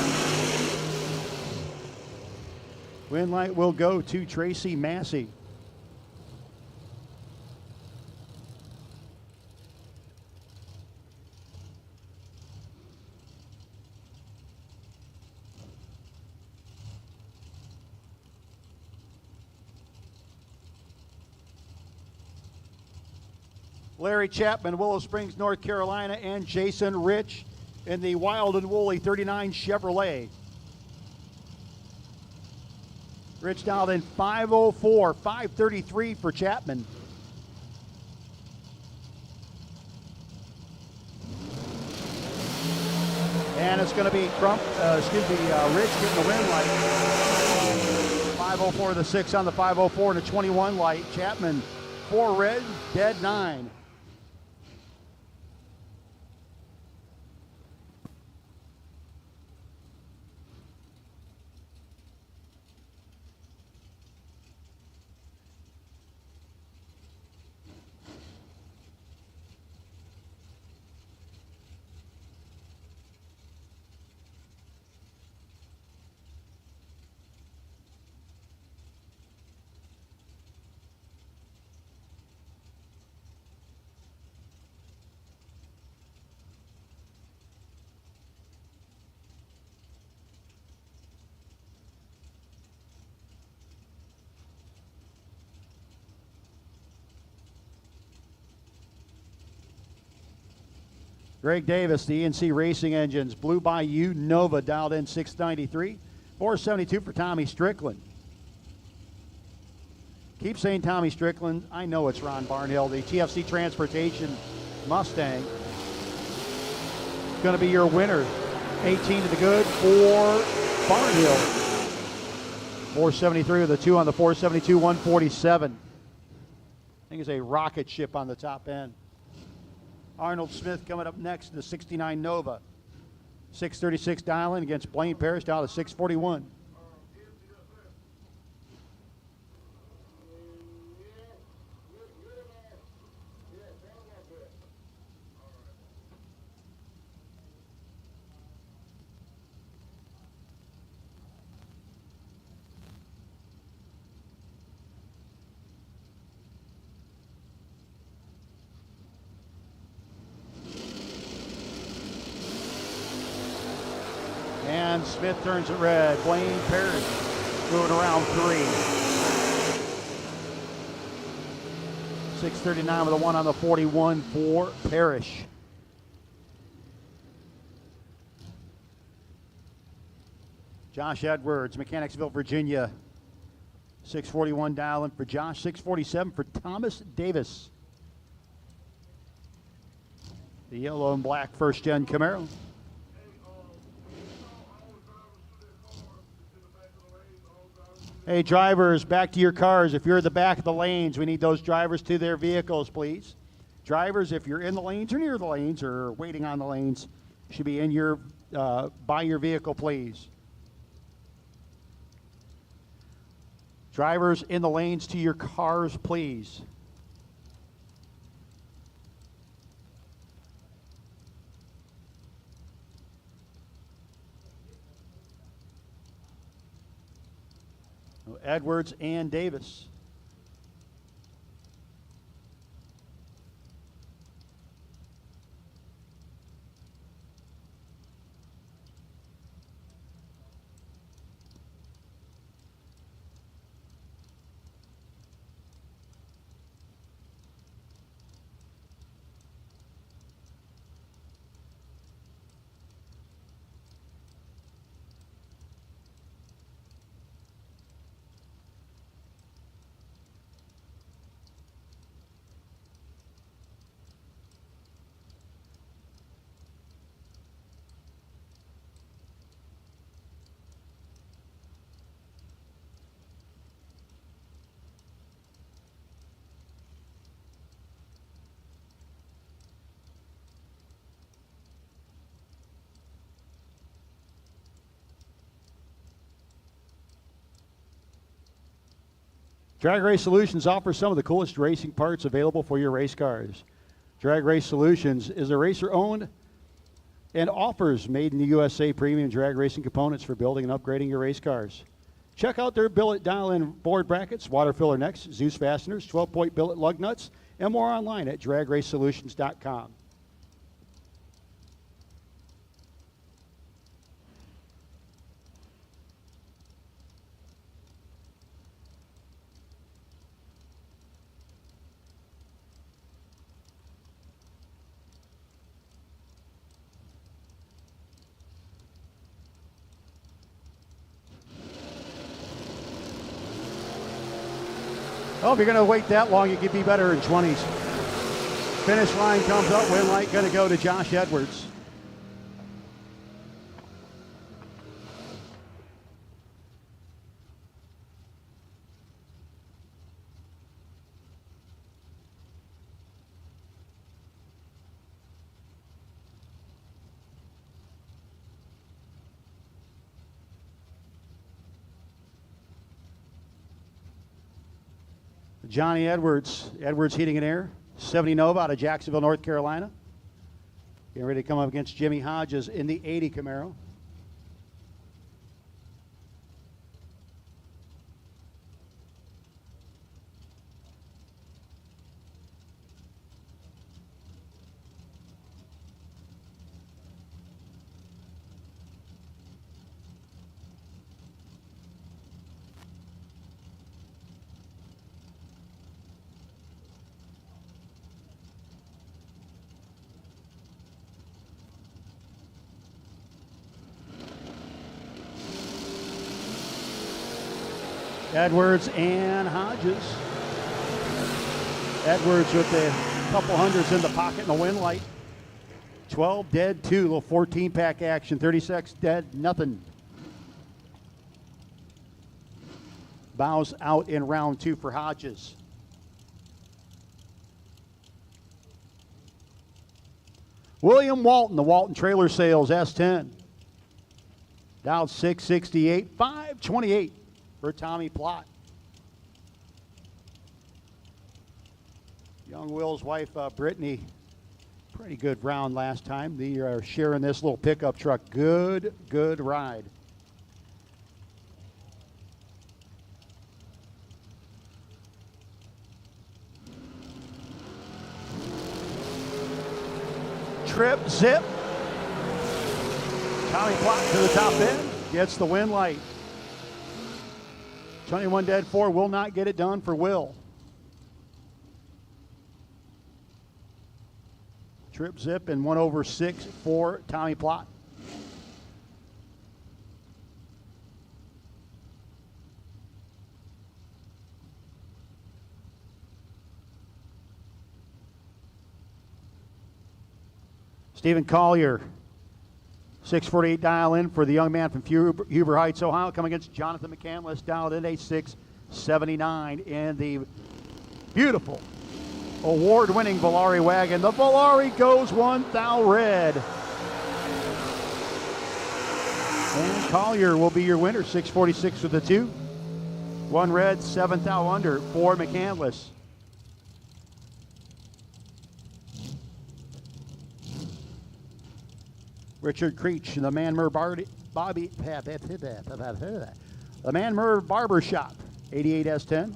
Win light will go to Tracy Massey. Larry Chapman, Willow Springs, North Carolina, and Jason Rich in the Wild and Woolly 39 Chevrolet. Rich dialed in 504, 533 for Chapman. And it's going to be Ridge getting the win light. 5:04 the 6 on the 5:04 and a 21 light. Chapman 4 red, dead 9. Greg Davis, the ENC Racing Engines, Blue Bayou Nova dialed in 693. 472 for Tommy Strickland. Keep saying Tommy Strickland. I know it's Ron Barnhill, the TFC Transportation Mustang. Going to be your winner. 18 to the good for Barnhill. 473 with a 2 on the 472, 147. I think it's a rocket ship on the top end. Arnold Smith coming up next in the 69 Nova. 636 dialing against Blaine Parrish down to 641. And Smith turns it red. Blaine Parrish moving around 3. 639 with a 1 on the 41 for Parrish. Josh Edwards, Mechanicsville, Virginia. 641 dialing for Josh. 647 for Thomas Davis. The yellow and black first-gen Camaro. Hey, drivers, back to your cars. If you're at the back of the lanes, we need those drivers to their vehicles, please. Drivers, if you're in the lanes or near the lanes or waiting on the lanes, should be in your by your vehicle, please. Drivers in the lanes to your cars, please. Edwards and Davis. Drag Race Solutions offers some of the coolest racing parts available for your race cars. Drag Race Solutions is a racer-owned and offers made in the USA premium drag racing components for building and upgrading your race cars. Check out their billet dial-in board brackets, water filler necks, Zeus fasteners, 12-point billet lug nuts, and more online at dragracesolutions.com. Oh, if you're going to wait that long, you could be better in 20s. Finish line comes up, win light going to go to Josh Edwards. Johnny Edwards, Edwards Heating and Air, 70 Nova out of Jacksonville, North Carolina. Getting ready to come up against Jimmy Hodges in the 80 Camaro. Edwards and Hodges. Edwards with a couple hundreds in the pocket and a win light. 12 dead, 2, little 14-pack action. 36 dead, nothing. Bows out in round 2 for Hodges. William Walton, the Walton Trailer Sales S10. Down 668, 528. For Tommy Plott. Young Will's wife, Brittany, pretty good round last time. They are sharing this little pickup truck. Good ride. Trip, zip. Tommy Plott to the top end. Gets the win light. 21 dead, 4 will not get it done for Will. Trip zip and 1 over 6 for Tommy Plott. Stephen Collier, 648 dial in for the young man from Huber Heights, Ohio, coming against Jonathan McCandless, dialed in a 679 in the beautiful award-winning Volare wagon. The Volare goes 1 thou red. And Collier will be your winner, 646 with the 2. 1 red, 7 thou under for McCandless. Richard Creech, the Manmur the Manmur Barber Shop, 88 S10.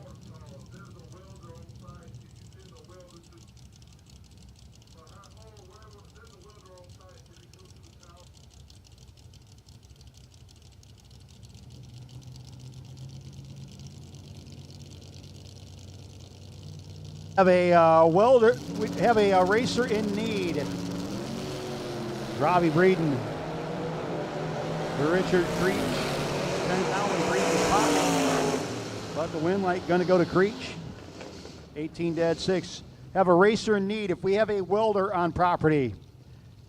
Have a welder. We have a racer in need. Robbie Breeden for Richard Creech. 10,000 Breeden's pocket. But the win light going to go to Creech. 18 dead, 6. Have a racer in need. If we have a welder on property,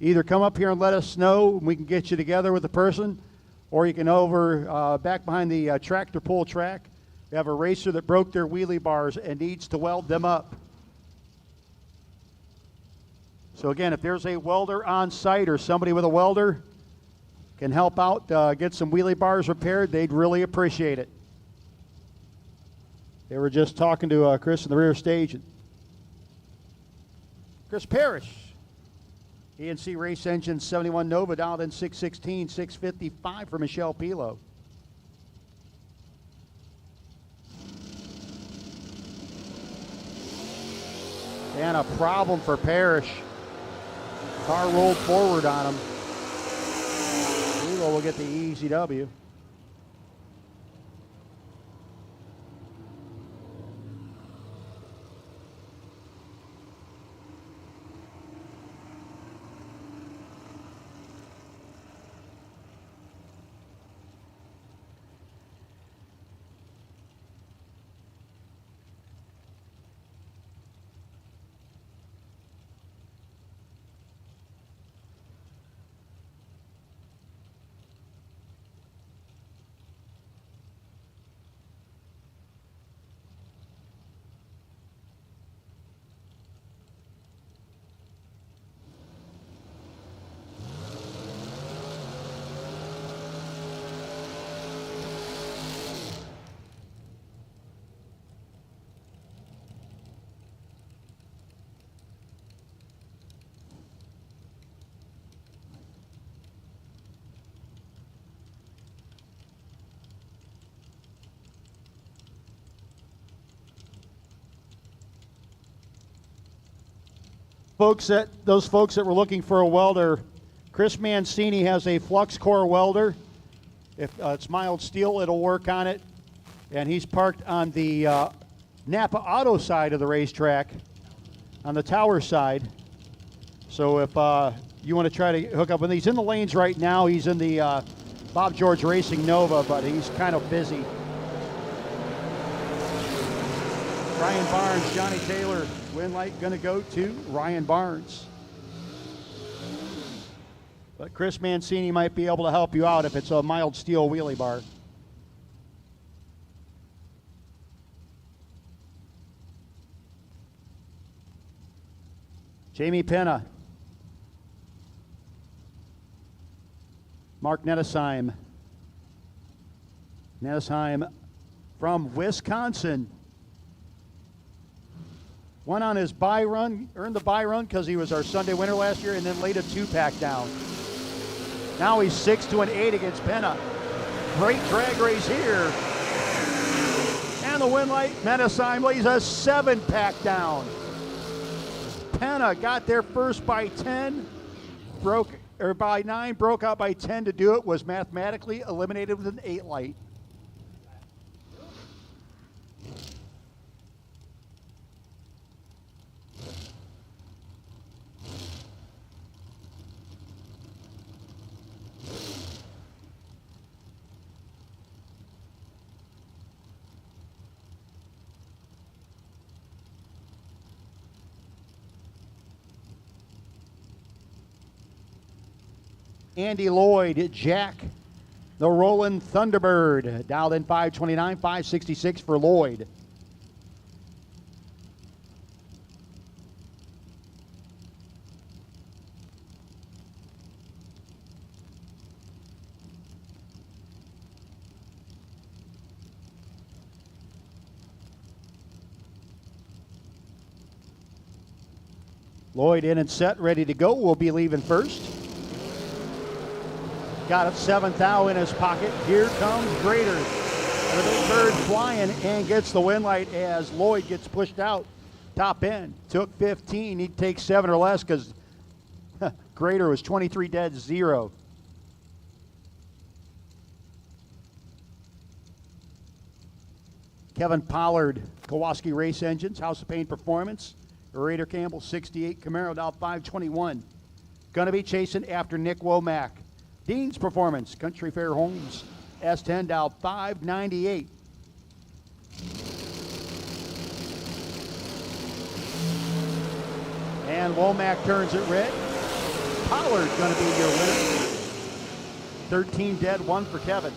either come up here and let us know, and we can get you together with the person, or you can over back behind the tractor pull track. We have a racer that broke their wheelie bars and needs to weld them up. So again, if there's a welder on site or somebody with a welder can help out, get some wheelie bars repaired, they'd really appreciate it. They were just talking to Chris in the rear stage. Chris Parrish, ENC Race Engine 71 Nova, dialed in 616, 655 for Michelle Pilo. And a problem for Parrish. Car rolled forward on him. Pilo will get the easy W. folks that were looking for a welder, Chris Mancini has a flux core welder. If it's mild steel, it'll work on it. And he's parked on the Napa Auto side of the racetrack, on the tower side. So if you want to try to hook up with him, he's in the lanes right now. He's in the Bob George Racing Nova, but he's kind of busy. Ryan Barnes, Johnny Taylor, win light going to go to Ryan Barnes. But Chris Mancini might be able to help you out if it's a mild steel wheelie bar. Jamie Penna. Mark Nettesheim. Nettesheim from Wisconsin. Won on his bye run, earned the bye run because he was our Sunday winner last year, and then laid a 2-pack down. Now he's 6-8 against Penna. Great drag race here. And the win light, Nettesheim lays a 7-pack down. Penna got there first by 10, by 9, broke out by 10 to do it, was mathematically eliminated with an 8 light. Andy Lloyd, Jack, the Roland Thunderbird, dialed in 529, 566 for Lloyd. Lloyd in and set, ready to go. We'll be leaving first. Got a 7th thou in his pocket. Here comes Grader with a third flying and gets the win light as Lloyd gets pushed out. Top end. Took 15. He'd take 7 or less because Grader was 23 dead, 0. Kevin Pollard, Kowalski Race Engines, House of Pain Performance. Raider Campbell, 68 Camaro, down 521. Going to be chasing after Nick Womack. Dean's Performance, Country Fair Homes, S10 down 598. And Womack turns it red. Pollard's going to be your winner. 13 dead, 1 for Kevin.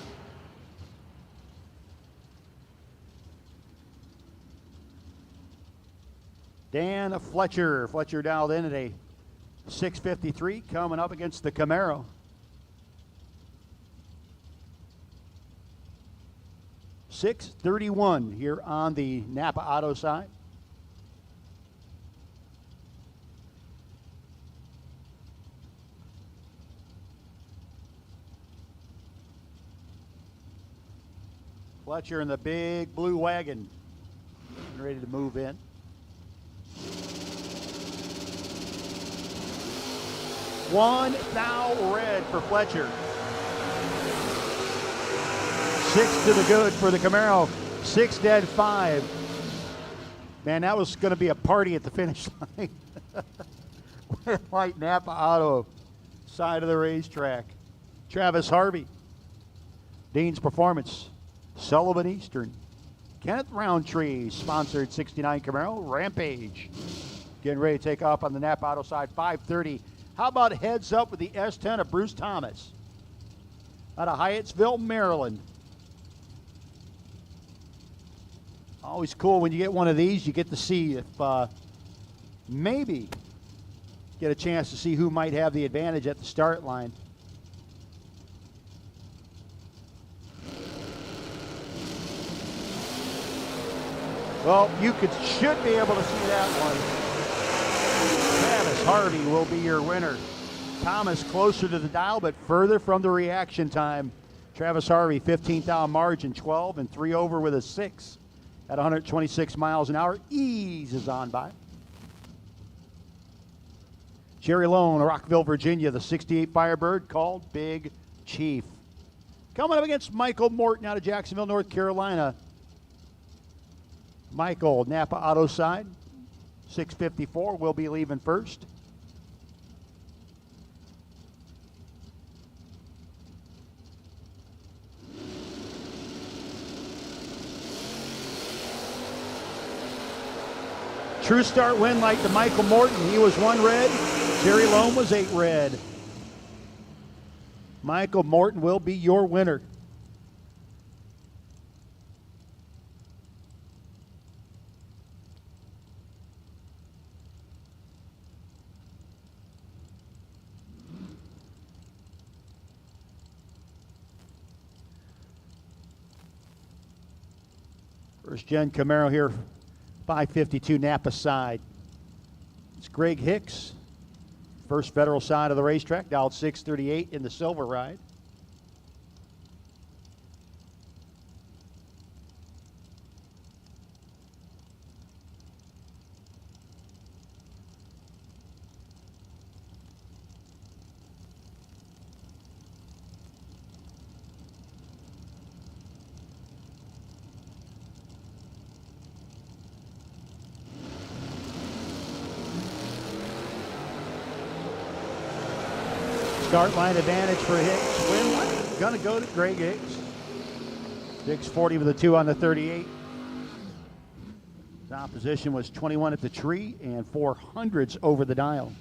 Dan Fletcher. Fletcher dialed in at a 653, coming up against the Camaro. $631 here on the Napa Auto side. Fletcher in the big blue wagon, ready to move in. One thou red for Fletcher. 6 to the good for the Camaro. 6 dead, 5. Man, that was going to be a party at the finish line. Like Napa Auto, side of the racetrack. Travis Harvey. Dean's Performance. Sullivan Eastern. Kenneth Roundtree, sponsored 69 Camaro. Rampage. Getting ready to take off on the Napa Auto side, 530. How about heads up with the S10 of Bruce Thomas? Out of Hyattsville, Maryland. Always cool when you get one of these, you get to see if maybe get a chance to see who might have the advantage at the start line. Well, you should be able to see that one. Travis Harvey will be your winner. Thomas closer to the dial, but further from the reaction time. Travis Harvey, 15th margin, 12 and 3 over with a 6 at 126 miles an hour. Eases on by. Jerry Lone, Rockville, Virginia, the 68 Firebird, called Big Chief. Coming up against Michael Morton out of Jacksonville, North Carolina. Michael, Napa Auto side, 654, will be leaving first. True Start win like to Michael Morton. He was 1 red. Jerry Lone was 8 red. Michael Morton will be your winner. First gen Camaro here, 552 Napa side. It's Greg Hicks, first Federal side of the racetrack, dialed 638 in the silver ride. Start line advantage for Hicks. Win gonna go to Greg Hicks. Hicks 40 with a 2 on the 38. His opposition was 21 at the tree and 400s over the dial.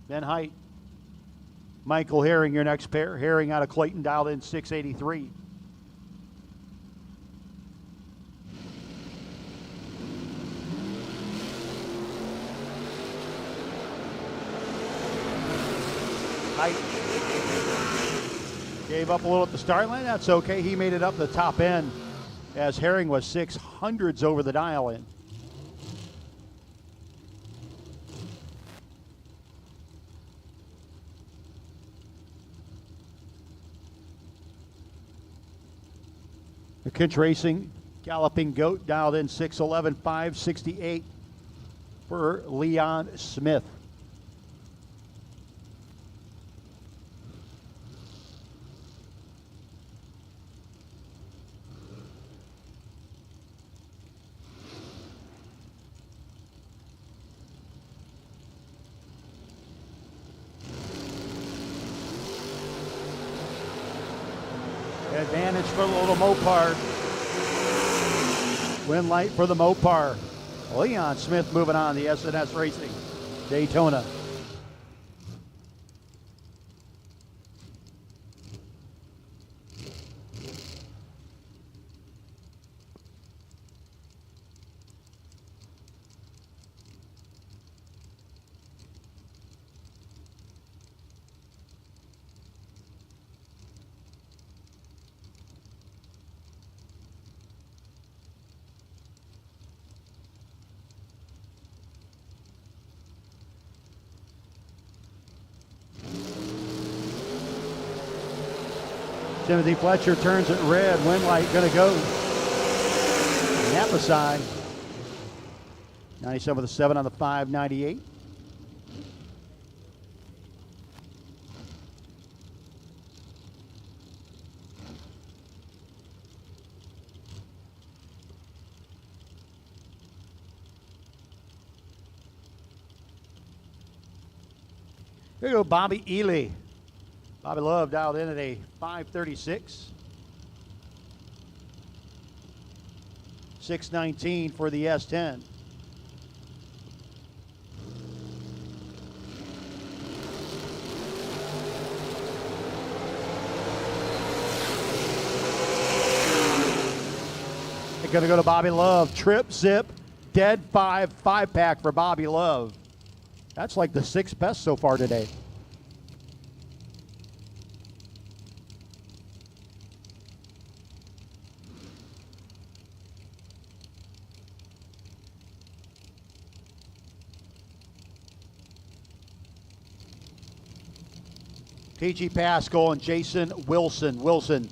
Ben Height, Michael Herring, your next pair. Herring out of Clayton, dialed in 683. Height gave up a little at the start line. That's okay. He made it up the top end as Herring was 600s over the dial in. McKinch Racing, Galloping Goat, dialed in 611, 568 for Leon Smith. Advantage for the little Mopar. Win light for the Mopar. Leon Smith moving on, the SNS Racing Daytona. Timothy Fletcher turns it red. Win light gonna go. Napa side. 97 with a 7 on the 598. Here you go, Bobby Ely. Bobby Love dialed in at a 536. 619 for the S10. They're going to go to Bobby Love. Trip, zip, dead 5-pack for Bobby Love. That's like the 6th best so far today. TG Pascal and Jason Wilson. Wilson,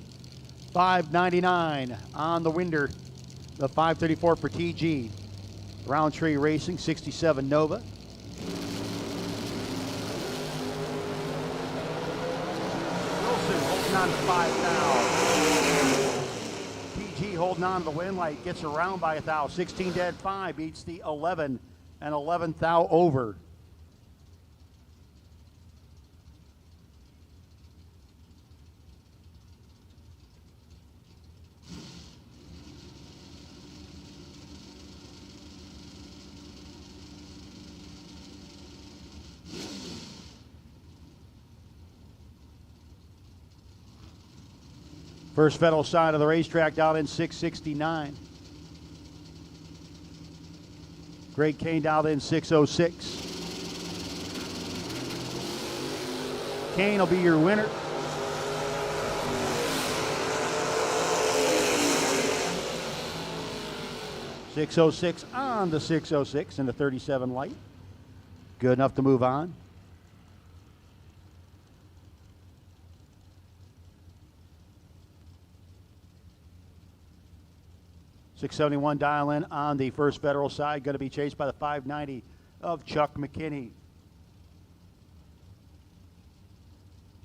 $5.99 on the Winder. The $5.34 for TG. Roundtree Racing, 67 Nova. Wilson holding on to 5 thou. TG holding on to the win light, gets around by 1 thou. 16 dead 5 beats the 11 and 11 thou over. First Federal side of the racetrack down in 669. Greg Kane down in 606. Kane will be your winner. .606 on the 606 and the 37 light. Good enough to move on. .671 dial in on the First Federal side. Going to be chased by the 590 of Chuck McKinney.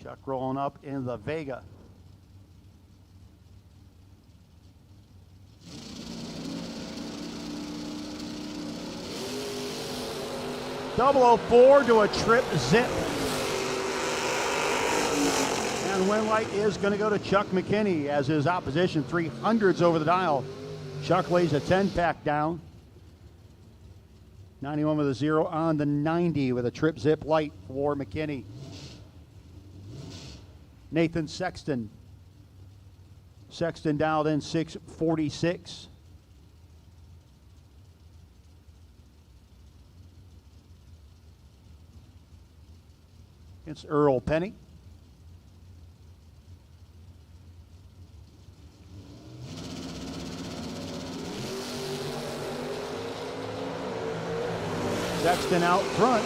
Chuck rolling up in the Vega. .004 to a trip zip. And win light is going to go to Chuck McKinney as his opposition 300s over the dial. Chuck lays a 10-pack down. 91 with a 0 on the 90 with a trip zip light for McKinney. Nathan Sexton. Sexton dialed in 646. It's Earl Penny. Sexton out front.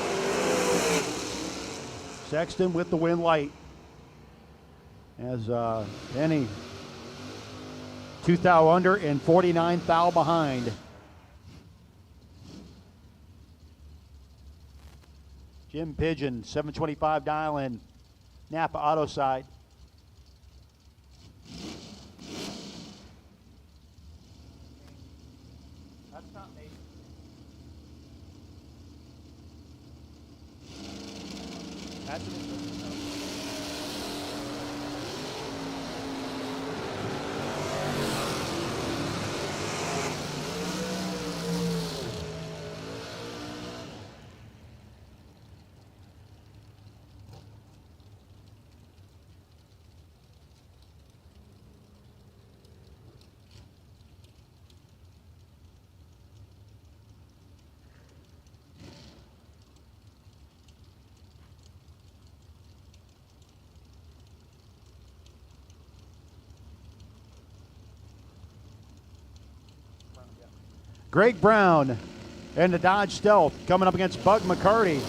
Sexton with the win light. As Penny 2 thou under and 49 thou behind. Jim Pigeon, 725 dial in. Napa Auto side. That's not me. That's an Greg Brown and the Dodge Stealth coming up against Bug McCarty.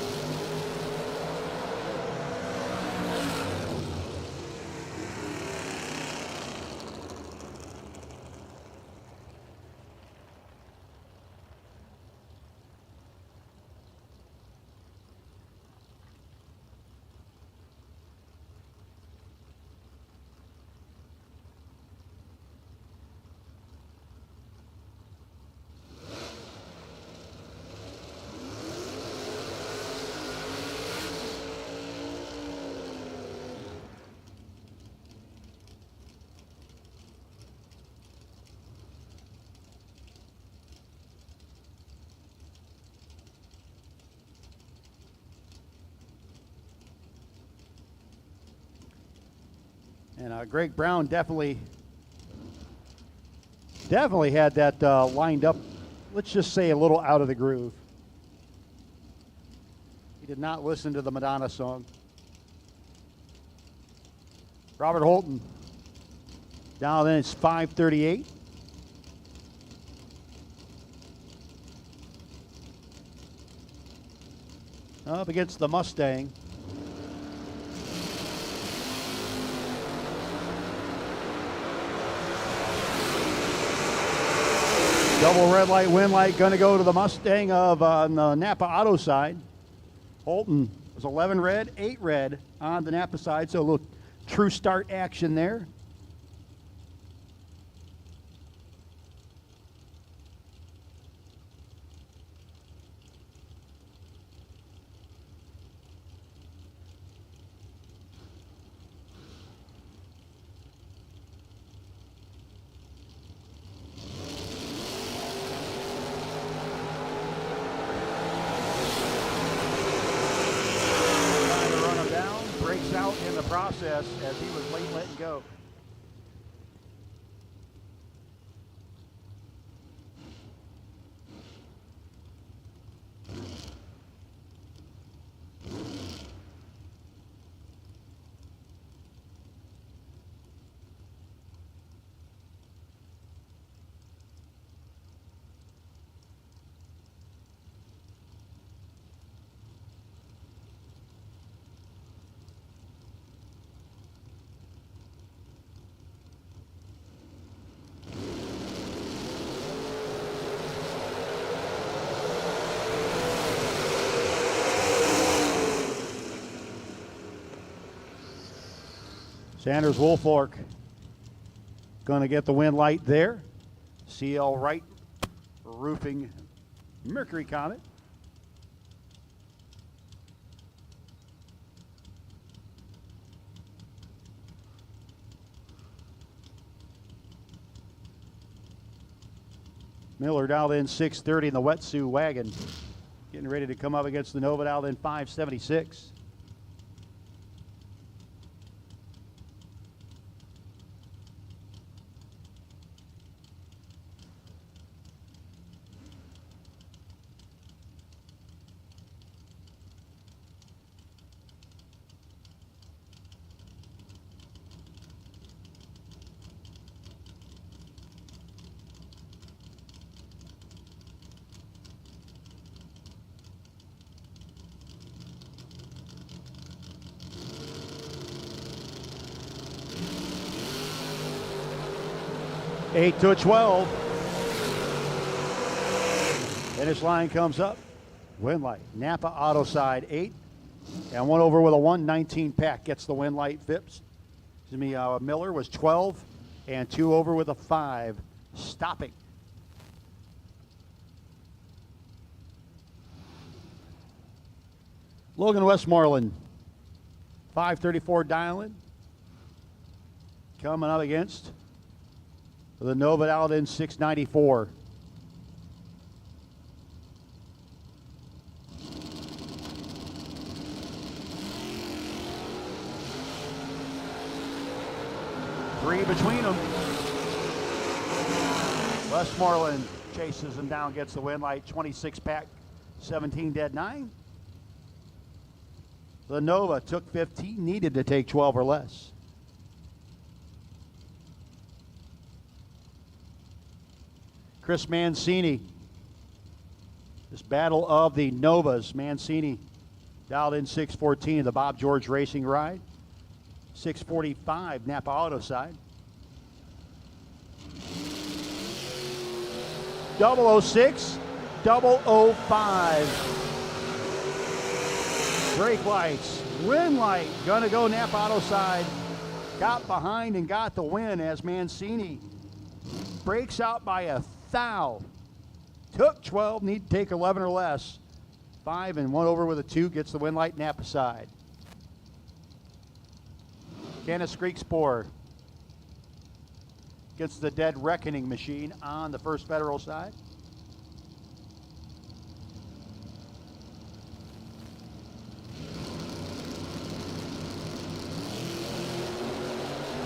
And Greg Brown definitely had that lined up, let's just say a little out of the groove. He did not listen to the Madonna song. Robert Holton. Now then it's 538. Up against the Mustang. Double red light, win light, going to go to the Mustang of on the Napa Auto side. Holton was 11 red, 8 red on the Napa side, so a little true start action there. Trying to run him down, breaks out in the process as he was late letting go. Sanders Woolfolk going to get the win light there. CL Wright Roofing Mercury Comet. Miller dialed in 630 in the Wetsuit wagon. Getting ready to come up against the Nova, dialed in 576. Eight to a 12. Finish line comes up. Win light. Napa Auto side 8. And one over with a 119 pack gets the win light. Phipps. Miller was 12 and 2 over with a 5. Stopping. Logan Westmoreland. 534 dialing. Coming up against the Nova out in 694. Three between them. Westmoreland chases him down, gets the win light. 26 pack, 17 dead 9. The Nova took 15, needed to take 12 or less. Chris Mancini. This battle of the Novas. Mancini dialed in 614, the Bob George Racing ride. 645, Napa Auto side. 006, 005. Brake lights, win light, gonna go Napa Auto side. Got behind and got the win as Mancini breaks out by a thou. Took 12, need to take 11 or less. 5 and 1 over with a 2, gets the win light Napa side. Canis Creek Spore gets the Dead Reckoning machine on the First Federal side.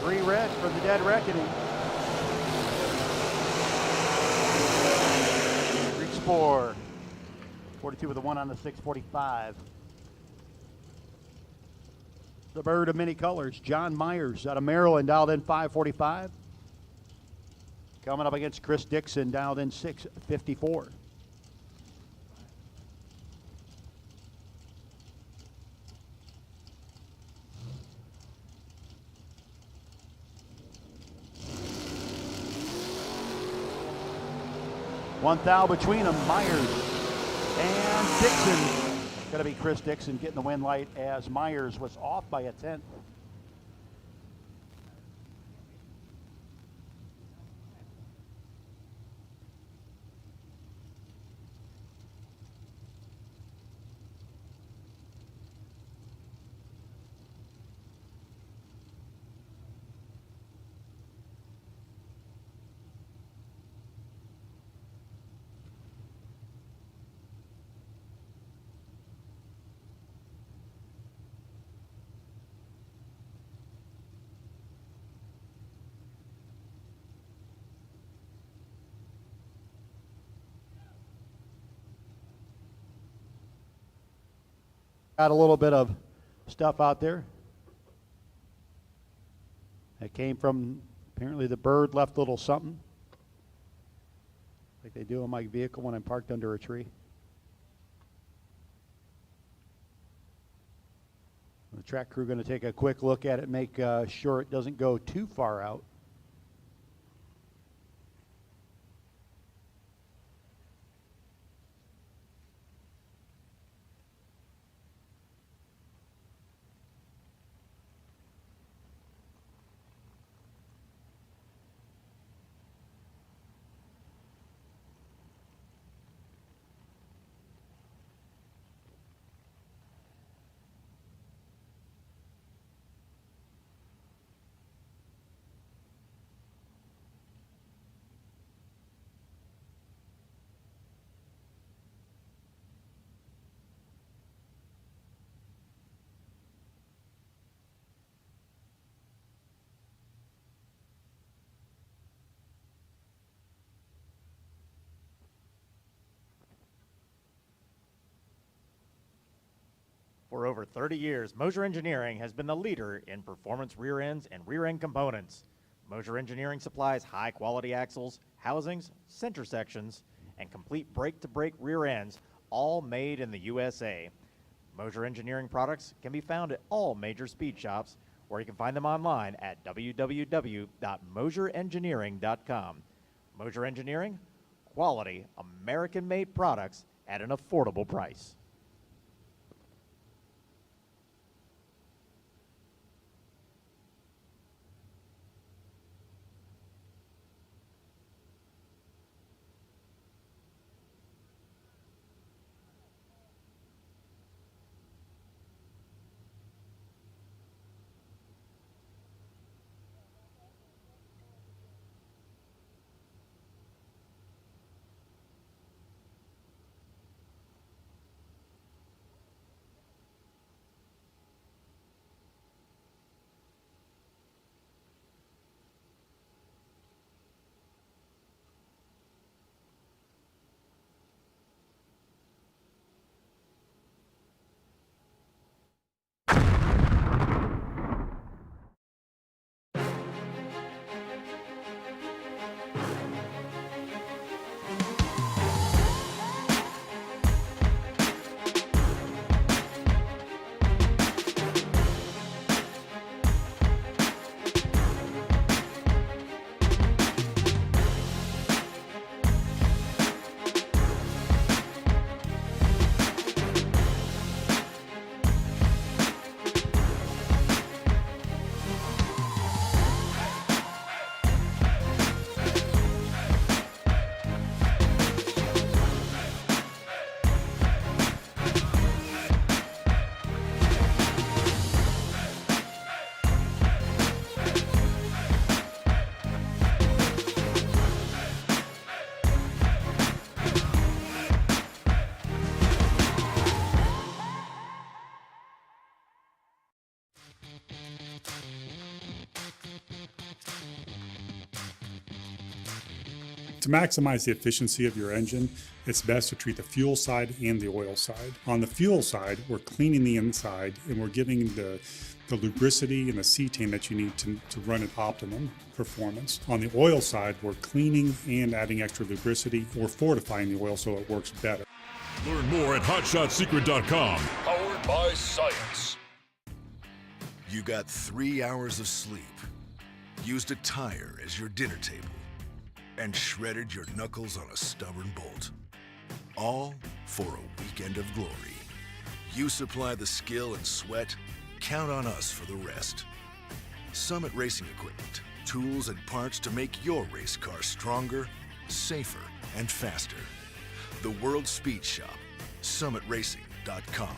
Three red for the Dead Reckoning. Spore. 42 with a 1 on the 645. The Bird of Many Colors, John Myers out of Maryland, dialed in 545. Coming up against Chris Dixon, dialed in 654. One thou between them, Myers and Dixon. Going to be Chris Dixon getting the win light as Myers was off by a tenth. Got a little bit of stuff out there. That came from, apparently the bird left a little something. Like they do in my vehicle when I'm parked under a tree. The track crew going to take a quick look at it, make sure it doesn't go too far out. For over 30 years, Mosier Engineering has been the leader in performance rear ends and rear end components. Mosier Engineering supplies high-quality axles, housings, center sections, and complete brake-to-brake rear ends, all made in the USA. Mosier Engineering products can be found at all major speed shops, or you can find them online at www.mosierengineering.com. Mosier Engineering, quality, American-made products at an affordable price. To maximize the efficiency of your engine, it's best to treat the fuel side and the oil side. On the fuel side, we're cleaning the inside and we're giving the lubricity and the cetane that you need to run at optimum performance. On the oil side, we're cleaning and adding extra lubricity or fortifying the oil so it works better. Learn more at hotshotsecret.com. Powered by science. You got 3 hours of sleep. Used a tire as your dinner table. and shredded your knuckles on a stubborn bolt. All for a weekend of glory. You supply the skill and sweat, count on us for the rest. Summit Racing Equipment, tools and parts to make your race car stronger, safer, and faster. The World Speed Shop, summitracing.com.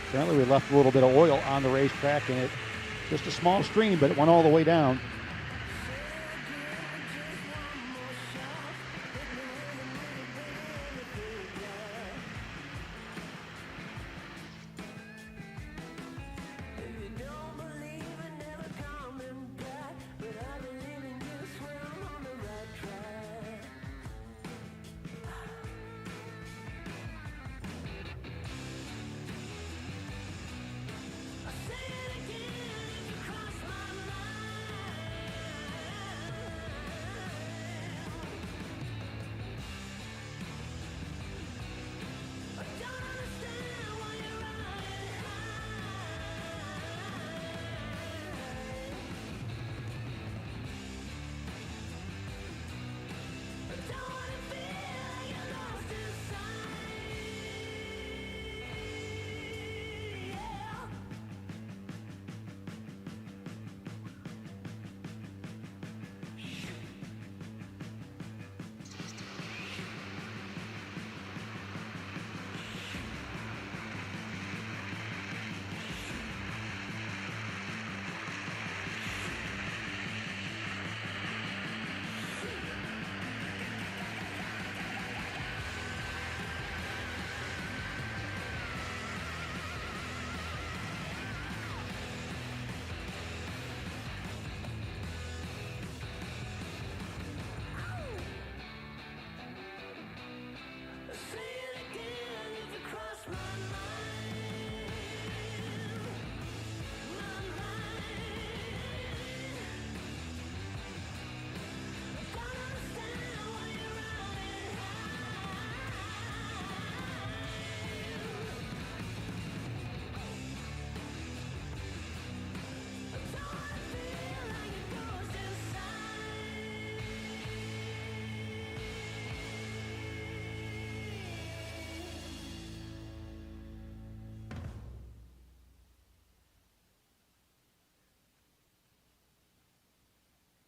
Apparently we left a little bit of oil on the racetrack, and it just a small stream, but it went all the way down.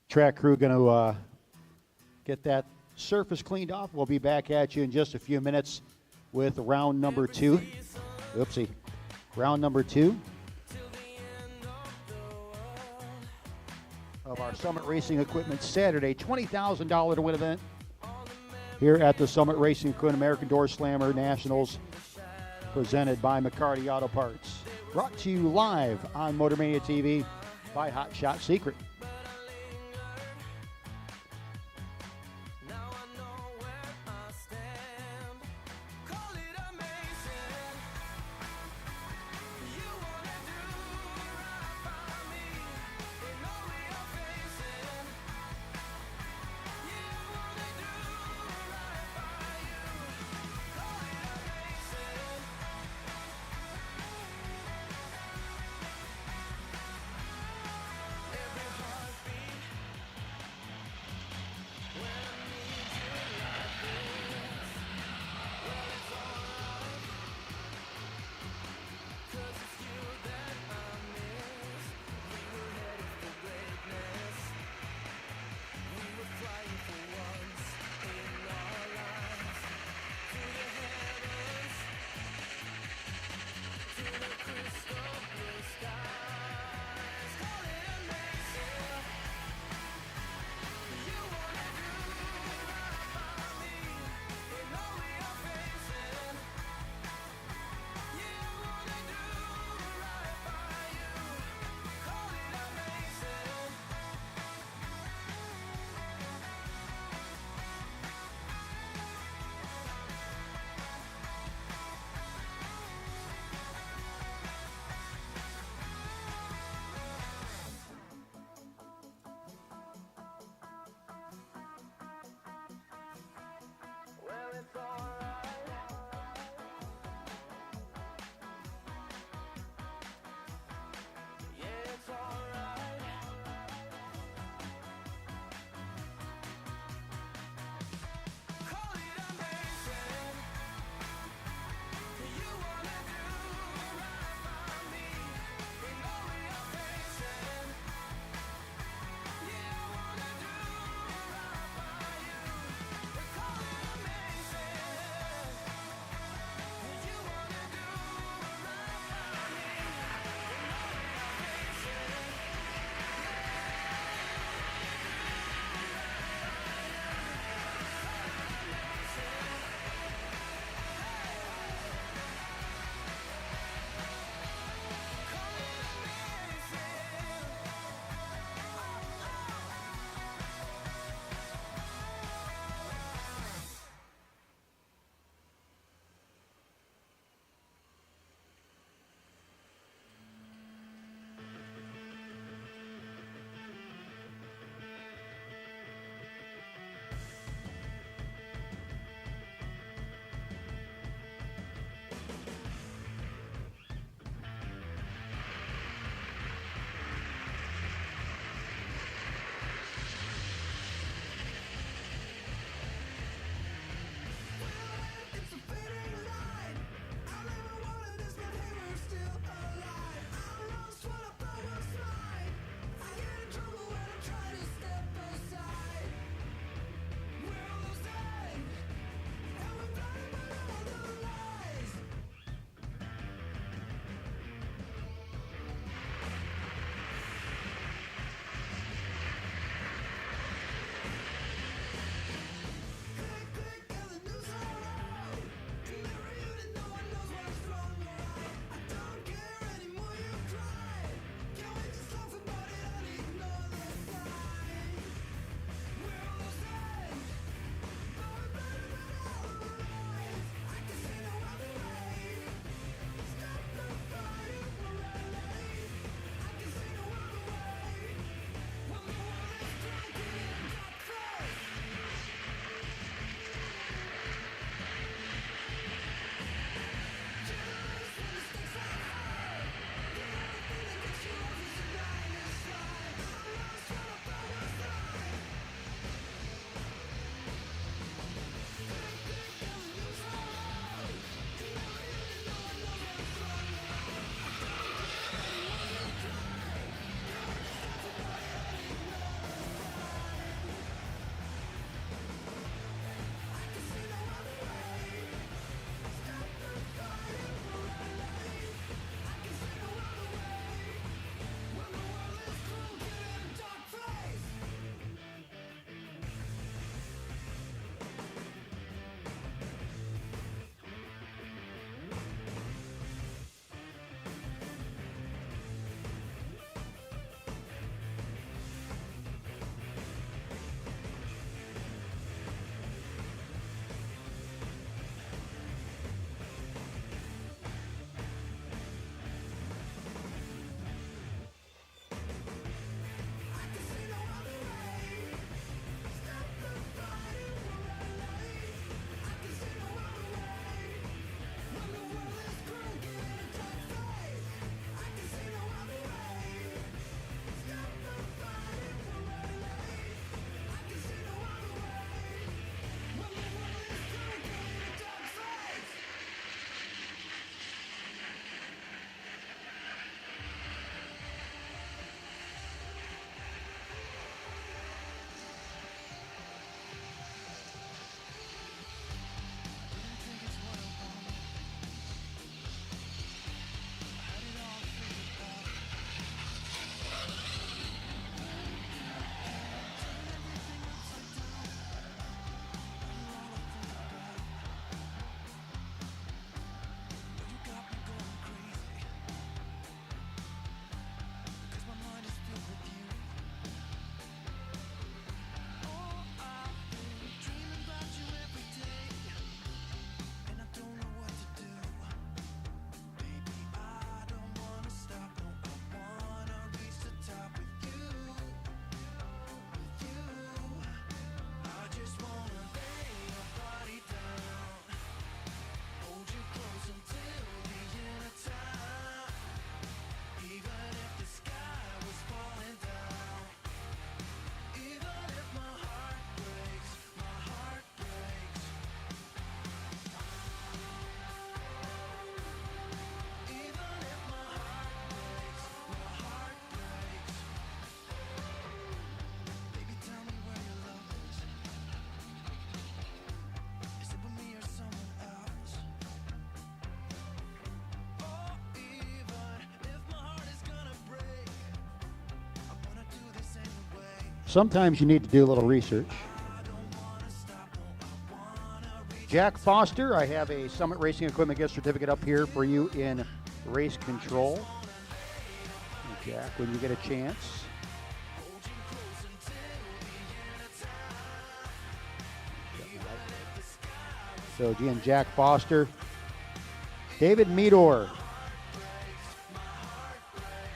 Track crew going to get that surface cleaned off. We'll be back at you in just a few minutes with round number 2. Oopsie. Round number 2 of our Summit Racing Equipment Saturday $20,000 to win event. here at the Summit Racing Equipment American DoorSlammer Nationals, presented by McCarty Auto Parts. Brought to you live on MotorMania TV by Hot Shot Secret. Sometimes you need to do a little research. Jack Foster, I have a Summit Racing Equipment gift certificate up here for you in race control. And Jack, when you get a chance. So again, Jack Foster. David Meador.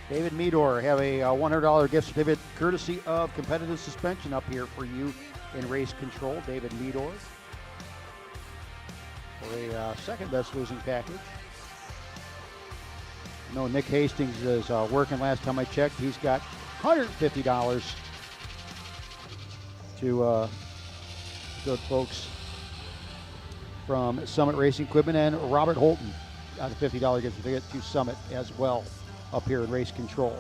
David Meador, have a $100 gift certificate courtesy of Competitive Suspension up here for you in race control. David Meador. For a second best losing package. No, Nick Hastings is working. Last time I checked, he's got $150 to good folks from Summit Racing Equipment, and Robert Holton got a $50 gift certificate to Summit as well up here in race control.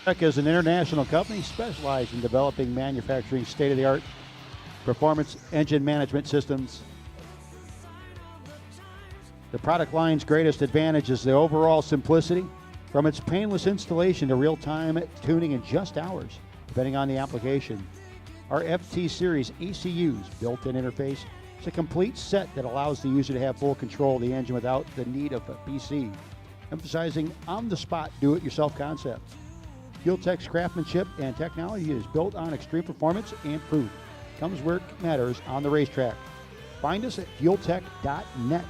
Tech is an international company specialized in developing manufacturing state-of-the-art performance engine management systems. The product line's greatest advantage is the overall simplicity, from its painless installation to real-time tuning in just hours, depending on the application. Our FT Series ECU's built-in interface is a complete set that allows the user to have full control of the engine without the need of a PC, emphasizing on-the-spot do-it-yourself concept. FuelTech's craftsmanship and technology is built on extreme performance and proof. Comes where it matters on the racetrack. Find us at fueltech.net.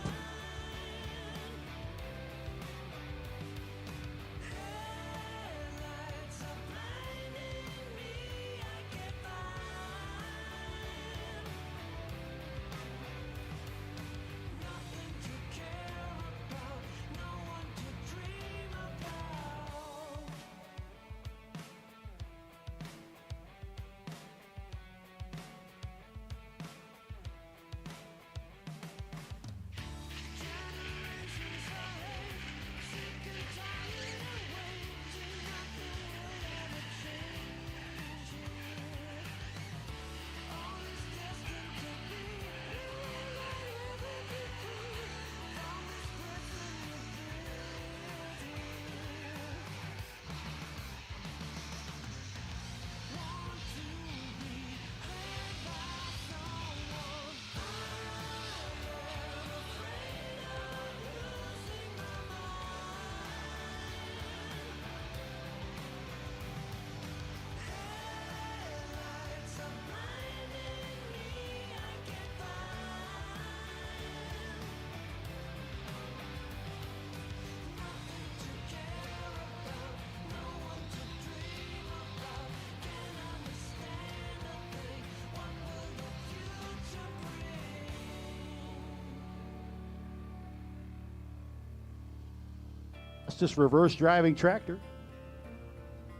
That's just reverse driving tractor.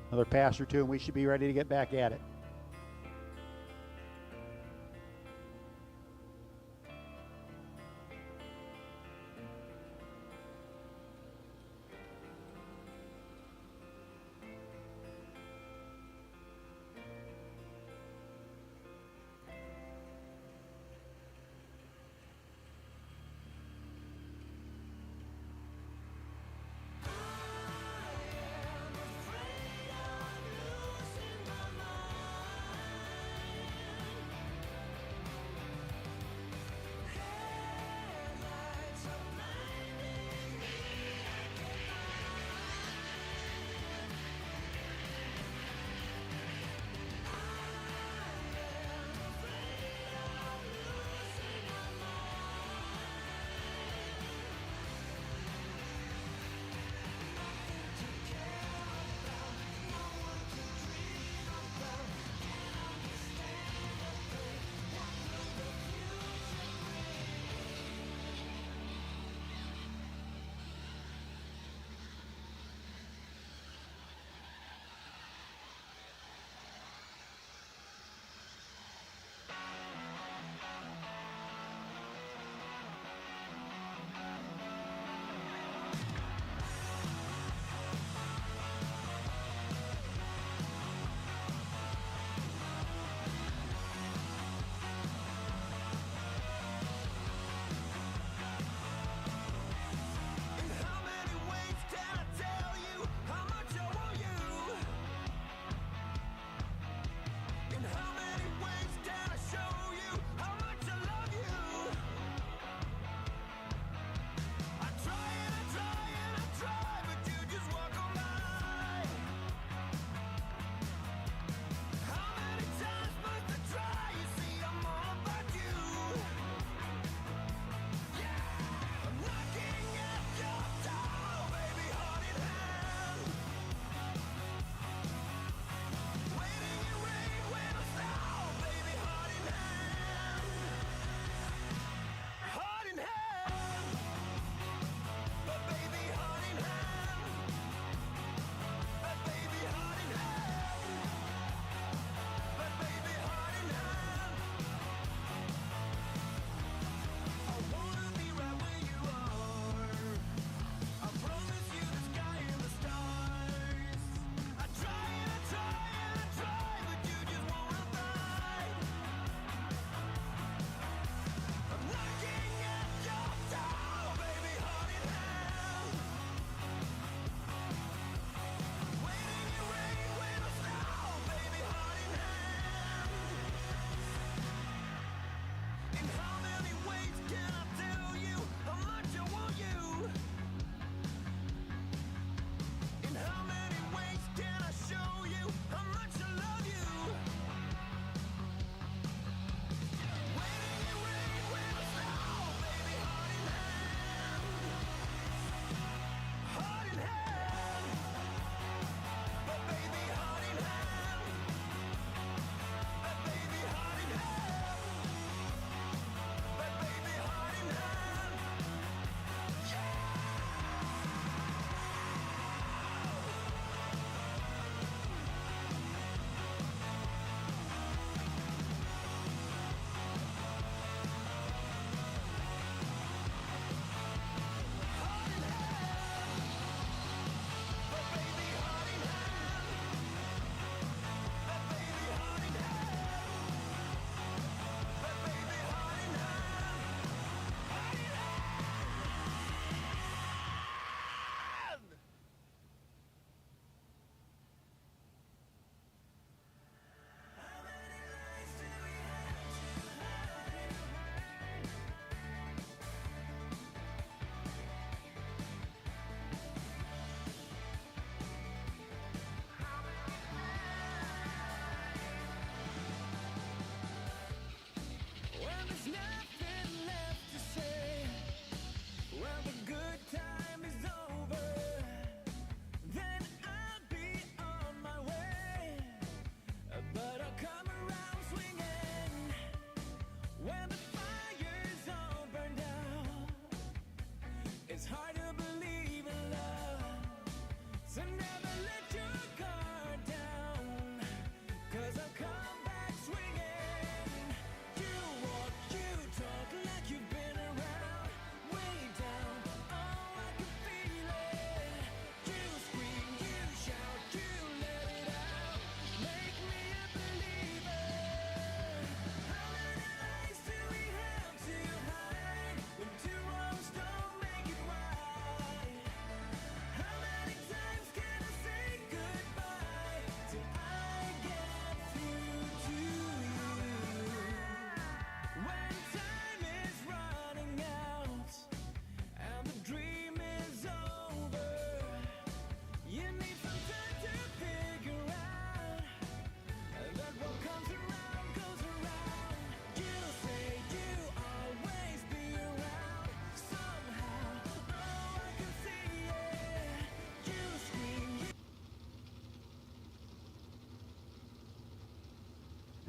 Another pass or two, and we should be ready to get back at it.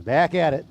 Back at it.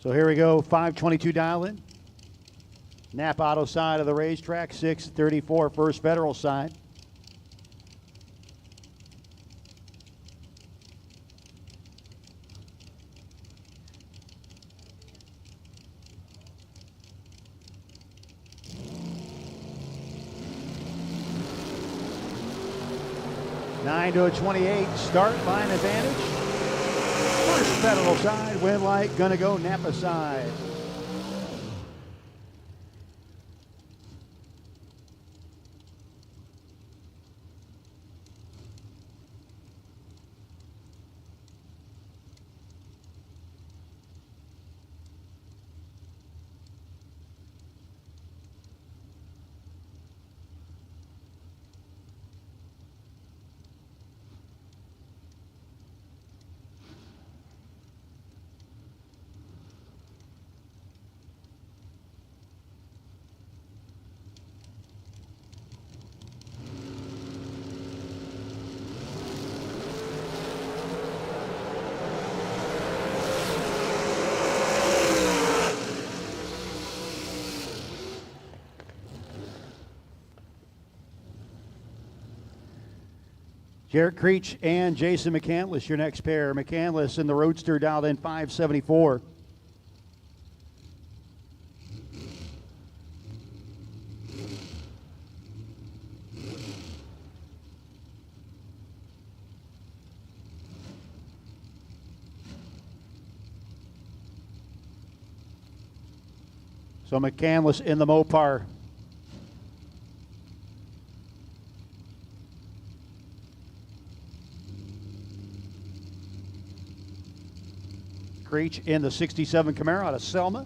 So here we go, 522 dial in. Napa Auto side of the racetrack, 634 First Federal side. Nine to a 28, start line advantage. First Federal side, wind light, gonna go Napa side. Jarrett Creech and Jason McCandless, your next pair. McCandless in the Roadster dialed in 574. So McCandless in the Mopar. Creech in the 67 Camaro out of Selma.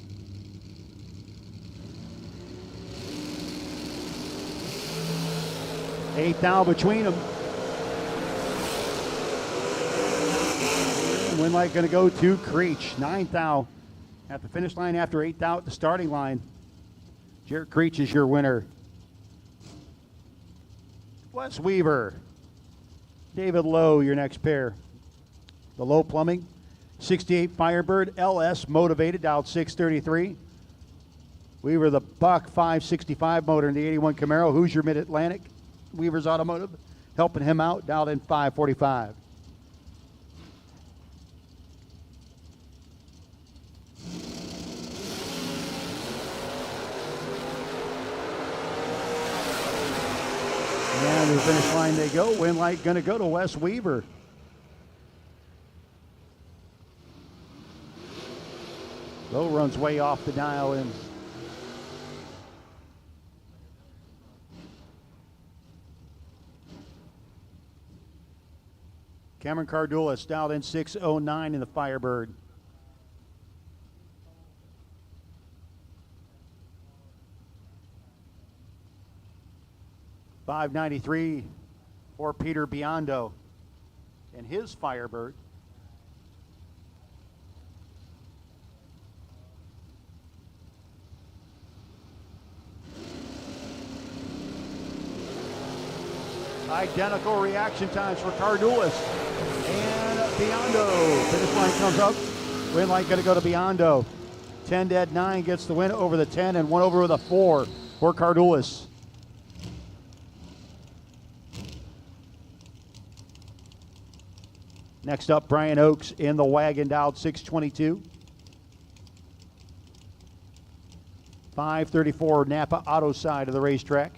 Eighth thou between them. Wind light going to go to Creech. Ninth thou at the finish line after eighth thou at the starting line. Jarrett Creech is your winner. Wes Weaver. David Lowe, your next pair. The Lowe Plumbing. 68 Firebird LS motivated, dialed 633. Weaver the Buck 565 motor in the 81 Camaro. Hoosier Mid-Atlantic. Weaver's Automotive helping him out, dialed in 545. And to the finish line they go. Wind light going to go to Wes Weaver. Low runs way off the dial in. Cameron Cardulis dialed in 609 in the Firebird. $593 for Peter Biondo and his Firebird. Identical reaction times for Cardulis and Biondo. Finish line comes up. Wind light going to go to Biondo. 10 dead 9 gets the win over the 10 and one over with a 4 for Cardulis. Next up, Brian Oakes in the wagon, dialed 622. 534 Napa Auto side of the racetrack.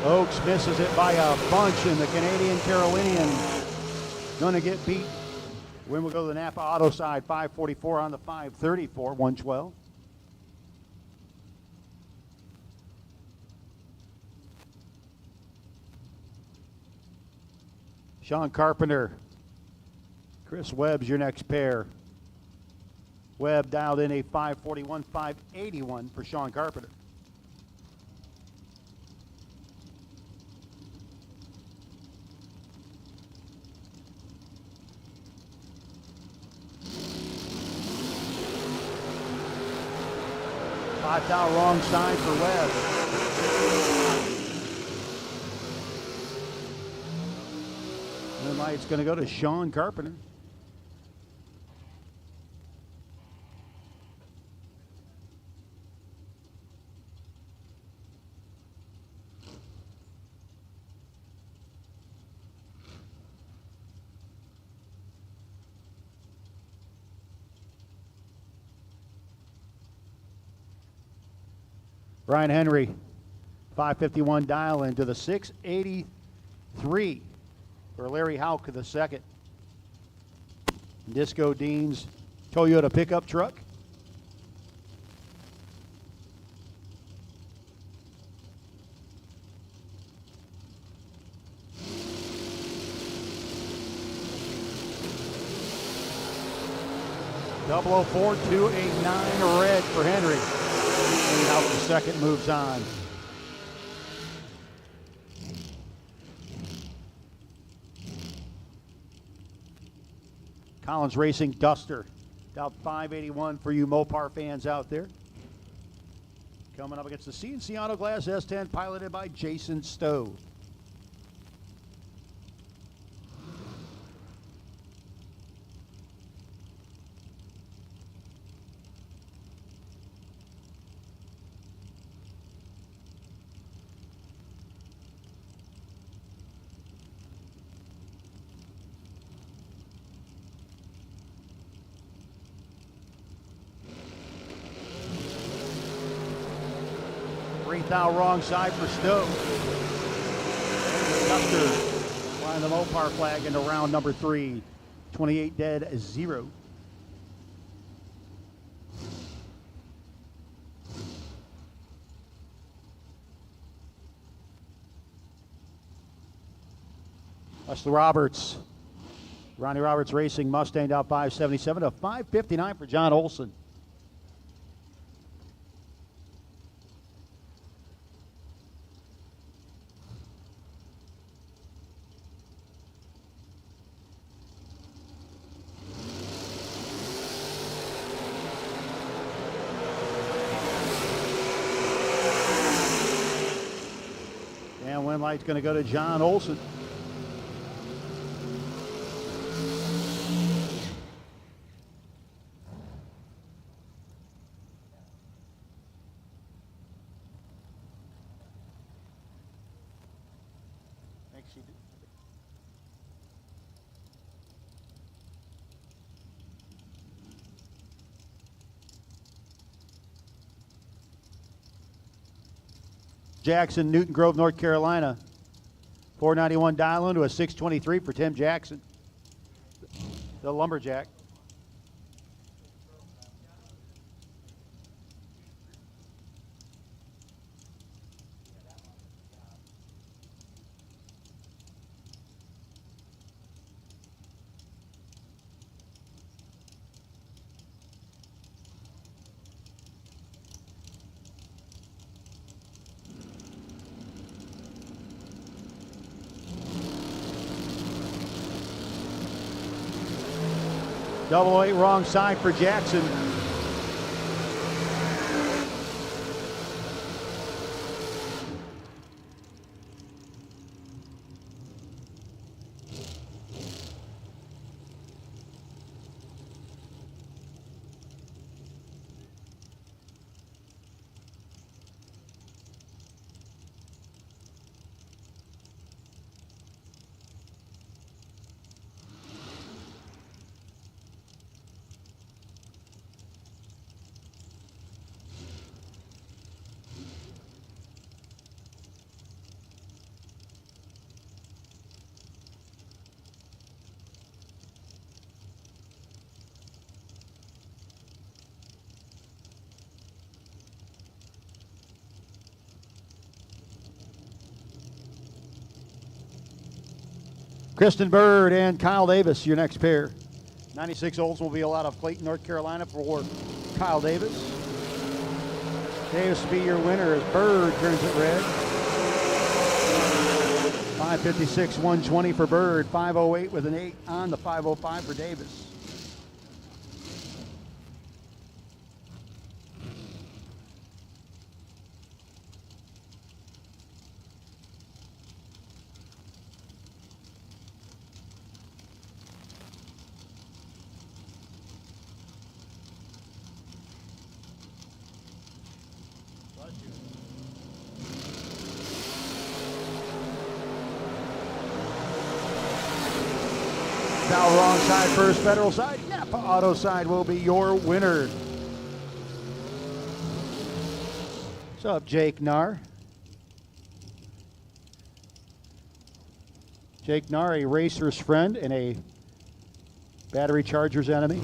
Oakes misses it by a bunch, and the Canadian Carolinian going to get beat. When we go to the Napa Auto side, 544 on the 534, 112. Sean Carpenter, Chris Webb's your next pair. Webb dialed in a 541, 581 for Sean Carpenter. Down wrong side for Webb. Red light's going to go to Sean Carpenter. Brian Henry, 551 dial into the 683 for Larry Houck the second. Disco Dean's Toyota pickup truck. Double 04289 red for Henry. Out the second moves on. Collins Racing Duster. Out 581 for you Mopar fans out there. Coming up against the CNC Auto Glass S10 piloted by Jason Stowe. Now wrong side for Stowe. Duster flying the Mopar flag into round number 3. 28 dead, 0. Leslie Roberts. Ronnie Roberts Racing Mustang out 577 to 559 for John Olson. Light's going to go to John Olson. Thanks, you. Jackson, Newton Grove, North Carolina. 491 dial into a 623 for Tim Jackson, the lumberjack. Double 8 wrong side for Jackson. Kristen Bird and Kyle Davis, your next pair. 96 Olds will be a lot of Clayton, North Carolina for Kyle Davis. Davis will be your winner as Bird turns it red. 556, 120 for Bird. 508 with an 8 on the 505 for Davis. Now wrong side, first Federal side. Napa Auto side will be your winner. What's up, Jake Nar? Jake Nar, a racer's friend and a battery charger's enemy.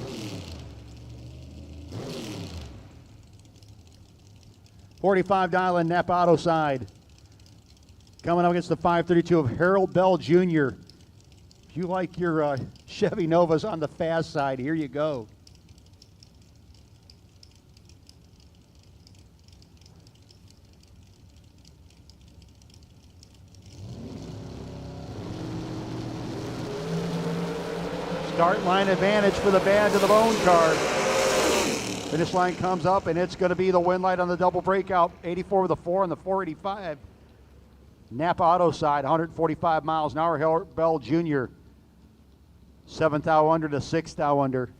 $45 dial in Napa Auto side. Coming up against the 532 of Harold Bell Jr. If you like your Chevy Novas on the fast side, here you go. Start line advantage for the bad to the bone car. Finish line comes up, and it's going to be the win light on the double breakout. 84 with a 4 on the 485. Napa Auto side, 145 miles an hour. Harold Bell Jr. 7th thou under to 6th thou under.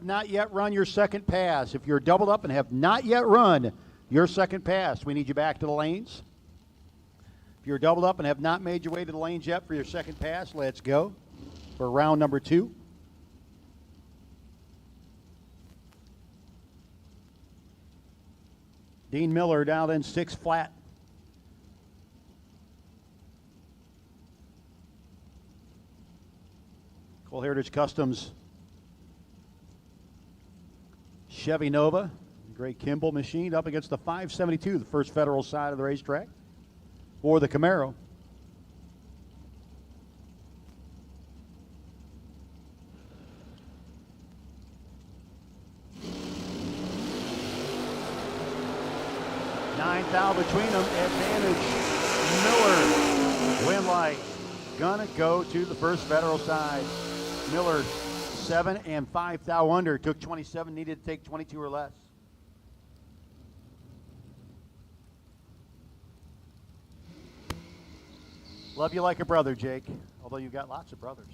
Not yet run your second pass. If you're doubled up and have not yet run your second pass, we need you back to the lanes. If you're doubled up and have not made your way to the lanes yet for your second pass, let's go for round number 2. Dean Miller down in 6 flat. Cole Heritage Customs Chevy Nova, Gray Kimball machine up against the 572, the first Federal side of the racetrack, or the Camaro. Ninth out between them, advantage Miller. Win light, gonna go to the first Federal side. Miller 7 and 5 thou under, took 27, needed to take 22 or less. Love you like a brother, Jake. Although you've got lots of brothers.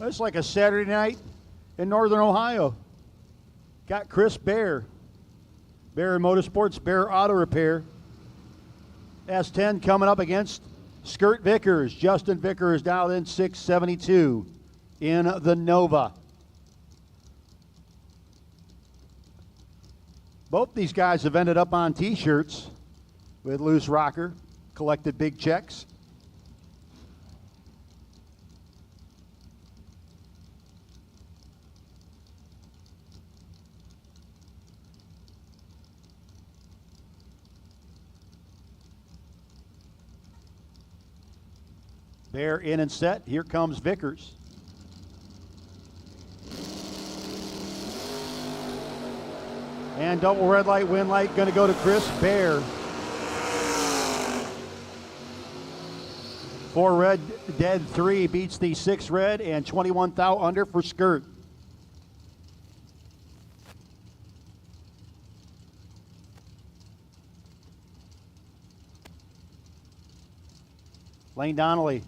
It's like a Saturday night in Northern Ohio. Got Chris Bear. Bear Motorsports, Bear Auto Repair. S10 coming up against Skirt Vickers. Justin Vickers dialed in 672 in the Nova. Both these guys have ended up on T-shirts with Loose Rocker, collected big checks. Bear in and set. Here comes Vickers. And double red light, win light, going to go to Chris Bear. 4 red, dead 3 beats the 6 red, and 21 thou under for Skirt. Lane Donnelly,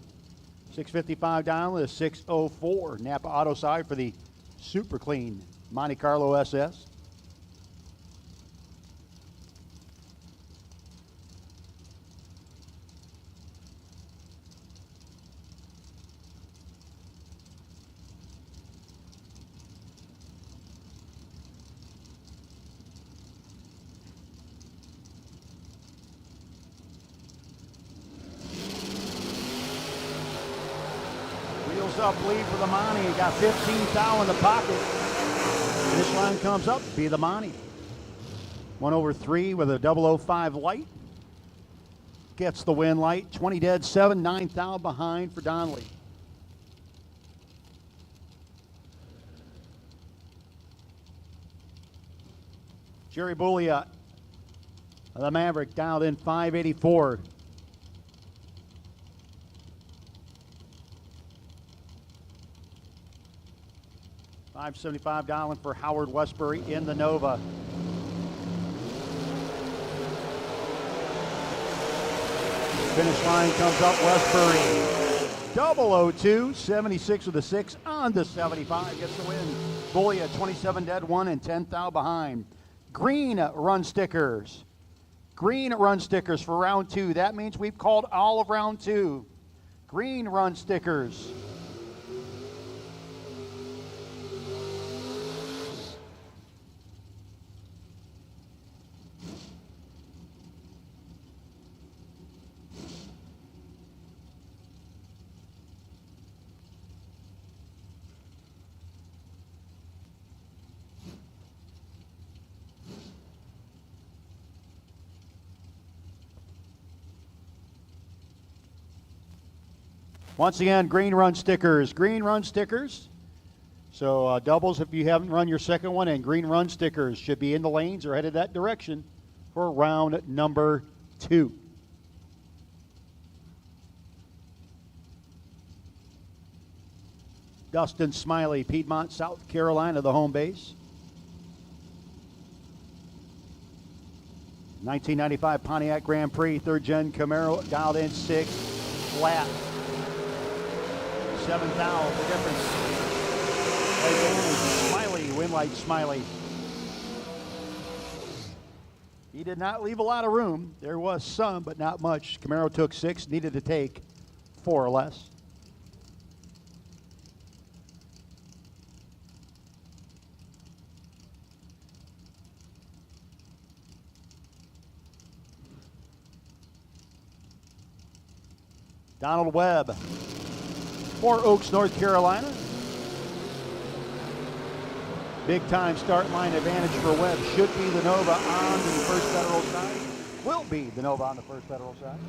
655 down to 604. Napa Auto side for the super clean Monte Carlo SS. Up lead for the Monty. Got 15 thou in the pocket. This line comes up, be the Monty. 1/3 with a 005 light. Gets the win light. 20 dead, 7, 9 thou behind for Donnelly. Jerry Bulliot, the Maverick, dialed in 584. $575 dialing for Howard Westbury in the Nova. Finish line comes up Westbury. 002, 76 with a 6 on the 75. Gets the win. Bully at 27 dead 1 and 10 thou behind. Green run stickers. Green run stickers for round 2. That means we've called all of round 2. Green run stickers. Once again, green run stickers. Green run stickers. So doubles if you haven't run your second one, and green run stickers should be in the lanes or headed that direction for round number 2. Dustin Smiley, Piedmont, South Carolina, the home base. 1995 Pontiac Grand Prix, 3rd gen Camaro, dialed in 6, flat. 7 thou, the difference. Again, Smiley, win light Smiley. He did not leave a lot of room. There was some, but not much. Camaro took 6, needed to take 4 or less. Donald Webb for Oaks, North Carolina. Big time start line advantage for Webb. Should be the Nova on the first federal side. Will be the Nova on the first federal side.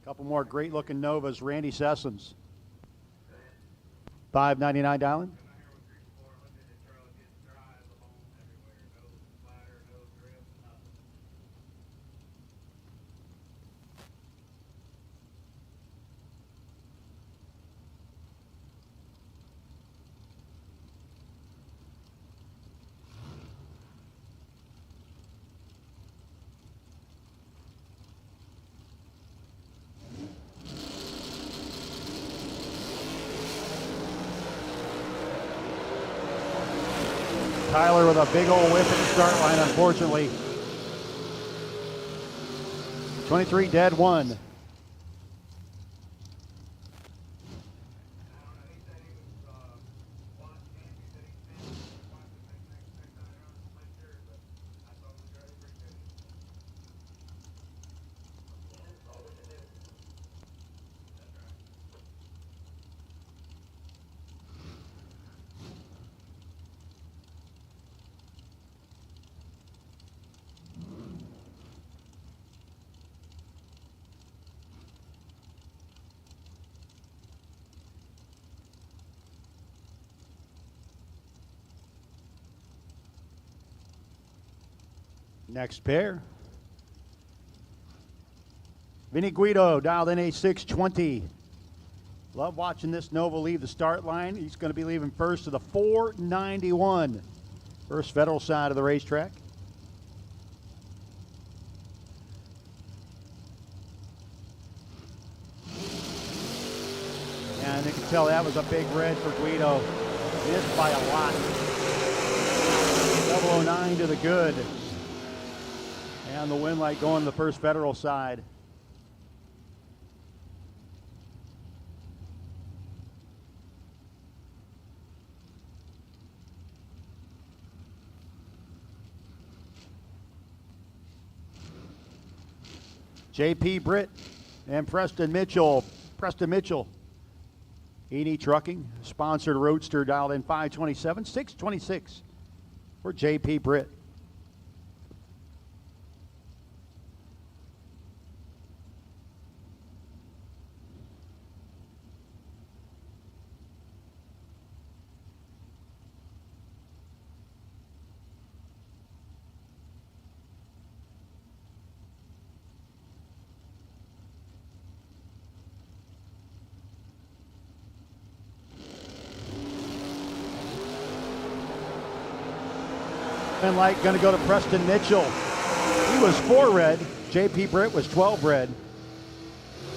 Couple more great looking Novas. Randy Sessons. $5.99 dialing. Tyler with a big old whip at the start line, unfortunately. 23 dead, 1. Next pair. Vinny Guido dialed in a 620. Love watching this Nova leave the start line. He's going to be leaving first to the 491. First Federal side of the racetrack. And you can tell that was a big red for Guido. Missed by a lot. 009 to the good. And the win light going to the first Federal side. JP Britt and Preston Mitchell. Preston Mitchell. E&E Trucking, sponsored roadster, dialed in 527, 626 for JP Britt. And light going to go to Preston Mitchell. He was 4 red. JP Britt was 12 red.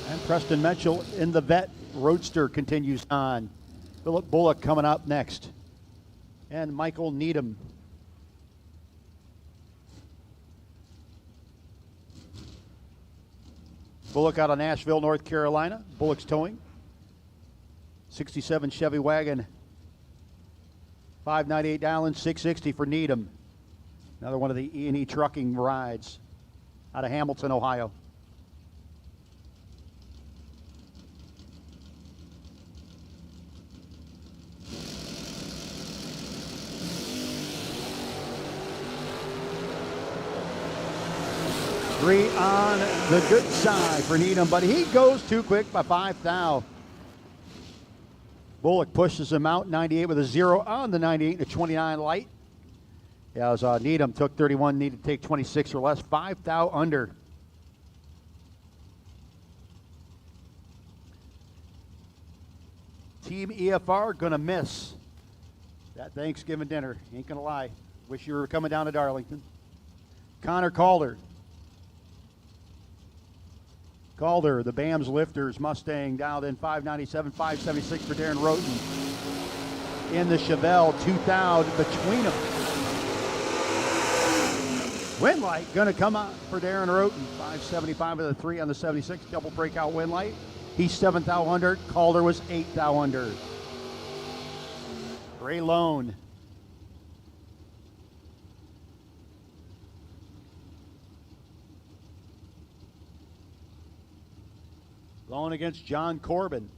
And Preston Mitchell in the vet roadster continues on. Philip Bullock coming up next. And Michael Needham. Bullock out of Nashville, North Carolina. Bullock's towing. 67 Chevy wagon. 598 dial-in, 660 for Needham. Another one of the E&E Trucking rides out of Hamilton, Ohio. Three on the good side for Needham, but he goes too quick by 5 thou. Bullock pushes him out, 98 with a 0 on the 98 to 29 light. Yeah, it was, Needham took 31, needed to take 26 or less, 5 thou under. Team EFR gonna miss that Thanksgiving dinner. Ain't gonna lie. Wish you were coming down to Darlington. Connor Calder. Calder, the BAMS Lifters Mustang, dialed in 597, 576 for Darren Roten. In the Chevelle, 2,000 between them. Wind light gonna come out for Darren Roten. 575 with a 3 on the 76, double breakout wind light. He's 7 thou under. Calder was 8 thou under. Ray Lone. Lone against John Corbin.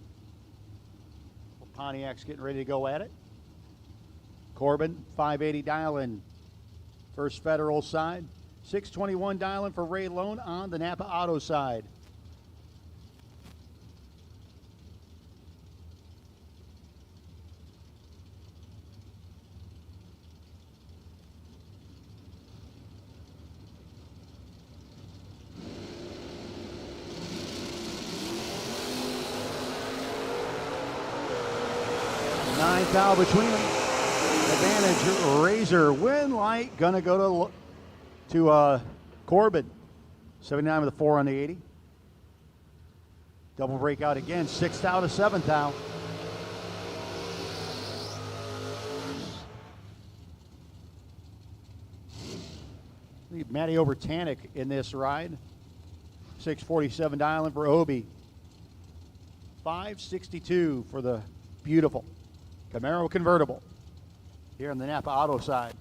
Pontiac's getting ready to go at it. Corbin, 580 dial-in. First Federal side. 621 dial-in for Ray Lone on the Napa Auto side. Thou between them. Advantage Razor. Wind light gonna go to Corbin. 79 with a 4 on the 80. Double breakout again. 6 thou to 7 thou. believe Matty Overtanic in this ride. 647 dialing for Obi. 562 for the beautiful Camaro convertible here on the Napa Auto side.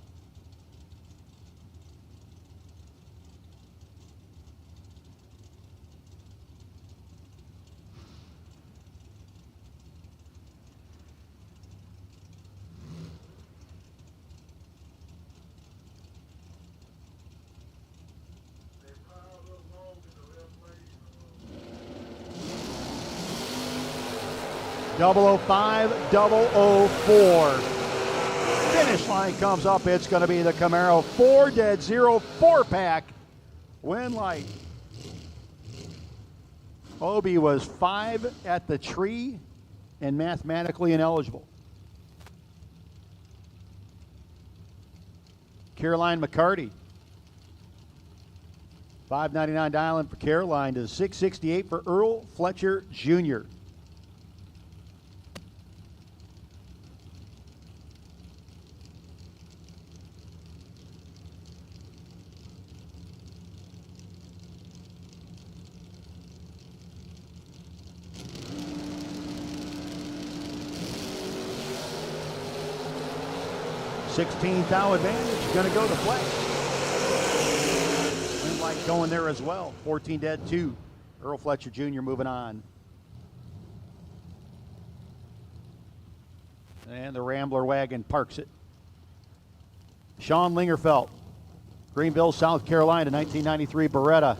Double 05, 004. Finish line comes up. It's going to be the Camaro 4-04 win light. Obi was 5 at the tree and mathematically ineligible. Caroline McCarty. $5.99 dialing for Caroline to $6.68 for Earl Fletcher Jr. $16,000 advantage, going to go to flex. Win light going there as well. 14 dead, 2. Earl Fletcher Jr. moving on. And the Rambler wagon parks it. Sean Lingerfelt, Greenville, South Carolina, 1993 Beretta.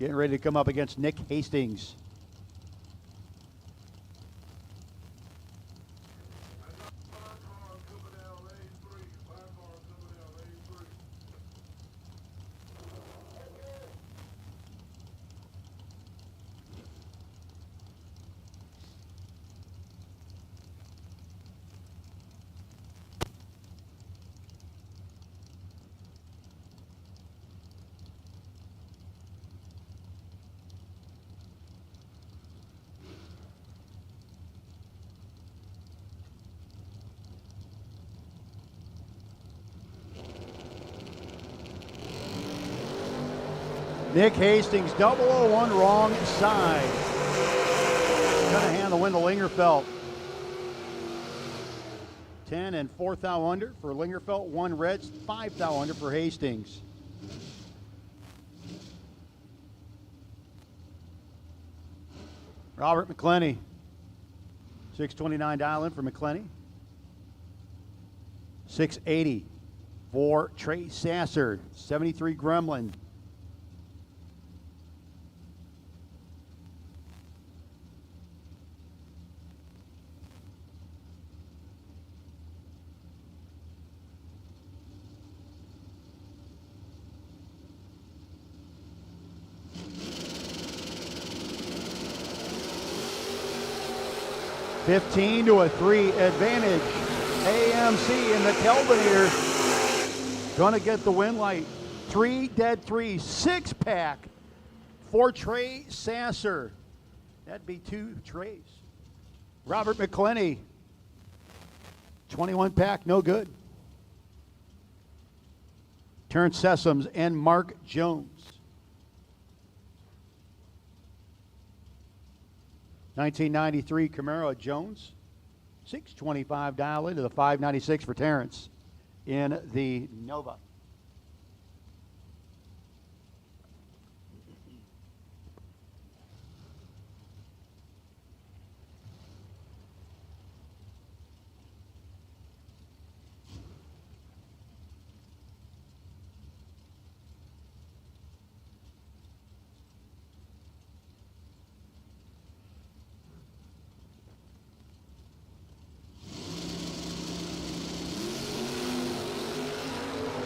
Getting ready to come up against Nick Hastings. Nick Hastings, 001 wrong side. Gonna hand the win to Lingerfelt. 10 and 4 thou under for Lingerfelt, 1 reds, 5 thou under for Hastings. Robert McClenny, 629 dialing for McClenny. 680 for Trey Sasser, 73 Gremlin. $15 to a 3 advantage. AMC in the Kelvinator. Gonna get the win light. 3 dead 3, 6-pack for Trey Sasser. That'd be 2 trays. Robert McClenny, 21-pack, no good. Terrence Sessoms and Mark Jones. 1993 Camaro Jones, 625 dial into the 596 for Terrence in the Nova.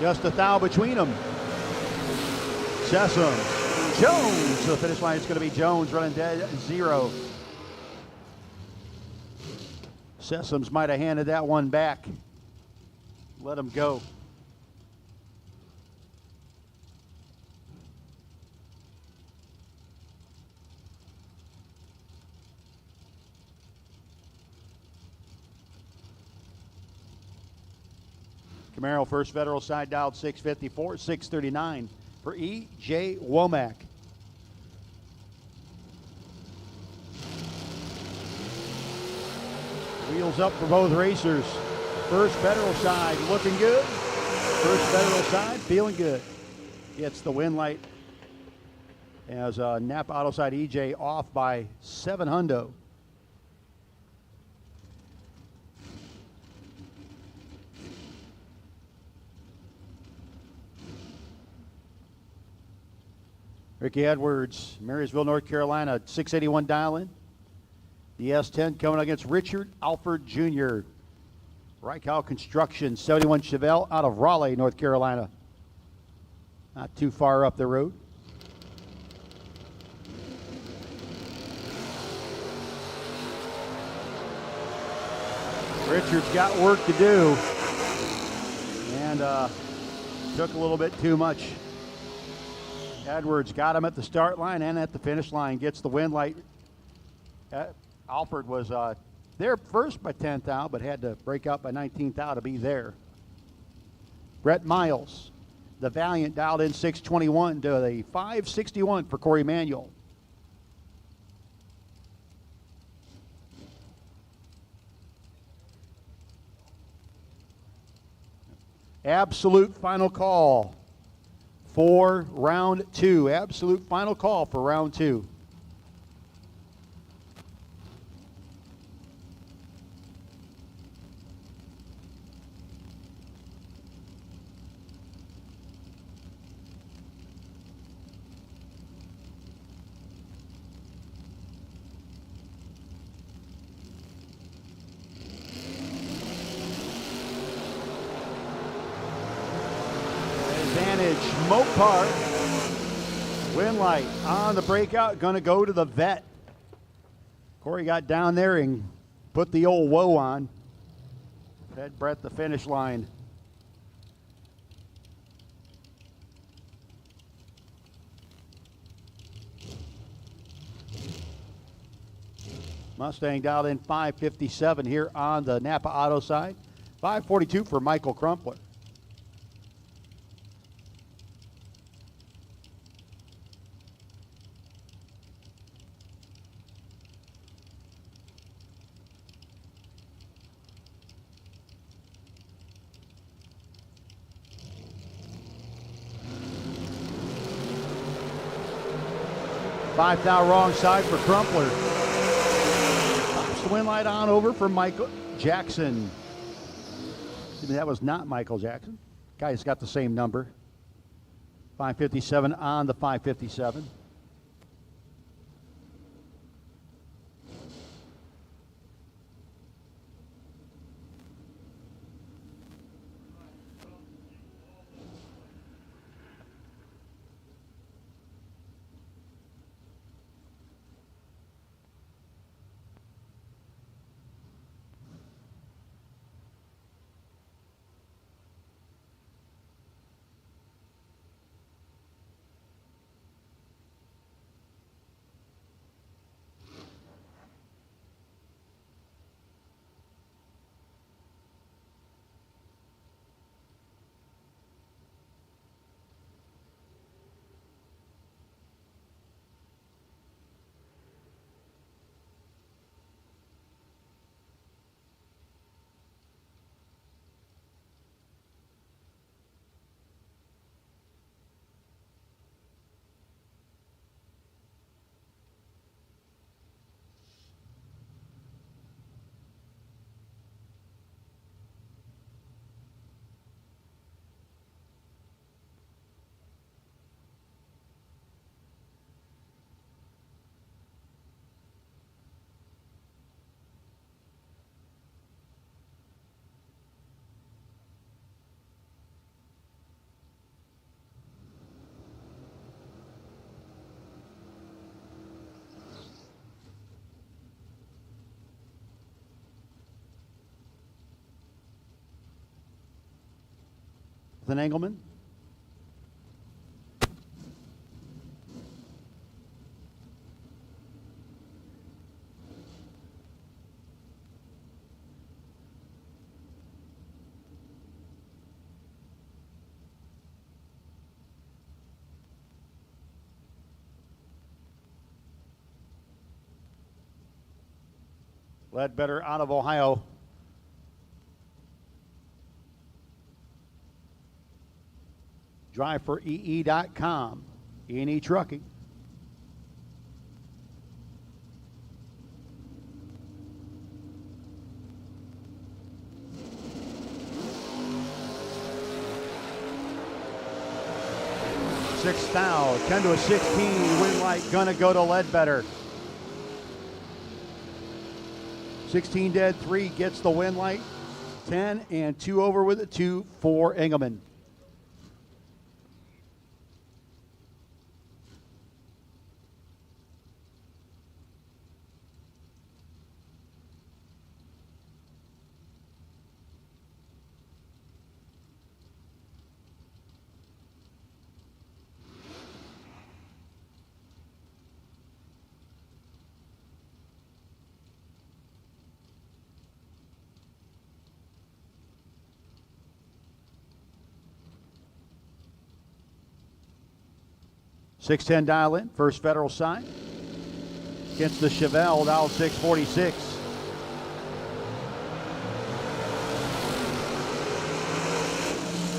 Just a thou between them. Sessom, Jones. The finish line is going to be Jones running dead 0. Sessoms might have handed that one back. Let him go. Camaro First Federal side dialed 654, 639 for E.J. Womack. Wheels up for both racers. First Federal side looking good. First Federal side feeling good. Gets the win light as Napa Auto side EJ off by 7 hundo. Ricky Edwards, Marysville, North Carolina, 681 dial-in. The S10 coming against Richard Alford Jr. Reichau Construction, 71 Chevelle out of Raleigh, North Carolina. Not too far up the road. Richard's got work to do and took a little bit too much. Edwards got him at the start line and at the finish line, gets the win light. Alford was there first by 10th out, but had to break out by 19th out to be there. Brett Miles, the Valiant, dialed in 621 to the 561 for Corey Manuel. Absolute final call for round 2. Absolute final call for round 2. Mopar, win light on the breakout, going to go to the vet. Corey got down there and put the old woe on. Fed Brett the finish line. Mustang dialed in 557 here on the Napa Auto side. 542 for Michael Crumpler. Five thou wrong side for Crumpler. Pops the win light on over for Michael Jackson. Excuse me, that was not Michael Jackson. Guy's got the same number. 557 on the 557. Nathan Engelman. Ledbetter out of Ohio. Drive for EE.com. E&E Trucking. Sixth foul, 10 to a 16. Win light gonna go to Ledbetter. 16 dead, 3 gets the win light. 10 and 2 over with it, 2 for Engelman. .610 dial in, First Federal side. Against the Chevelle, dial 646.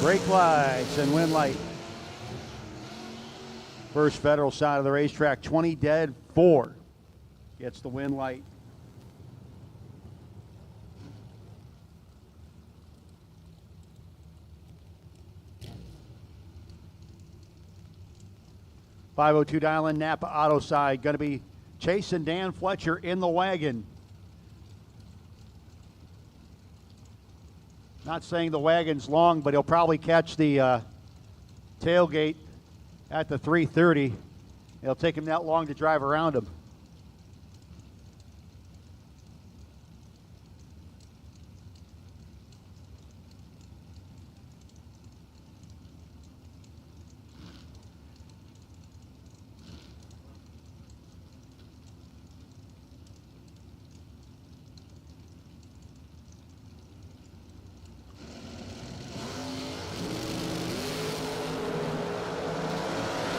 Brake lights and win light. First Federal side of the racetrack, 20 dead, 4 gets the win light. .502 dial in, Napa Auto side. Going to be Chase and Dan Fletcher in the wagon. Not saying the wagon's long, but he'll probably catch the tailgate at the 330. It'll take him that long to drive around him.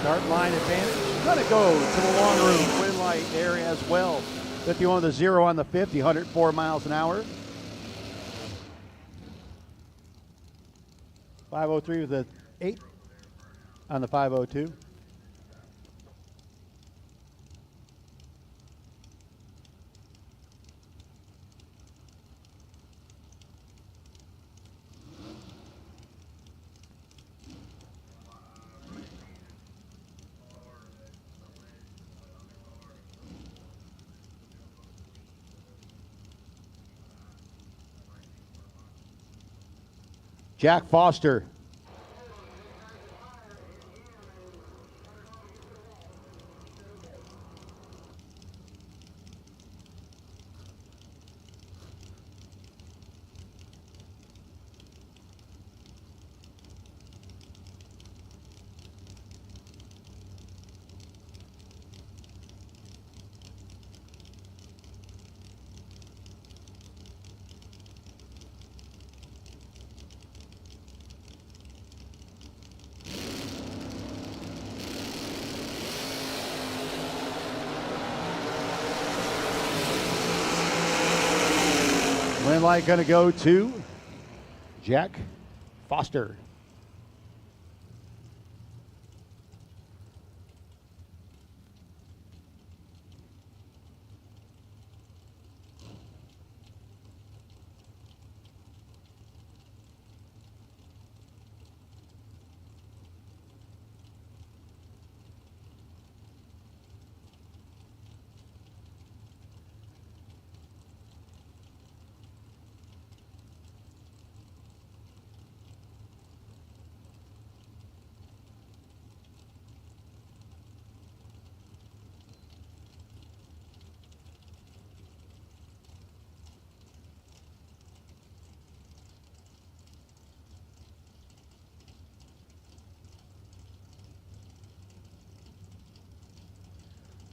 Start line advantage. Going to go to the long room. Win light there as well. 51 to 0 on the 50, 104 miles an hour. 503 with the 8 on the 502. Jack Foster. Win light going to go to Jack Foster.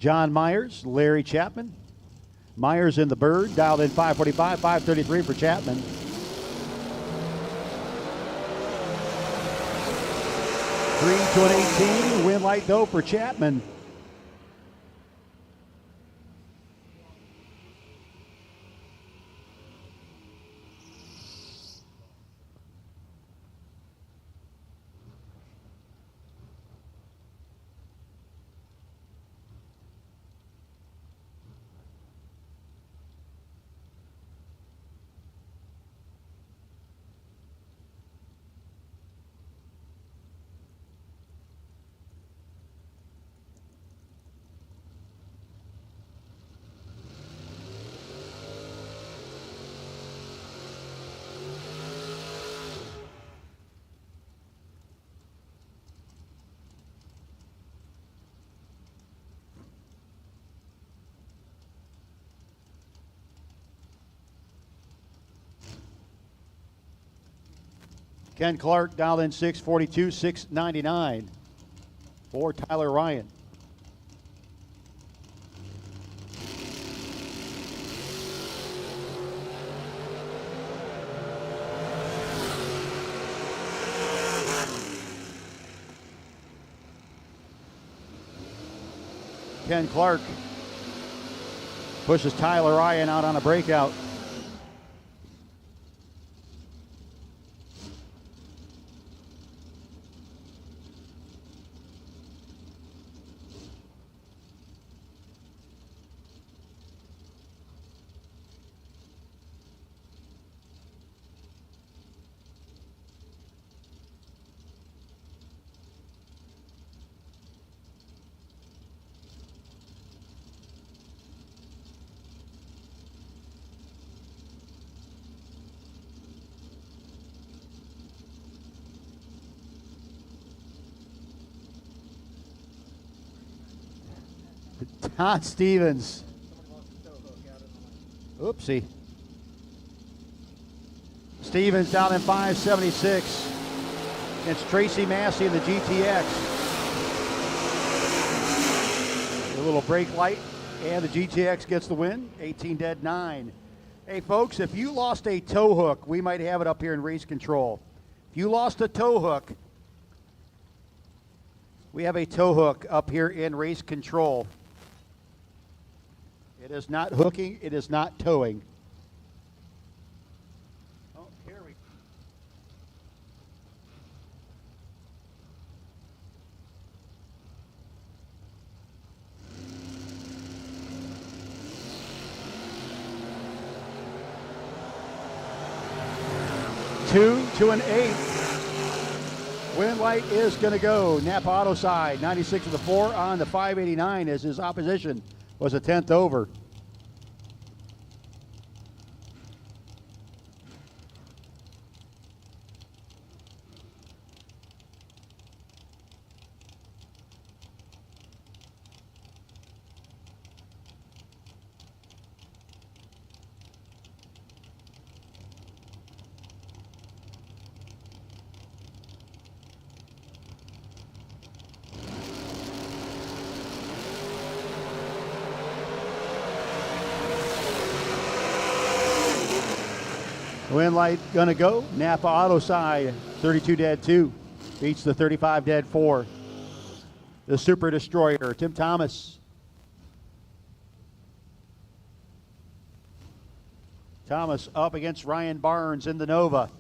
John Myers, Larry Chapman. Myers in the Bird, dialed in 545, 533 for Chapman. Three to an 18, win light though for Chapman. . Ken Clark dialed in 642, 699 for Tyler Ryan. Ken Clark pushes Tyler Ryan out on a breakout. Todd Stevens. Oopsie. Stevens down in 576 against Tracy Massey in the GTX. A little brake light, and the GTX gets the win. 18 dead 9. Hey folks, if you lost a tow hook, we might have it up here in race control. If you lost a tow hook, we have a tow hook up here in race control. It is not hooking, it is not towing. Oh, here we go. Two and 8. Win light is going to go. Napa Auto side, 96 with the 4 on the 589 as his opposition was a 10th over. Win light gonna go. Napa Auto side, 32 dead 2. Beats the 35 dead 4. The Super Destroyer, Tim Thomas. Thomas up against Ryan Barnes in the Nova.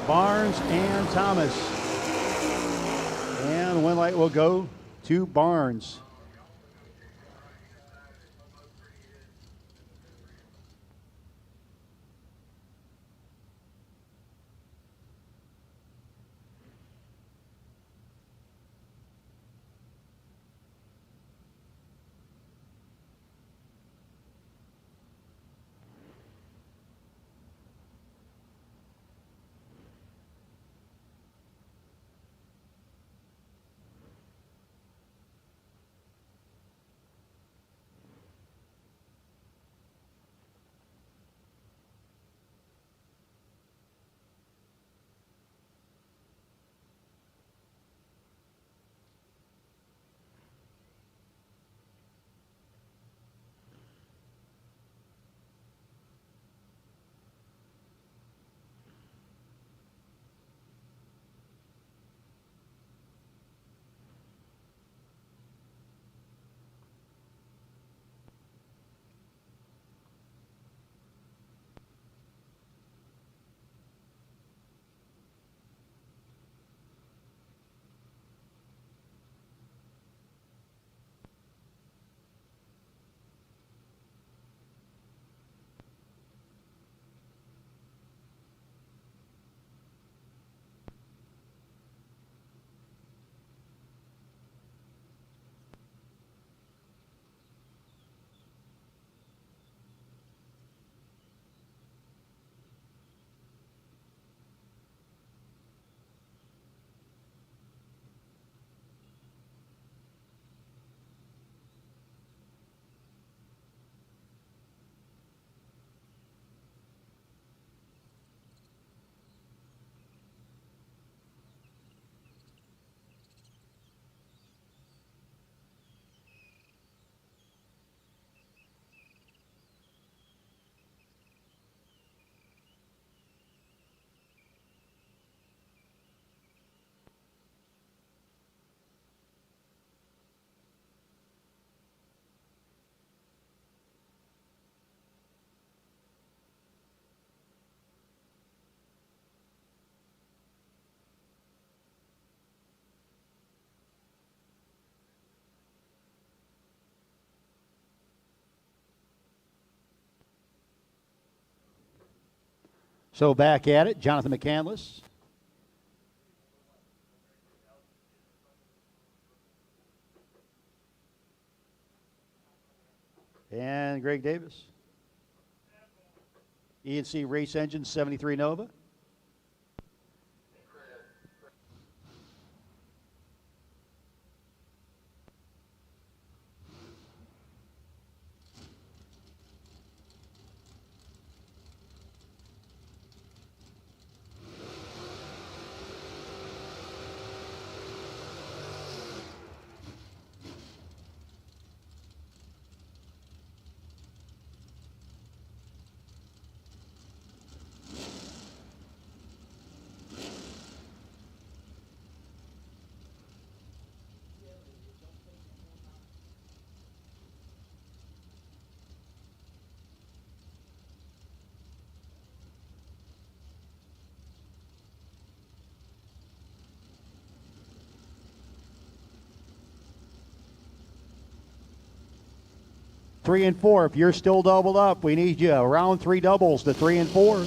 Barnes and Thomas. And the win light will go to Barnes. So back at it, Jonathan McCandless. And Greg Davis. E&C Race Engine 73 Nova. Three and four. If you're still doubled up, we need you around three doubles to 3 and 4.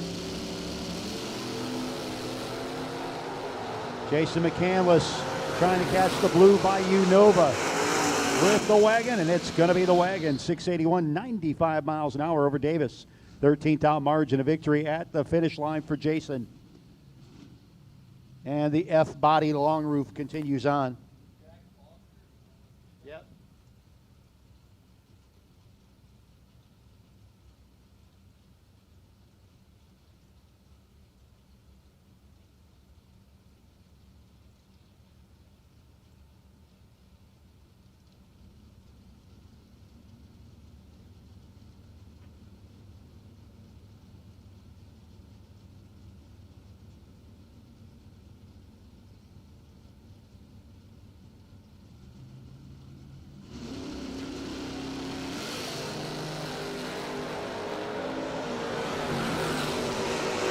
Jason McCandless trying to catch the blue Bayou Nova with the wagon, and it's going to be the wagon. 681, 95 miles an hour over Davis. 13th out margin of victory at the finish line for Jason. And the F-body long roof continues on. Yep.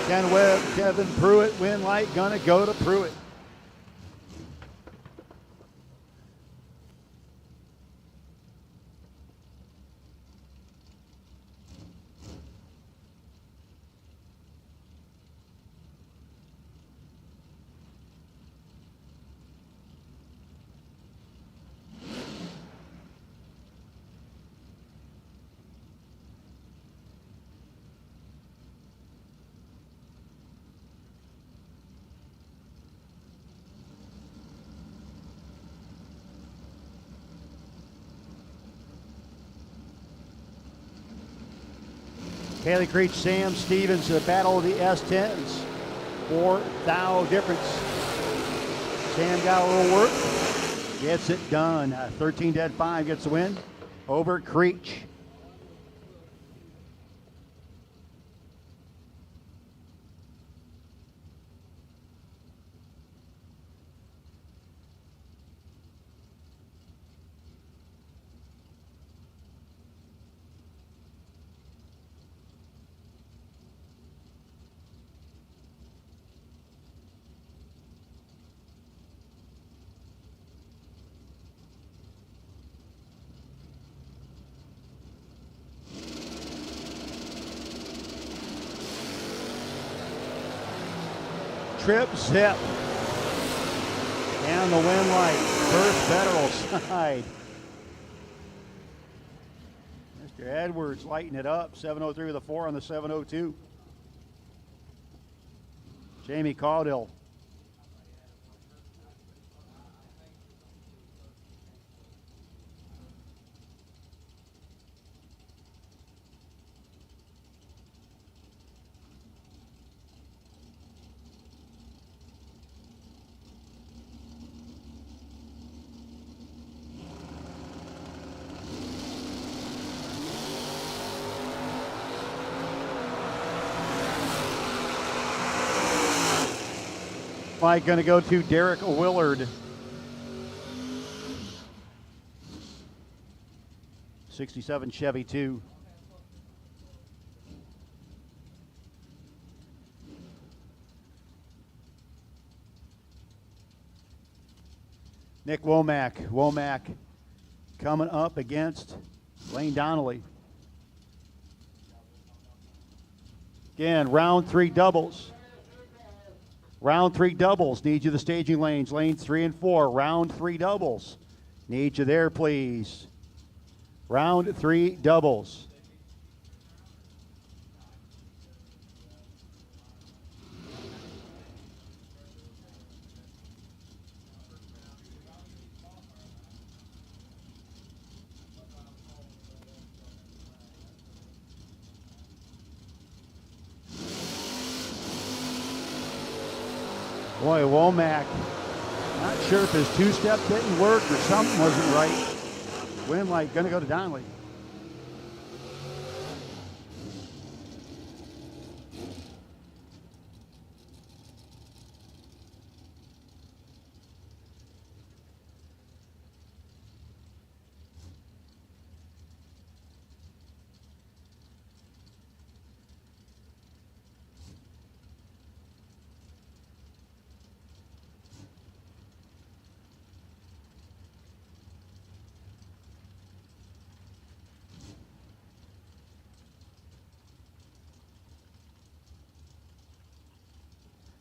Ken Webb, Kevin Pruitt, win light, gonna go to Pruitt. Haley Creech, Sam Stevens, the battle of the S10s. 4 thou difference. Sam got a little work, gets it done. 13 dead 5 gets the win over Creech. Trip zip. And the win light. First Federal side. Mr. Edwards lighting it up. 703 with a 4 on the 702. Jamie Caudill. Mike going to go to Derek Willard. 67 Chevy 2. Nick Womack. Womack coming up against Lane Donnelly. Again, round 3 doubles. Round 3 doubles. Need you the staging lanes, lanes 3 and 4. Round 3 doubles. Need you there, please. Round 3 doubles. Boy, Womack, not sure if his two-step didn't work or something wasn't right. Wind light gonna go to Donnelly.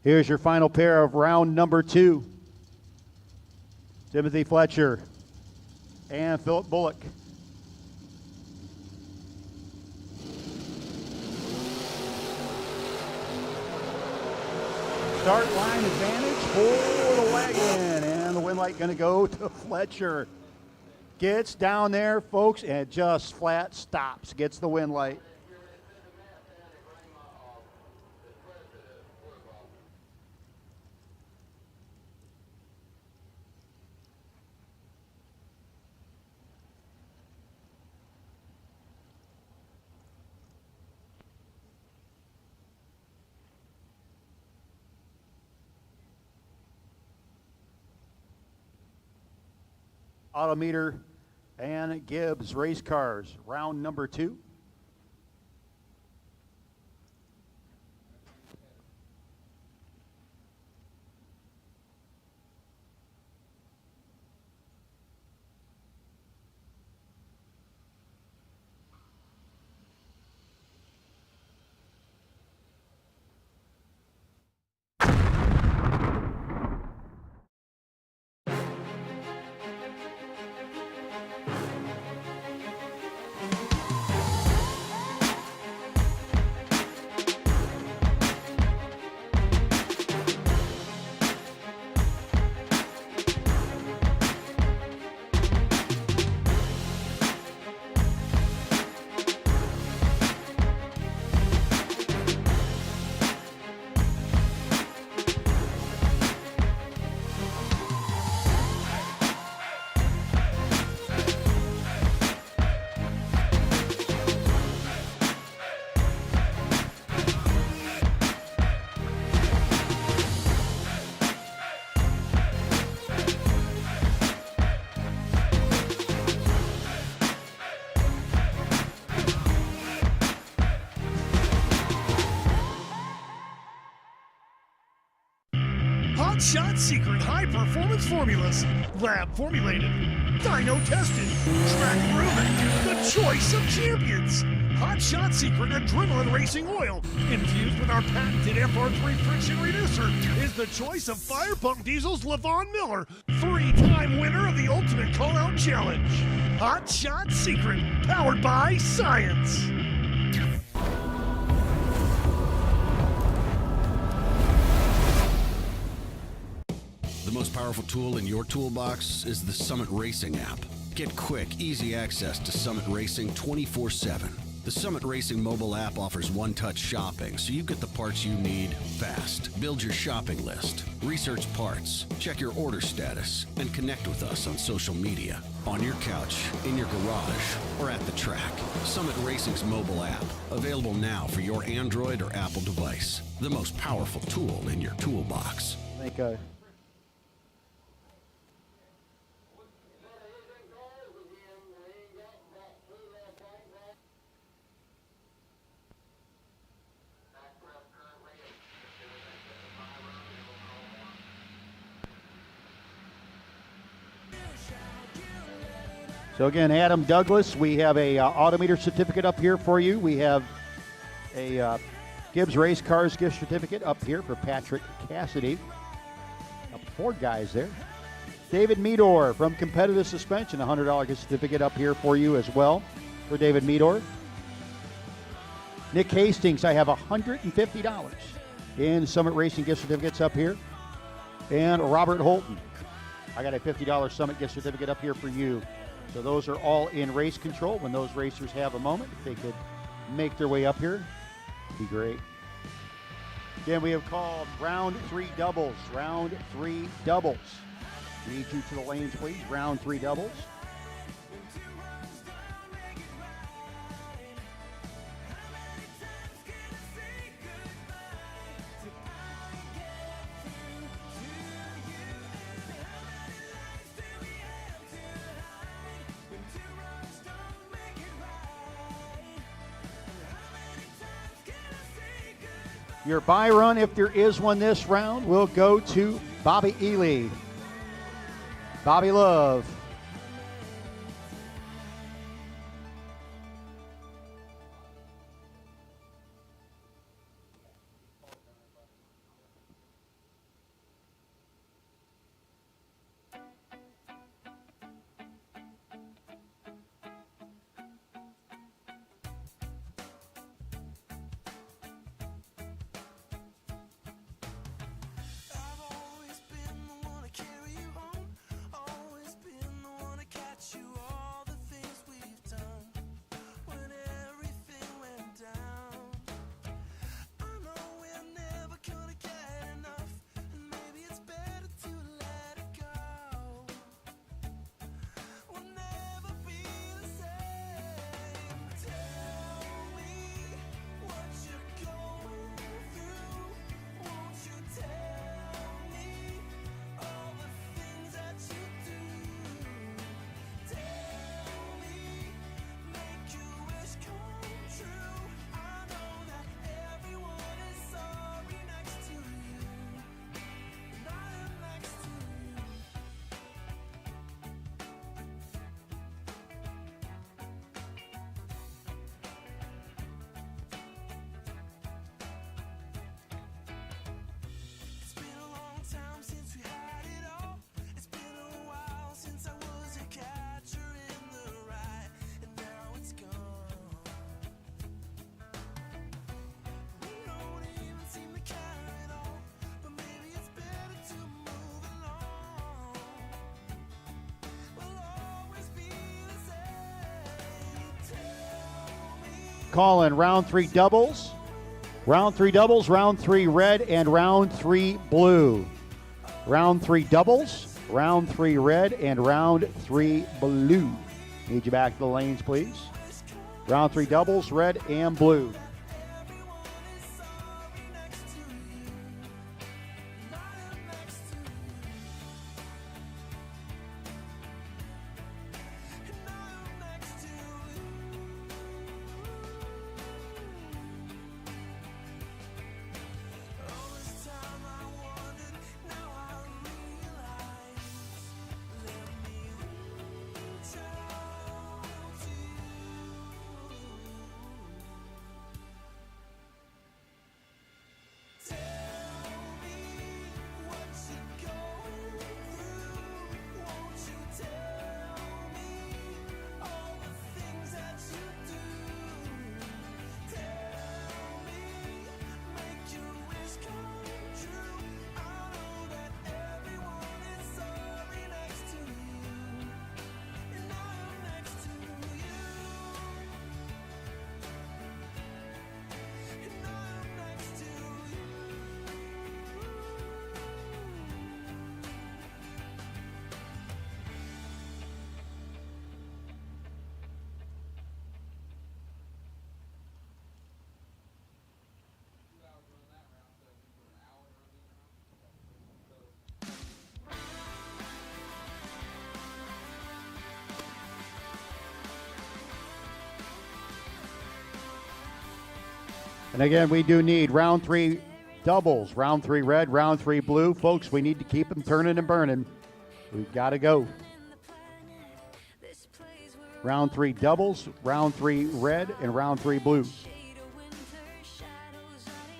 Here's your final pair of round number 2. Timothy Fletcher and Philip Bullock. Start line advantage for the wagon, and the wind light going to go to Fletcher. Gets down there, folks, and just flat stops. Gets the wind light. Autometer and Gibbs race cars, round number 2. Hot Shot Secret High Performance Formulas. Lab formulated, dyno tested, track proven. The choice of champions. Hot Shot Secret Adrenaline Racing Oil, infused with our patented FR3 friction reducer, is the choice of Fire Pump Diesel's LaVon Miller, 3-time winner of the Ultimate Callout Challenge. Hot Shot Secret, powered by science. The most powerful tool in your toolbox is the Summit Racing app. Get quick, easy access to Summit Racing 24/7. The Summit Racing mobile app offers one-touch shopping, so you get the parts you need fast. Build your shopping list, research parts, check your order status, and connect with us on social media. On your couch, in your garage, or at the track. Summit Racing's mobile app, available now for your Android or Apple device. The most powerful tool in your toolbox. I think so again, Adam Douglas, we have a Autometer certificate up here for you. We have a Gibbs Race Cars gift certificate up here for Patrick Cassidy. Couple Ford guys there. David Meador from Competitive Suspension, $100 gift certificate up here for you as well for David Meador. Nick Hastings, I have $150 in Summit Racing gift certificates up here. And Robert Holton, I got a $50 Summit gift certificate up here for you. So those are all in race control. When those racers have a moment, if they could make their way up here, it'd be great. Again, we have called round 3 doubles. Round 3 doubles. Lead you to the lanes, please. Round 3 doubles. Your buy run, if there is one this round, will go to Bobby Ely. Bobby Love. I've always been the one to carry you home, always been the one to catch you. All the things we've done when everything went down. I know we're never gonna get enough, and maybe it's better to let it go. We'll never be the same. Tell me what you're going through. Won't you tell me all the things that you do? Tell me, make your wish come true. I know that everyone is sorry next to you, and I am next to you. It's been a long time since we had it all. It's been a while since I was a catcher in the rye, and now it's gone. We don't even seem to care at all, but maybe it's better to move along. We'll always be the same. Tell me. Calling round 3 doubles. Round 3 doubles, round 3 red, and round 3 blue. Round 3 doubles, round 3 red, and round 3 blue. Need you back to the lanes, please. Round 3 doubles, red and blue. Everyone is sorry next to you, and I am next to you, and I am next to you. All this time I wondered, now I realize. Let me reach out to you. Tell me what you're going through. Won't you tell me all the things that you do? Tell me, make your wish come true. I know that everyone is sorry next to you, and I am next to you, and I am next to you. And again, we do need round 3 doubles, round 3 red, round 3 blue. Folks, we need to keep them turning and burning. We've got to go. Round 3 doubles, round 3 red, and round 3 blue. Shade of winter shadows on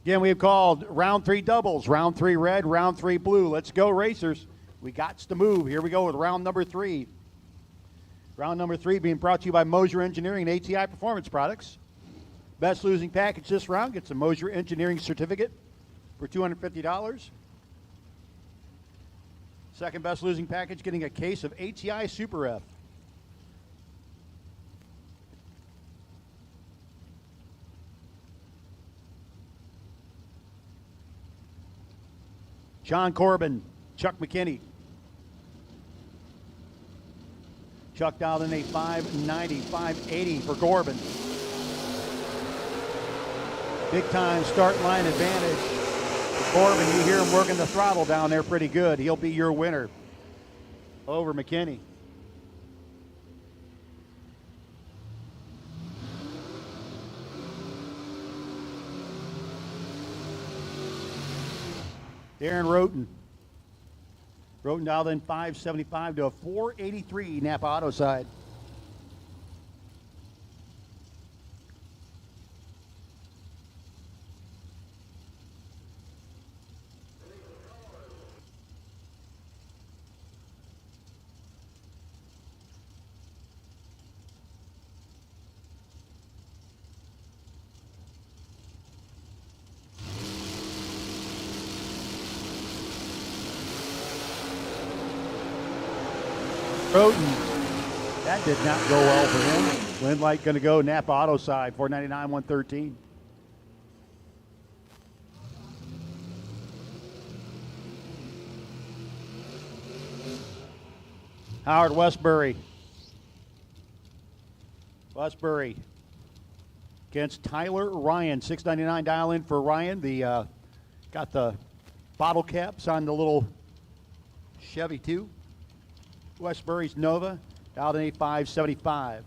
Again, we have called round 3 doubles, round 3 red, round 3 blue. Let's go, racers. We got to move. Here we go with round number 3. Round number 3 being brought to you by Mosier Engineering and ATI Performance Products. Best losing package this round gets a Mosier Engineering certificate for $250. Second best losing package getting a case of ATI Super F. John Corbin, Chuck McKinney. Chuck dialed in a 590, 580 for Corbin. Big time start line advantage for Corbin. You hear him working the throttle down there pretty good. He'll be your winner over McKinney. Darren Roten. Roten dialed in 575 to a 483 Napa Auto side. Roten, that did not go well for him. Wind light going to go Napa Auto side, 499, 113. Howard Westbury. Westbury against Tyler Ryan, 699 dial in for Ryan. The got the bottle caps on the little Chevy too. Westbury's Nova, dialed in 575.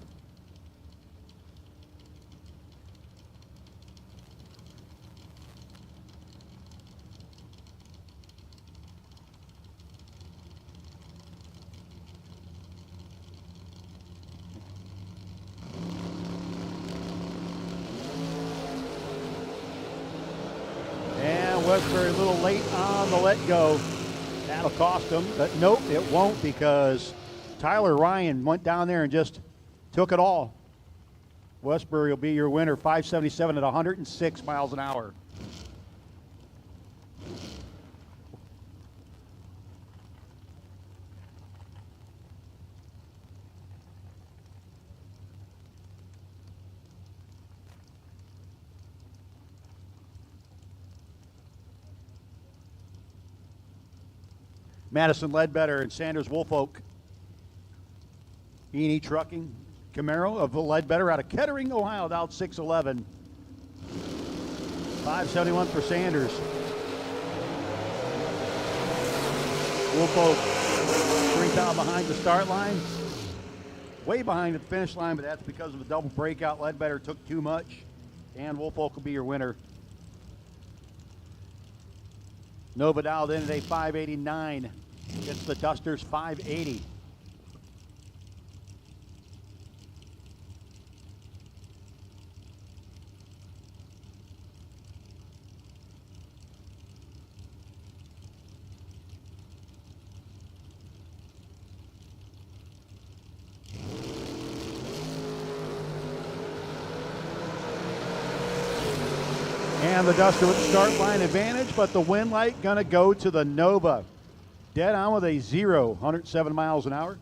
And Westbury a little late on the let go. That'll cost him, but nope, it won't, because Tyler Ryan went down there and just took it all. Westbury will be your winner, 577 at 106 miles an hour. Madison Ledbetter and Sanders Woolfolk. E&E Trucking, Camaro of Ledbetter out of Kettering, Ohio, dialed 611. 571 for Sanders. Woolfolk 3 down behind the start line. Way behind the finish line, but that's because of the double breakout. Ledbetter took too much, and Woolfolk will be your winner. Nova dialed in at a 589. It's the Dusters 580. And the Duster with the start line advantage, but the wind light gonna go to the Nova. Dead on with a 0, 107 miles an hour.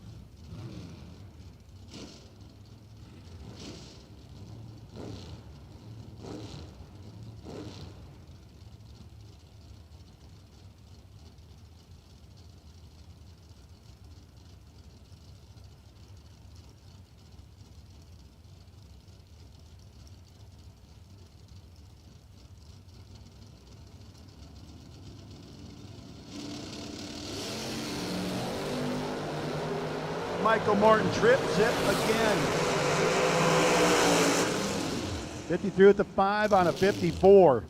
Michael Martin trips it again. 53 at the 5 on a 54.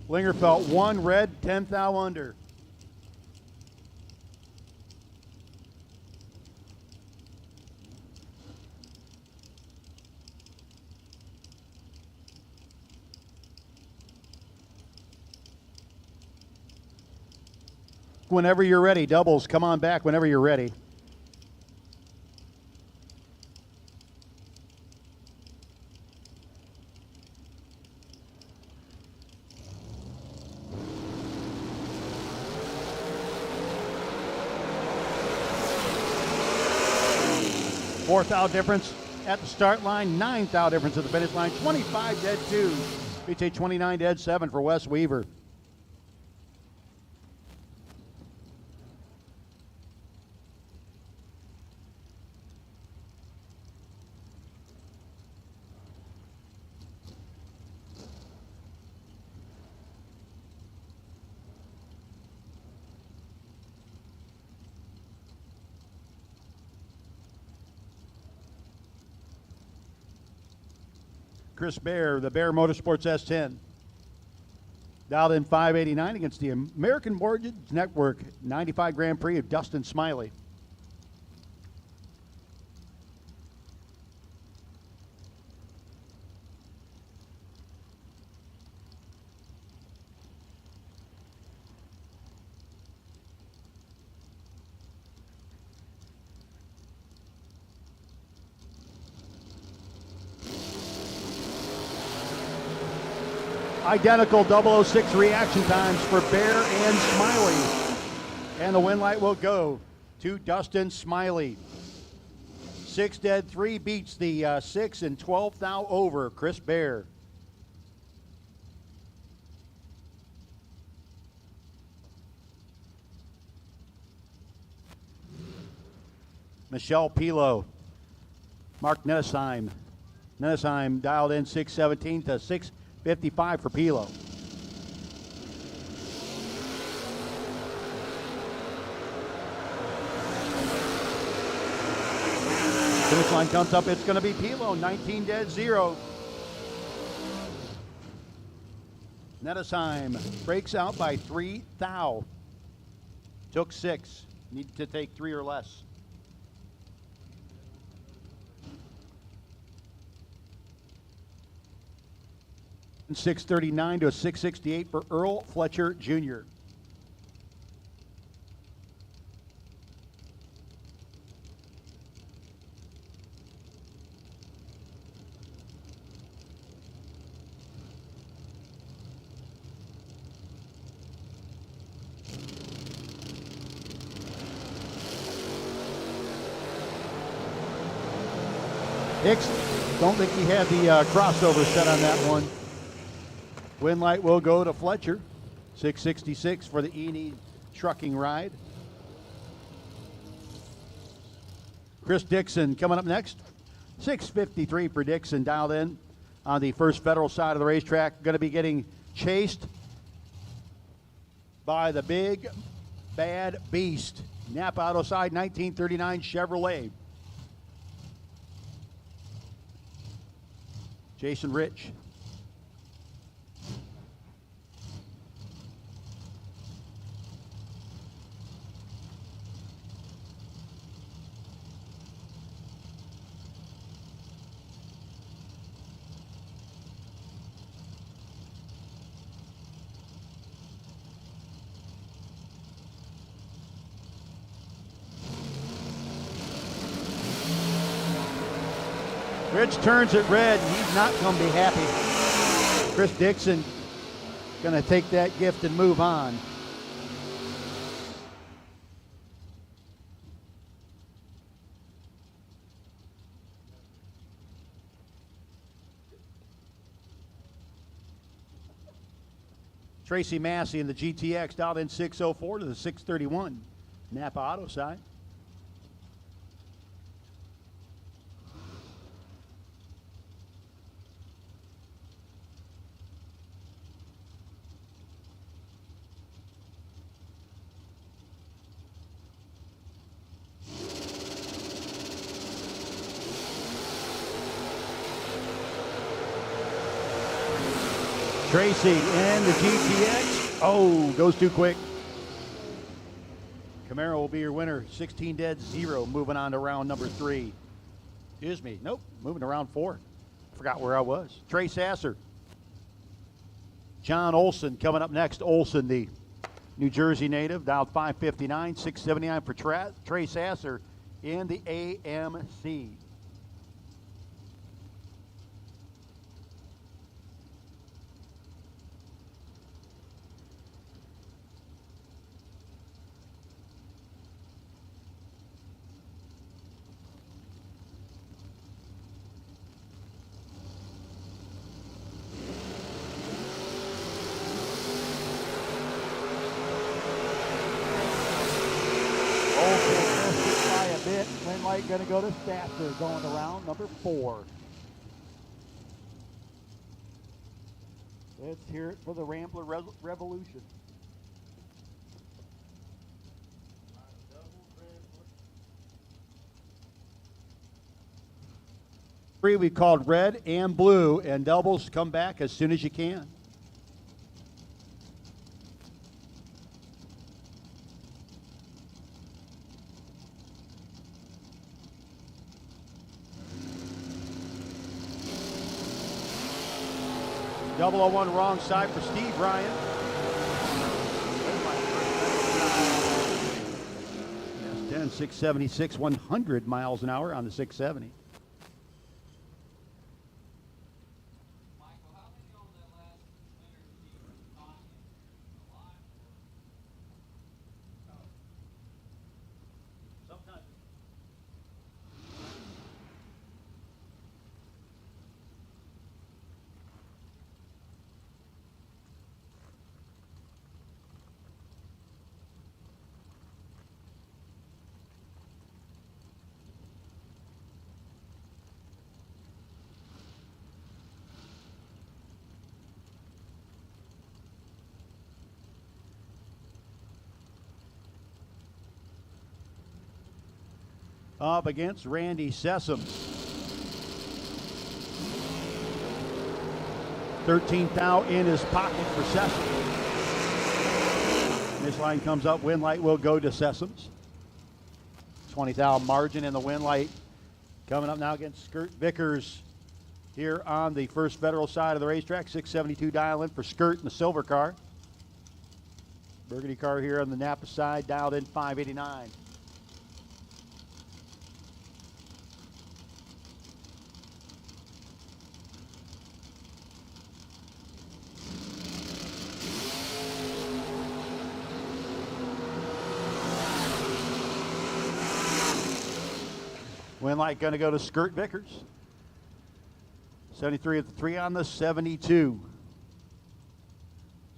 Lingerfelt 1 red, 10th thou under. whenever you're ready. Doubles, come on back whenever you're ready. Fourth out difference at the start line, ninth out difference at the finish line, 25 dead 2. BJ 29 dead 7 for Wes Weaver. Chris Bear, the Bear Motorsports S10. Dialed in 589 against the American Mortgage Network 95 Grand Prix of Dustin Smiley. Identical 006 reaction times for Bear and Smiley. And the win light will go to Dustin Smiley. 6 dead 3 beats the 6 and 12th now over Chris Bear. Michelle Pilo, Mark Nesheim. Nesheim dialed in 617 to 655 for Pilo. Finish line comes up, it's going to be Pilo, 19 dead 0. Nettesheim breaks out by 3 thou. Took 6. Need to take 3 or less. And 639 to a 668 for Earl Fletcher Jr. Hicks, don't think he had the crossover set on that one. Win light will go to Fletcher. 666 for the Enid trucking ride. Chris Dixon coming up next. 653 for Dixon dialed in on the First Federal side of the racetrack. Going to be getting chased by the big bad beast. Napa Auto side 1939 Chevrolet. Jason Rich. Rich turns it red. He's not going to be happy. Chris Dixon going to take that gift and move on. Tracy Massey in the GTX dialed in 604 to the 631 Napa Auto side. Tracy and the GTX. Oh, goes too quick. Camaro will be your winner. 16 dead 0. Moving on to round number 3. Excuse me. Nope. Moving to round 4. Forgot where I was. Trey Sasser. John Olson coming up next. Olson, the New Jersey native, dialed 559, 679 for Trey Sasser in the AMC. By a bit. Win light going to go to Sasser, going around number 4. Let's hear it for the Rambler Revolution. Three we called red and blue, and doubles come back as soon as you can. Double 0-1 wrong side for Steve Ryan. Yes, 10, 676, 100 miles an hour on the 670. Up against Randy Sessom. 13th out in his pocket for Sessom. This line comes up, win light will go to Sessom's. 20th margin in the win light. Coming up now against Skirt Vickers here on the First Federal side of the racetrack. 672 dial in for Skirt in the silver car. Burgundy car here on the Napa side, dialed in 589. Win light going to go to Skirt Vickers. 73 at the 3 on the 72.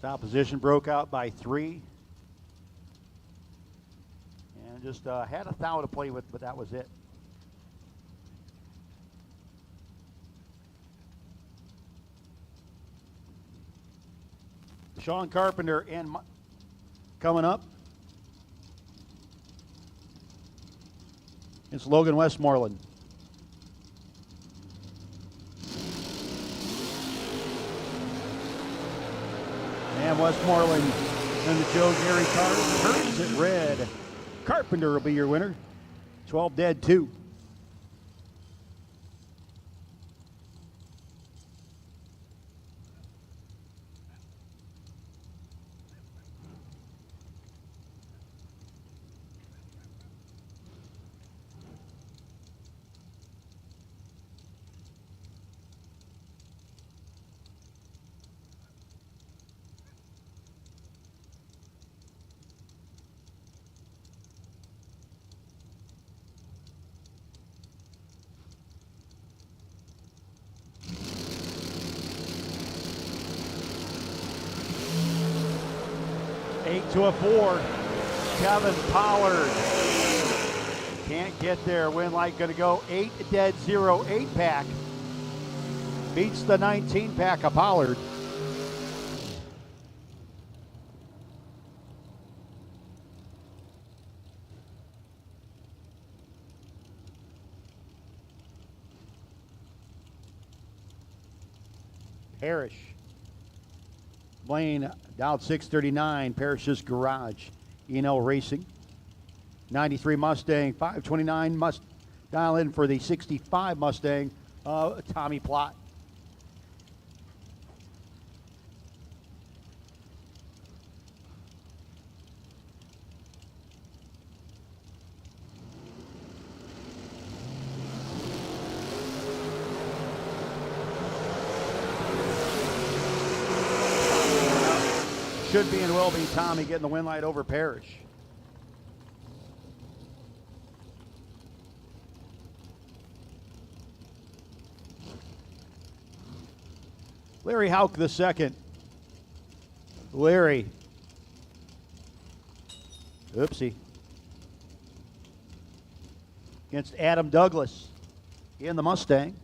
Top position broke out by 3. And just had a thou to play with, but that was it. Sean Carpenter and coming up. It's Logan Westmoreland. And Westmoreland and the Joe Gary car turns it red. Carpenter will be your winner. 12 dead 2. To a 4, Kevin Pollard. Can't get there. Win light going to go 8 dead 0, 8 pack. Beats the 19 pack of Pollard. Parrish. Blaine dialed 639, Parrish's Garage, E&L Racing. 93 Mustang, 529 must dial in for the 65 Mustang, Tommy Plott. should be and will be Tommy getting the win light over Parrish. Larry Hauk the second. Larry. Oopsie. Against Adam Douglas in the Mustang.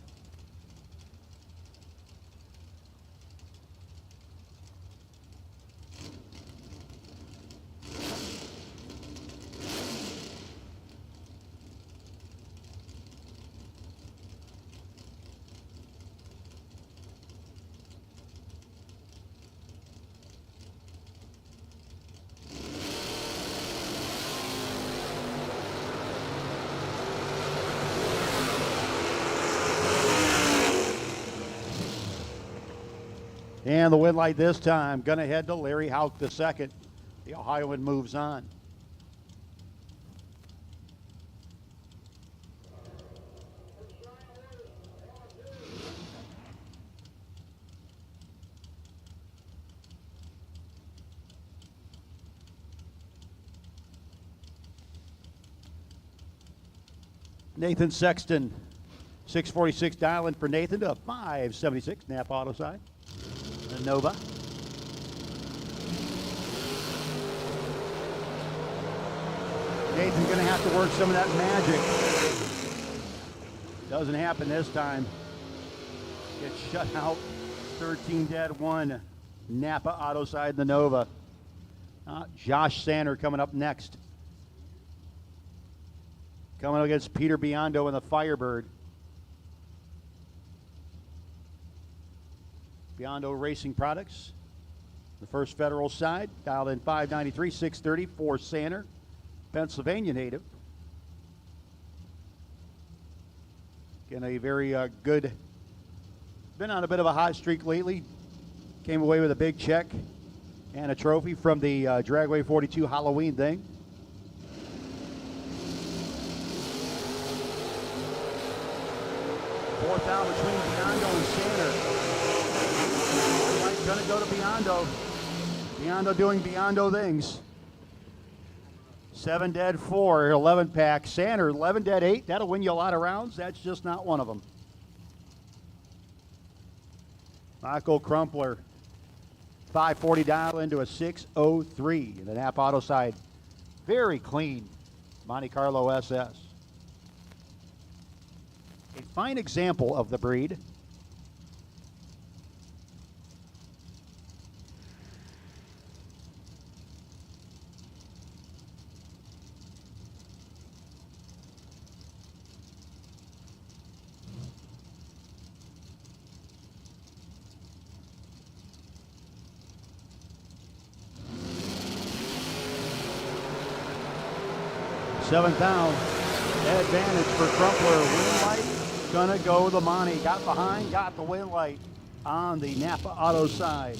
And the win light this time, gonna head to Larry Hauk the second. The Ohioan moves on. Nathan Sexton, 646 dial in for Nathan to 576, Napa Auto side. The Nova. Nathan's going to have to work some of that magic. Doesn't happen this time. Gets shut out. 13 dead, 1. Napa Auto side, the Nova. Josh Sander coming up next. Coming against Peter Biondo in the Firebird. Biondo Racing Products, the First Federal side, dialed in 593, 630 for Sander, Pennsylvania native. Again, a very good, been on a bit of a hot streak lately. Came away with a big check and a trophy from the Dragway 42 Halloween thing. Fourth down between Biondo and Sander. Gonna go to Biondo. Biondo doing Biondo things. 7 dead, 4, 11 pack. Sander, 11 dead, 8. That'll win you a lot of rounds. That's just not one of them. Michael Crumpler, 540 dial into a 603. The Napa Auto side, very clean. Monte Carlo SS. A fine example of the breed. Seventh down, advantage for Crumpler. Win light, gonna go the Monty. Got behind, got the win light on the Napa Auto side.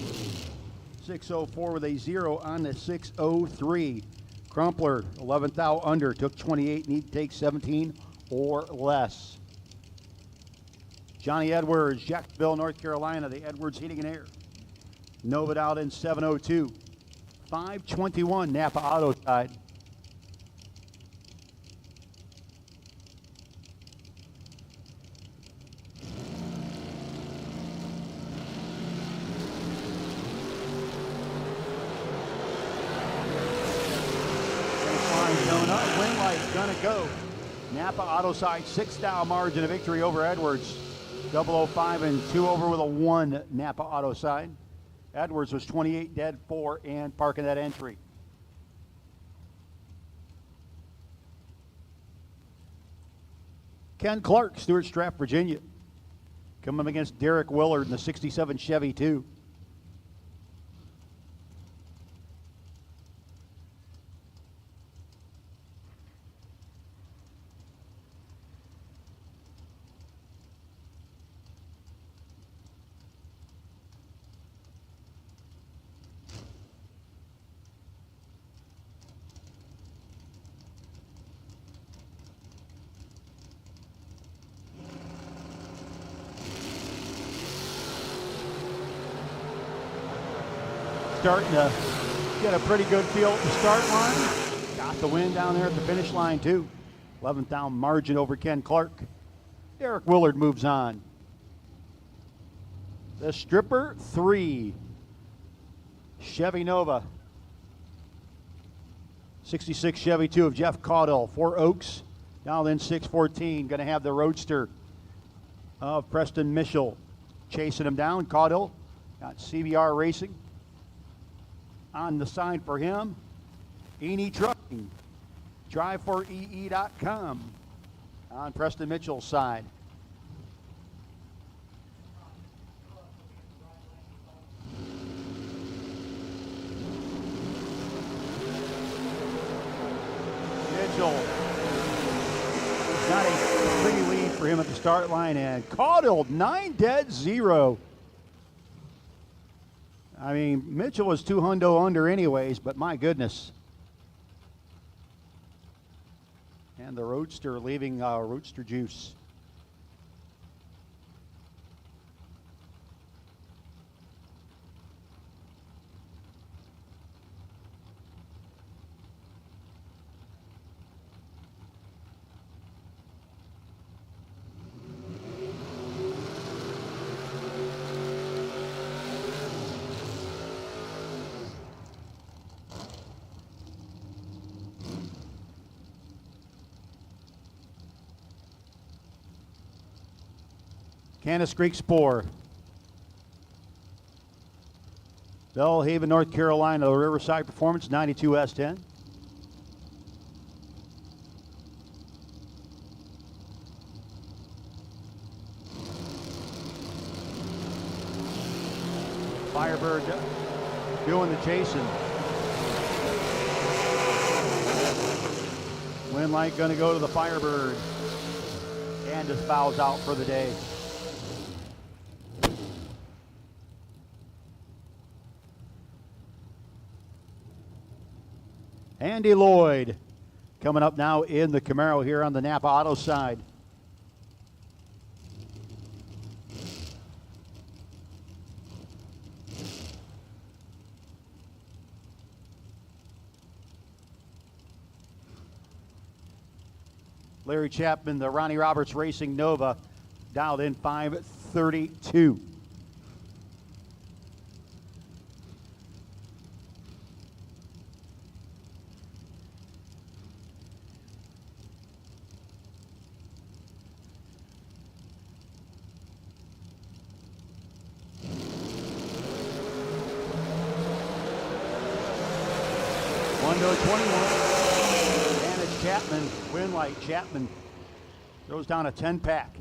604 with a 0 on the 603. Crumpler, 11th out under, took 28, need to take 17 or less. Johnny Edwards, Jacksonville, North Carolina, the Edwards Heating and Air. Nova out in 702. 521 Napa Auto side. Gonna go. Napa Auto side, 6-down margin of victory over Edwards. 005 and 2 over with a 1 Napa Auto side. Edwards was 28 dead, 4 and parking that entry. Ken Clark, Stuart Strapp, Virginia. Coming up against Derek Willard in the 67 Chevy 2. starting to get a pretty good feel at the start line. Got the win down there at the finish line, too. 11th down margin over Ken Clark. Derek Willard moves on. The Stripper 3. Chevy Nova. 66 Chevy 2 of Jeff Caudill. 4 Oaks. Now then 614. Going to have the Roadster of Preston Mitchell chasing him down. Caudill got CBR Racing on the side for him. Eni Trucking. Drive4ee.com on Preston Mitchell's side. Mitchell got a pretty lead for him at the start line, and Caudill 9-0. I mean, Mitchell was 2 hundo under anyways, but my goodness. And the Roadster leaving Roadster Juice. Canis Creek Spore. Bellhaven, North Carolina, the Riverside Performance, 92 S10. Firebird doing the chasing. Wind light going to go to the Firebird. Candace bows out for the day. Andy Lloyd coming up now in the Camaro here on the Napa Auto side. Larry Chapman, the Ronnie Roberts Racing Nova, dialed in 532. To 21. And it's Chapman, win light. Chapman throws down a 10-pack.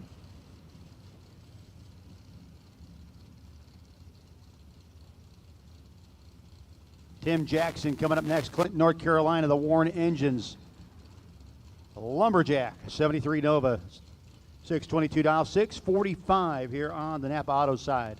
Tim Jackson coming up next. Clinton, North Carolina, the Warren Engines. Lumberjack, 73 Nova, 622 dial, 645 here on the Napa Auto side.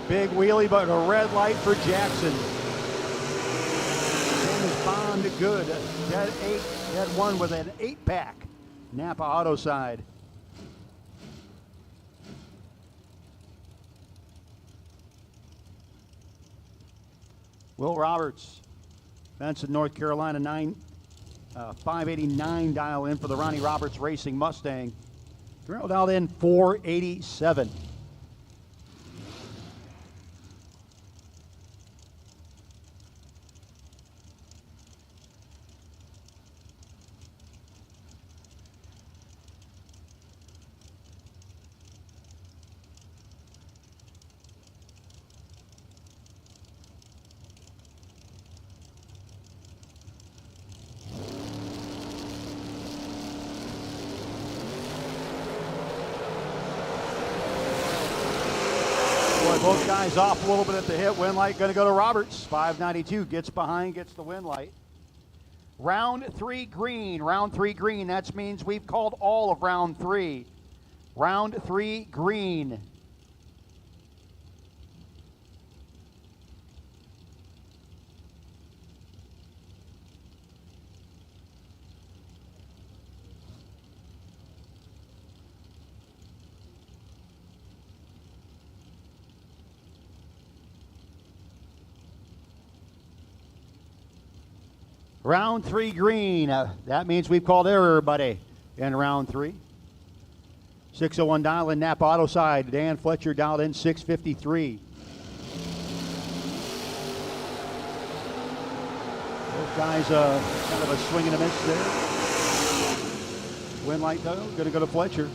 Big wheelie, but a red light for Jackson. James Bond, good. Dead 8, dead 1 with an 8-pack. Napa Auto side. Will Roberts, Benson, North Carolina, 589 dial in for the Ronnie Roberts Racing Mustang. Drilled out in 487. Both guys off a little bit at the hit. Win light going to go to Roberts. 592 gets behind, gets the win light. Round 3 green. Round 3 green. That means we've called all of round 3. Round 3 green. Round 3 green. That means we've called everybody in round 3. 601 dial in Napa Auto side. Dan Fletcher dialed in 653. Both guys kind of a swing and a miss there. Win light though, going to go to Fletcher.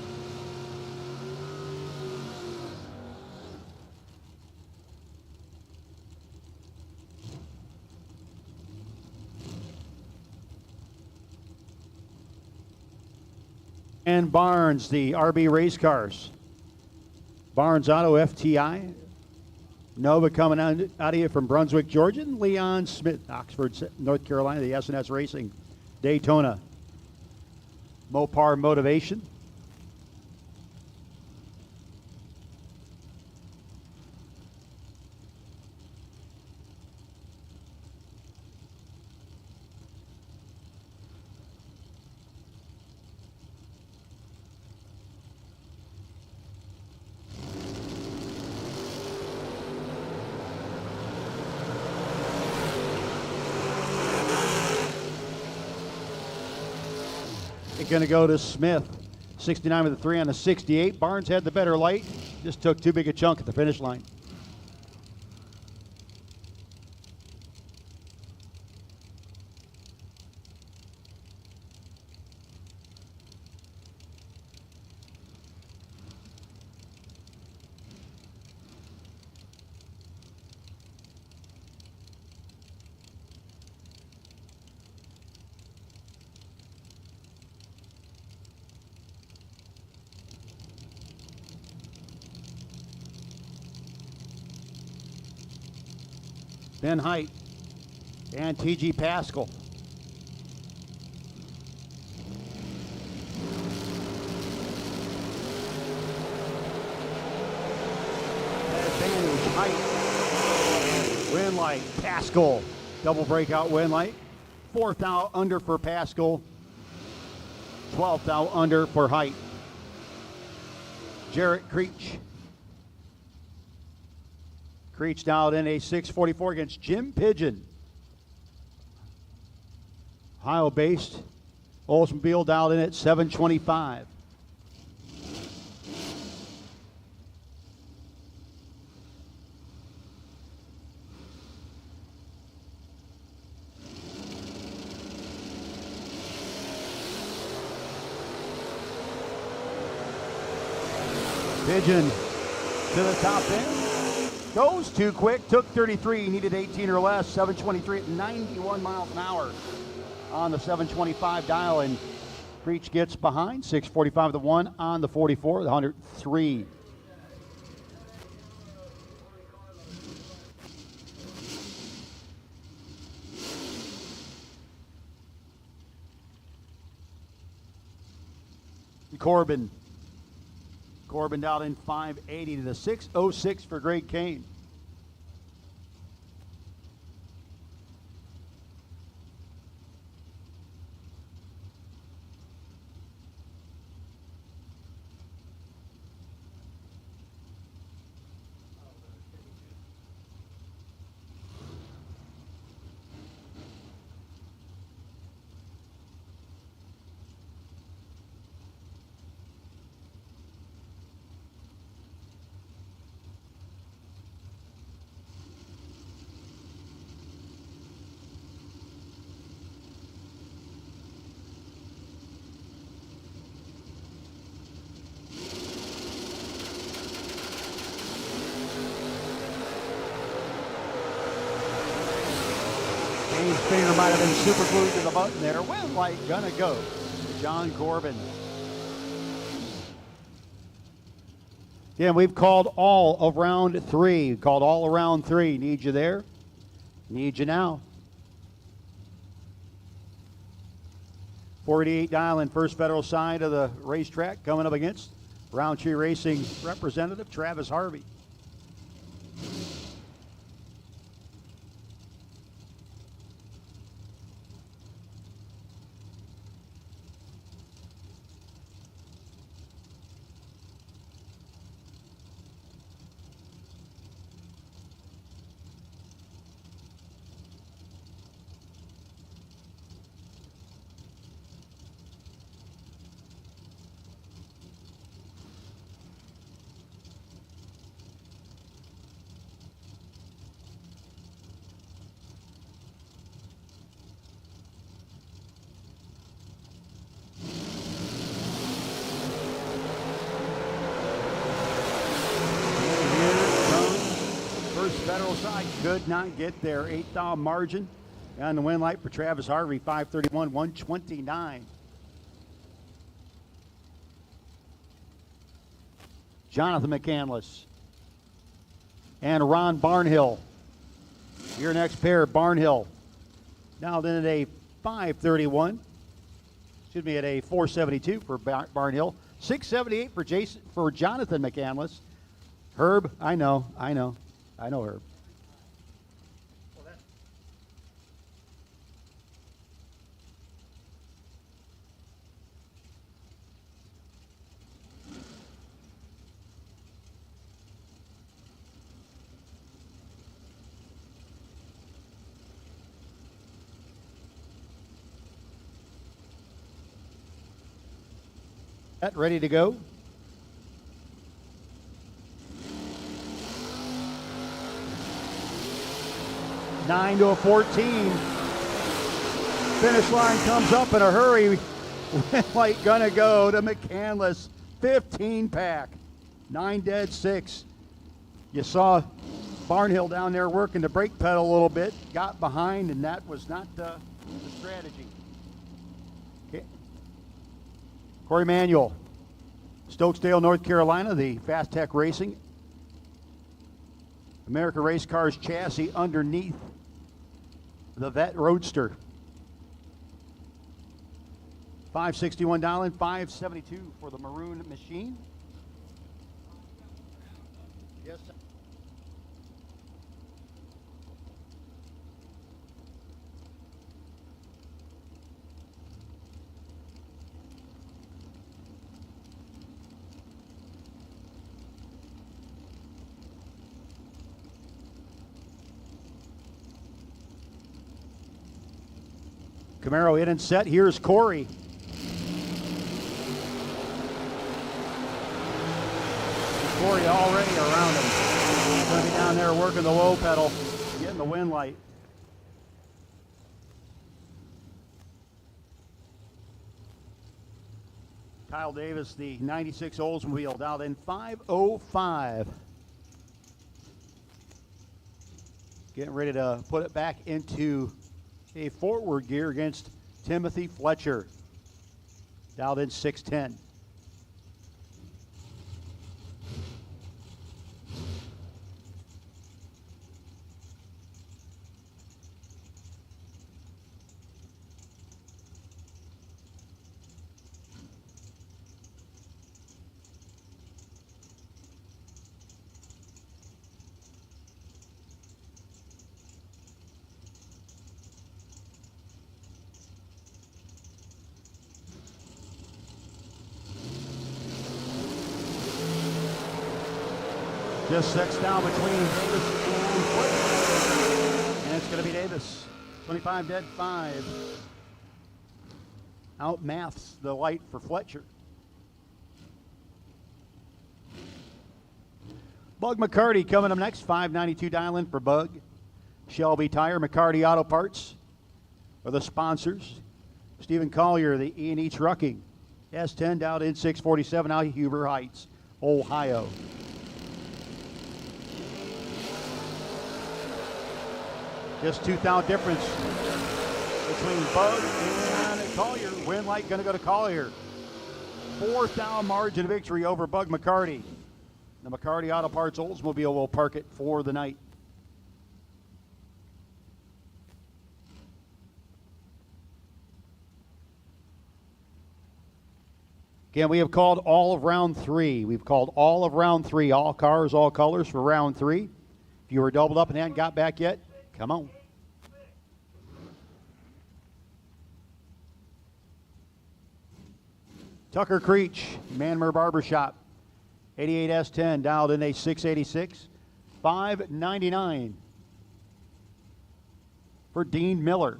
And Barnes, the RB race cars. Barnes Auto FTI. Nova coming out of here from Brunswick, Georgia. And Leon Smith, Oxford, North Carolina, the S&S Racing. Daytona. Mopar Motivation. Going to go to Smith. 69 with the 3 on the 68. Barnes had the better light. Just took too big a chunk at the finish line. Ben Height and T.G. Pascal. Advantage, Height. Win light, Pascal. Double breakout win light. 4th out under for Pascal. 12th out under for Height. Jarrett Creech. Creech dialed in a 644 against Jim Pigeon. Ohio-based Oldsmobile dialed in at 725. Pigeon to the top end. Goes too quick, took 33, needed 18 or less, 723 at 91 miles an hour on the 725 dial, and Creech gets behind, 645 the 1 on the 44, the 103. Corbin dialed in 580 to the 606 for Greg Kane. His finger might have been super glued to the button there. Win light gonna go. John Corbin. Again, we've called all of round 3. Called all around 3. Need you there. Need you now. 48 dial in First Federal side of the racetrack coming up against Roundtree Racing representative Travis Harvey. could not get their 8th margin. On the win light for Travis Harvey, 531, 129. Jonathan McCandless and Ron Barnhill. Your next pair, Barnhill. Dialed in at a 531. Excuse me, at a 472 for Barnhill. 678 for Jonathan McCandless. Herb, I know Herb. Ready to go. Nine to a 14. Finish line comes up in a hurry. Red light gonna go to McCandless. 15 pack. 9 dead, 6. You saw Barnhill down there working the brake pedal a little bit. Got behind, and that was not the strategy. Okay. Corey Manuel, Stokesdale, North Carolina, the Fast Tech Racing. America Race Cars chassis underneath the Vet Roadster. 561 down, 572 for the Maroon Machine. Yes, sir. Camaro in and set. Here's Corey. Corey already around him. He's going to be down there working the low pedal, getting the wind light. Kyle Davis, the 96 Oldsmobile, dialed in 5:05. Getting ready to put it back into a forward gear against Timothy Fletcher. Dialed in 6:10. Just 6 down between Davis and Fletcher. And it's going to be Davis. 25 dead, 5. Out maths the light for Fletcher. Bug McCarty coming up next. 592 dial-in for Bug. Shelby Tire, McCarty Auto Parts are the sponsors. Stephen Collier, the E&E Trucking. S10 dialed in 647 out of Huber Heights, Ohio. Just 2,000 difference between Bug and Collier. Wind light going to go to Collier. 4,000 margin of victory over Bug McCarty. The McCarty Auto Parts Oldsmobile will park it for the night. Again, we have called all of round 3. We've called all of round 3. All cars, all colors for round 3. If you were doubled up and hadn't got back yet, come on. Tucker Creech, Manmer Barbershop. 88 S10 dialed in a 686. 599 for Dean Miller.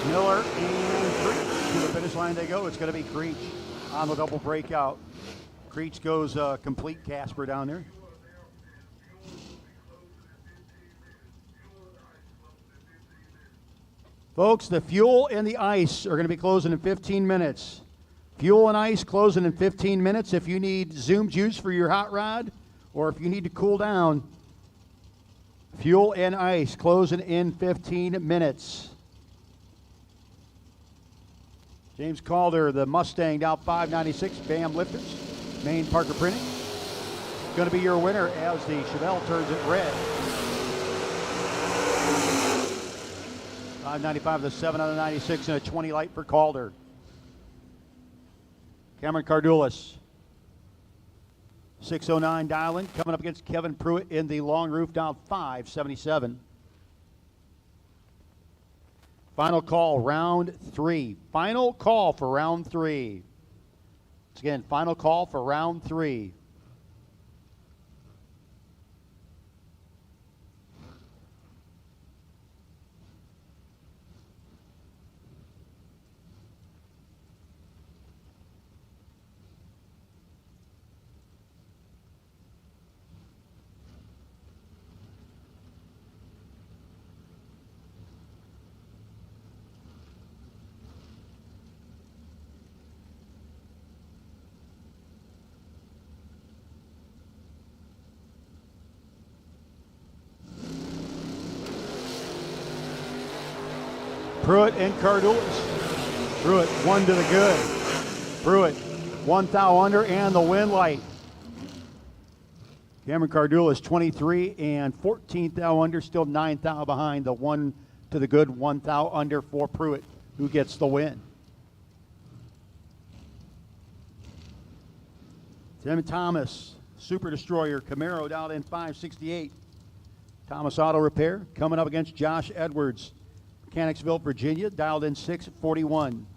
Miller and finish line they go. It's going to be Creech on the double breakout. Creech goes complete Casper down there. Folks, the fuel and the ice are going to be closing in 15 minutes. Fuel and ice closing in 15 minutes. If you need Zoom juice for your hot rod, or if you need to cool down, fuel and ice closing in 15 minutes. James Calder, the Mustang, down 596. BAM Lifters, Maine Parker Printing. Going to be your winner as the Chevelle turns it red. 595 to 7 out of 96 and a 20 light for Calder. Cameron Cardulis, 609 dialing, coming up against Kevin Pruitt in the long roof, down 577. Final call, round 3. Final call for round 3. Once again, final call for round 3. Pruitt and Cardulis. Pruitt, 1 to the good. Pruitt, 1 thou under and the wind light. Cameron Cardulis, 23 and 14 thou under, still 9 thou behind. The 1 to the good, 1 thou under for Pruitt, who gets the win. Tim Thomas, Super Destroyer, Camaro down in 568. Thomas Auto Repair coming up against Josh Edwards, Mechanicsville, Virginia, dialed in 641.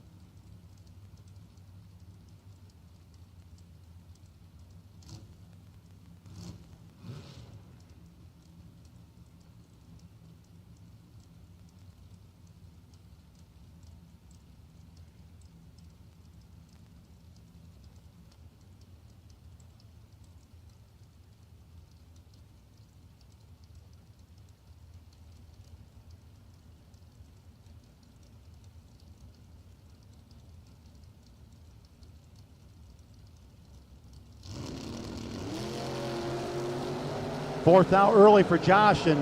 Fourth out early for Josh, and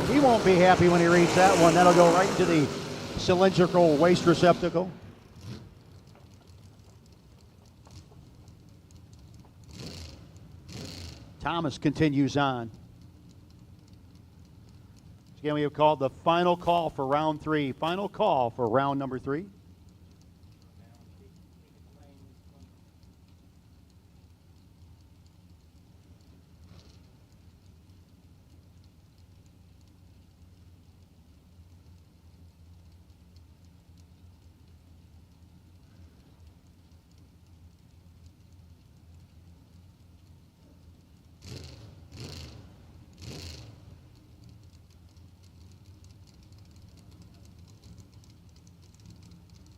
he won't be happy when he reads that one. That'll go right into the cylindrical waste receptacle. Thomas continues on. Again, we have called the final call for round 3. Final call for round number 3.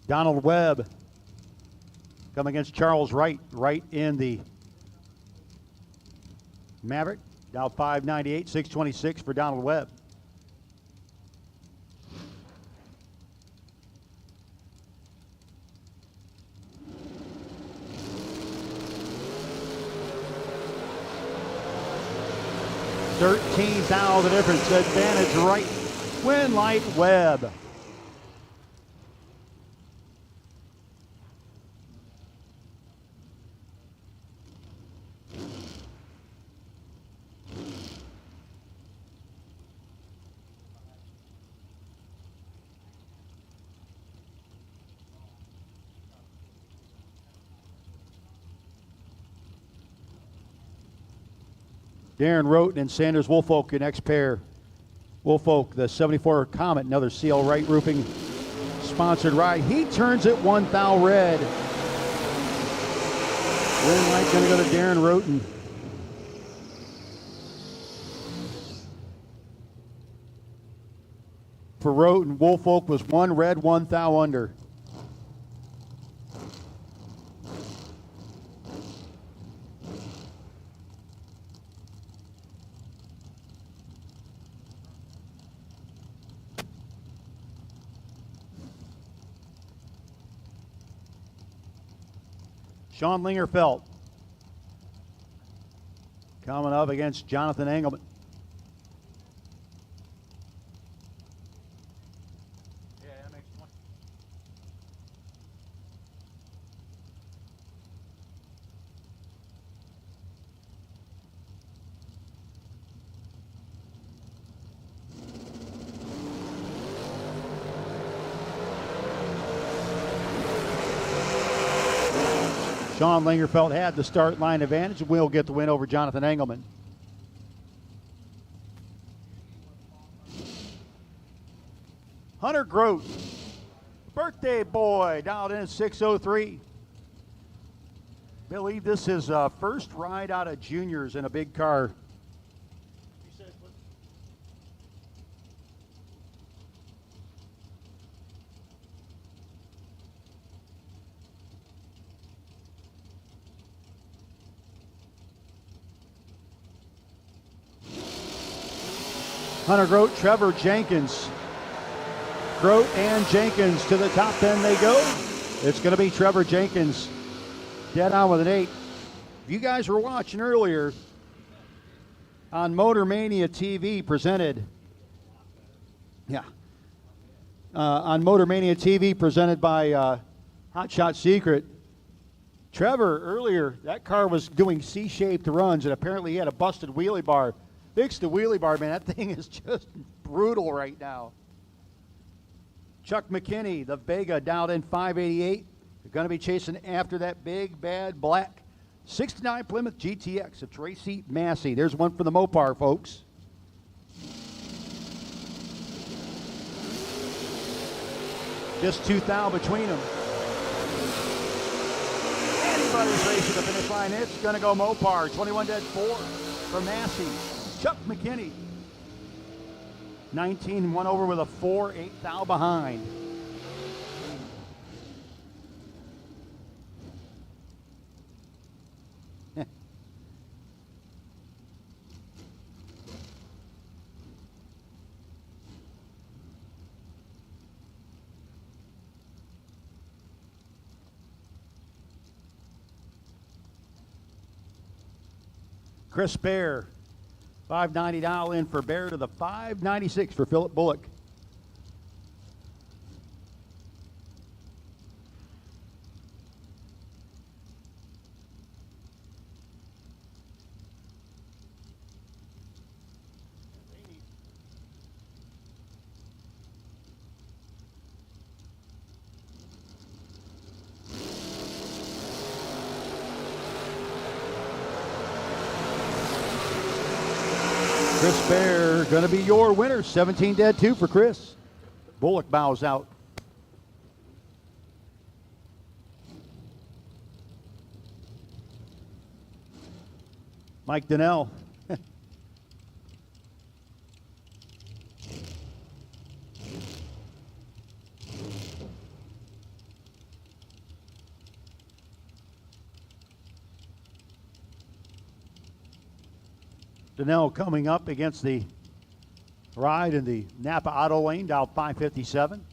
Donald Webb coming against Charles Wright, right in the Maverick. Down 598, 626 for Donald Webb. $13,000 the difference. Advantage right. Win light Webb. Darren Roten and Sanders Woolfolk, your next pair. Woolfolk, the 74 Comet, another CL Wright Roofing sponsored ride. He turns it 1 thou red. Green light going to go to Darren Roten. For Roten, Woolfolk was 1 red, 1 thou under. Sean Lingerfeld coming up against Jonathan Engelman. Sean Lingerfeld had the start line advantage and will get the win over Jonathan Engelman. Hunter Grote, birthday boy, dialed in at 6:03. Believe this is first ride out of juniors in a big car. Hunter Grote, Trevor Jenkins. Grote and Jenkins to the top 10 they go. It's going to be Trevor Jenkins dead on with an 8. If you guys were watching earlier on Motor Mania TV presented, on Motor Mania TV presented by Hot Shot Secret, Trevor earlier, that car was doing C-shaped runs and apparently he had a busted wheelie bar. Fix the wheelie bar, man. That thing is just brutal right now. Chuck McKinney, the Vega, dialed in 588. They're going to be chasing after that big, bad, black 69 Plymouth GTX of Tracy Massey. There's one for the Mopar, folks. Just 2 thou between them. Anybody's racing the finish line. It's going to go Mopar. 21 dead 4 for Massey. Chuck McKinney, 19-1 over with a 4, 8 thou behind. Chris Bear. 590 dial in for Bear to the 596 for Philip Bullock. Chris Bear going to be your winner. 17 dead 2 for Chris. Bullock bows out. Mike Donnell. Donnell coming up against the ride in the Napa Auto Lane, dial 557.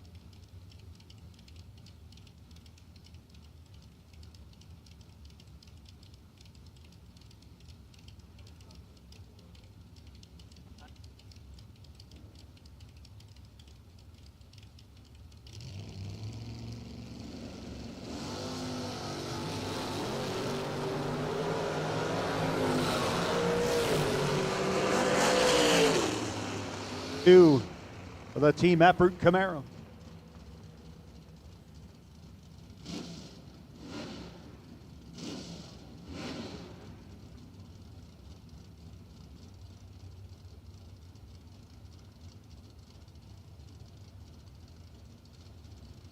Two of the team effort Camaro.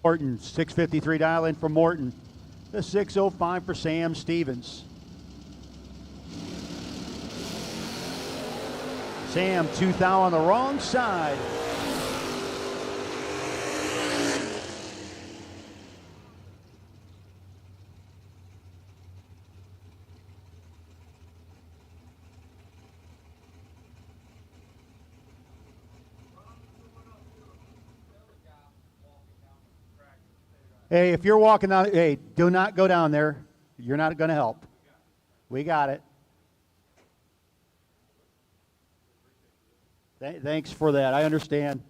Morton, 653 dial in from Morton. The 605 for Sam Stevens. Sam, 2 thou on the wrong side. Hey, if you're walking down, hey, do not go down there. You're not going to help. We got it. Thanks for that. I understand.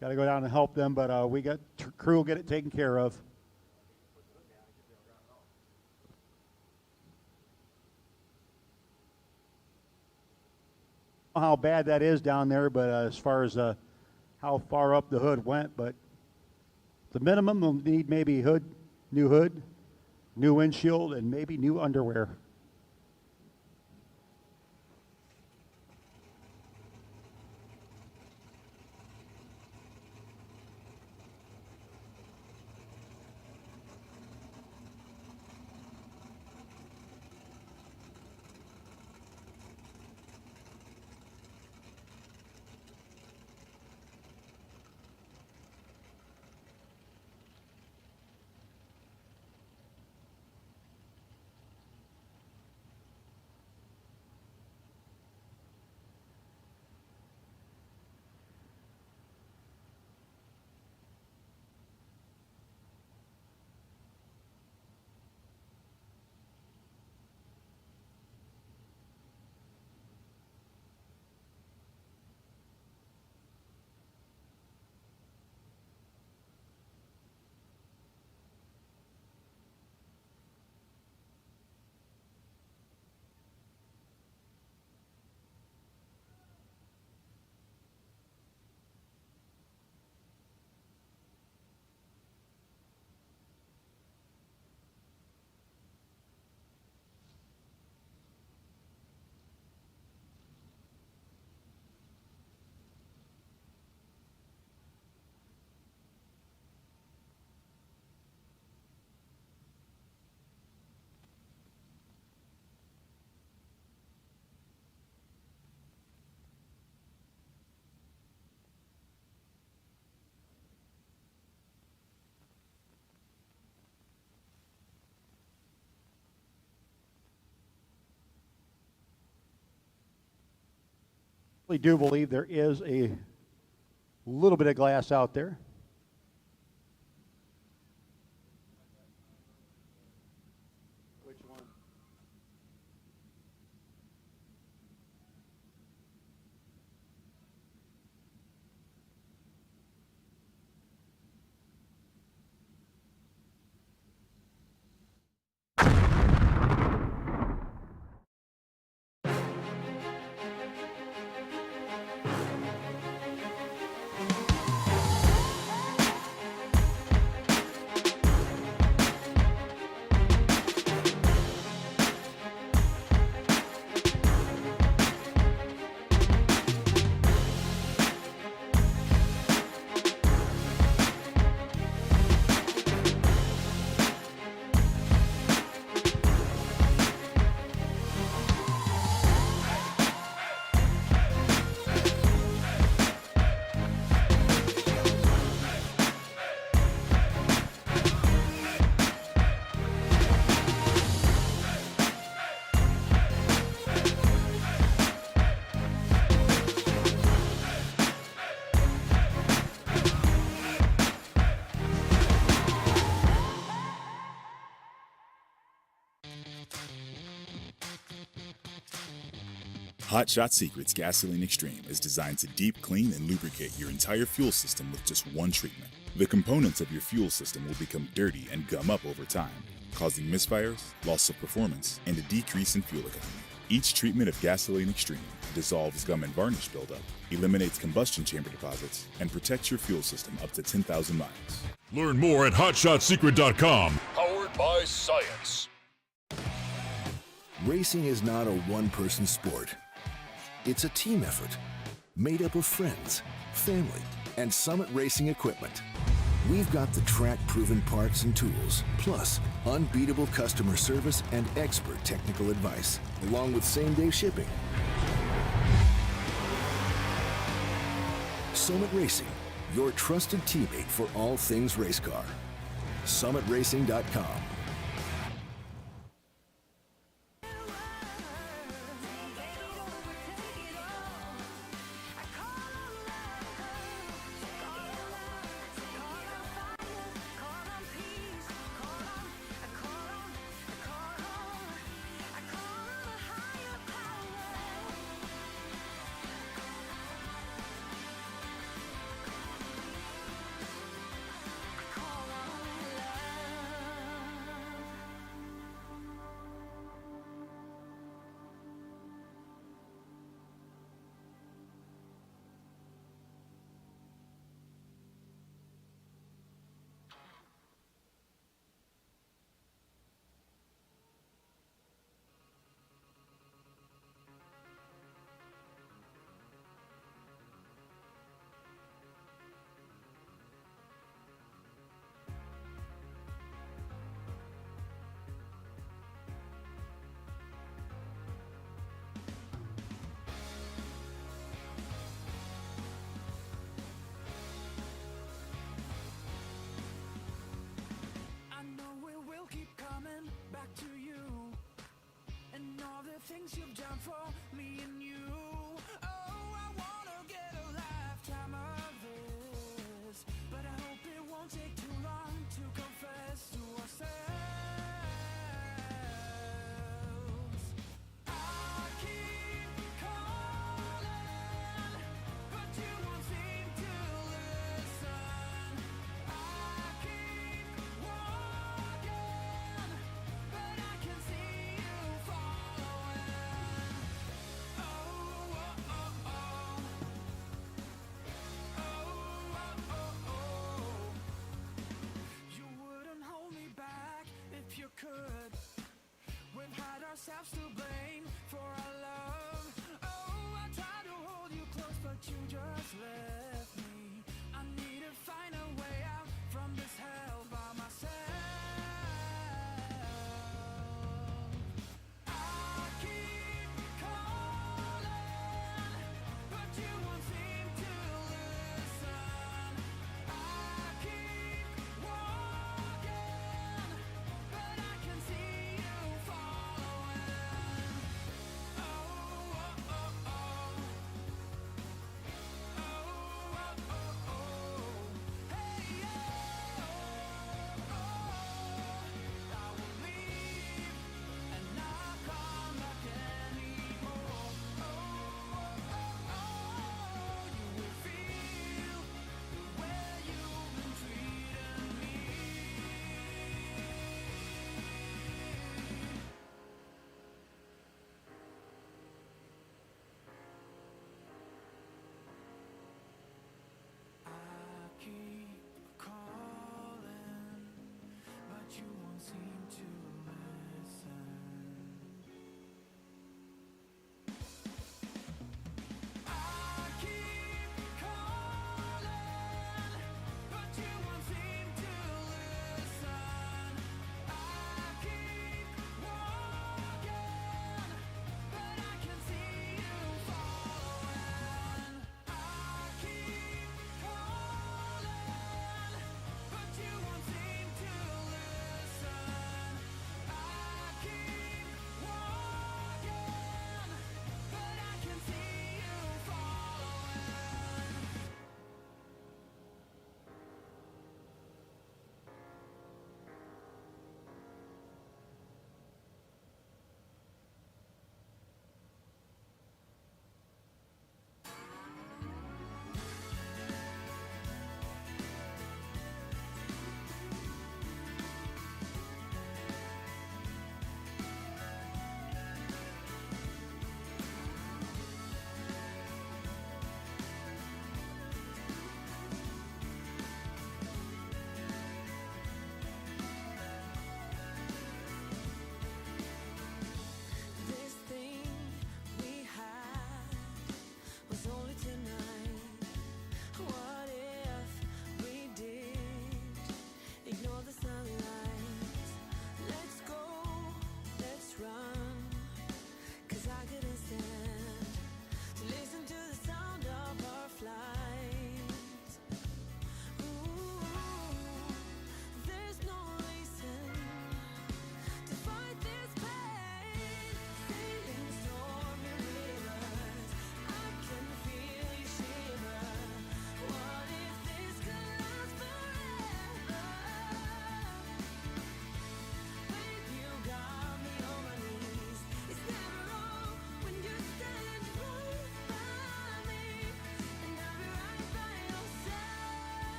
Got to go down and help them, but we got crew will get it taken care of. How bad that is down there, but as far as how far up the hood went, but the minimum will need maybe new hood, new windshield, and maybe new underwear. I do believe there is a little bit of glass out there. Which one? Hot Shot Secret's Gasoline Extreme is designed to deep clean and lubricate your entire fuel system with just one treatment. The components of your fuel system will become dirty and gum up over time, causing misfires, loss of performance, and a decrease in fuel economy. Each treatment of Gasoline Extreme dissolves gum and varnish buildup, eliminates combustion chamber deposits, and protects your fuel system up to 10,000 miles. Learn more at hotshotsecret.com. Powered by science. Racing is not a one-person sport. It's a team effort made up of friends, family, and Summit Racing equipment. We've got the track-proven parts and tools, plus unbeatable customer service and expert technical advice, along with same-day shipping. Summit Racing, your trusted teammate for all things race car. SummitRacing.com. ourselves to blame for our love. Oh, I tried to hold you close, but you just left me. I need to find a way out from this hell by myself. I keep calling, but you won't seem to listen. I keep walking, but I can see you following. Oh, oh, oh, oh. Oh,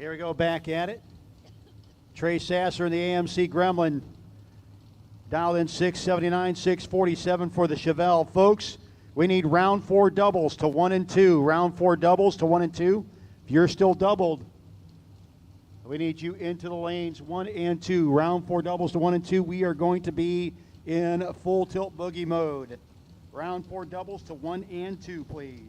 Here we go, back at it. Trey Sasser in the AMC Gremlin. Dialed in 679, 647 for the Chevelle. Folks, we need round 4 doubles to 1 and 2. Round 4 doubles to 1 and 2. If you're still doubled, we need you into the lanes 1 and 2. Round 4 doubles to 1 and 2. We are going to be in full tilt boogie mode. Round 4 doubles to 1 and 2, please.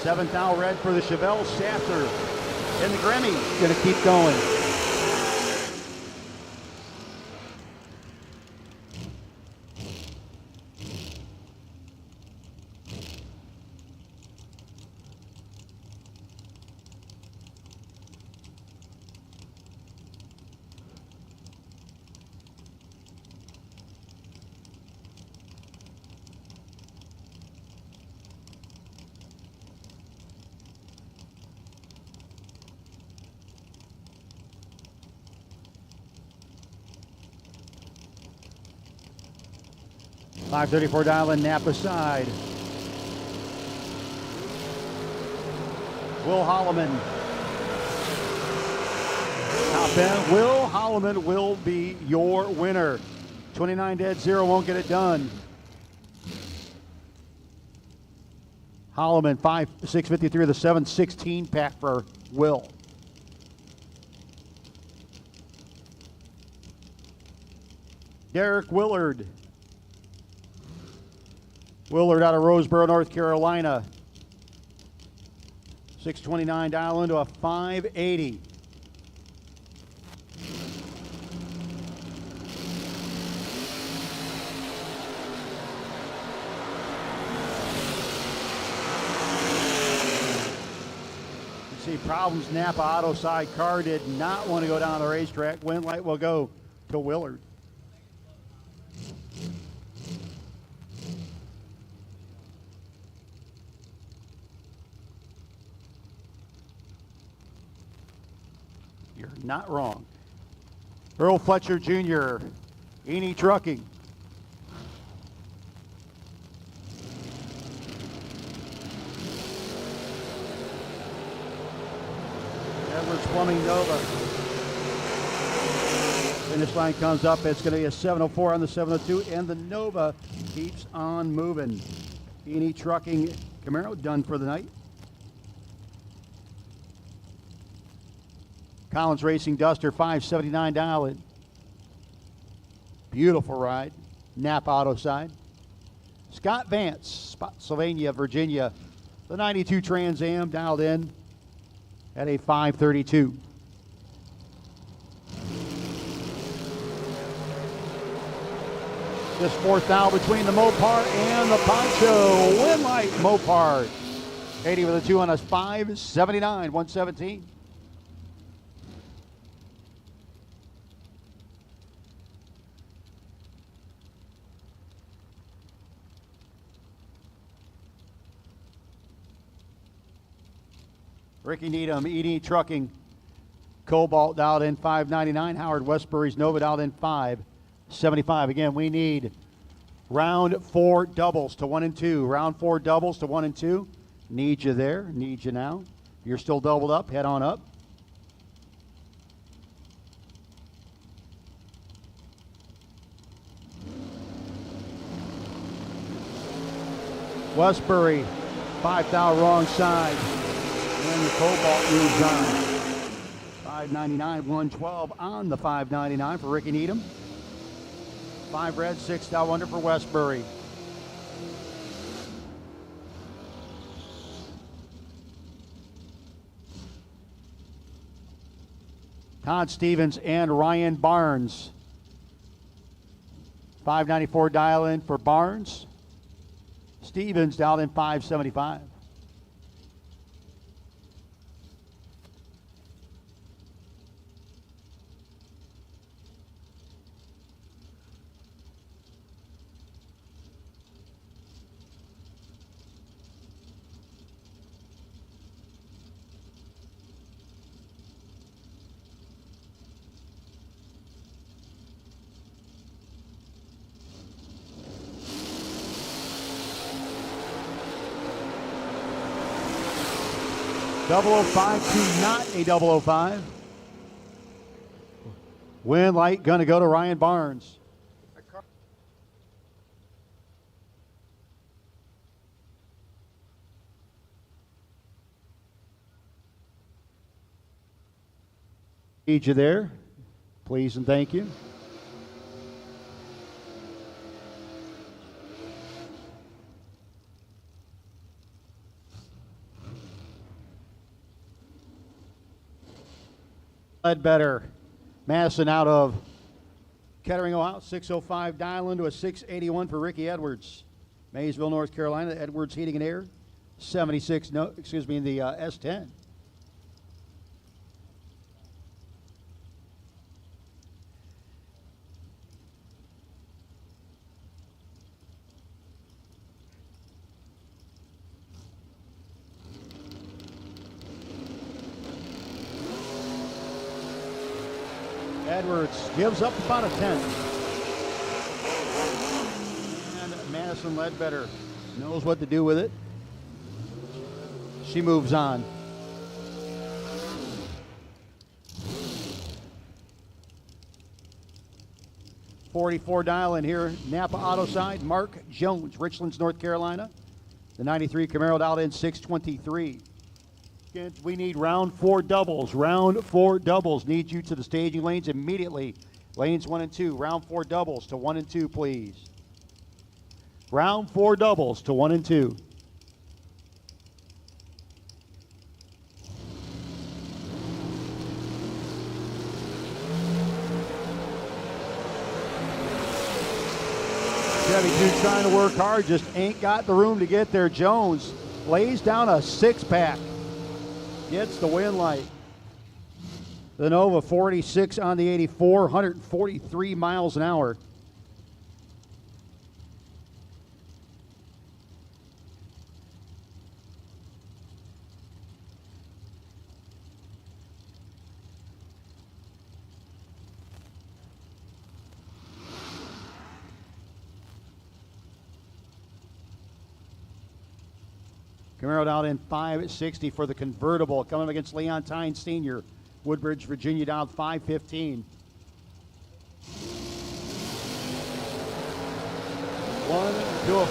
Seventh out red for the Chevelle. Sasser in the Grammy. Going to keep going. .534 dial in Napa side. Will Holloman. Top end. Will Holloman will be your winner. 29 dead, 0 won't get it done. Holloman, 653 of the 716 pack for Will. Derek Willard. Willard out of Roseboro, North Carolina. 629 dial into a 580. You see problems. Napa Auto side car did not want to go down the racetrack. Wind light will go to Willard. You're not wrong. Earl Fletcher Jr., Eni Trucking. Edwards Plumbing Nova. Finish line comes up. It's going to be a 704 on the 702, and the Nova keeps on moving. Eni Trucking Camaro done for the night. Collins Racing Duster, 579 dial in. Beautiful ride. Napa Auto side. Scott Vance, Spotsylvania, Virginia. The 92 Trans Am dialed in at a 532. This fourth dial between the Mopar and the Poncho. Winlight Mopar. 80 with a 2 on us. 579, 117. Ricky Needham, Eni Trucking, Cobalt dialed in 599. Howard Westbury's Nova dialed in 575. Again, we need round 4 doubles to 1 and 2. Round 4 doubles to 1 and 2. Need you there, need you now. If you're still doubled up, head on up. Westbury, 5,000 wrong side. And the Cobalt moves on. 599, 112 on the 599 for Ricky Needham. 5 red, 6 down under for Westbury. Todd Stevens and Ryan Barnes. 594 dial in for Barnes. Stevens dialed in 575. 005 to not a 005. Win light going to go to Ryan Barnes. Need you there, please and thank you. Ledbetter, Madison out of Kettering, Ohio, 605 dial into a 681 for Ricky Edwards. Maysville, North Carolina, Edwards Heating and Air, 76, no, excuse me, in the S10. Edwards gives up about a 10. And Madison Ledbetter knows what to do with it. She moves on. .44 dial in here, Napa Auto side, Mark Jones, Richlands, North Carolina. The 93 Camaro dialed in 623. Kids, we need round 4 doubles. Round 4 doubles. Need you to the staging lanes immediately. Lanes 1 and 2. Round 4 doubles to 1 and 2, please. Round 4 doubles to 1 and 2. Chevy 2 trying to work hard, just ain't got the room to get there. Jones lays down a 6-pack. Gets the win light. The Nova 46 on the 84, 143 miles an hour. Camaro dialed in 560 for the convertible. Coming up against Leon Tyne Sr. Woodbridge, Virginia dialed 515. 1 to a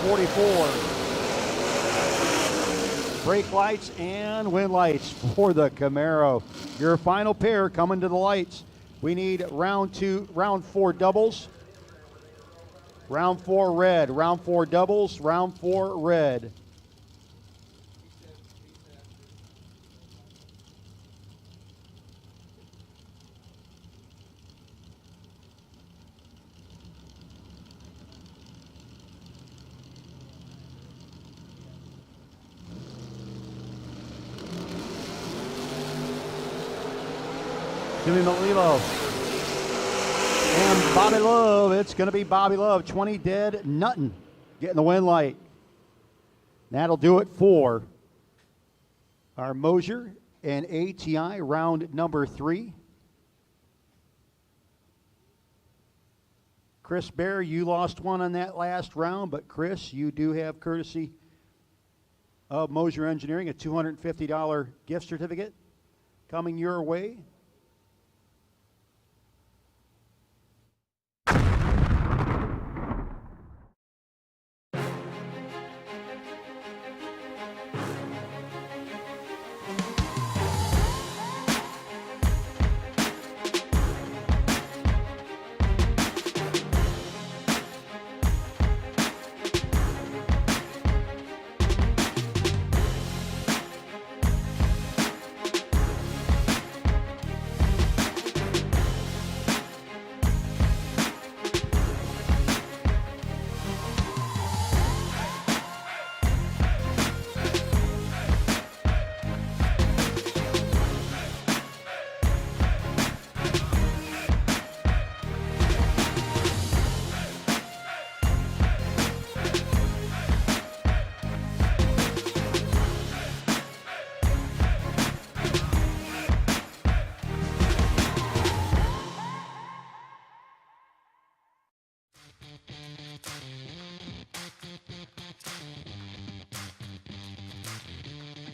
44. Brake lights and wind lights for the Camaro. Your final pair coming to the lights. We need round 4 doubles. Round 4 red. Round 4 doubles. Round 4 red. Jimmy Melillo and Bobby Love. It's going to be Bobby Love. 20 dead, nothing. Getting the win light. That'll do it for our Mosier and ATI round number 3. Chris Bear, you lost one on that last round, but Chris, you do have courtesy of Mosier Engineering, a $250 gift certificate coming your way.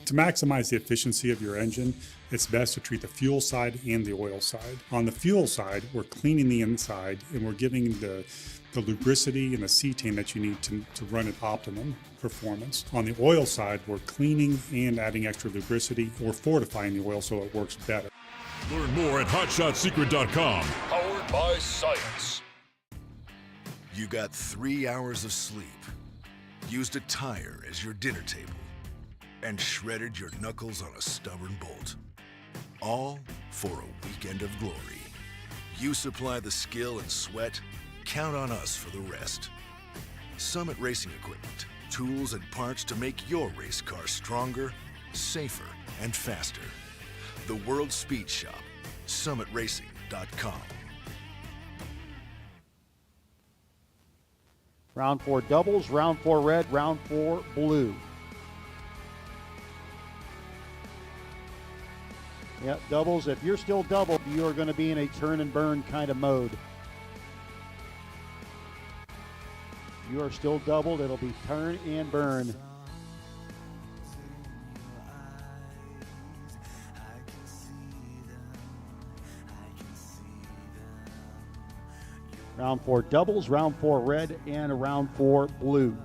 To maximize the efficiency of your engine, it's best to treat the fuel side and the oil side. On the fuel side, we're cleaning the inside and we're giving the lubricity and the cetane that you need to run at optimum performance. On the oil side, we're cleaning and adding extra lubricity or fortifying the oil so it works better. Learn more at hotshotsecret.com. Powered by science. You got 3 hours of sleep, used a tire as your dinner table, and shredded your knuckles on a stubborn bolt. All for a weekend of glory. You supply the skill and sweat, count on us for the rest. Summit Racing Equipment, tools and parts to make your race car stronger, safer, and faster. The World Speed Shop, summitracing.com. Round 4 doubles, round 4 red, round 4 blue. Yep, doubles. If you're still doubled, you are going to be in a turn and burn kind of mode. You are still doubled, it'll be turn and burn. Round 4 doubles, round 4 red, and round 4 blue.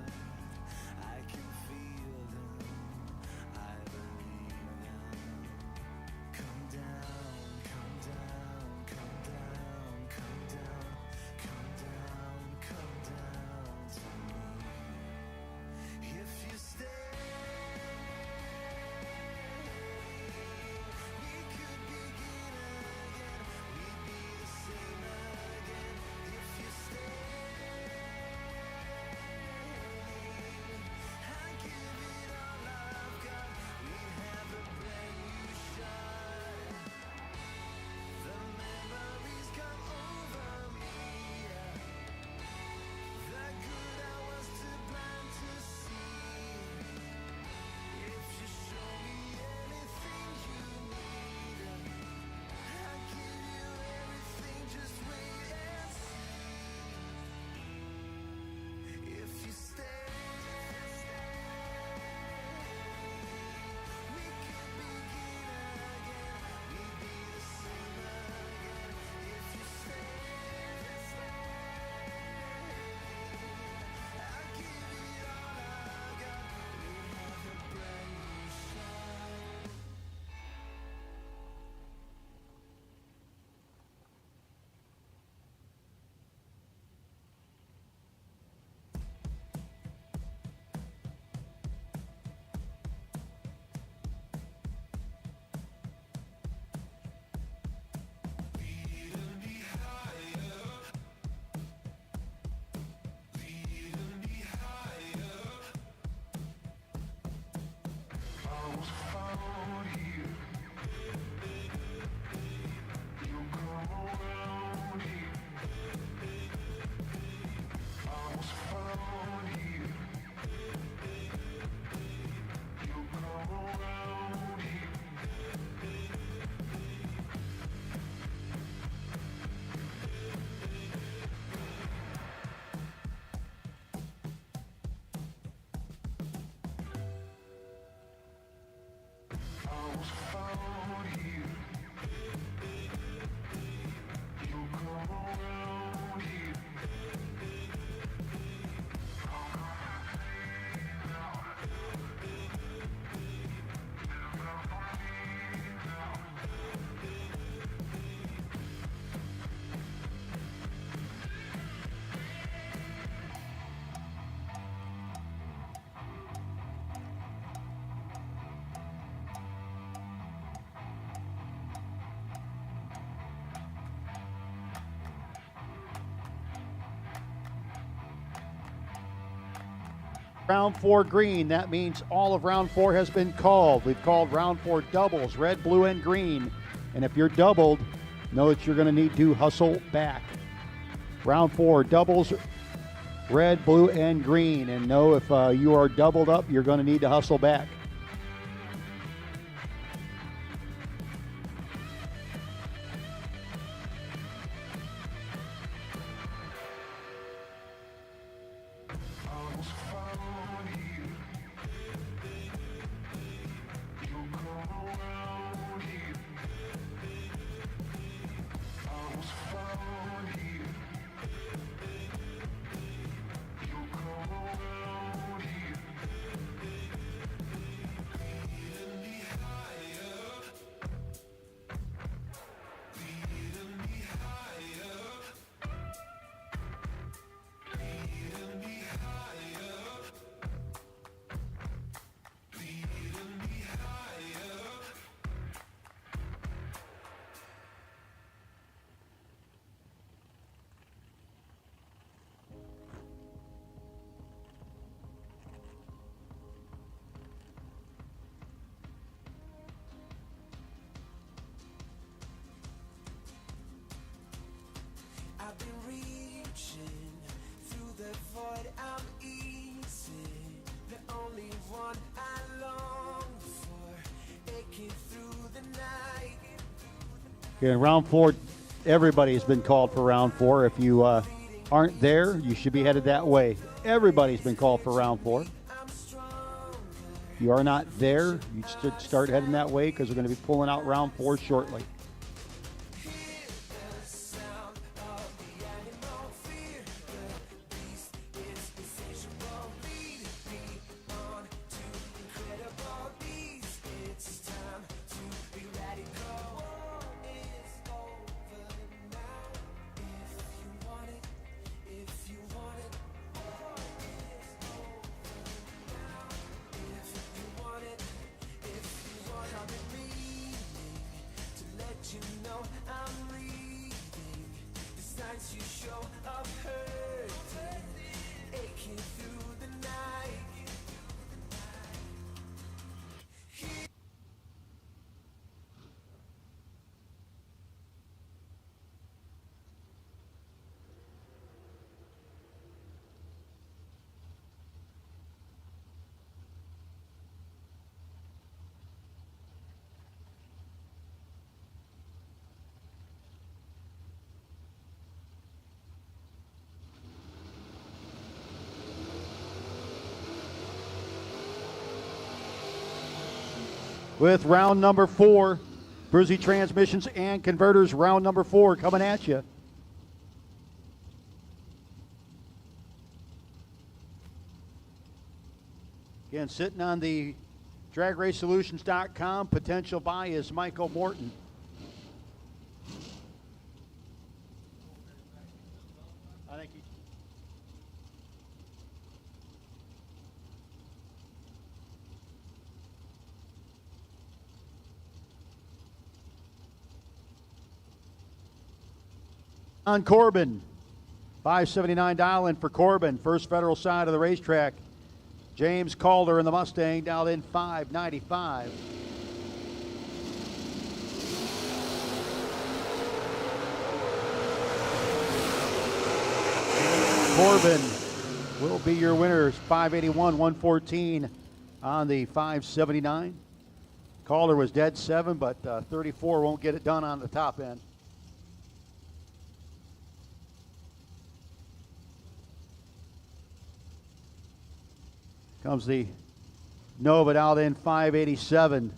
Round 4 green, that means all of round 4 has been called. We've called round 4 doubles, red, blue, and green. And if you're doubled, know that you're going to need to hustle back. Round 4 doubles, red, blue, and green. And know if you are doubled up, you're going to need to hustle back. Okay, in round 4, everybody has been called for round 4. If you aren't there, you should be headed that way. Everybody's been called for round 4. If you are not there, you should start heading that way because we're going to be pulling out round 4 shortly. With round number 4, Bruzy Transmissions and Converters, round number 4 coming at you. Again, sitting on the DragRaceSolutions.com potential buy is Michael Morton. I think he's on Corbin. $579 dial in for Corbin. First Federal side of the racetrack. James Calder in the Mustang dialed in $595. Corbin will be your winner. 581, 114 on the 579. Calder was dead 7, but 34 won't get it done on the top end. Comes the Nova out in 587.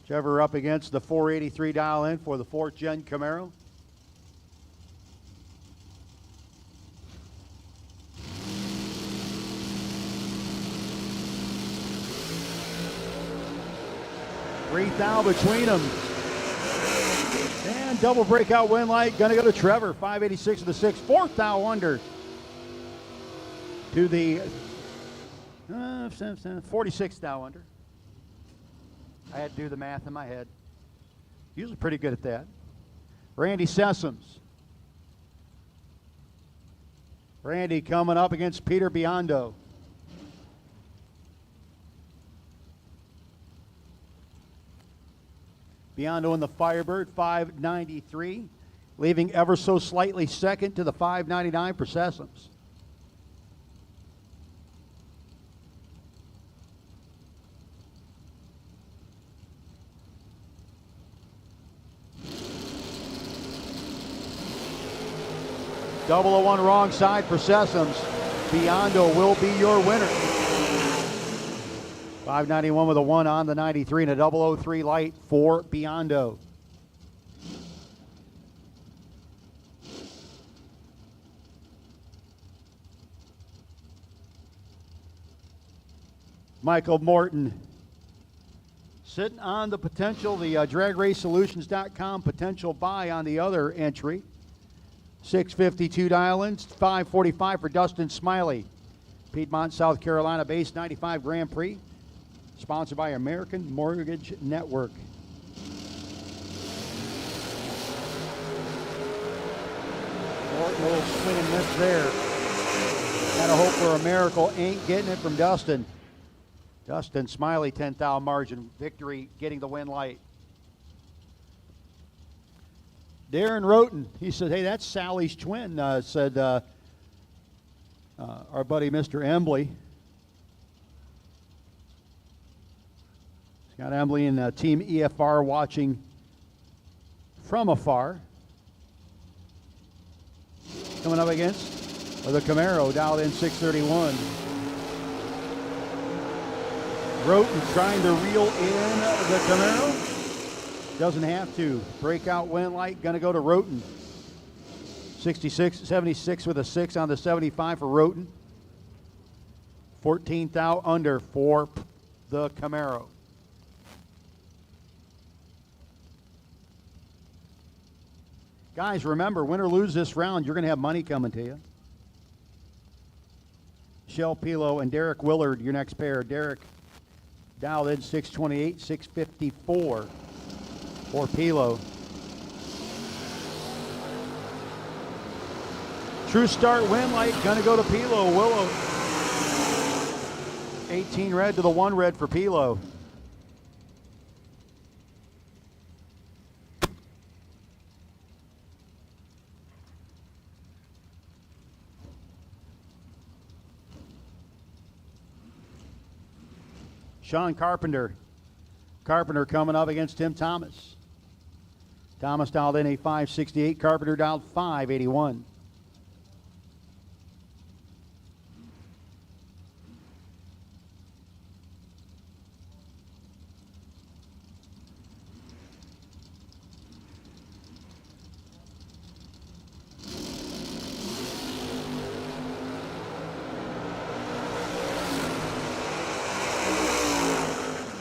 Trevor up against the 483 dial in for the 4th gen Camaro. $3,000 between them. And double breakout win light. Gonna go to Trevor. 586 of the 6. $4,000 under. To the 46,000 under. I had to do the math in my head. Usually pretty good at that. Randy Sessoms. Randy coming up against Peter Biondo. Biondo in the Firebird, 593. Leaving ever so slightly second to the 599 for Sessoms. Double 01 wrong side for Sessoms. Biondo will be your winner. 591 with a 1 on the 93 and a 003 light for Biondo. Michael Morton sitting on the potential, the DragRaceSolutions.com potential buy on the other entry. 652 dial-ins, 545 for Dustin Smiley. Piedmont, South Carolina based 95 Grand Prix. Sponsored by American Mortgage Network. Morton, a little swing and miss there. Gotta hope for a miracle. Ain't getting it from Dustin. Dustin Smiley, 10,000 margin victory, getting the win light. Darren Roten, he said, hey, that's Sally's twin, said our buddy Mr. Embley. Scott Embley and Team EFR watching from afar. Coming up against the Camaro, dialed in 631. Roten trying to reel in the Camaro. Doesn't have to. Breakout win light, gonna go to Roten. 76 with a 6 on the 75 for Roten. 14th out under for the Camaro. Guys, remember, win or lose this round, you're going to have money coming to you. Shell Pilo and Derek Willard, your next pair. Derek dialed in 628, 654 for Pilo. True start win light, going to go to Pilo. Willow. 18 red to the 1 red for Pilo. Sean Carpenter. Carpenter coming up against Tim Thomas. Thomas dialed in a 568. Carpenter dialed 581.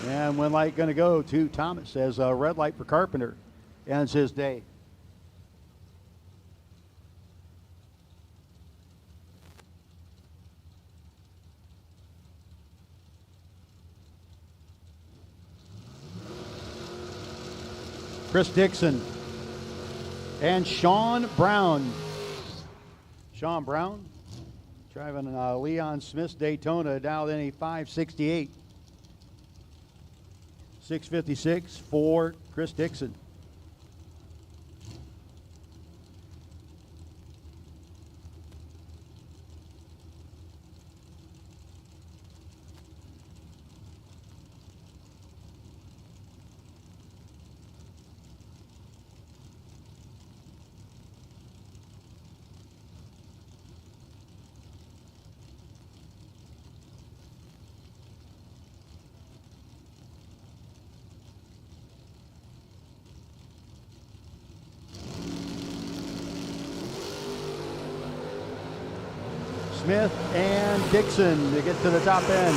And one light going to go to Thomas. Says red light for Carpenter. Ends his day. Chris Dixon and Sean Brown. Sean Brown driving Leon Smith's Daytona, dialed in a 568. 656 for Chris Dixon. Smith and Dixon to get to the top end.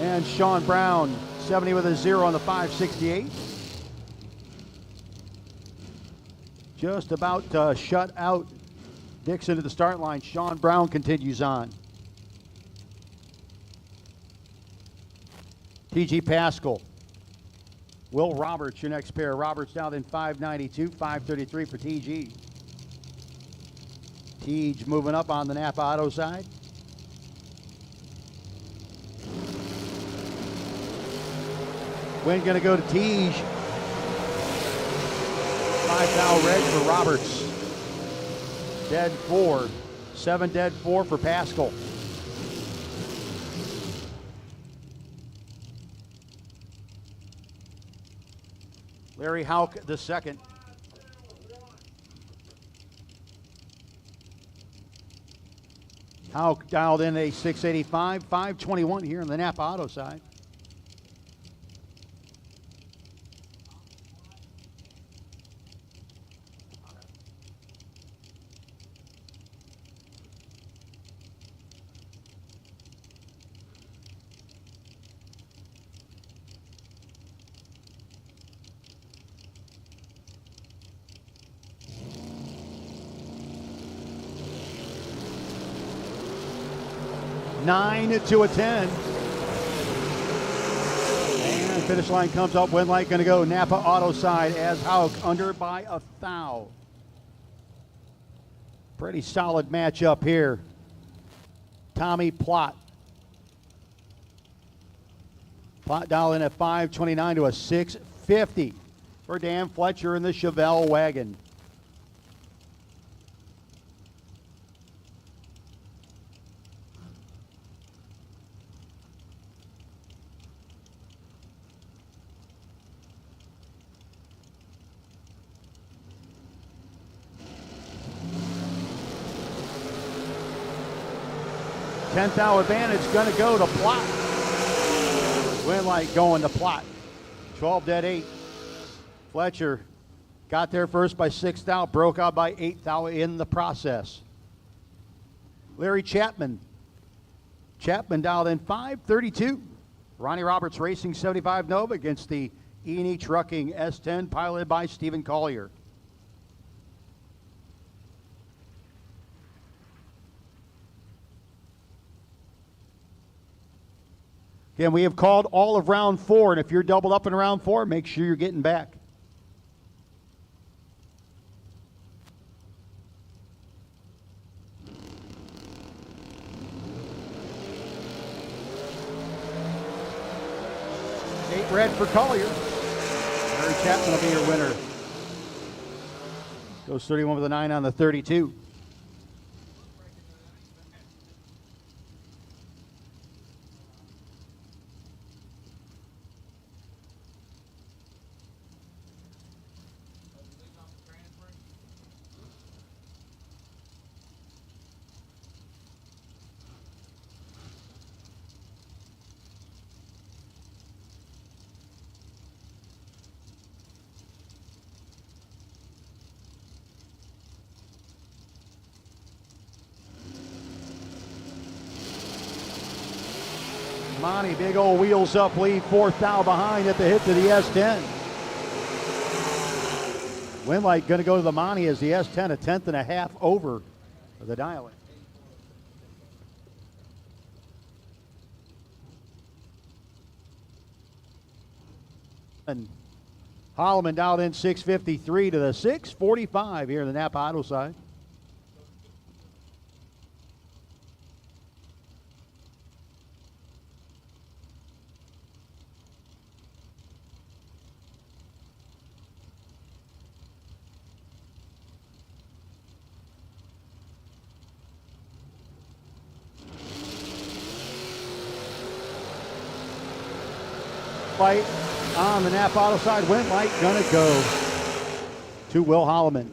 And Sean Brown, 70 with a 0 on the 568. Just about to shut out Dixon at the start line. Sean Brown continues on. T.G. Pascal. Will Roberts, your next pair. Roberts down in 592, 533 for T.G. Teej moving up on the Napa Auto side. Win going to go to Teej. 5 thou red for Roberts. Dead 4. 7 dead 4 for Pascal. Larry Hauk the second. Hauk dialed in a 685, 521 here on the Napa Auto side. Nine to a 10. And finish line comes up. Win light going to go Napa Auto side as Hauk under by a thou. Pretty solid matchup here. Tommy Plott. Plott dial in at 529 to a 650 for Dan Fletcher in the Chevelle wagon. 10th hour advantage going to go to Plot. Winlight going to Plot. 12 dead 8. Fletcher got there first by 6th out, broke out by 8th out in the process. Larry Chapman. Chapman dialed in 5:32. Ronnie Roberts Racing 75 Nova against the E&E Trucking S10 piloted by Stephen Collier. Again, we have called all of round 4, and if you're doubled up in round 4, make sure you're getting back. Eight red for Collier. Larry Chapman will be your winner. Goes 31 with a 9 on the 32. Monty, big old wheels up lead, 4th thou behind at the hit to the S10. Winlight going to go to the Monty as the S10 a 10th and a half over the dial-in. And Holloman dialed in 6:53 to the 6:45 here in the Napa Auto side. Fight on the Napa Auto side. Winlight gonna go to Will Holloman.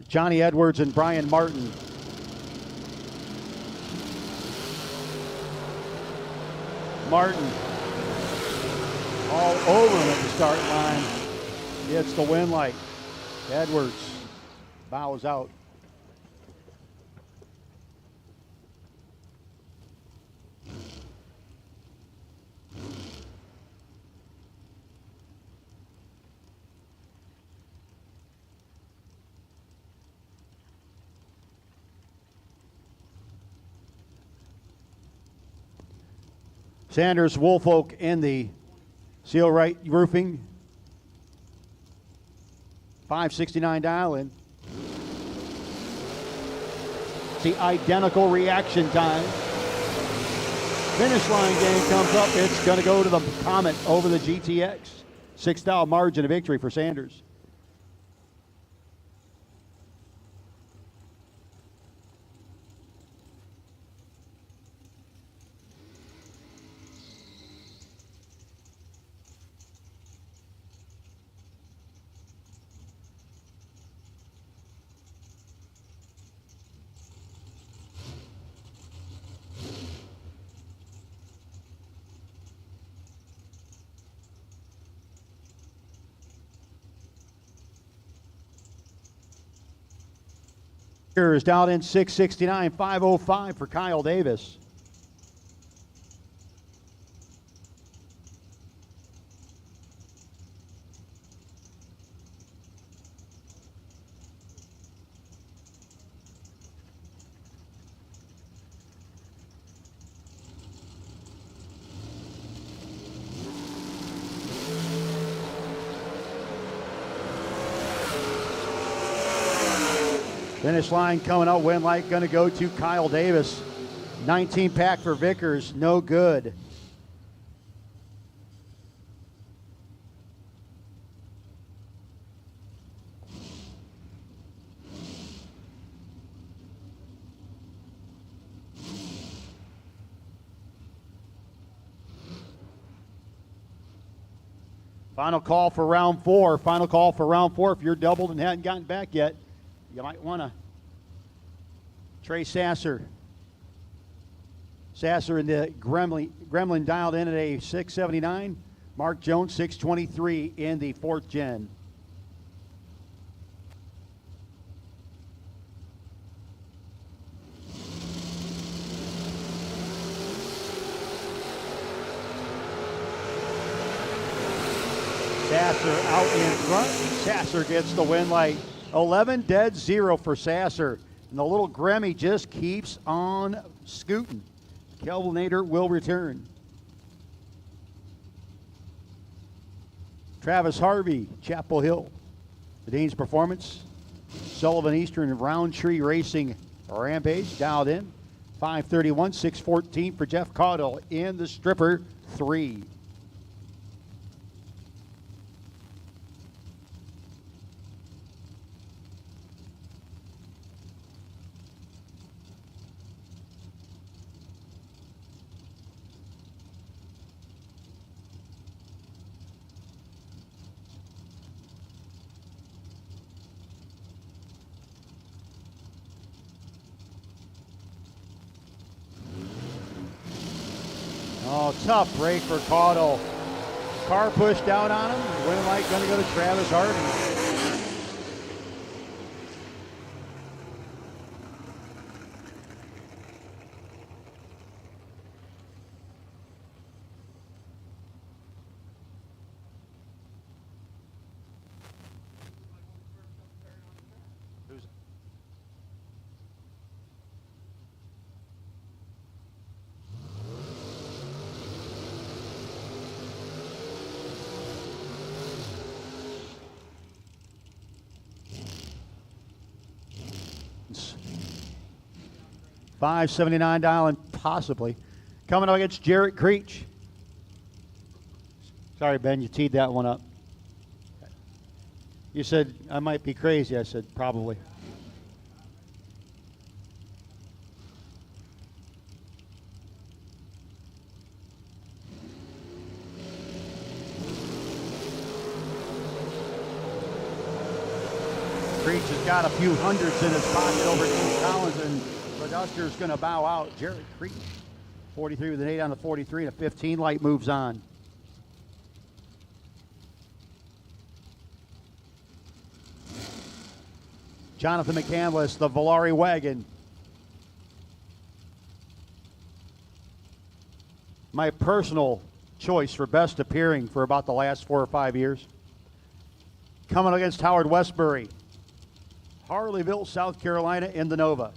Johnny Edwards and Brian Martin. Martin all over him at the start line. Gets the Winlight. Edwards bows out. Sanders, Woolfolk, and the Seal Right Roofing. 5:69 dial-in. The identical reaction time. Finish line game comes up. It's going to go to the Comet over the GTX. 6-thou margin of victory for Sanders. Is down in 6:69, 5:05 for Kyle Davis. Finish line coming out. Win light going to go to Kyle Davis. 19 pack for Vickers. No good. Final call for round 4. Final call for round 4. If you're doubled and hadn't gotten back yet, you might want to. Trey Sasser. Sasser in the Gremlin dialed in at a 679. Mark Jones, 623 in the 4th gen. Sasser out in front. Sasser gets the win light. 11 dead, 0 for Sasser. And the little Grammy just keeps on scooting. Kelvinator will return. Travis Harvey, Chapel Hill. The Dean's Performance. Sullivan Eastern Roundtree Racing Rampage dialed in. 531, 614 for Jeff Caudle in the Stripper 3. Oh, tough break for Caudle. Car pushed down on him. Win light going to go to Travis Harvey. $579 dialing, possibly. Coming up against Jarrett Creech. Sorry, Ben, you teed that one up. You said I might be crazy. I said probably. Creech has got a few hundreds in his pocket over Keith Collins, and the Duster's going to bow out. Jarrett Creech, 43 with an 8 on the 43, and a 15 light moves on. Jonathan McCandless, the Volare Wagon. My personal choice for best appearing for about the last 4 or 5 years. Coming against Howard Westbury. Harleyville, South Carolina in the Nova.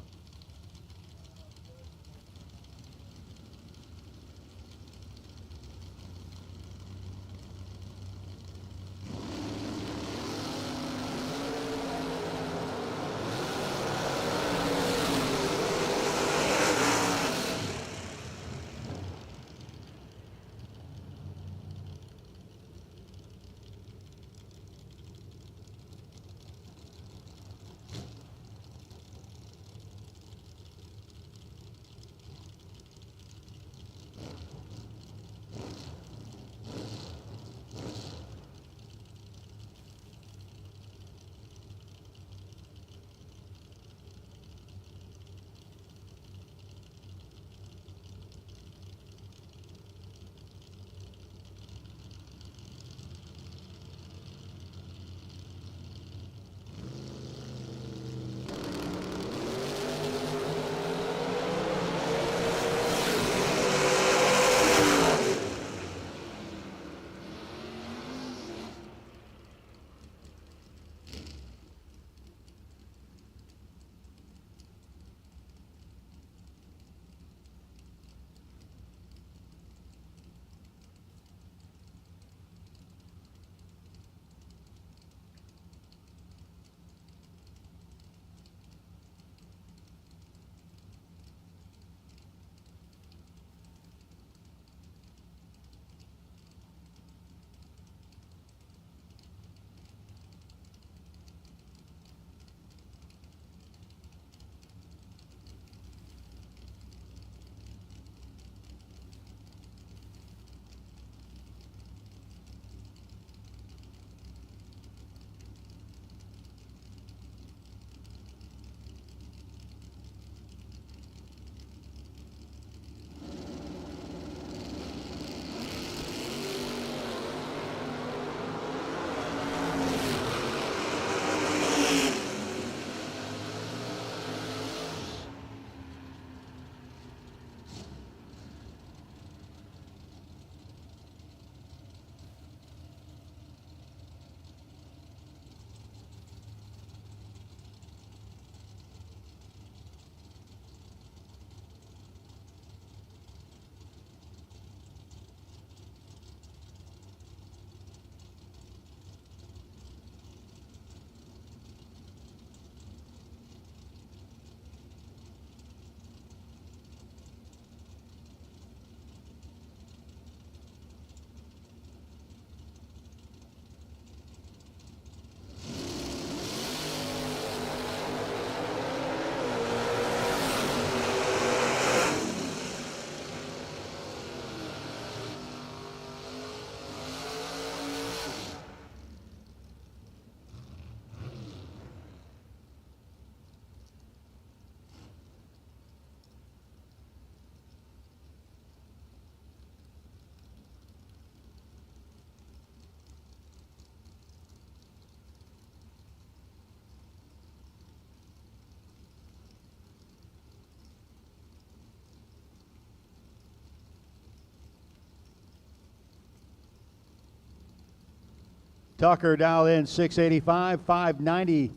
Tucker dialed in 685, 590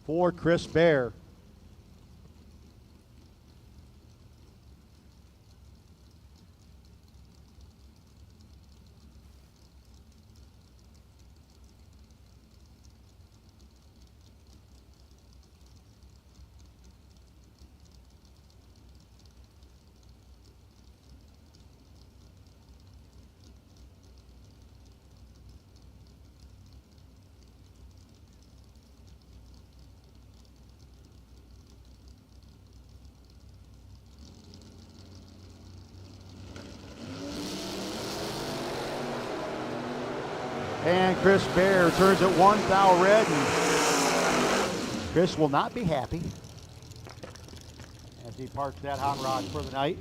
for Chris Bear. And Chris Bear turns at one, thou red, and Chris will not be happy as he parks that hot rod for the night.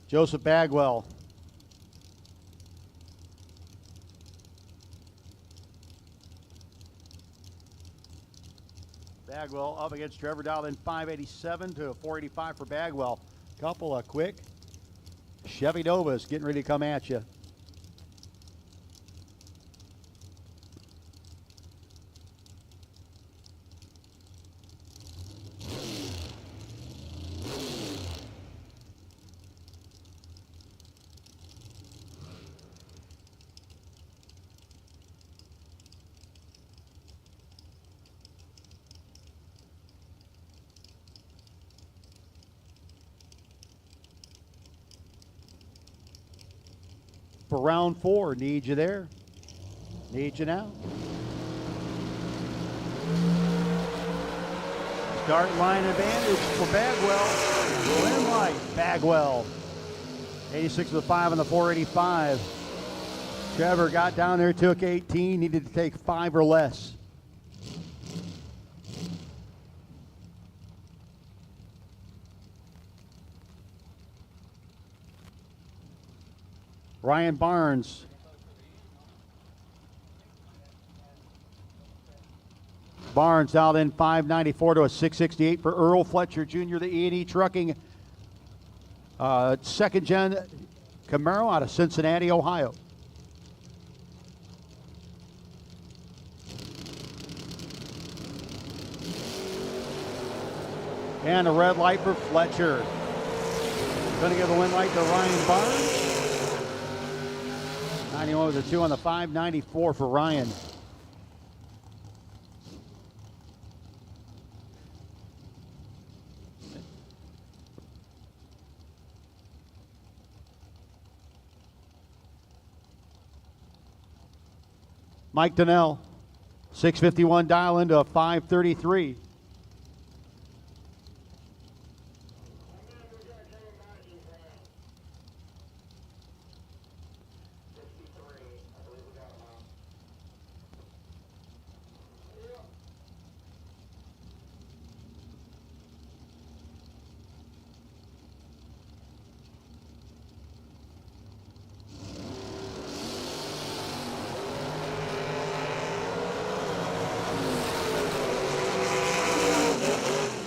Joseph Bagwell. Bagwell up against Trevor, dialed in 587 to 485 for Bagwell. Couple of quick Chevy Novas getting ready to come at you. For round 4, need you there. Need you now. Start line advantage for Bagwell. Win light, Bagwell. 86 to the 5 on the 485. Trevor got down there, took 18, needed to take 5 or less. Ryan Barnes. Barnes dialed in 594 to a 668 for Earl Fletcher Jr., the E&E Trucking second gen Camaro out of Cincinnati, Ohio. And a red light for Fletcher. Going to give a win light to Ryan Barnes. 91 with a 2 on the 594 for Ryan. Mike Donnell, 651 dial into a 533.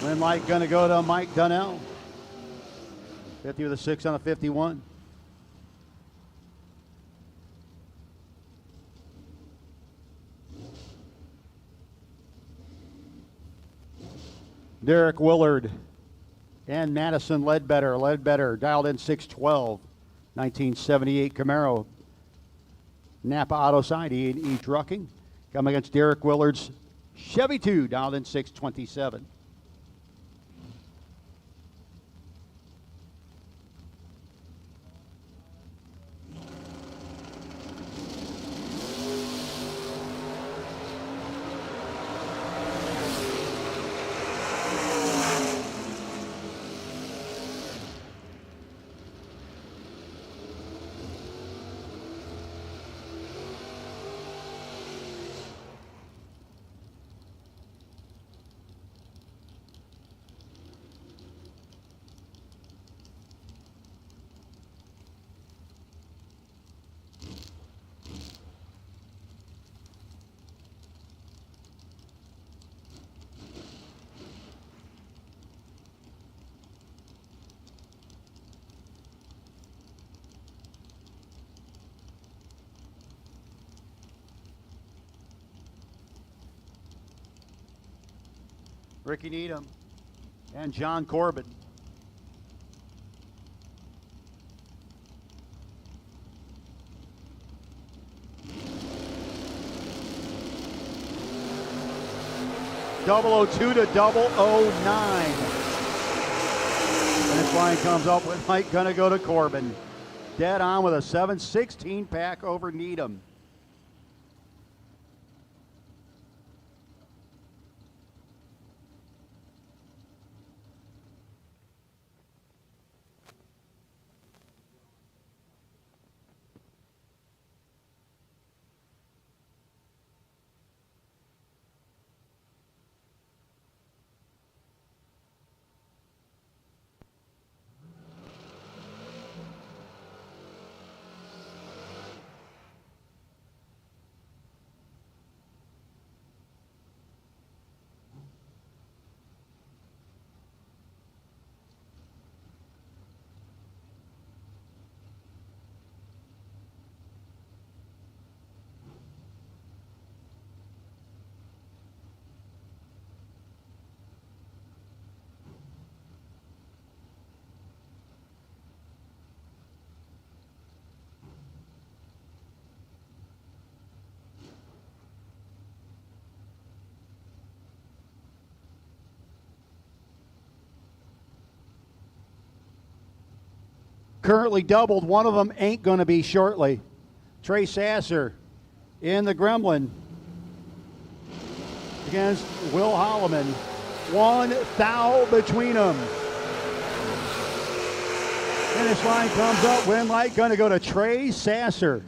Win light going to go to Mike Donnell. 50 with a 6 on a 51. Derek Willard and Madison Ledbetter. Ledbetter dialed in 612. 1978 Camaro. Napa Auto Side, E&E Trucking. Coming against Derek Willard's Chevy 2, dialed in 627. Ricky Needham, and John Corbin. .002 to .009. Finish line comes up with Mike, gonna go to Corbin. Dead on with a 7:16 pack over Needham. Currently doubled. One of them ain't going to be shortly. Trey Sasser in the Gremlin against Will Holloman. 1 thou between them. Finish line comes up. Win light going to go to Trey Sasser.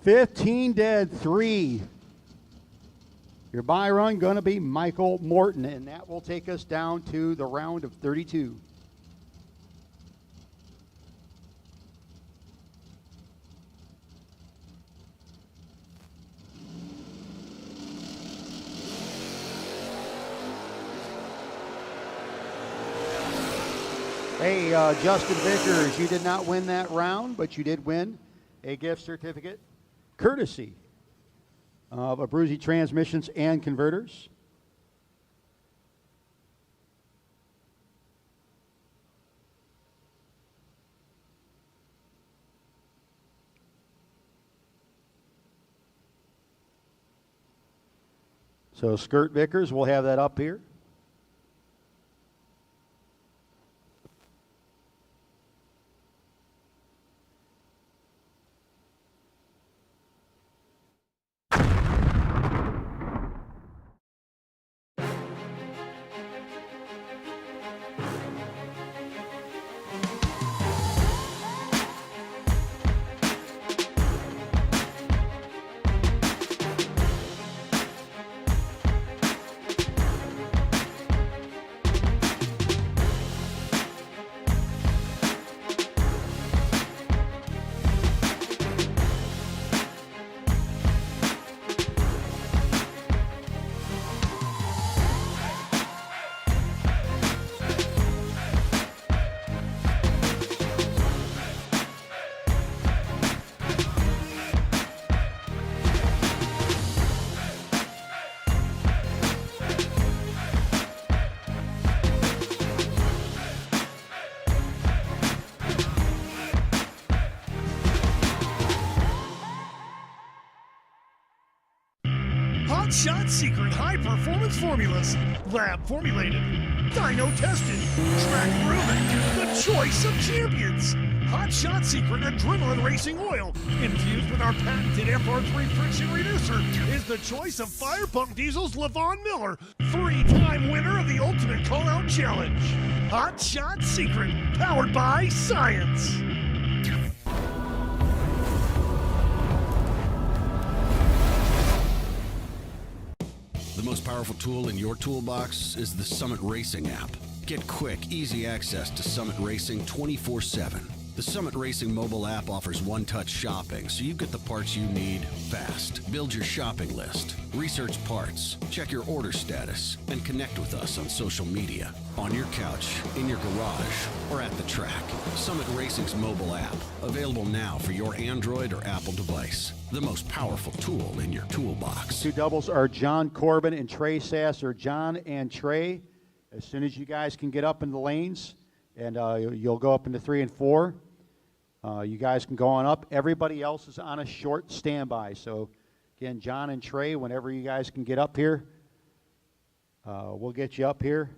15 dead, 3. Your bye run going to be Michael Morton, and that will take us down to the round of 32. Hey, Justin Vickers, you did not win that round, but you did win a gift certificate courtesy of Abruzzi Transmissions and Converters. So Skirt Vickers, we'll have that up here. Hot Shot Secret High Performance Formulas. Lab formulated, dyno tested, track proven. The choice of champions. Hot Shot Secret Adrenaline Racing Oil, infused with our patented FR3 friction reducer, is the choice of Fire Pump Diesel's LaVon Miller, 3-time winner of the Ultimate Callout Challenge. Hot Shot Secret, powered by science. The most powerful tool in your toolbox is the Summit Racing app. Get quick, easy access to Summit Racing 24/7. The Summit Racing mobile app offers one-touch shopping, so you get the parts you need fast. Build your shopping list, research parts, check your order status, and connect with us on social media, on your couch, in your garage, or at the track. Summit Racing's mobile app, available now for your Android or Apple device. The most powerful tool in your toolbox. Two doubles are John Corbin and Trey Sasser. John and Trey, as soon as you guys can get up in the lanes, and you'll go up into 3 and 4. You guys can go on up. Everybody else is on a short standby. So, again, John and Trey, whenever you guys can get up here, we'll get you up here.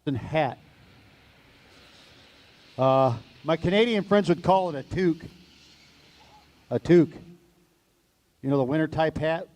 And hat. My Canadian friends would call it a toque. A toque. You know, the winter type hat.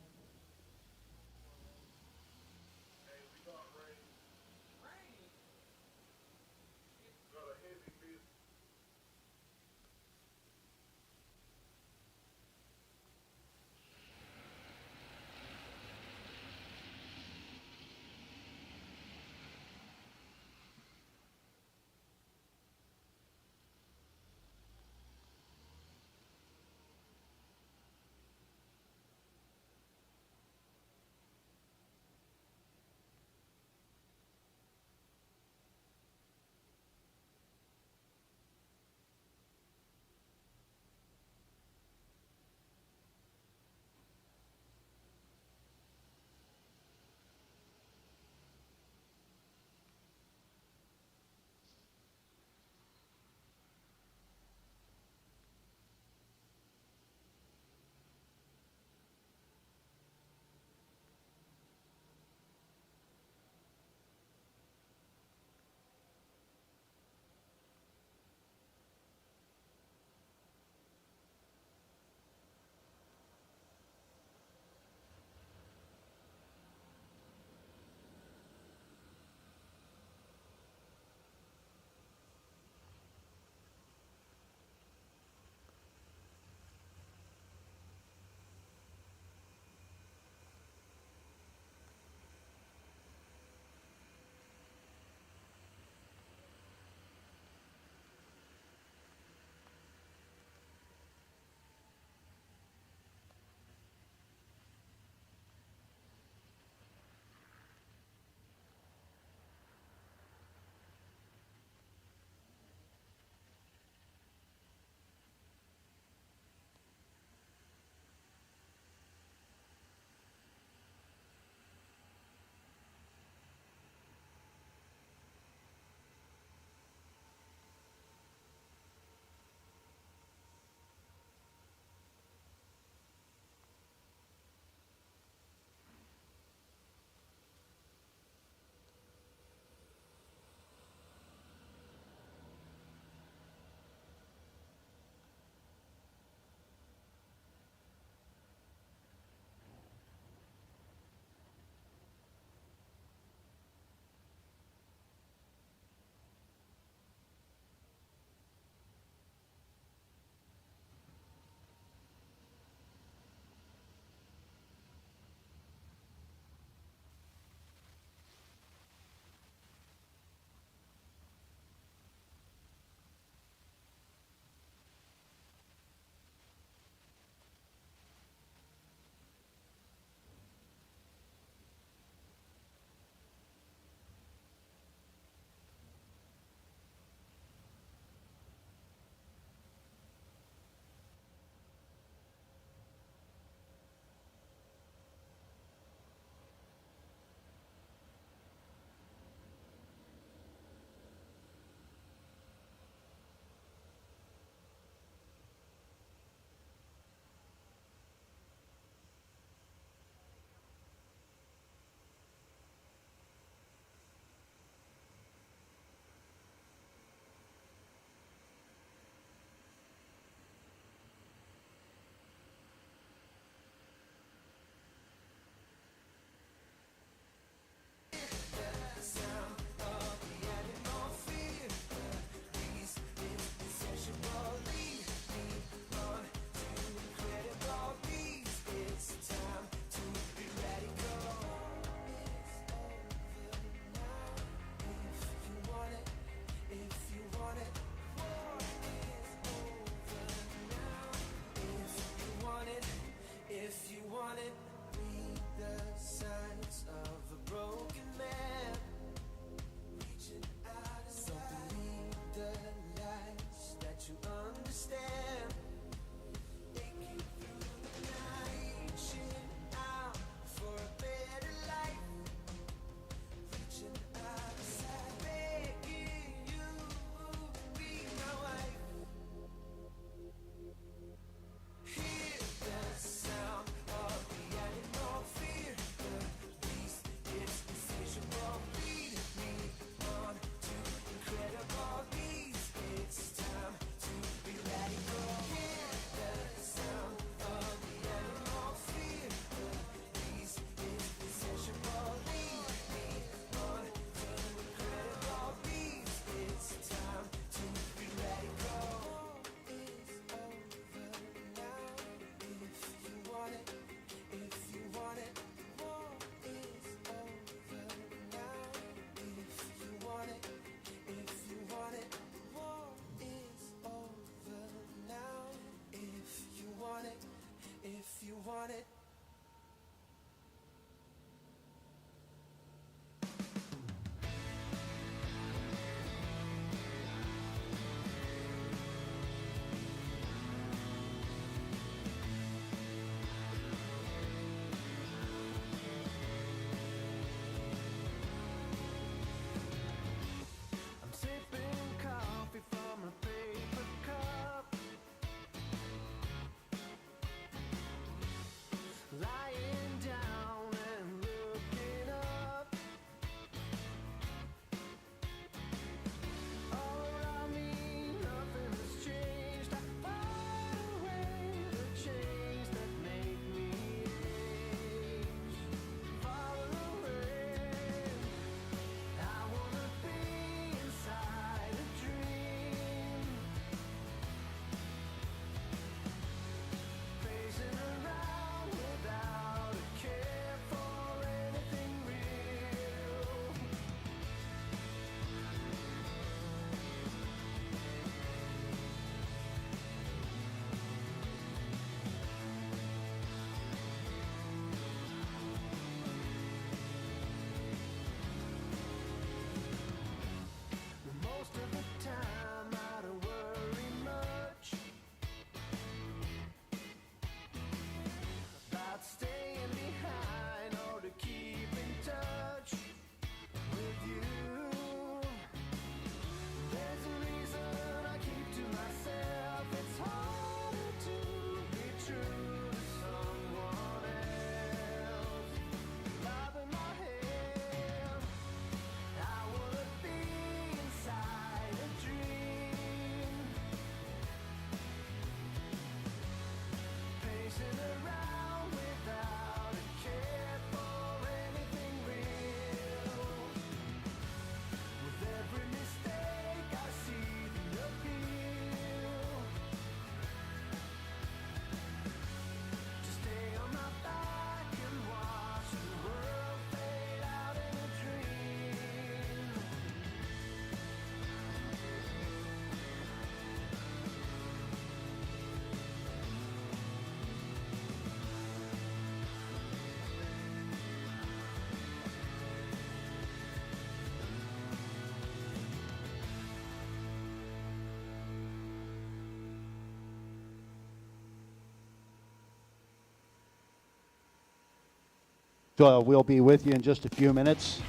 we'll be with you in just a few minutes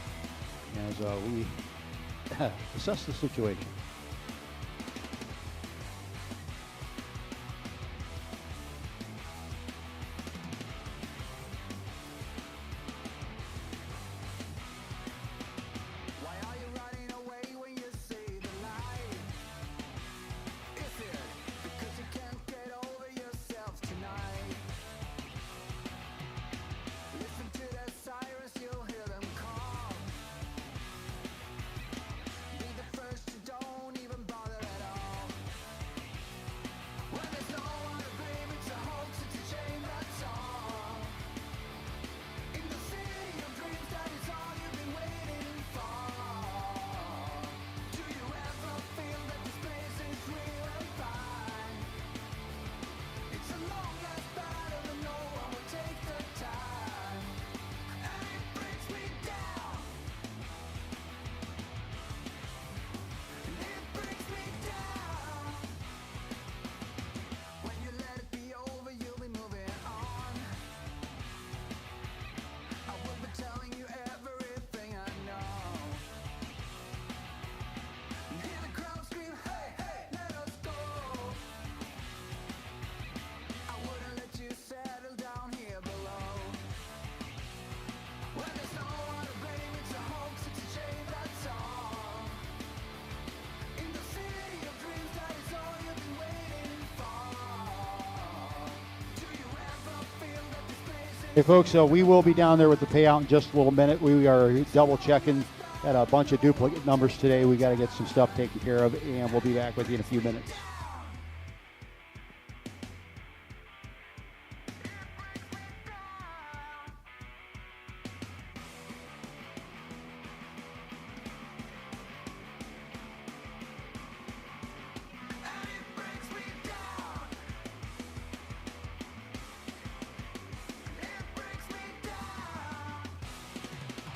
as we assess the situation. Why are you running away when you see the light? Is it because you can't get over yourself tonight? Listen to the sirens, you'll hear them call. Be the first to don't even bother at all. When there's no one to blame, it's a hoax, it's a shame, that's all. In the city of dreams, that is all you've been waiting for. Do you ever feel that this place is real and fine? It's a long last battle and no one will take the time. And it brings me down. And it brings me down. When you let it be over, you'll be moving on. I will be telling you everything I know. And hear the crowd scream, hey, hey, let us go. I wouldn't let you settle down here below. When there's no one to blame, it's a hoax, it's a shame, that's all. In the city of dreams, that is all you've been waiting for. Do you ever feel that this place is Hey, folks, we will be down there with the payout in just a little minute. We are double checking at a bunch of duplicate numbers today. We got to get some stuff taken care of, and we'll be back with you in a few minutes.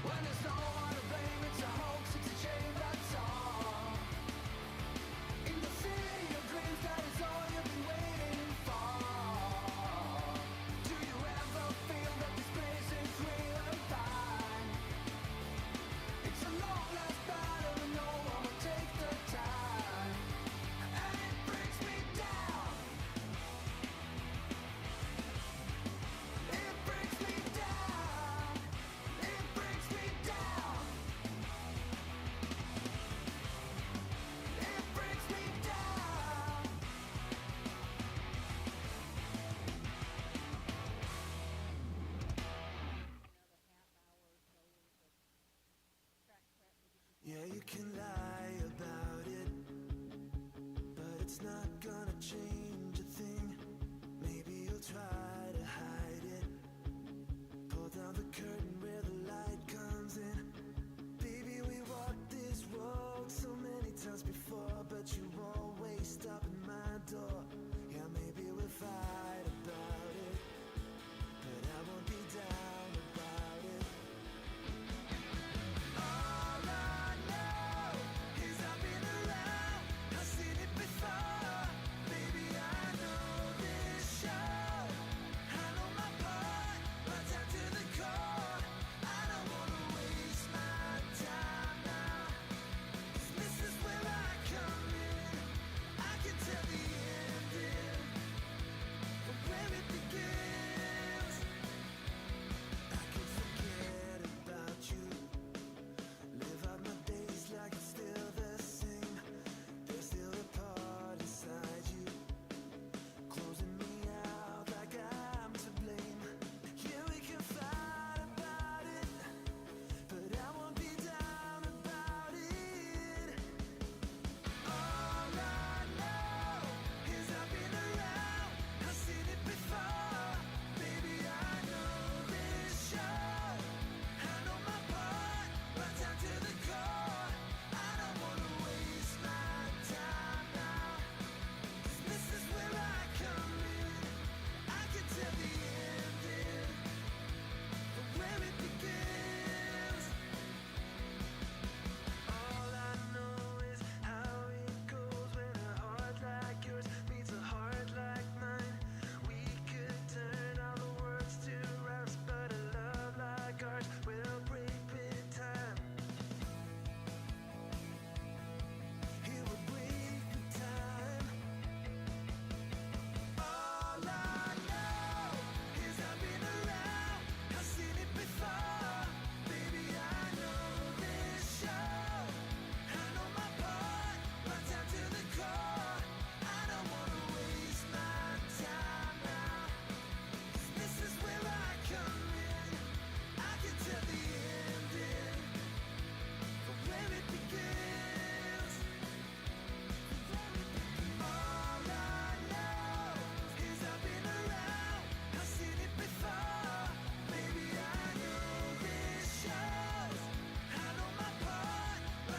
when there's no one to blame, it's a hoax, it's a shame, that's all. In the city of dreams, that is all you've been waiting for. Do you ever feel that this place is real and fine? It's a long last battle and no one will take the time. And it brings me down. It brings me down. It brings me down. It brings me down. Yeah, you can lie about it, but it's not gonna change a thing. Maybe you'll try to hide it. Pull down the curtain where the light comes in. Baby, we walked this road so many times before, but you always stop at my door. Yeah, maybe we'll fight about it, but I won't be down about it. All I know is I've been around, I've seen it before.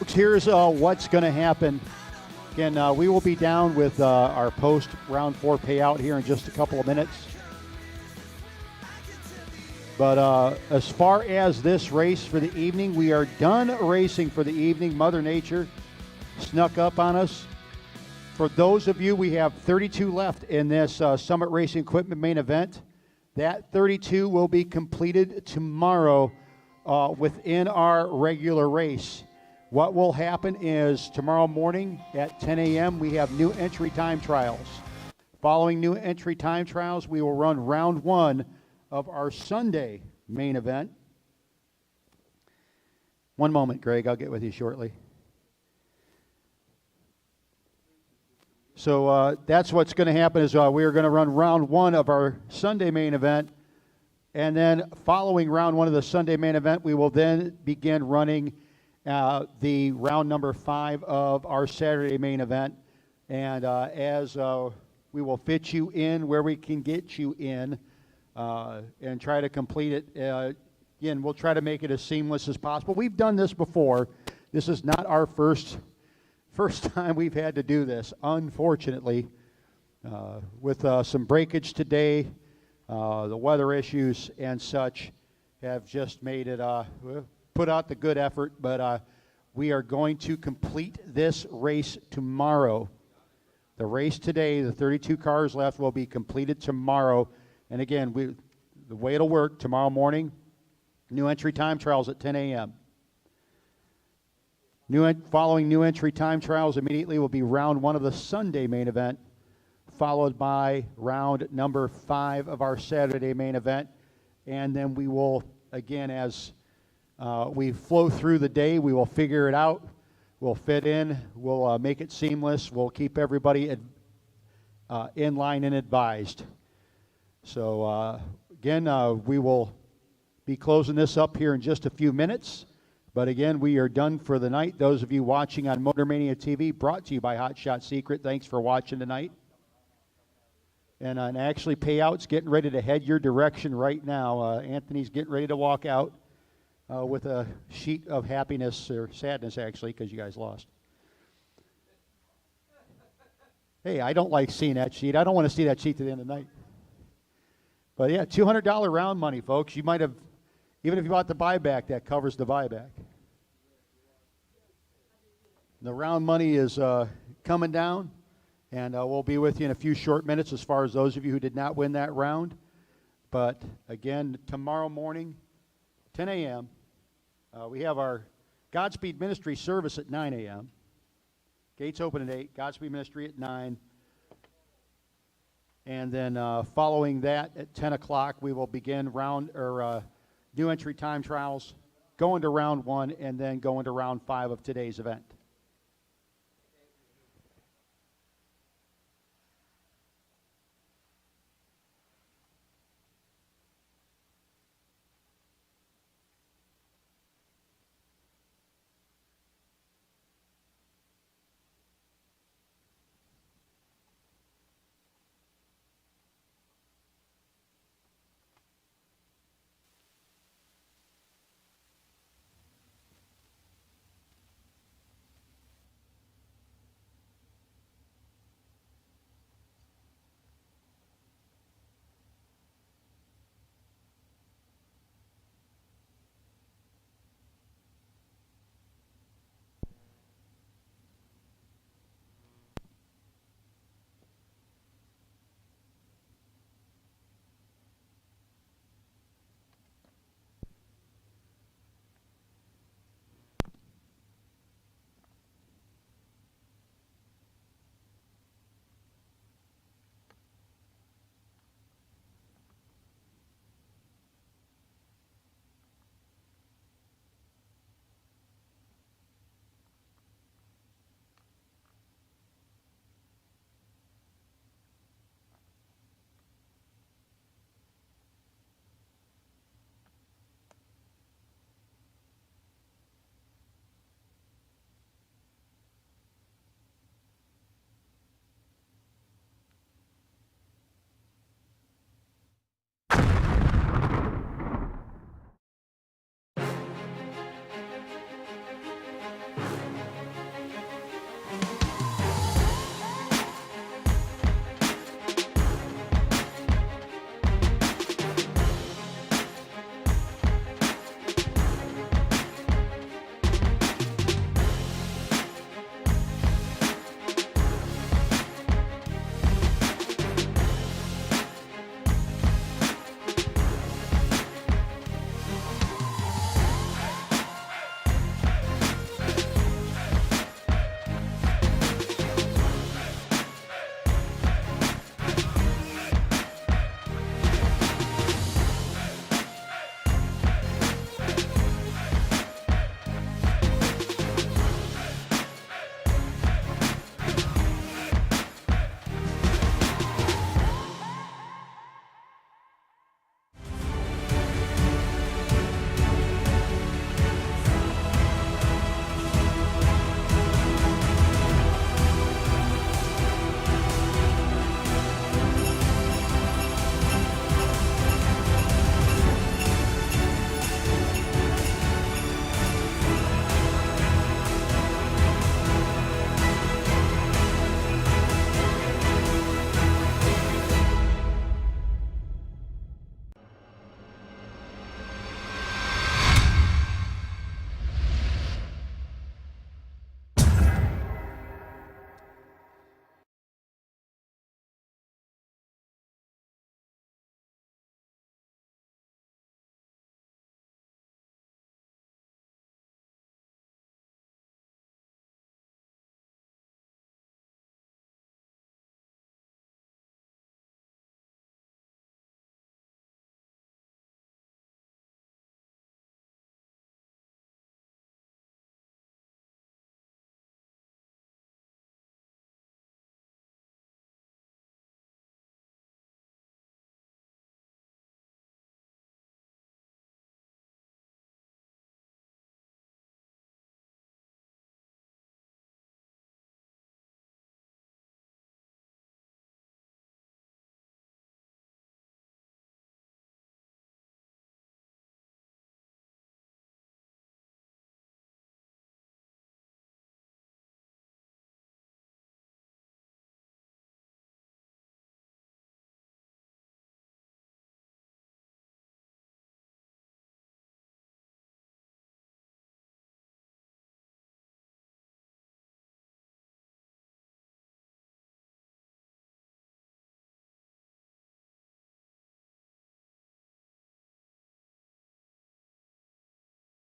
folks, here's what's going to happen. Again, we will be down with our post round 4 payout here in just a couple of minutes. But as far as this race for the evening, we are done racing for the evening. Mother Nature snuck up on us. For those of you, we have 32 left in this Summit Racing Equipment main event. That 32 will be completed tomorrow within our regular race. What will happen is tomorrow morning at 10 a.m. we have new entry time trials. Following new entry time trials, we will run round 1 of our Sunday main event. One moment, Greg. I'll get with you shortly. So that's what's going to happen is we are going to run round 1 of our Sunday main event. And then following round 1 of the Sunday main event, we will then begin running the round number 5 of our Saturday main event. And as we will fit you in where we can get you in, and try to complete it. Again, we'll try to make it as seamless as possible. We've done this before. This is not our first time we've had to do this, unfortunately. With some breakage today, the weather issues and such have just made it, put out the good effort, but we are going to complete this race tomorrow. The race today, the 32 cars left, will be completed tomorrow. And again, the way it'll work, tomorrow morning, new entry time trials at 10 a.m. Following new entry time trials immediately will be round 1 of the Sunday main event, followed by round number 5 of our Saturday main event. And then we will, again, as we flow through the day, we will figure it out. We'll fit in. We'll make it seamless. We'll keep everybody in line and advised. So, again, we will be closing this up here in just a few minutes. But, again, we are done for the night. Those of you watching on Motor Mania TV, brought to you by Hot Shot Secret, thanks for watching tonight. And actually, payout's getting ready to head your direction right now. Anthony's getting ready to walk out with a sheet of happiness, or sadness, actually, because you guys lost. Hey, I don't like seeing that sheet. I don't want to see that sheet to the end of the night. But yeah, $200 round money, folks. You might have, even if you bought the buyback, that covers the buyback. The round money is coming down, and we'll be with you in a few short minutes as far as those of you who did not win that round. But again, tomorrow morning, 10 a.m., we have our Godspeed Ministry service at 9 a.m. Gates open at 8, Godspeed Ministry at 9. And then following that at 10 o'clock, we will begin new entry time trials, go into round 1, and then go into round 5 of today's event.